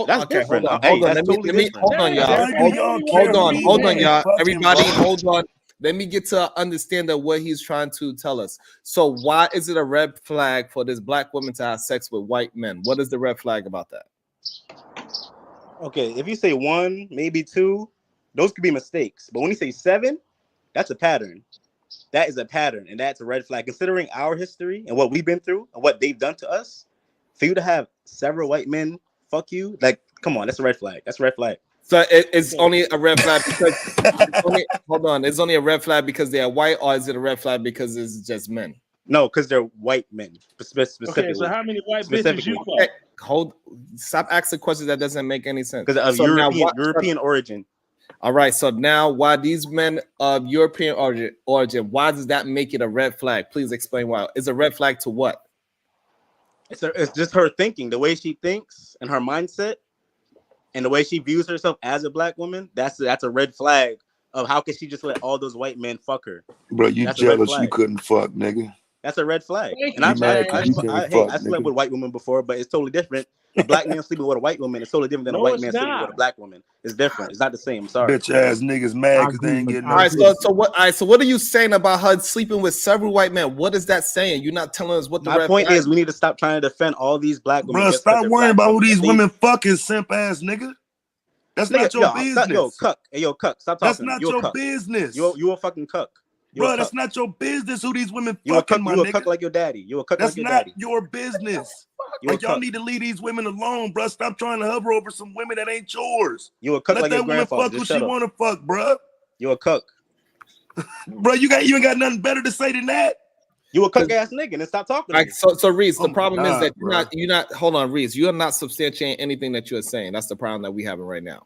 That's Okay, hold different. on, Hey, hold on. that's totally Let me different. hold on, God y'all. damn, Nigga, how y'all many white care who women these you Hold on, women had? y'all. fucking, Everybody, bro. hold on. Let me get to understand that what he's trying to tell us. So, why is it a red flag for this black woman to have sex with white men? What is the red flag about that? Okay, if you say one, maybe two, those could be mistakes. But when you say seven, that's a pattern. That is a pattern, and that's a red flag. Considering our history and what we've been through and what they've done to us, for you to have several white men fuck you, like, come on, that's a red flag. That's a red flag. So, it's Okay. only a red flag because hold on. It's only a red flag because they are white, or is it a red flag because it's just men? No, because they're white men, Okay, so specifically. how many white bitches you Specifically, Okay, fuck? stop asking questions that doesn't make any sense. because of So now what? European origin. All right. So now, why these men of European origin? Why does that make it a red flag? Please explain why. It's a red flag to what? It's just her thinking, the way she thinks, and her mindset, and the way she views herself as a black woman. That's a red flag of how can she just let all those white men fuck her. Bro, you That's a red jealous you flag. couldn't fuck, nigga. That's a red flag. Thank And you, You mad James. because you can't fuck, I slept nigga. with white women before, but it's totally different. A black man sleeping with a white woman is totally different than a No, white it's man sleeping not. with a black woman. It's different. It's not the same. I'm sorry. Bitch ass niggas mad I because they agree ain't with getting All I no right. agree. So pussy. what? All right. So what are you saying about her sleeping with several white men? What is that saying? You're not telling us what the My red point flag. is we need to stop trying to defend all these black women Bro, just because stop they're worrying black about who women. these women fucking, simp ass nigga. That's Nigga, not your business. cuck. Hey, yo, cuck. Stop That's talking to me. not You a your cuck. business. You a fucking cuck. You a Bro, cuck. that's not your business who these women You a fucking, cuck. my You a nigga. cuck like your daddy. You a cuck like That's your not daddy. your business. You a Like, y'all cuck. need to leave these women alone, bro. Stop trying to hover over some women that ain't yours. You a cuck Let like your that woman grandfather. fuck who Just she shut up. want to fuck, bro. You a cuck. Bro, you ain't got nothing better to say than that. You a cuck ass nigga, and stop talking to Like me. so, Reese. Oh The my problem is that God, bro. you're not. Hold on, Reese. You are not substantiating anything that you are saying. That's the problem that we having right now.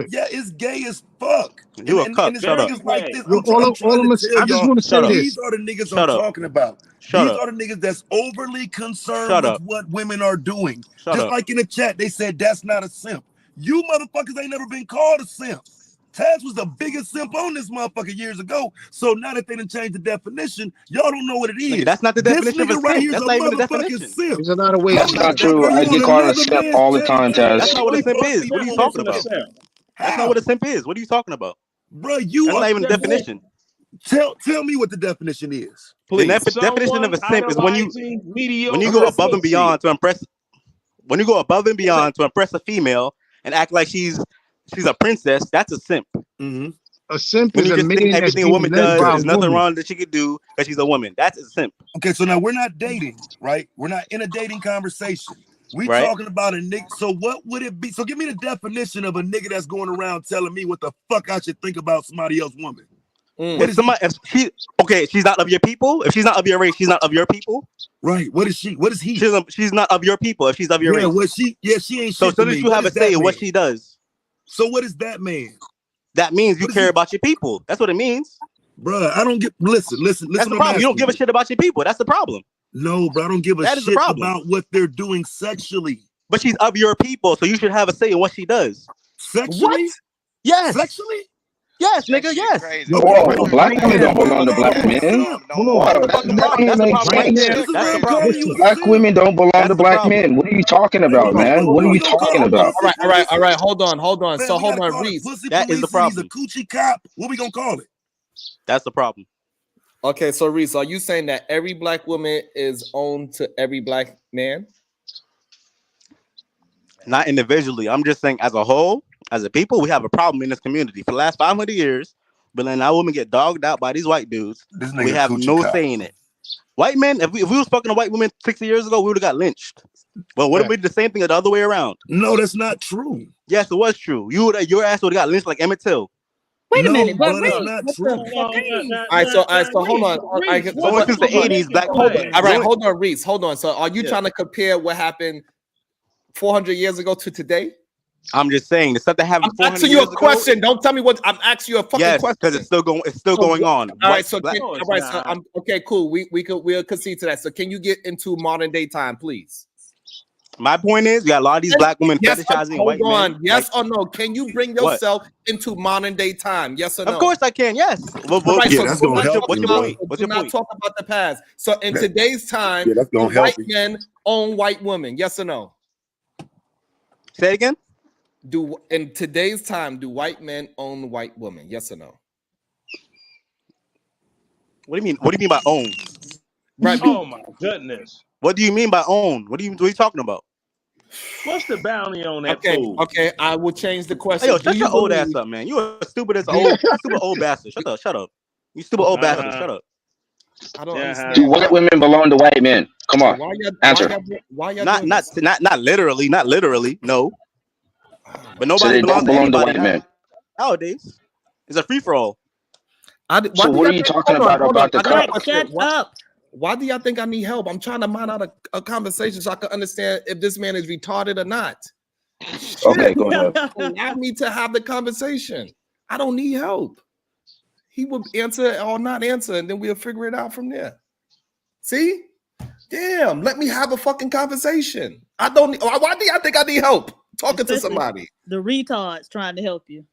it. Yeah, it's gay as fuck. You a cuck. And it's Shut up. niggas like this. Yo, I'm trying to tell I just y'all, want to say Shut up. this. these are the niggas I'm Shut up. talking about. Shut These up. are the niggas that's overly concerned Shut with up. what women are doing. Shut Just up. like in the chat, they said that's not a simp. You motherfuckers ain't never been called a simp. Taz was the biggest simp on this motherfucker years ago. So now that they done changed the definition, y'all don't know what it is. Nigga, that's not the This definition of nigga a right simp. here is That's a not even the motherfucking definition. simp. There's a lot of ways. That's Hold not up, that true. girl, I you get on called a another simp man's all the time, territory. That's Taz. not what a simp Fuck is. you What are you doing, talking Definition of about? self. That's not what a simp is. What are you talking about? Bro, you That's are not even the definition. tell me what the definition is. The Please. definition of Someone a simp is when you idolizing go mediocre above and pussy. beyond to impress. When you go above and beyond to impress a female and act like she's a princess, that's a simp. Mm-hmm. A simp When is you a just think man that's everything a being woman led does by a is nothing woman. wrong that she could do because she's a woman, that's a simp. Okay, so now we're not dating, right? We're not in a dating conversation. We Right. talking about a nigga. So what would it be? So give me the definition of a nigga that's going around telling me what the fuck I should think about somebody else's woman. What is she's not of your people. If she's not of your race, she's not of your people. Right. What is she? What is he? She's not of your people. If she's of your race. What she? Yeah, she ain't So shit to me. you have a say in what she does. So what is that man? That means you care about your people. That's what it means. Bruh, I don't get. Listen. That's the problem. You don't give a shit about your people. That's the problem. No, bro, I don't give a That is the shit problem. about what they're doing sexually. But she's of your people, so you should have a say in what she does. Sexually? What? Yes. Sexually? Yes, nigga. Yes. Whoa, black women don't belong to black men. That's the problem right there. That's the problem. Black women don't belong to black men. What are you talking about, man? What are you talking about? All right. Hold on. Man, So we hold gotta on, call it Reese. pussy That is the police and he's a problem. coochie cop. What we gonna call it? That's the problem. Okay, so Reese, are you saying that every black woman is owned to every black man? Not individually. I'm just saying as a whole, as a people, we have a problem in this community. For the last 500 years, we're letting our women get dogged out by these white dudes. We have no say in it. White men, if we was fucking a white woman 60 years ago, we would have got lynched. But what if we did the same thing the other way around? No, that's not true. Yes, it was true. Your ass would have got lynched like Emmett Till. Wait a No, minute, but bro, that's Reese, not what true. the fuck? All right, so hold on. Only since the 80s, black Hold women. on. All right, hold on, Reese. Hold on. So are you Yeah. trying to compare what happened 400 years ago to today? I'm just saying the stuff that happened. I'm asking you a question. Don't tell me what I'm asking you a fucking Yes, question. because it's still going. It's still going on. All right, so okay, cool. We'll concede to that. So can you get into modern day time, please? My point is, you got a lot of these black women fetishizing white men. Yes or no? Can you bring yourself into modern day time? Yes or no? Of course I can. Yes. That's gonna help. What's your point? What's your Do not point? talk about the past. So in today's time, that's gonna do help white you. men own white women? Yes or no? Say it again. In today's time, do white men own white women? Yes or no? What do you mean? What do you mean by own? Right. Oh my goodness. What do you mean by own? What are you talking about? What's the bounty on that Okay, food? okay. I will change the question. Hey, yo, shut your old ass up, man. You a stupid as old, stupid old bastard. Shut up. You stupid old bastard. Shut up. I don't understand. Do white women belong to white men? Come on, answer. Why y'all Not literally, no. But nobody So they don't belong to white men. nowadays. It's a free for all. So what are you talking about the cup? Shut up. Why do y'all think I need help? I'm trying to mind out a conversation so I can understand if this man is retarded or not. Okay, go ahead. Allow me to have the conversation. I don't need help. He will answer or not answer, and then we'll figure it out from there. See? Damn, let me have a fucking conversation. I don't. Why do y'all think I need help talking to somebody? The retards trying to help you.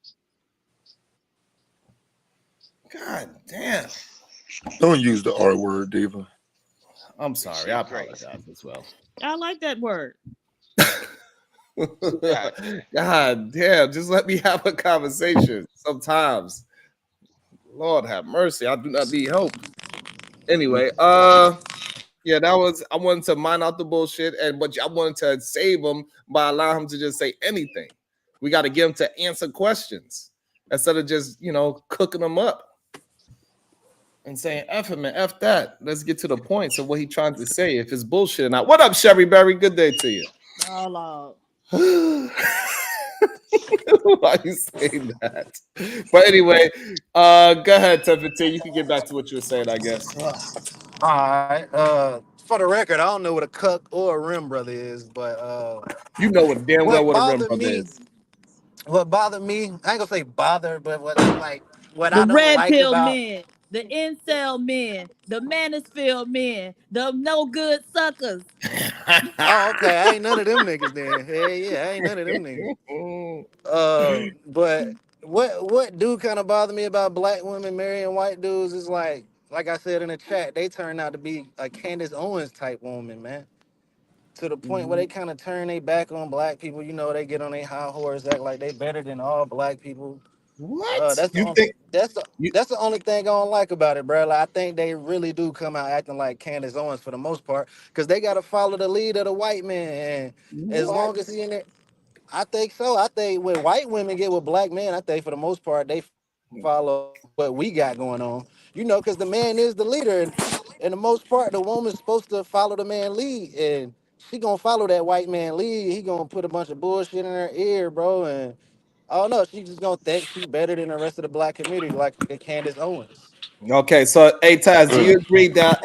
God damn. Don't use the R word, Diva. I'm sorry. I apologize as well. I like that word. God damn, just let me have a conversation sometimes. Lord have mercy. I do not need help. Anyway, yeah, I wanted to mine out the bullshit, but I wanted to save him by allowing him to just say anything. We got to get him to answer questions instead of just, cooking them up and saying, F him and F that. Let's get to the points of what he's trying to say, if it's bullshit or not. What up, Sherry Berry? Good day to you. Oh, Lord. Why you saying that? But anyway, go ahead, T. You can get back to what you were saying, I guess. All right. For the record, I don't know what a cuck or a rim brother is, but you know what damn well what a rim brother is. What bothered me, I ain't gonna say bother, but what I The don't red like pill about men, the incel men, the manosphere men, the no good suckers. Oh, okay. I ain't none of them niggas then. Hey, yeah, I ain't none of them niggas. But what do kind of bother me about black women marrying white dudes is like I said in the chat, they turn out to be a Candace Owens type woman, man. To the point where they kind of turn their back on black people. You know, they get on their high horse, act like they better than all black people. What That's the you think? You that's the only thing I don't like about it, bro. Like, I think they really do come out acting like Candace Owens for the most part, because they got to follow the lead of the white man. And as what? long as he in there, I think so. I think when white women get with black men, I think for the most part they follow what we got going on. You know, because the man is the leader, and in the most part, the woman's supposed to follow the man lead, and she gonna follow that white man lead. He gonna put a bunch of bullshit in her ear, bro, and I don't know. She just gonna think she better than the rest of the black community, like Candace Owens. Okay, so hey Taz, do you agree that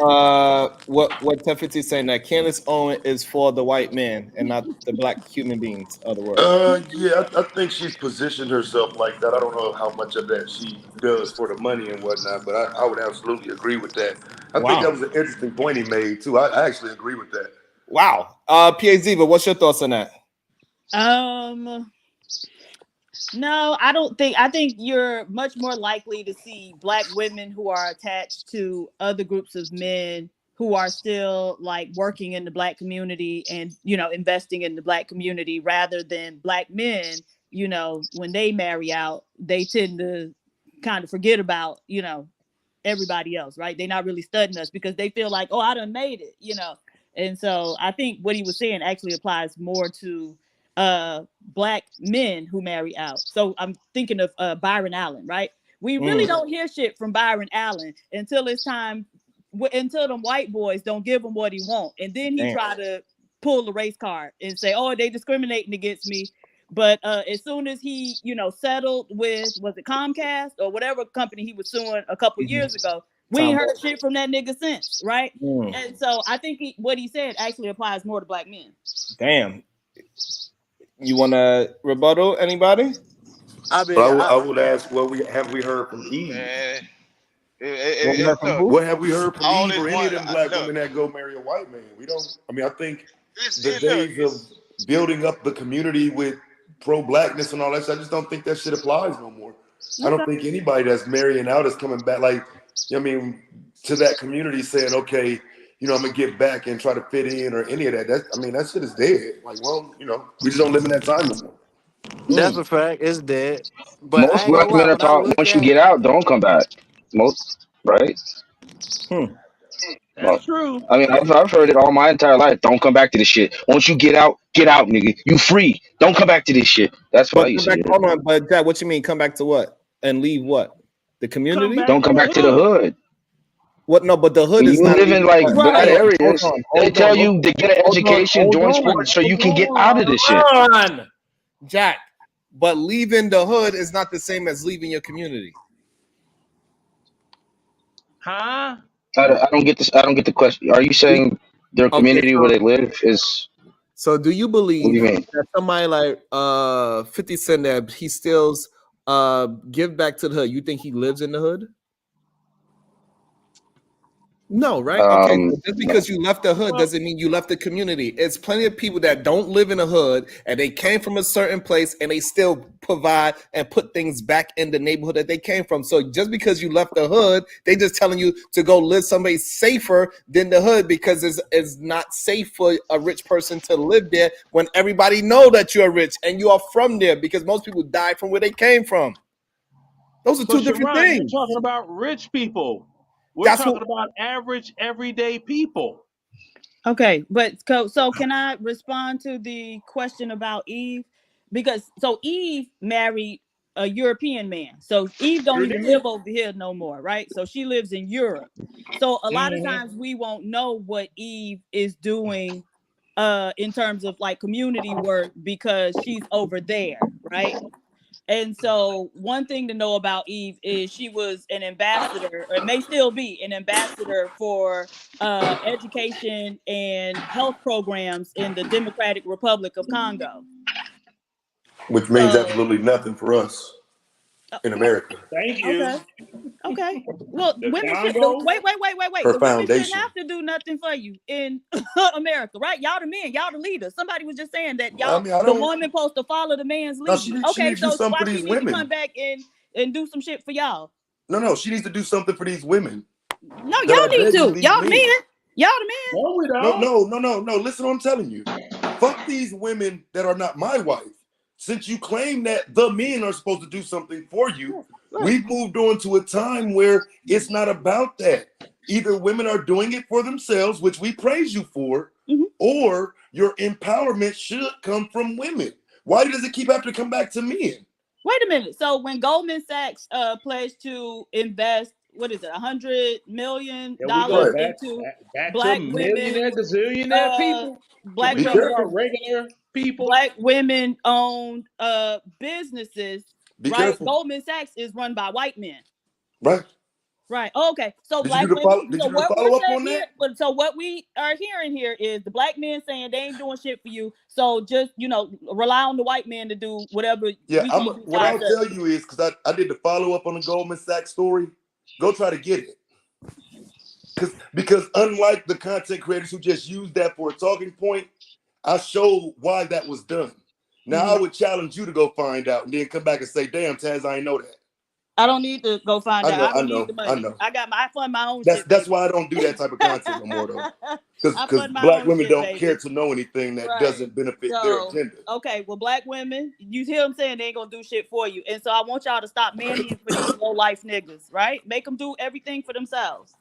what Tefiti is saying that Candace Owen is for the white man and not the black human beings of the world? Yeah, I think she's positioned herself like that. I don't know how much of that she does for the money and whatnot, but I would absolutely agree with that. I think Wow, that was an interesting point he made too. I actually agree with that. wow. PAZ, but what's your thoughts on that? No, I don't think. I think you're much more likely to see black women who are attached to other groups of men who are still like working in the black community and, investing in the black community rather than black men. When they marry out, they tend to kind of forget about, everybody else, right? They're not really studying us because they feel like, oh, I done made it. And so I think what he was saying actually applies more to black men who marry out. So I'm thinking of Byron Allen, right? We really don't hear shit from Byron Allen until it's time, until them white boys don't give him what he want, and then he Damn. try to pull the race card and say, oh, they discriminating against me. But as soon as he, settled with, was it Comcast or whatever company he was suing a couple years ago, we ain't heard shit from that nigga since, right? And so I think what he said actually applies more to black men. Damn. You want to rebuttal? Anybody? I would ask, what we heard from Eve? Man, What we heard from look, who? What have we heard from all Eve this or any one. of them black Look, women that go marry a white man? We don't. I mean, I think the look, days of building up the community with pro-blackness and all that, I just don't think that shit applies no more. I don't think anybody that's marrying out is coming back, like, I mean, to that community saying, okay, I'm gonna get back and try to fit in or any of that. That shit is dead. Like, well, we just don't live in that time no more. That's a fact. It's dead. But I Most ain't gonna black lie. men are When I taught look once you at get out, don't come back. Most, right? That's Well, true. I mean, I've heard it all my entire life. Don't come back to this shit. Once you get out, nigga. You free. Don't come back to this shit. That's what I But used come to back. hear. Hold on. But Jack, what you mean? Come back to what? And leave what? The Come community? back Don't to come the back to the hood. hood. What? No, but the hood When is you not live in leaving. like bad Hold areas, on. they Hold on. tell you to get an education, Hold join on. sports, so you can get out of this shit. Hold on. Jack. But leaving the hood is not the same as leaving your community. Huh? I don't get this. I don't get the question. Are you saying their Okay, community where they live is? so do you What do you believe mean? that somebody like 50 Cent that he still give back to the hood? You think he lives in the hood? No, right? Okay, so just No. because you left the hood Well, doesn't mean you left the community. It's plenty of people that don't live in a hood and they came from a certain place and they still provide and put things back in the neighborhood that they came from. So just because you left the hood, they just telling you to go live someplace safer than the hood because it's not safe for a rich person to live there when everybody know that you're rich and you are from there because most people died from where they came from. Those are but two different Sharon, you're things. talking about rich people. We're That's what. talking about average, everyday people. Okay, but so can I respond to the question about Eve? Because so Eve married a European man. So Eve don't Sure even did. live over here no more, right? So she lives in Europe. So a lot of Mm-hmm. times we won't know what Eve is doing in terms of like community work because she's over there, right? And so, one thing to know about Eve is she was an ambassador, or may still be an ambassador for education and health programs in the Democratic Republic of Congo. Which means So, absolutely nothing for us in yeah, America. Thank okay, you. Okay. Well, The women should Congo? wait. Her The women shouldn't foundation. have to do nothing for you in America, right? Y'all the men, y'all the leaders. Somebody was just saying that I y'all mean, I the don't. woman supposed to follow the man's No, lead. she Okay, needs to do so something why for she these need to come women. back and do some shit for y'all? No, she needs to do something for these women No, that y'all are need begging to. these Y'all the men. men. Y'all the men. No, we don't. No. Listen to what I'm telling you. Fuck these women that are not my wife. Since you claim that the men are supposed to do something for you, we've moved on to a time where it's not about that. Either women are doing it for themselves, which we praise you for, or your empowerment should come from women. Why does it keep having to come back to men? Wait a minute. So when Goldman Sachs pledged to invest, what is it, $100 million Yeah, we go into back to black women, millionaire, gazillionaire people. Can black we Be talk women, careful. about regular people? black women owned businesses, Be right? careful. Goldman Sachs is run by white men. Right? Right. Oh, okay. So Did you do black the women. follow? Did So you do the what we're follow up saying on here, that? but so what we are hearing here is the black men saying they ain't doing shit for you. So just rely on the white man to do whatever Yeah, we gonna do for what I'll ourselves. tell you is because I did the follow up on the Goldman Sachs story. Go try to get it. Because unlike the content creators who just use that for a talking point, I showed why that was done. Now I would challenge you to go find out and then come back and say, "Damn, Taz, I ain't know that." I don't need to go find out. I don't need the I money. know. I fund my own That's shit, that's baby. why I don't do that type of content no more though. I Because fund my black own women shit, don't care baby. to know anything that Right. doesn't benefit their So, agenda. okay, well, black women, you hear them saying they ain't gonna do shit for you. And so I want y'all to stop manlying for these low life niggas, right? Make them do everything for themselves.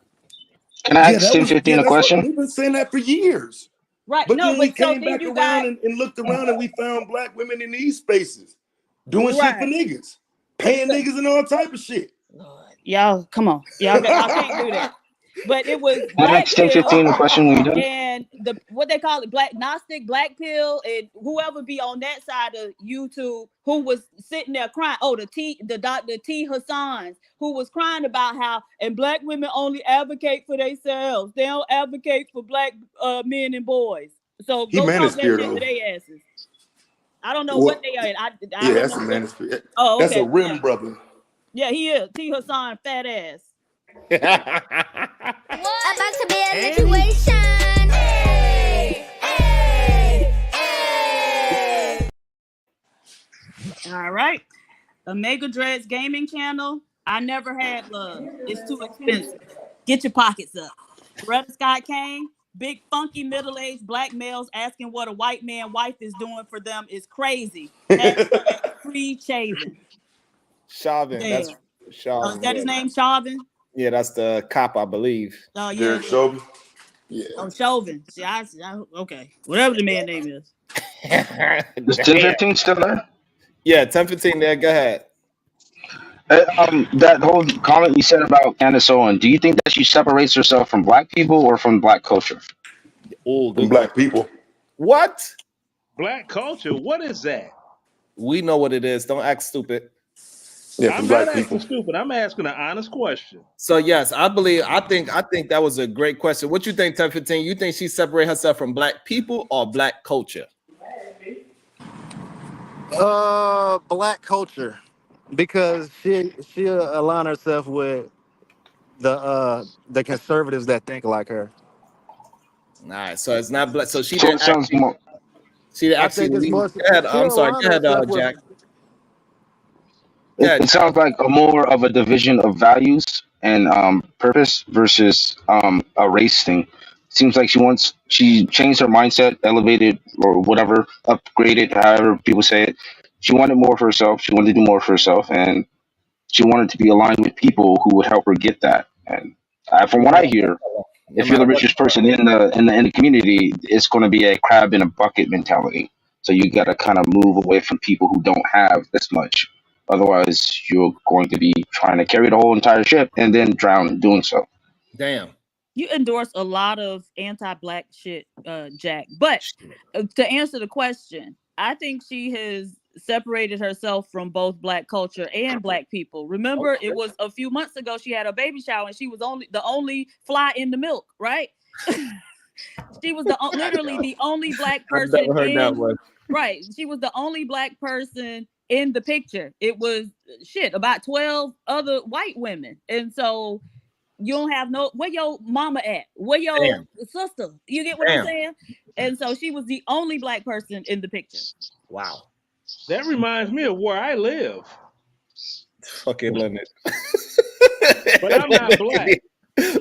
Can I Yeah, ask 1015 a that's what question? we've been saying that for years. Right. But No, then we but so came then back you around got and looked around and we found black women in these spaces doing shit for right. niggas, paying So, niggas and all type of shit. Lord, y'all, come on. Y'all can't do that. But it was Can I black ask pill 1015 a question when you're done? and the what they call it, black Gnostic, black pill, and whoever be on that side of YouTube who was sitting there crying. Oh, the Dr. T. Hassans, who was crying about how and black women only advocate for themselves. They don't advocate for black men and boys. So He go talk that manosphere shit to though. their asses. I don't know what What? they are. I Yeah, don't that's know a what. manosphere. Oh, That's a okay. rim Yeah. brother. Yeah, he is. T. Hassan, fat ass. About to be a situation. Hey, hey, hey. All right. Omega Dreads Gaming Channel. I never had love. It's too expensive. Get your pockets up. Coretta Scott Kane. Big funky middle-aged black males asking what a white man wife is doing for them is crazy. Hashtag free Chavin. Chauvin. That's Damn. Oh, is Chauvin. that his name, Chauvin? Yeah, that's the cop, I believe. Oh, yeah. Derek Chauvin. Yeah. Oh, Chauvin. See, okay. Whatever the man name is. Is 1015 still there? Yeah, 1015 there. Go ahead. That whole comment you said about Candace Owen, do you think that she separates herself from black people or from black culture? Oh, From good black question. people. What? Black culture, what is that? We know what it is. Don't act stupid. Yeah, I'm from not black asking people. stupid. I'm asking an honest question. So yes, I think that was a great question. What you think, 1015? You think she separate herself from black people or black culture? Black culture, because she'll align herself with the conservatives that think like her. All right, so it's not black. So she So didn't it sounds actually. more. She didn't I actually think it's leave. more. Go ahead. I'm She'll sorry. align Go ahead, herself with. Jack. Go It, ahead, it Jack. sounds like a more of a division of values and purpose versus a race thing. Seems like she changed her mindset, elevated or whatever, upgraded, however people say it. She wanted more for herself. She wanted to do more for herself, and she wanted to be aligned with people who would help her get that. And from No what I matter hear, what. No if you're matter the what. richest person in the community, it's going to be a crab in a bucket mentality. So you got to kind of move away from people who don't have this much. Otherwise, you're going to be trying to carry the whole entire ship and then drown in doing so. Damn. You endorse a lot of anti-black shit, Jack. But to answer the question, I think she has separated herself from both black culture and black people. Remember, it was a few months ago she had a baby shower and she was the only fly in the milk, right? She was literally the only black I've person never heard that in one. right. She was the only black person in the picture. It was about 12 other white women. And so you don't have where your mama at? Where your sister? You get what I'm saying? And so she was the only black person in the picture. Wow. That reminds me of where I live. Fucking Leonard. But I'm not black.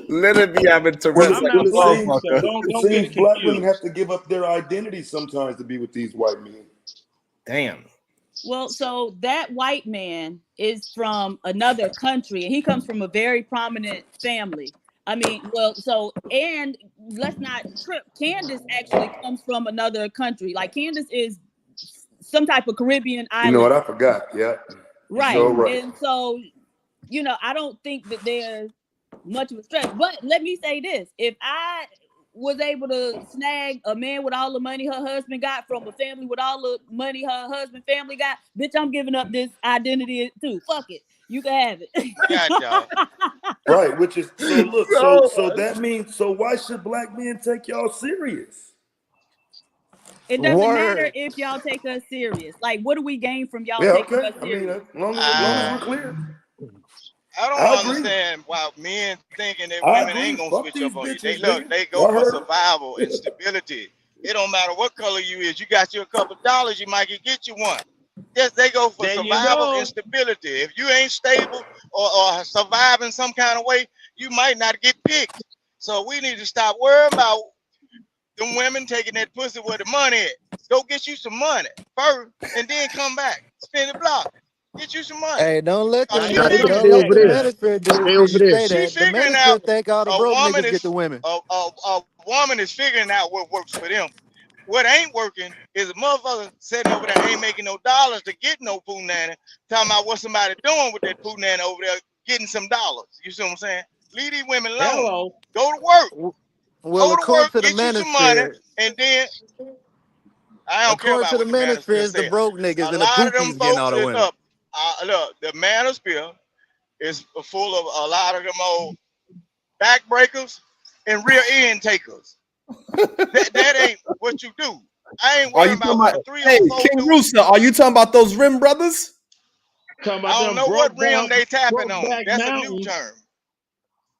Leonard be having Well, Tourette's I'm like not a black, so motherfucker. don't get seems black women confused. have to give up their identity sometimes to be with these white men. Damn. Well, so that white man is from another country, and he comes from a very prominent family. I mean, and let's not trip. Candace actually comes from another country. Like, Candace is some type of Caribbean You know island. what? I forgot. Yeah. Right. So right. And so, I don't think that there's much of a stretch. But let me say this. If I was able to snag a man with all the money her husband got from a family with all the money her husband family got, bitch, I'm giving up this identity too. Fuck it. You can have it. Gotcha. Right, which is so look, so that means, so why should black men take y'all serious? It doesn't matter if y'all take us serious. Like, what do we gain from y'all taking us serious? I mean, as long as we're clear. I don't understand why men thinking that women ain't gonna switch up on you. They go for survival and stability. It don't matter what color you is. You got you a couple dollars, you might get you one. Yes, they go for survival and stability. If you ain't stable or surviving some kind of way, you might not get picked. So we need to stop worrying about them women taking that pussy where the money is. Go get you some money first, and then come back. Spin the block. Get you some money. Hey, don't let the Stay over there. manosphere do Stay it. over You there. say that. The manosphere think all the broke niggas get the women. A woman is figuring out what works for them. What ain't working is a motherfucker sitting over there ain't making no dollars to get no poo nanny, talking about what somebody doing with that poo nanny over there getting some dollars. You see what I'm saying? Leave these women alone. Hello. Go to work. Well, Go to according work, to the get you some money, manosphere, and then I don't care about according to the what the manosphere manosphere, the says. broke niggas A and the lot of them pookies getting all folks the is women. up. Look, the manosphere is full of a lot of them old backbreakers and rear end takers. that ain't what you do. I ain't Are you worried talking about what about, the hey, 304 King do. Rooster, are you talking about those Rim brothers? Talking about I don't them know what rim they tapping on. Brokeback That's a new Mountain. term.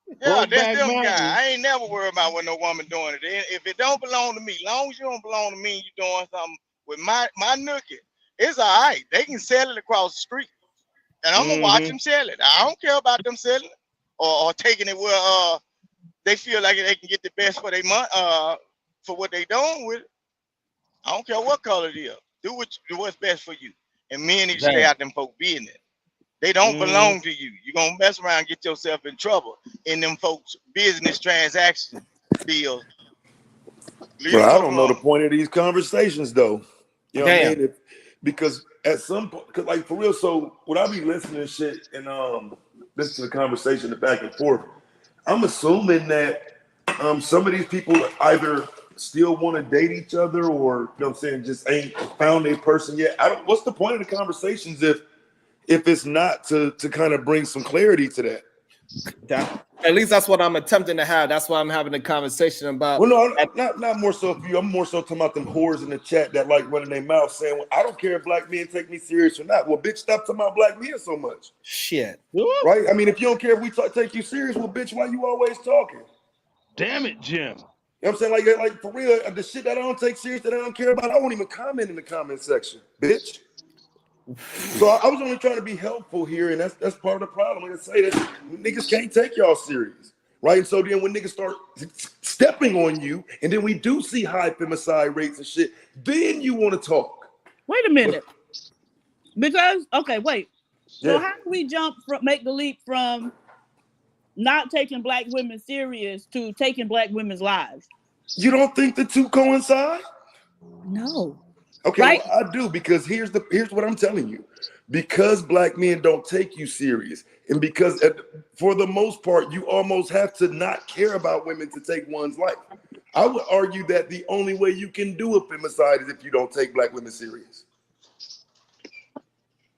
Yeah, that's Brokeback them Mountain. guys. I ain't never worried about what no woman doing it. If it don't belong to me, long as you don't belong to me, and you doing something with my nookie, it's all right. They can sell it across the street, and I'm gonna watch them sell it. I don't care about them selling it or taking it where they feel like they can get the best for their money for what they doing with it. I don't care what color it is. Do what's best for you. And men need to stay out them folk business. They don't belong to you. You're gonna mess around and get yourself in trouble in them folks' business transaction deals. Leave them Well, I folk don't know the alone. point of these conversations though. You know what I mean? Because at some point, cause like for real, so when I be listening to shit and listen to the conversation, the back and forth, I'm assuming that some of these people either still want to date each other or, you know what I'm saying, just ain't found a person yet. What's the point of the conversations if it's not to kind of bring some clarity to that? At least that's what I'm attempting to have. That's why I'm having a conversation about. Well, no, not more so for you. I'm more so talking about them whores in the chat that like running their mouth saying, well, I don't care if black men take me serious or not. Well, bitch, stop talking about black men so much. Shit. Right? I mean, if you don't care if we take you serious, well, bitch, why you always talking? Damn it, Jim. You know what I'm saying? Like for real, the shit that I don't take serious, that I don't care about, I won't even comment in the comment section, bitch. So I was only trying to be helpful here, and that's part of the problem. Like I say, that niggas can't take y'all serious, right? And so then when niggas start stepping on you, and then we do see high femicide rates and shit, then you want to talk. Wait a minute, because wait. So how do we make the leap from not taking black women serious to taking black women's lives? You don't think the two coincide? No. Okay, right? Well, I do, because here's what I'm telling you. Because black men don't take you serious, and because for the most part, you almost have to not care about women to take one's life. I would argue that the only way you can do a femicide is if you don't take black women serious.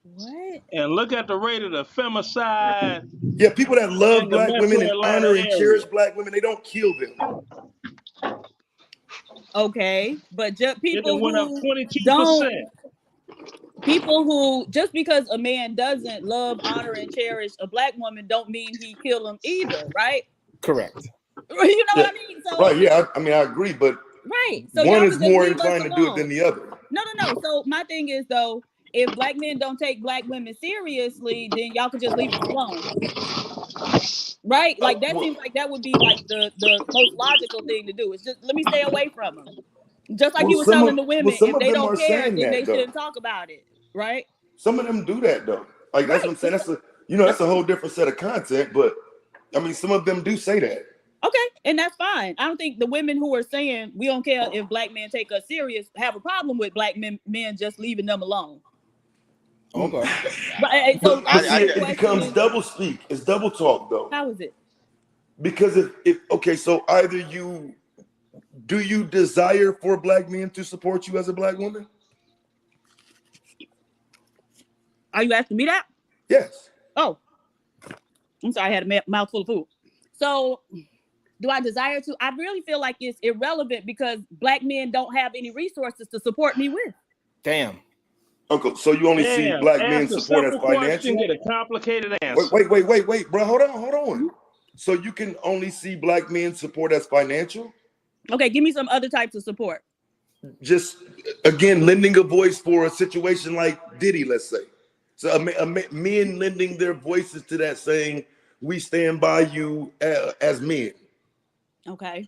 What? And look at the rate of the femicide. Yeah, people that love in the black women and Atlanta honor and area. cherish black women, they don't kill them. Okay, but just people it went up who 22%. people who, just because a man doesn't love, honor, and cherish a black woman, don't mean he kill them either, right? Correct. You know Yeah. what I mean? So Right. Yeah. I mean, I agree, but right. So one y'all is can just more leave us inclined to do it than alone. the other. No. So my thing is though, if black men don't take black women seriously, then y'all can just leave us alone. Right? Like that seems like that would be like the most logical thing to do. It's just let me stay away from them. Just like Well, you was telling the well, women, some if of they them don't are care, saying then they that though. shouldn't talk about it. Right? Some of them do that though. Like that's what I'm saying. That's a that's a whole different set of content. But I mean, some of them do say that. Okay, and that's fine. I don't think the women who are saying we don't care if black men take us serious have a problem with black men just leaving them alone. Okay. So But see, the it question becomes is, double speak. It's double talk though. how is it? Because if okay, so either do you desire for black men to support you as a black woman? Are you asking me that? Yes. Oh, I'm sorry, I had a mouthful of food. So, do I desire to? I really feel like it's irrelevant because black men don't have any resources to support me with. Damn. Uncle, so you only see Damn. black men Ask a support as simple question, financial? get a complicated answer. Wait, bro. Hold on. So you can only see black men support as financial? Okay, give me some other types of support. Just again, lending a voice for a situation like Diddy, let's say. So men lending their voices to that, saying, "We stand by you as men." Okay.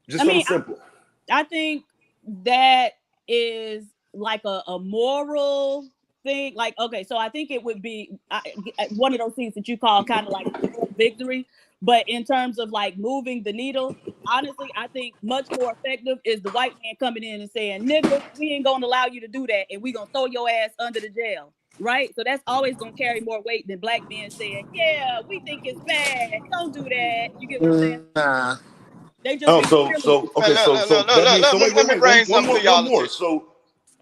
Just something simple. I think that is like a moral thing. Like, okay, so I think it would be one of those things that you call kind of like moral victory. But in terms of like moving the needle, honestly, I think much more effective is the white man coming in and saying, "Nigga, we ain't gonna allow you to do that, and we gonna throw your ass under the jail." Right? So that's always gonna carry more weight than black men saying, "Yeah, we think it's bad. Don't do that." You get what I'm saying? Nah. They just be So okay, so that means so let me bring something to one y'all more. attention.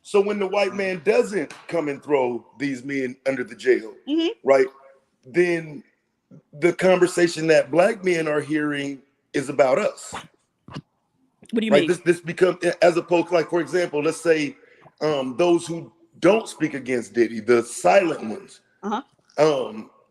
So when the white man doesn't come and throw these men under the jail, Mhm. right? Then the conversation that black men are hearing is about us. What do you Right? mean? This becomes, as opposed to, like, for example, let's say those who don't speak against Diddy, the silent ones.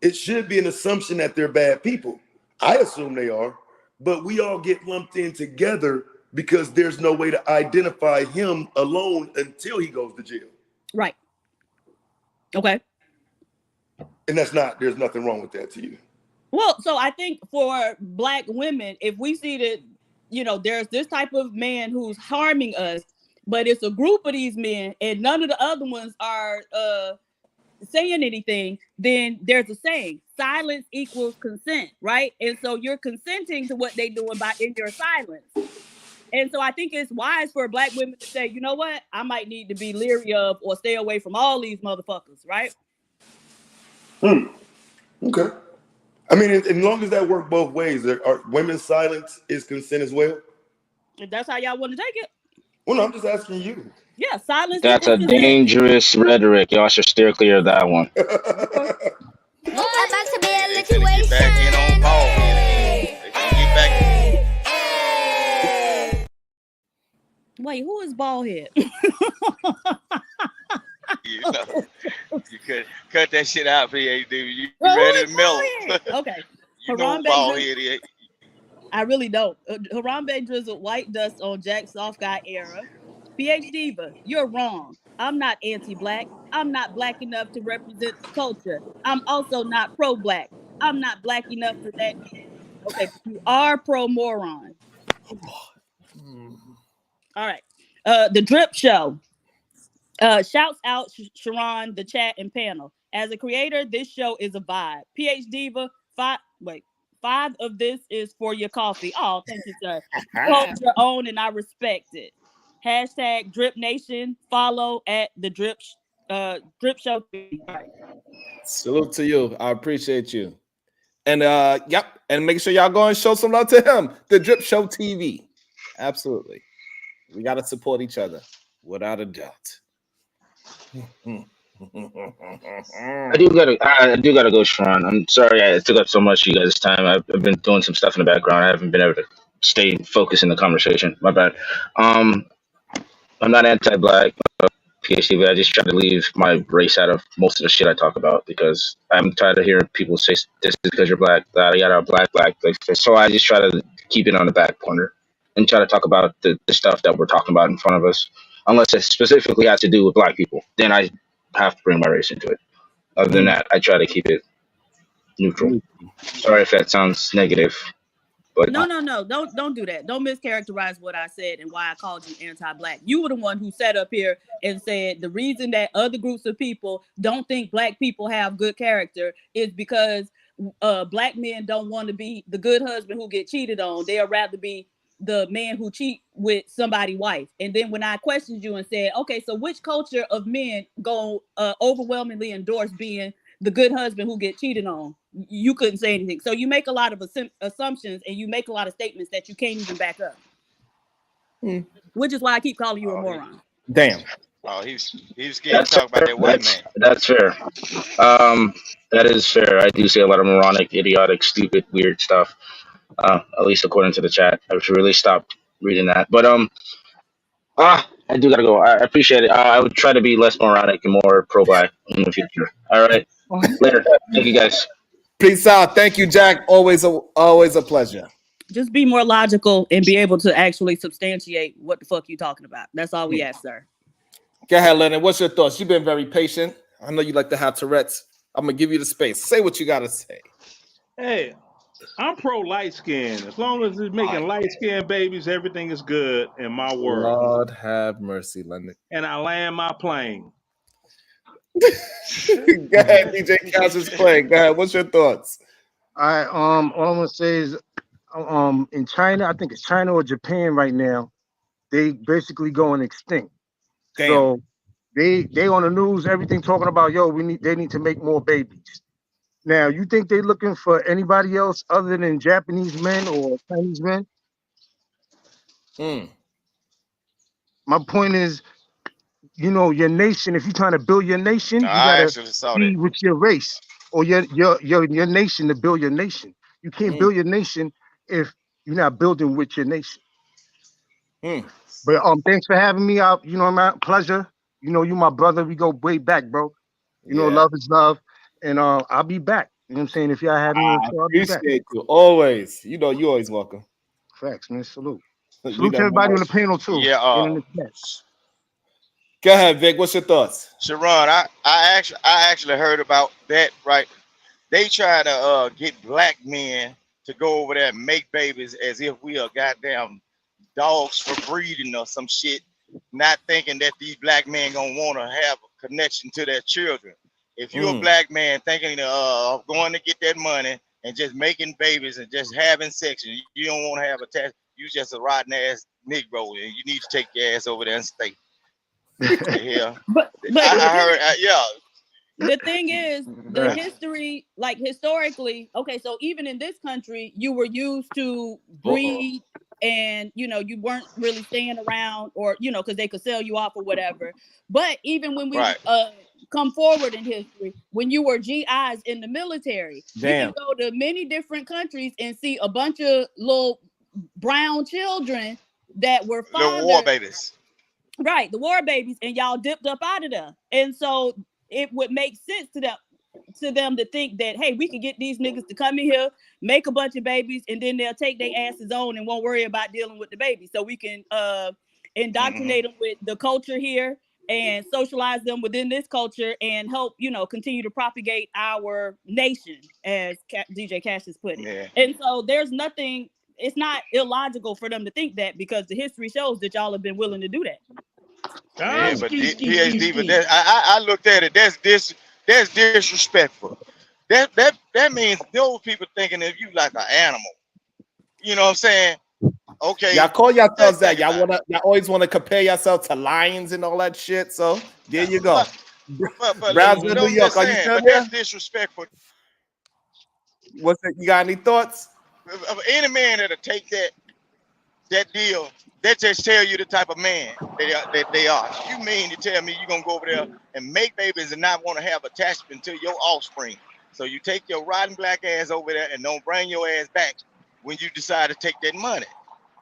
It should be an assumption that they're bad people. I assume they are, but we all get lumped in together because there's no way to identify him alone until he goes to jail. Right. Okay. And there's nothing wrong with that to you. Well, so I think for black women, if we see that, there's this type of man who's harming us, but it's a group of these men and none of the other ones are saying anything, then there's a saying, silence equals consent, right? And so you're consenting to what they doing in your silence. And so I think it's wise for black women to say, you know what, I might need to be leery of or stay away from all these motherfuckers, right? Okay. I mean, as long as that works both ways, are women's silence is consent as well? If that's how y'all want to take it. Well, no, I'm just asking you. Yeah, silence That's equals a consent. dangerous rhetoric. Y'all should steer clear of that one. About to be a They finna get back in on ball head. They finna get back. Wait, who is Ballhead? You could cut that shit out, PhD. You ready to melt? Okay. You know ball head is. I really don't. Harambe drizzled white dust on Jack Soft Guy era. PhD Diva, you're wrong. I'm not anti-black. I'm not black enough to represent the culture. I'm also not pro-black. I'm not black enough for that either. Okay, but you are pro-moron. All right. The Drip Show. Shouts out Sharon, the chat, and panel. As a creator, this show is a vibe. PhD Diva, five of this is for your coffee. Oh, thank you, sir. You hold your own, and I respect it. Hashtag Drip Nation. Follow at the Drip Show. All right. Salute to you. I appreciate you. And yep, and make sure y'all go and show some love to him. The Drip Show TV. Absolutely. We gotta support each other, without a doubt. I do gotta go, Sharon. I'm sorry I took up so much of you guys' time. I've been doing some stuff in the background. I haven't been able to stay focused in the conversation. My bad. I'm not anti-black. PhD, but I just try to leave my race out of most of the shit I talk about because I'm tired of hearing people say this is because you're black, yada yada, black. So I just try to keep it on the back corner and try to talk about the stuff that we're talking about in front of us, unless it specifically has to do with black people. Then I have to bring my race into it. Other than that, I try to keep it neutral. Sorry if that sounds negative, but No, don't do that. Don't mischaracterize what I said and why I called you anti-black. You were the one who sat up here and said the reason that other groups of people don't think black people have good character is because black men don't want to be the good husband who get cheated on. They'll rather be the man who cheat with somebody's wife. And then when I questioned you and said, okay, so which culture of men go overwhelmingly endorse being the good husband who get cheated on? You couldn't say anything. So you make a lot of assumptions and you make a lot of statements that you can't even back up. Which is why I keep calling you a moron. Damn. Oh, he was scared to talk about that white man. That's fair. That is fair. I do say a lot of moronic, idiotic, stupid, weird stuff. At least according to the chat. I should really stop reading that. But I do gotta go. I appreciate it. I would try to be less moronic and more pro-black in the future. All right. Later. Thank you guys. Peace out. Thank you, Jack. Always a pleasure. Just be more logical and be able to actually substantiate what the fuck you talking about. That's all we ask, sir. Go ahead, Leonard. What's your thoughts? You've been very patient. I know you like to have Tourette's. I'm gonna give you the space. Say what you gotta say. Hey, I'm pro light skin. As long as it's making light skin babies, everything is good in my world. Lord have mercy, Leonard. And I land my plane. Go ahead, DJ Cash is playing. Go ahead. What's your thoughts? All right. All I'm gonna say is, in China, I think it's China or Japan right now, they basically going extinct. Damn. So they on the news, everything talking about, they need to make more babies. Now, you think they looking for anybody else other than Japanese men or Chinese men? My point is, your nation, if you're trying to build your nation, you gotta be with your race or your nation to build your nation. You can't build your nation if you're not building with your nation. But thanks for having me out. My pleasure. You my brother. We go way back, bro. Love is love. And I'll be back. You know what I'm saying? If y'all have me on show, I'll be back. Appreciate you. Always. You always welcome. Facts, man. Salute. Salute to everybody on the panel too. Yeah. In the chat. Go ahead, Vic. What's your thoughts? Sharon, I actually heard about that, right? They try to get black men to go over there and make babies as if we are goddamn dogs for breeding or some shit, not thinking that these black men gonna want to have a connection to their children. If you're a black man thinking of going to get that money and just making babies and just having sex, and you don't want to have a test, you just a rotten ass Negro, and you need to take your ass over there and stay. Yeah, but I heard. The thing is, the history, like historically, okay, so even in this country, you were used to breed and, you weren't really staying around or, because they could sell you off or whatever. But even when we come forward in history, when you were GIs in the military, you can go to many different countries and see a bunch of little brown children that were little war babies. Right, the war babies, and y'all dipped up out of there. And so it would make sense to them to think that, hey, we could get these niggas to come in here, make a bunch of babies, and then they'll take their asses on and won't worry about dealing with the babies. So we can indoctrinate them with the culture here and socialize them within this culture and help, continue to propagate our nation, as DJ Cash has put it. Yeah. And so there's nothing, it's not illogical for them to think that, because the history shows that y'all have been willing to do that. Yeah, but PhD, but I looked at it. That's disrespectful. That means those people thinking of you like an animal. You know what I'm saying? Okay. Y'all call yourselves that. Y'all always want to compare yourself to lions and all that shit. So there you go. Brownsville, New York. Are you still there? That's disrespectful. What's it? You got any thoughts? Any man that'll take that deal, that just tell you the type of man that they are. You mean to tell me you're gonna go over there and make babies and not want to have attachment to your offspring? So you take your rotten black ass over there and don't bring your ass back when you decide to take that money.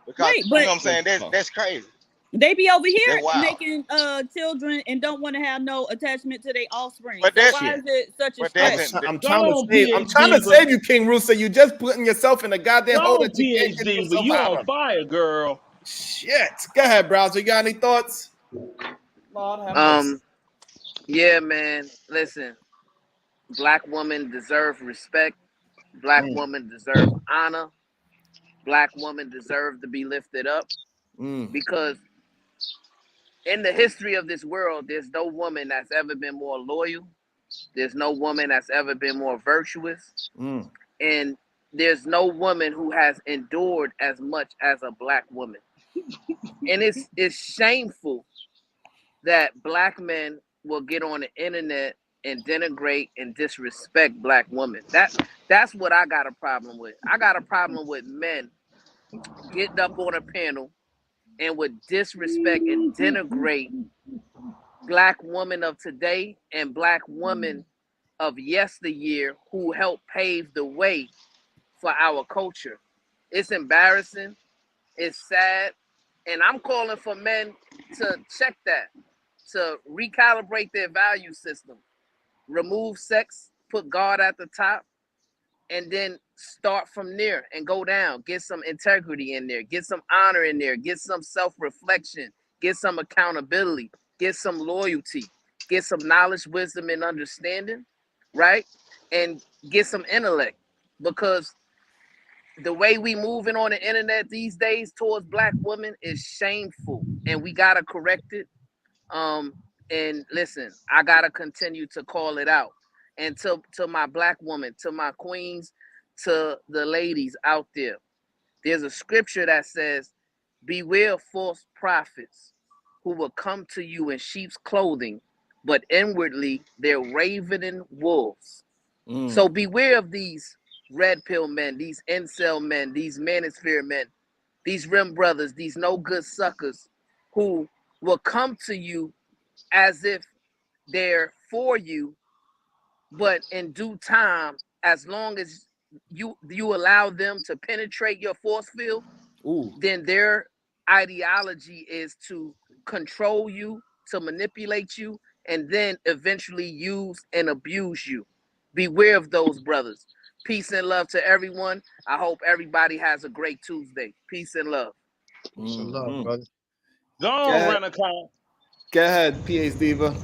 Because you know what I'm saying? That's crazy. They be over That's here wild. making children and don't want to have no attachment to their offspring. But So that's why is it such a but stretch? that's I'm Go trying to on, save. I'm trying to PhD, save you, King Rooster. You just putting yourself in a goddamn go hole on, that you can't get PhD, but yourself you out on of. fire, girl. Shit. Go ahead, Browser. You got any thoughts? Lord have mercy. Yeah, man. Listen, black women deserve respect. Black Mm, women deserve honor. Black women deserve to be lifted up mm, because in the history of this world, there's no woman that's ever been more loyal. There's no woman that's ever been more virtuous. mm. And there's no woman who has endured as much as a black woman. And it's shameful that black men will get on the internet and denigrate and disrespect black women. That's what I got a problem with. I got a problem with men getting up on a panel and would disrespect and denigrate black women of today and black women of yesteryear who helped pave the way for our culture. It's embarrassing. It's sad. And I'm calling for men to check that, to recalibrate their value system, remove sex, put God at the top, and then start from there and go down. Get some integrity in there, get some honor in there, get some self-reflection, get some accountability, get some loyalty, get some knowledge, wisdom, and understanding, right? And get some intellect. Because the way we moving on the internet these days towards black women is shameful, and we gotta correct it. And listen, I gotta continue to call it out. And to my black woman, to my queens, to the ladies out there, there's a scripture that says, "Beware of false prophets who will come to you in sheep's clothing, but inwardly they're ravening wolves." So beware of these red pill men, these incel men, these manosphere men, these rim brothers, these no good suckers who will come to you as if they're for you, but in due time, as long as you allow them to penetrate your force field, then their ideology is to control you, to manipulate you, and then eventually use and abuse you. Beware of those brothers. Peace and love to everyone. I hope everybody has a great Tuesday. Peace and love. Peace and love, brother. Go Go on, ahead. Renacon. Go ahead, PH Diva.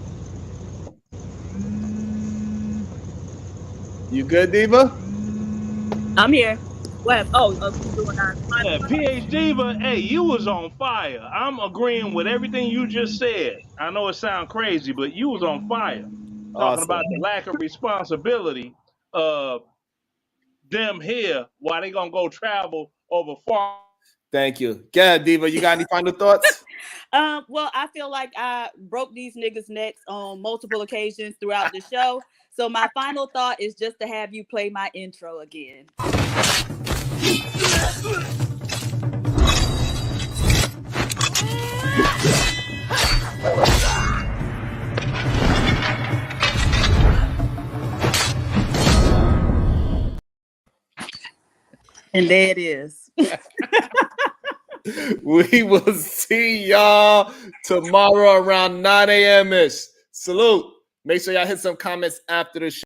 You good, Diva? I'm here. What? Oh, we doing our Yeah, final thoughts? PhD, but hey, you was on fire. I'm agreeing with everything you just said. I know it sounds crazy, but you was on fire. Talking Awesome. about the lack of responsibility of them here while they gonna go travel over far. Thank you. Go ahead, Diva. You got any final thoughts? Well, I feel like I broke these niggas' necks on multiple occasions throughout the show. So my final thought is just to have you play my intro again. And there it is. We will see y'all tomorrow around 9 a.m. ish. Salute. Make sure y'all hit some comments after the show.